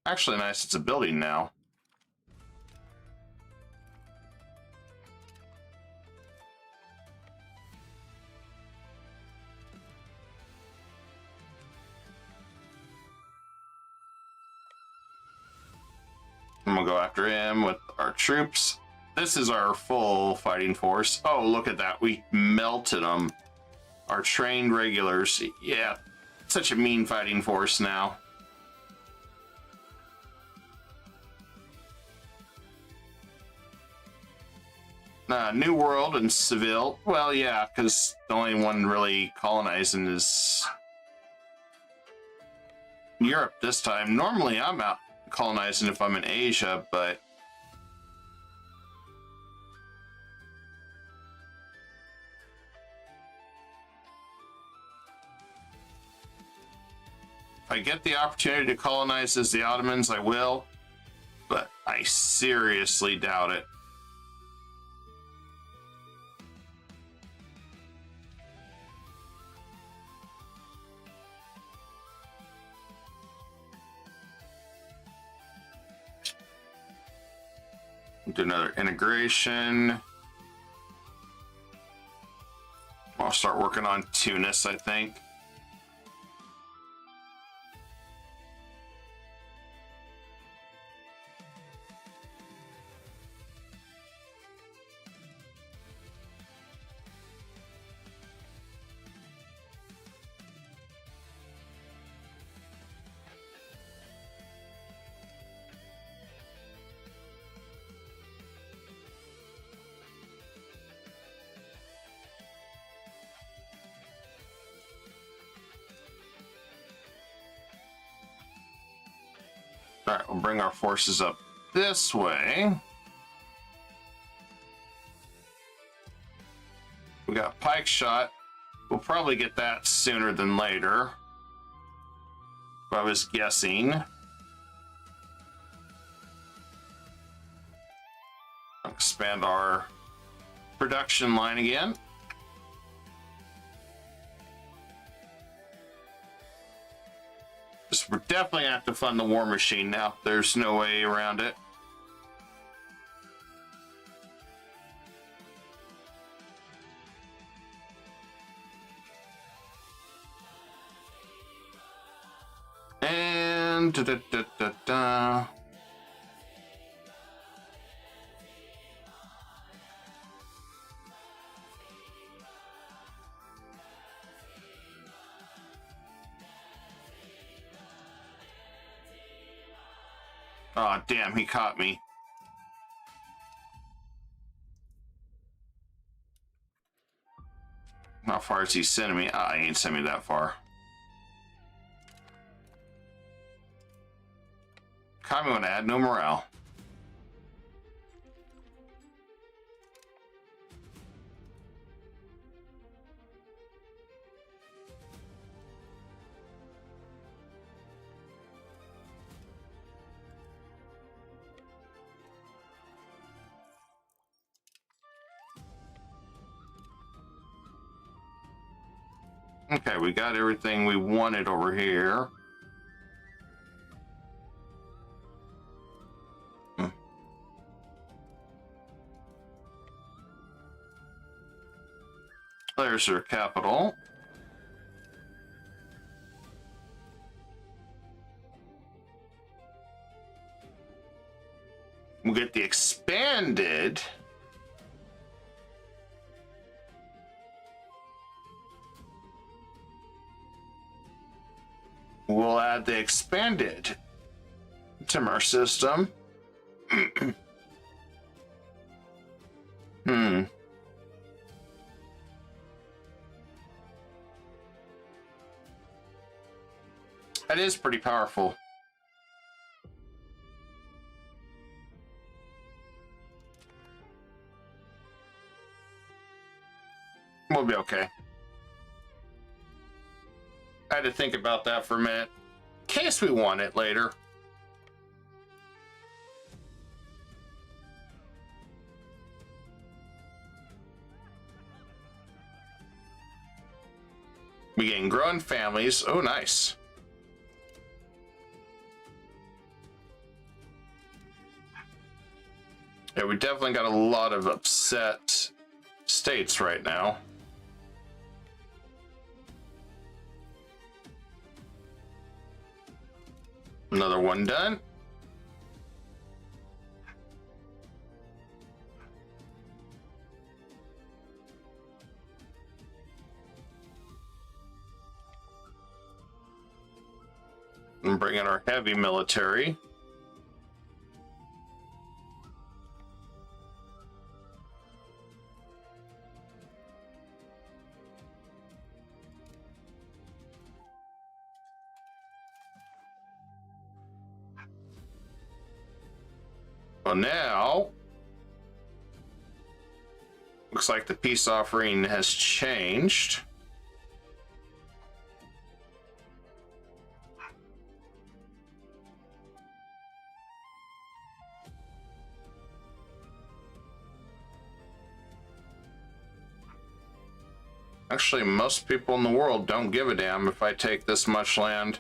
Actually, nice. It's a building now. I'm gonna go after him with our troops. This is our full fighting force. Oh, look at that. We melted them. Our trained regulars. Yeah, such a mean fighting force now. New World and Seville. Well, yeah, because the only one really colonizing is Europe this time. Normally, I'm out colonizing if I'm in Asia, but if I get the opportunity to colonize as the Ottomans, I will, but I seriously doubt it. Do another integration. I'll start working on Tunis, I think. All right, we'll bring our forces up this way. We got pike shot. We'll probably get that sooner than later, if I was guessing. Expand our production line again. So we're definitely gonna have to fund the war machine now. There's no way around it. And oh, damn, he caught me. How far is he sending me? Ah, he ain't sending me that far. Caught me when I had no morale. Okay, we got everything we wanted over here. There's our capital. We'll get the expanded. We'll add the expanded timber system. That is pretty powerful. We'll be okay. I had to think about that for a minute. In case we want it later. We getting growing families. Oh, nice. Yeah, we definitely got a lot of upset states right now. Another one done. And bring in our heavy military. Well, now looks like the peace offering has changed. Actually, most people in the world don't give a damn if I take this much land.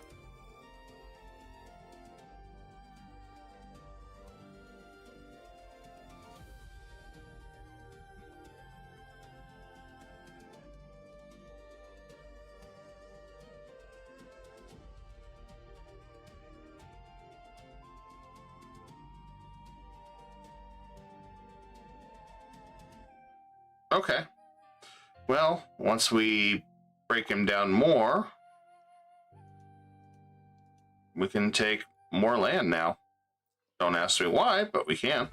Okay. Well, once we break him down more, we can take more land now. Don't ask me why, but we can.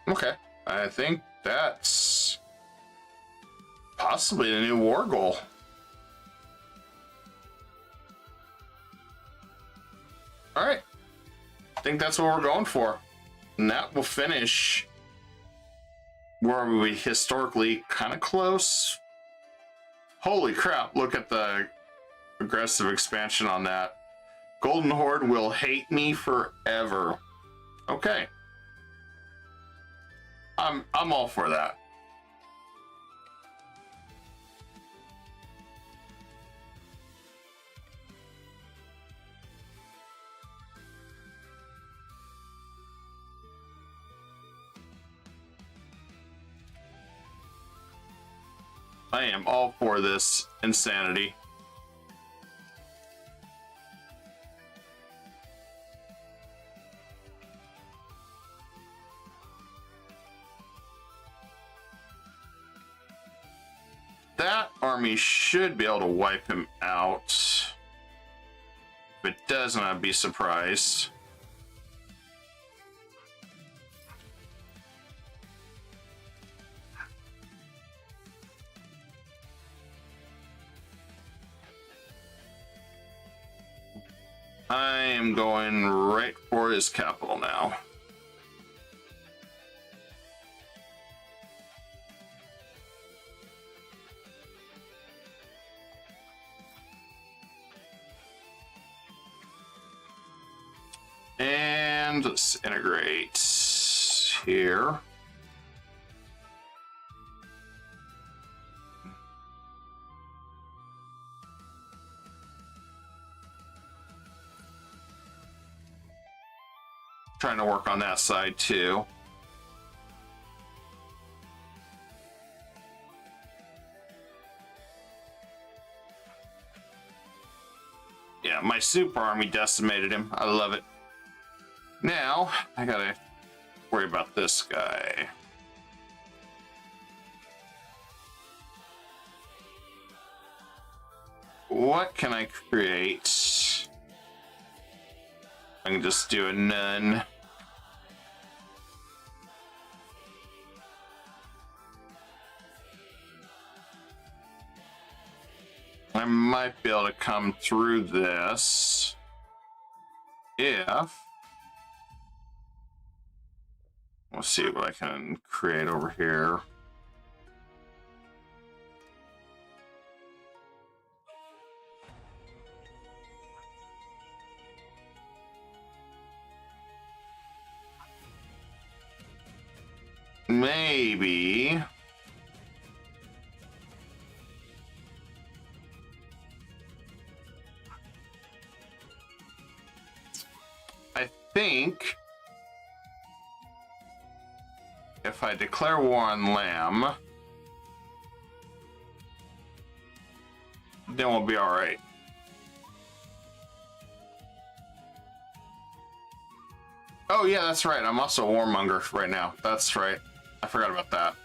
Okay. I think that's possibly the new war goal. All right. I think that's what we're going for. And that will finish where we historically kind of close. Holy crap, look at the aggressive expansion on that. Golden Horde will hate me forever. Okay. I'm all for that. I am all for this insanity. That army should be able to wipe him out. If it doesn't, I'd be surprised. I am going right for his capital now. And let's integrate here. Trying to work on that side too. Yeah, my super army decimated him. I love it. Now, I gotta worry about this guy. What can I create? I can just do a none. I might be able to come through this if... Let's see what I can create over here. Maybe. I think if I declare war on Lamb, then we'll be all right. Oh yeah, that's right. I'm also a warmonger right now. That's right. I forgot about that.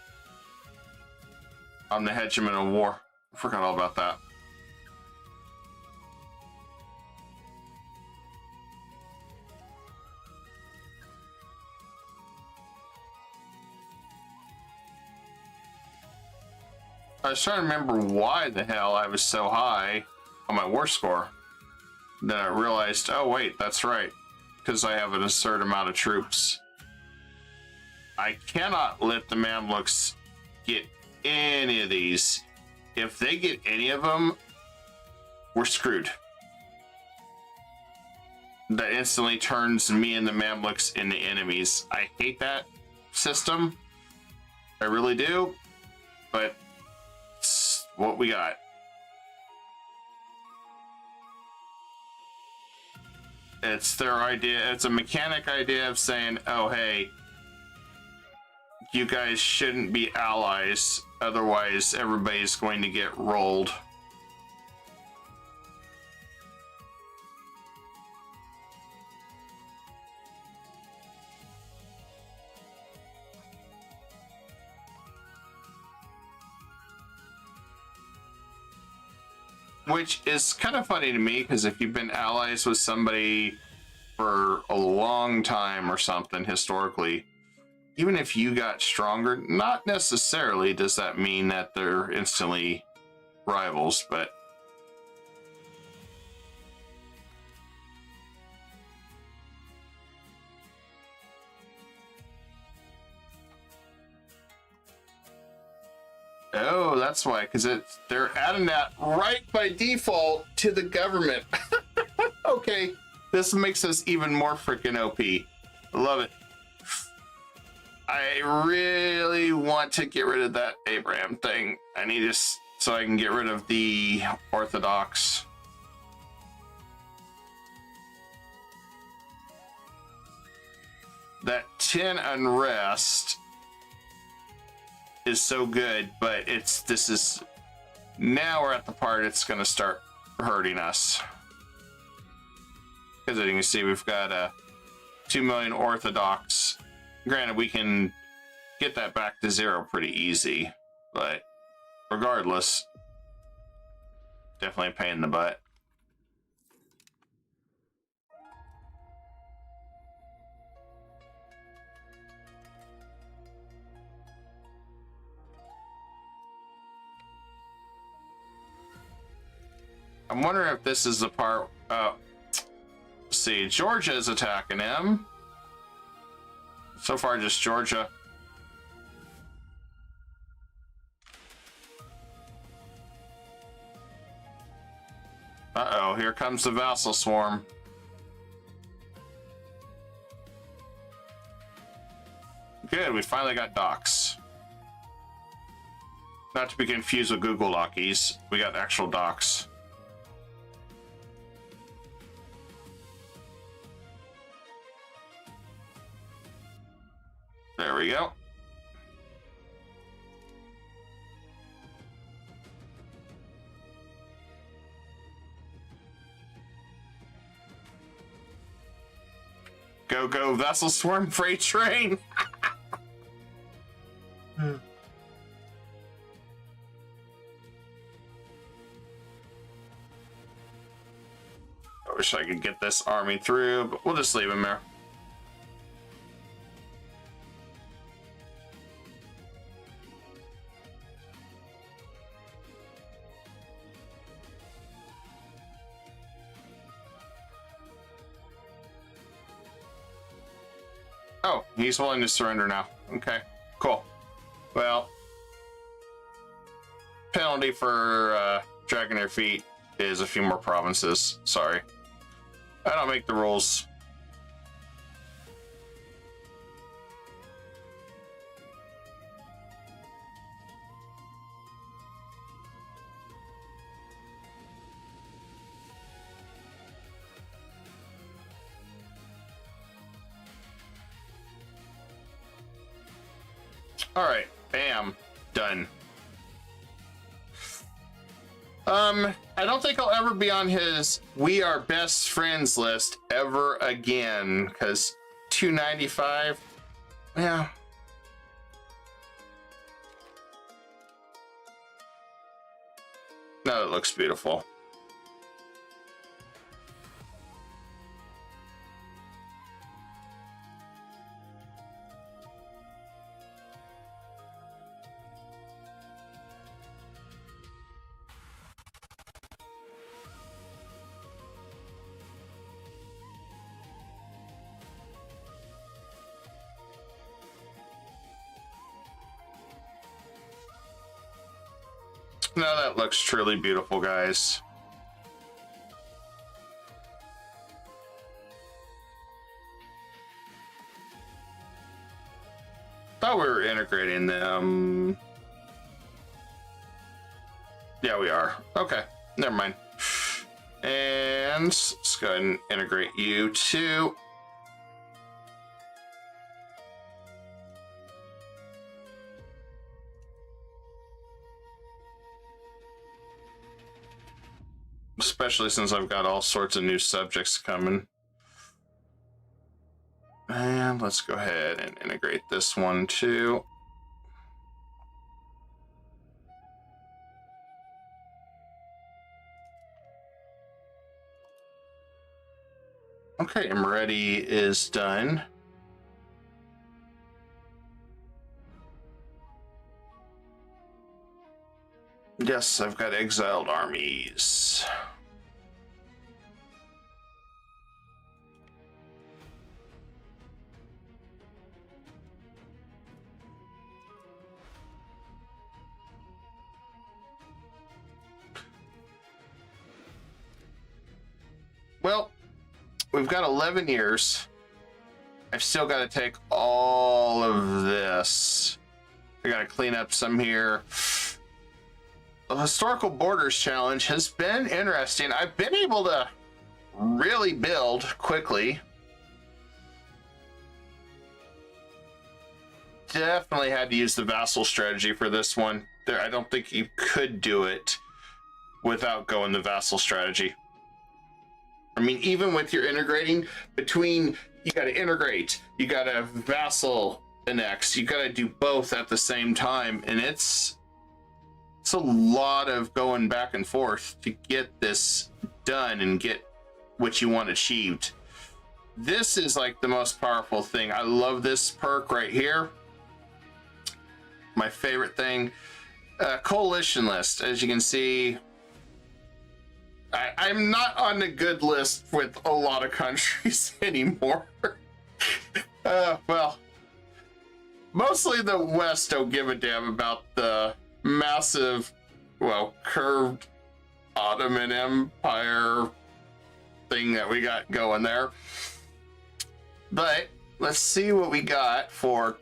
I'm the hegemon of war. I forgot all about that. I was trying to remember why the hell I was so high on my war score. Then I realized, oh wait, that's right. Because I have an absurd amount of troops. I cannot let the Mamluks get any of these. If they get any of them, we're screwed. That instantly turns me and the Mamluks into enemies. I hate that system. I really do. But it's what we got. It's their idea. It's a mechanic idea of saying, oh, hey, you guys shouldn't be allies. Otherwise, everybody's going to get rolled. Which is kind of funny to me, because if you've been allies with somebody for a long time or something historically, even if you got stronger, not necessarily does that mean that they're instantly rivals, but Oh, that's why, because they're adding that right by default to the government. Okay, this makes us even more freaking OP. Love it. I really want to get rid of that Abraham thing. I need this so I can get rid of the Orthodox. That 10 unrest is so good, but now we're at the part it's going to start hurting us. Because as you can see, we've got 2 million Orthodox. Granted, we can get that back to 0 pretty easy, but regardless, definitely a pain in the butt. I'm wondering if this is the part. Let's see, Georgia's attacking him. So far, just Georgia. Uh-oh, here comes the vassal swarm. Good, we finally got docks. Not to be confused with Google Lockies. We got actual docks. There we go. Go, go, vessel swarm freight train. I wish I could get this army through, but we'll just leave him there. Oh, he's willing to surrender now. Okay, cool. Well, penalty for dragging their feet is a few more provinces. Sorry. I don't make the rules. All right, bam, done. I don't think I'll ever be on his "we are best friends" list ever again, because 295, yeah. No, it looks beautiful. No, that looks truly beautiful, guys. Thought we were integrating them. Yeah, we are. Okay, never mind. And let's go ahead and integrate you too. Especially since I've got all sorts of new subjects coming. And let's go ahead and integrate this one too. Okay, Moretti is done. Yes, I've got exiled armies. well, we've got 11 years. I've still got to take all of this. I got to clean up some here. The Historical Borders Challenge has been interesting. I've been able to really build quickly. Definitely had to use the vassal strategy for this one. I don't think you could do it without going the vassal strategy. I mean, even with your integrating between, you got to integrate, you got to vassal annex, you got to do both at the same time, and it's a lot of going back and forth to get this done and get what you want achieved. This is like the most powerful thing. I love this perk right here. My favorite thing, coalition list. As you can see, I'm not on a good list with a lot of countries anymore. Well, mostly the West don't give a damn about the massive, well, curved Ottoman Empire thing that we got going there. But let's see what we got for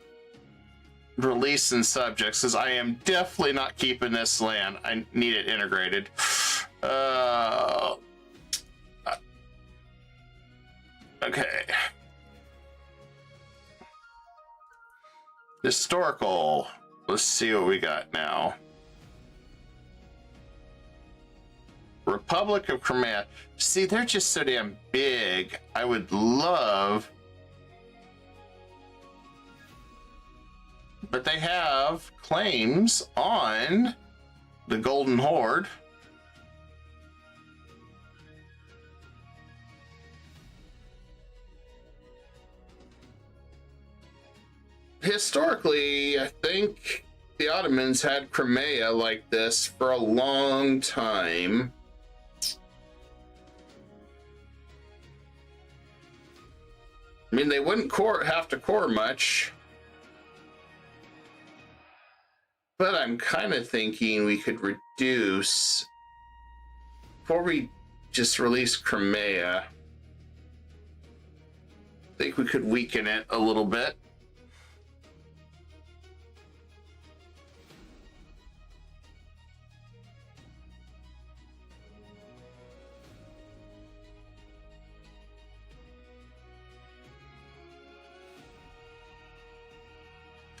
release and subjects, because I am definitely not keeping this land. I need it integrated. Okay. Historical. Let's see what we got now. Republic of Crimea. See, they're just so damn big. I would love... But they have claims on the Golden Horde. Historically, I think the Ottomans had Crimea like this for a long time. I mean, they wouldn't have to core much. But I'm kind of thinking we could reduce, before we just release Crimea, I think we could weaken it a little bit.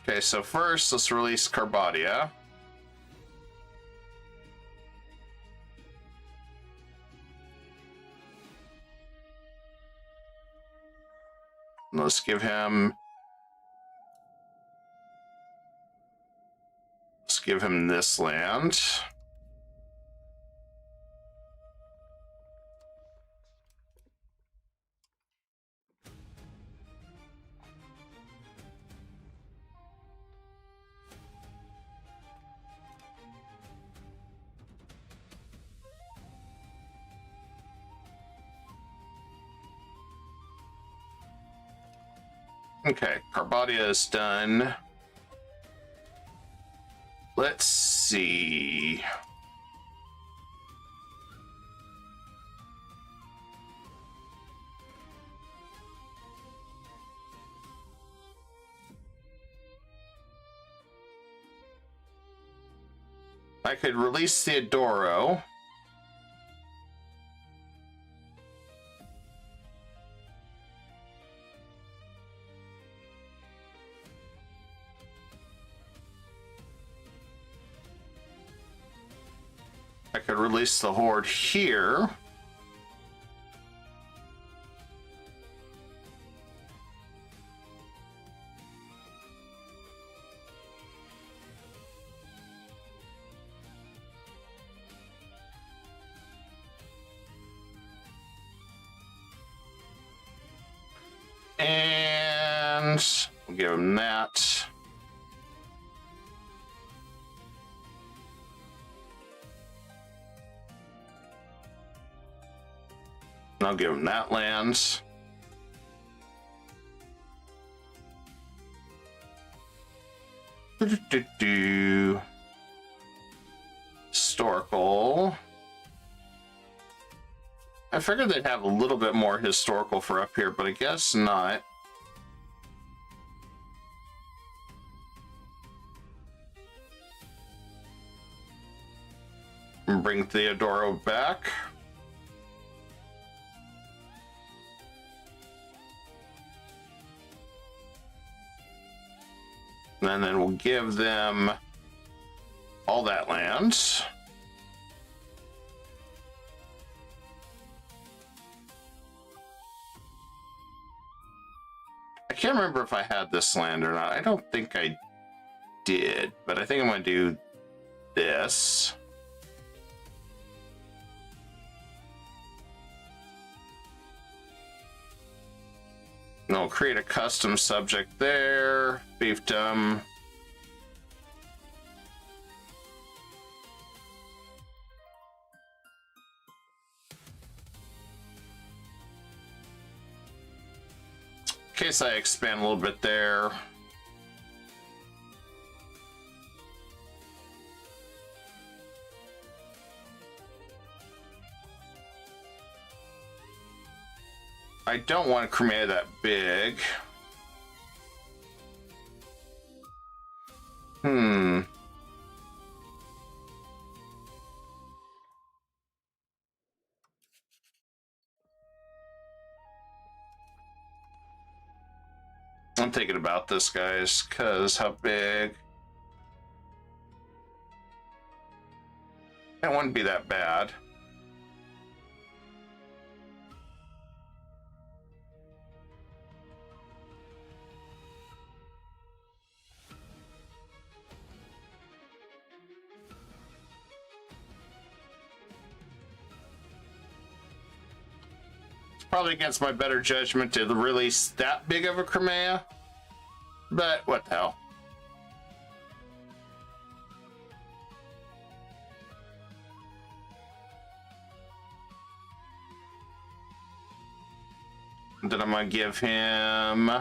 Okay, so first, let's release Carbadia. Let's give him... Let's give him this land. Okay, Carbadia is done. Let's see. I could release Theodoro. I could release the Horde here. And we'll give him that. I'll give him that land. Historical. I figured they'd have a little bit more historical for up here, but I guess not. And bring Theodoro back. And then we'll give them all that land. I can't remember if I had this land or not. I don't think I did, but I think I'm going to do this. And I'll create a custom subject there, fiefdom. In case I expand a little bit there. I don't want Crimea that big. I'm thinking about this, guys, because how big? That wouldn't be that bad. Probably against my better judgment to release that big of a Crimea, but what the hell. And then I'm gonna give him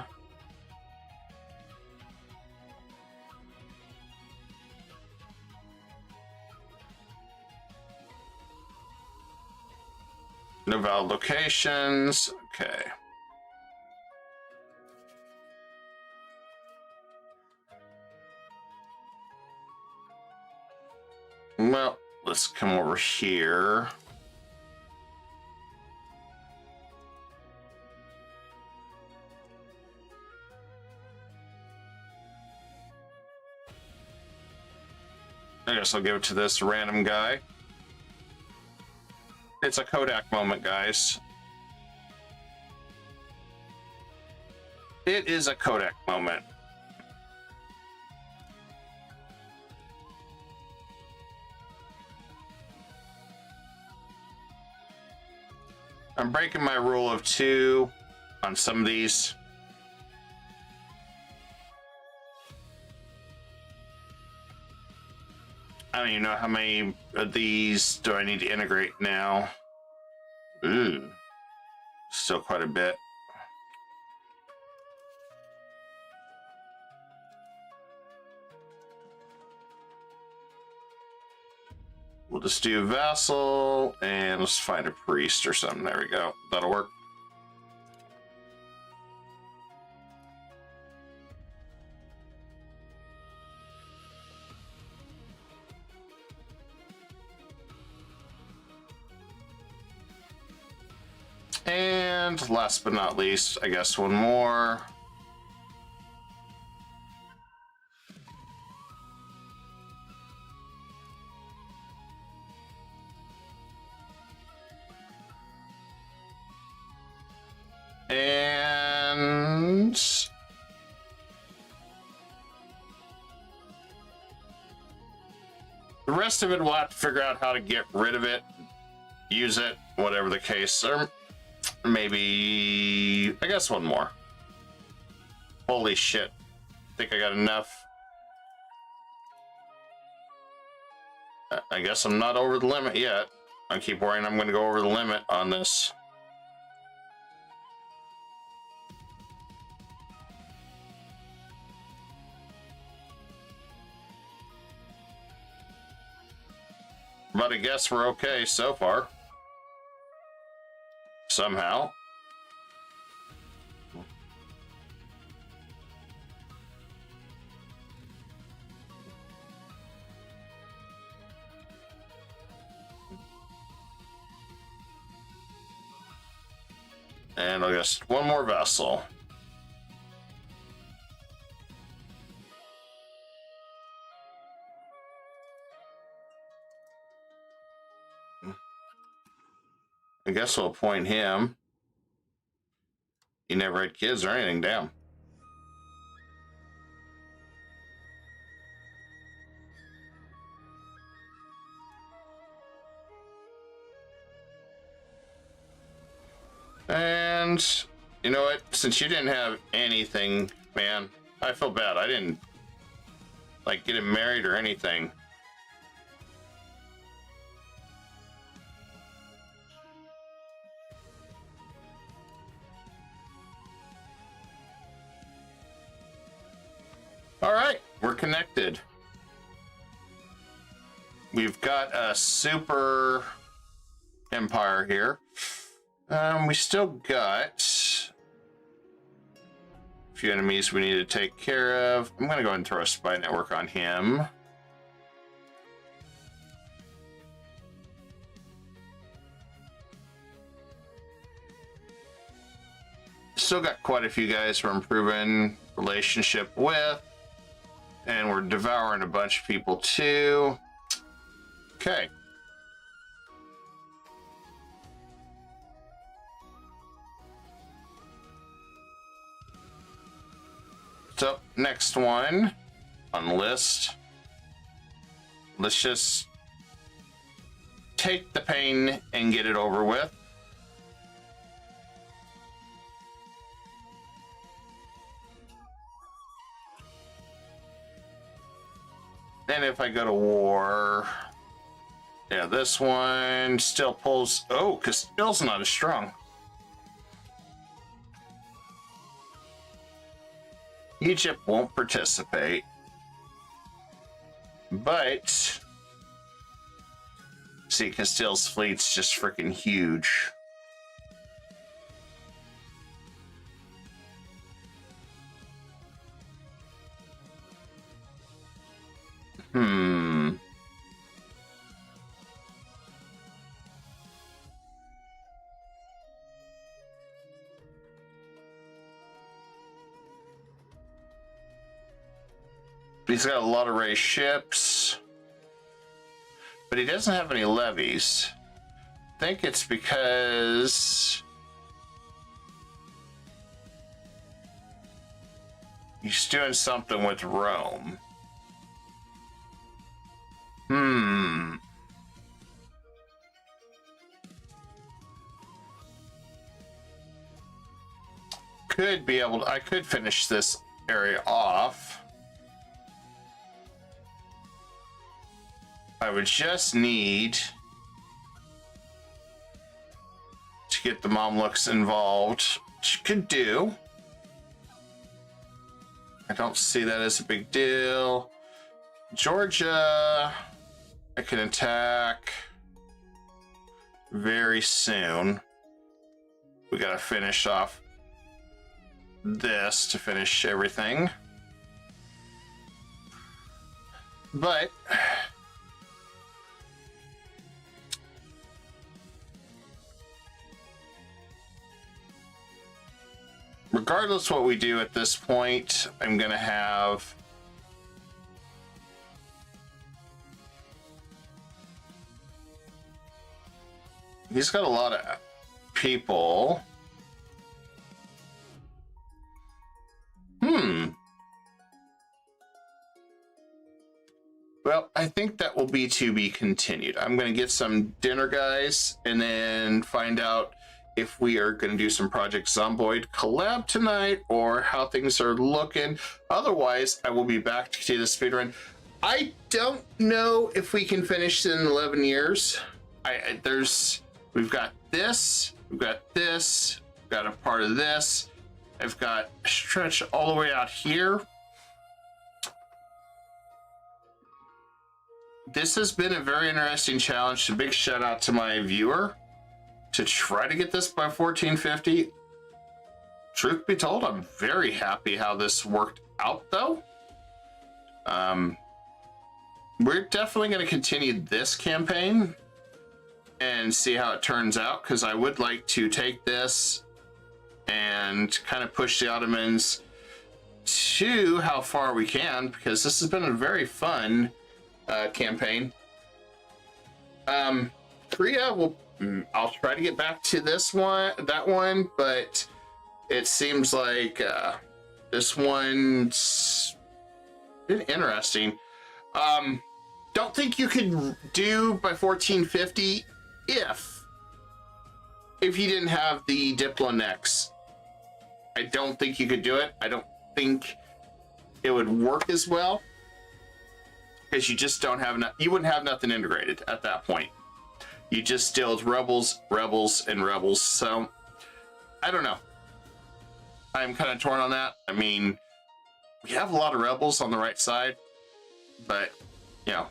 no valid locations. Okay. Well, let's come over here. I guess I'll give it to this random guy. It's a Kodak moment, guys. It is a Kodak moment. I'm breaking my rule of 2 on some of these. I don't even know how many of these do I need to integrate now. Ooh, still quite a bit. We'll just do vassal and let's find a priest or something. There we go. That'll work. And last but not least, I guess one more. And the rest of it, we'll have to figure out how to get rid of it, use it, whatever the case. Or maybe, I guess one more. Holy shit. Think I got enough. I guess I'm not over the limit yet. I keep worrying I'm going to go over the limit on this. But I guess we're okay so far. somehow. And I'll just one more vessel. I guess we'll appoint him. He never had kids or anything, damn. And you know what? Since you didn't have anything, man, I feel bad. I didn't like get him married or anything. All right, we're connected. We've got a super empire here. We still got a few enemies we need to take care of. I'm gonna go ahead and throw a spy network on him. Still got quite a few guys we're improving relationship with. And we're devouring a bunch of people too. Okay. So, next one on the list. Let's just take the pain and get it over with. And if I go to war, yeah, this one still pulls. Oh, Castile's not as strong. Egypt won't participate. But see, Castile's fleet's just freaking huge. He's got a lot of raised ships, but he doesn't have any levies. I think it's because he's doing something with Rome. Could be able to, I could finish this area off. I would just need to get the Mamluks involved, which you could do. I don't see that as a big deal. Georgia, I can attack very soon. We gotta finish off this to finish everything. But regardless what we do at this point, I'm gonna have he's got a lot of people. Well, I think that will be to be continued. I'm going to get some dinner, guys, and then find out if we are going to do some Project Zomboid collab tonight or how things are looking. Otherwise, I will be back to the speedrun. I don't know if we can finish in 11 years. We've got this, we've got this, we've got a part of this. I've got a stretch all the way out here. This has been a very interesting challenge. A big shout out to my viewer to try to get this by 1450. Truth be told, I'm very happy how this worked out, though. We're definitely going to continue this campaign and see how it turns out, because I would like to take this and kind of push the Ottomans to how far we can, because this has been a very fun campaign. Korea, I'll try to get back to that one, but it seems like this one's been interesting. Don't think you could do by 1450 if you didn't have the Diplonex. I don't think you could do it. I don't think it would work as well, because you just don't have enough. You wouldn't have nothing integrated at that point. You just still rebels, and rebels. So I don't know. I'm kind of torn on that. I mean, we have a lot of rebels on the right side, but you know,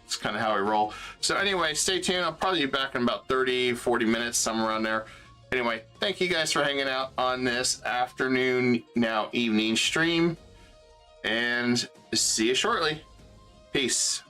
it's kind of how we roll. So anyway, stay tuned. I'll probably be back in about 30-40 minutes, somewhere around there. Anyway, thank you guys for hanging out on this afternoon, now evening stream, and see you shortly. Peace.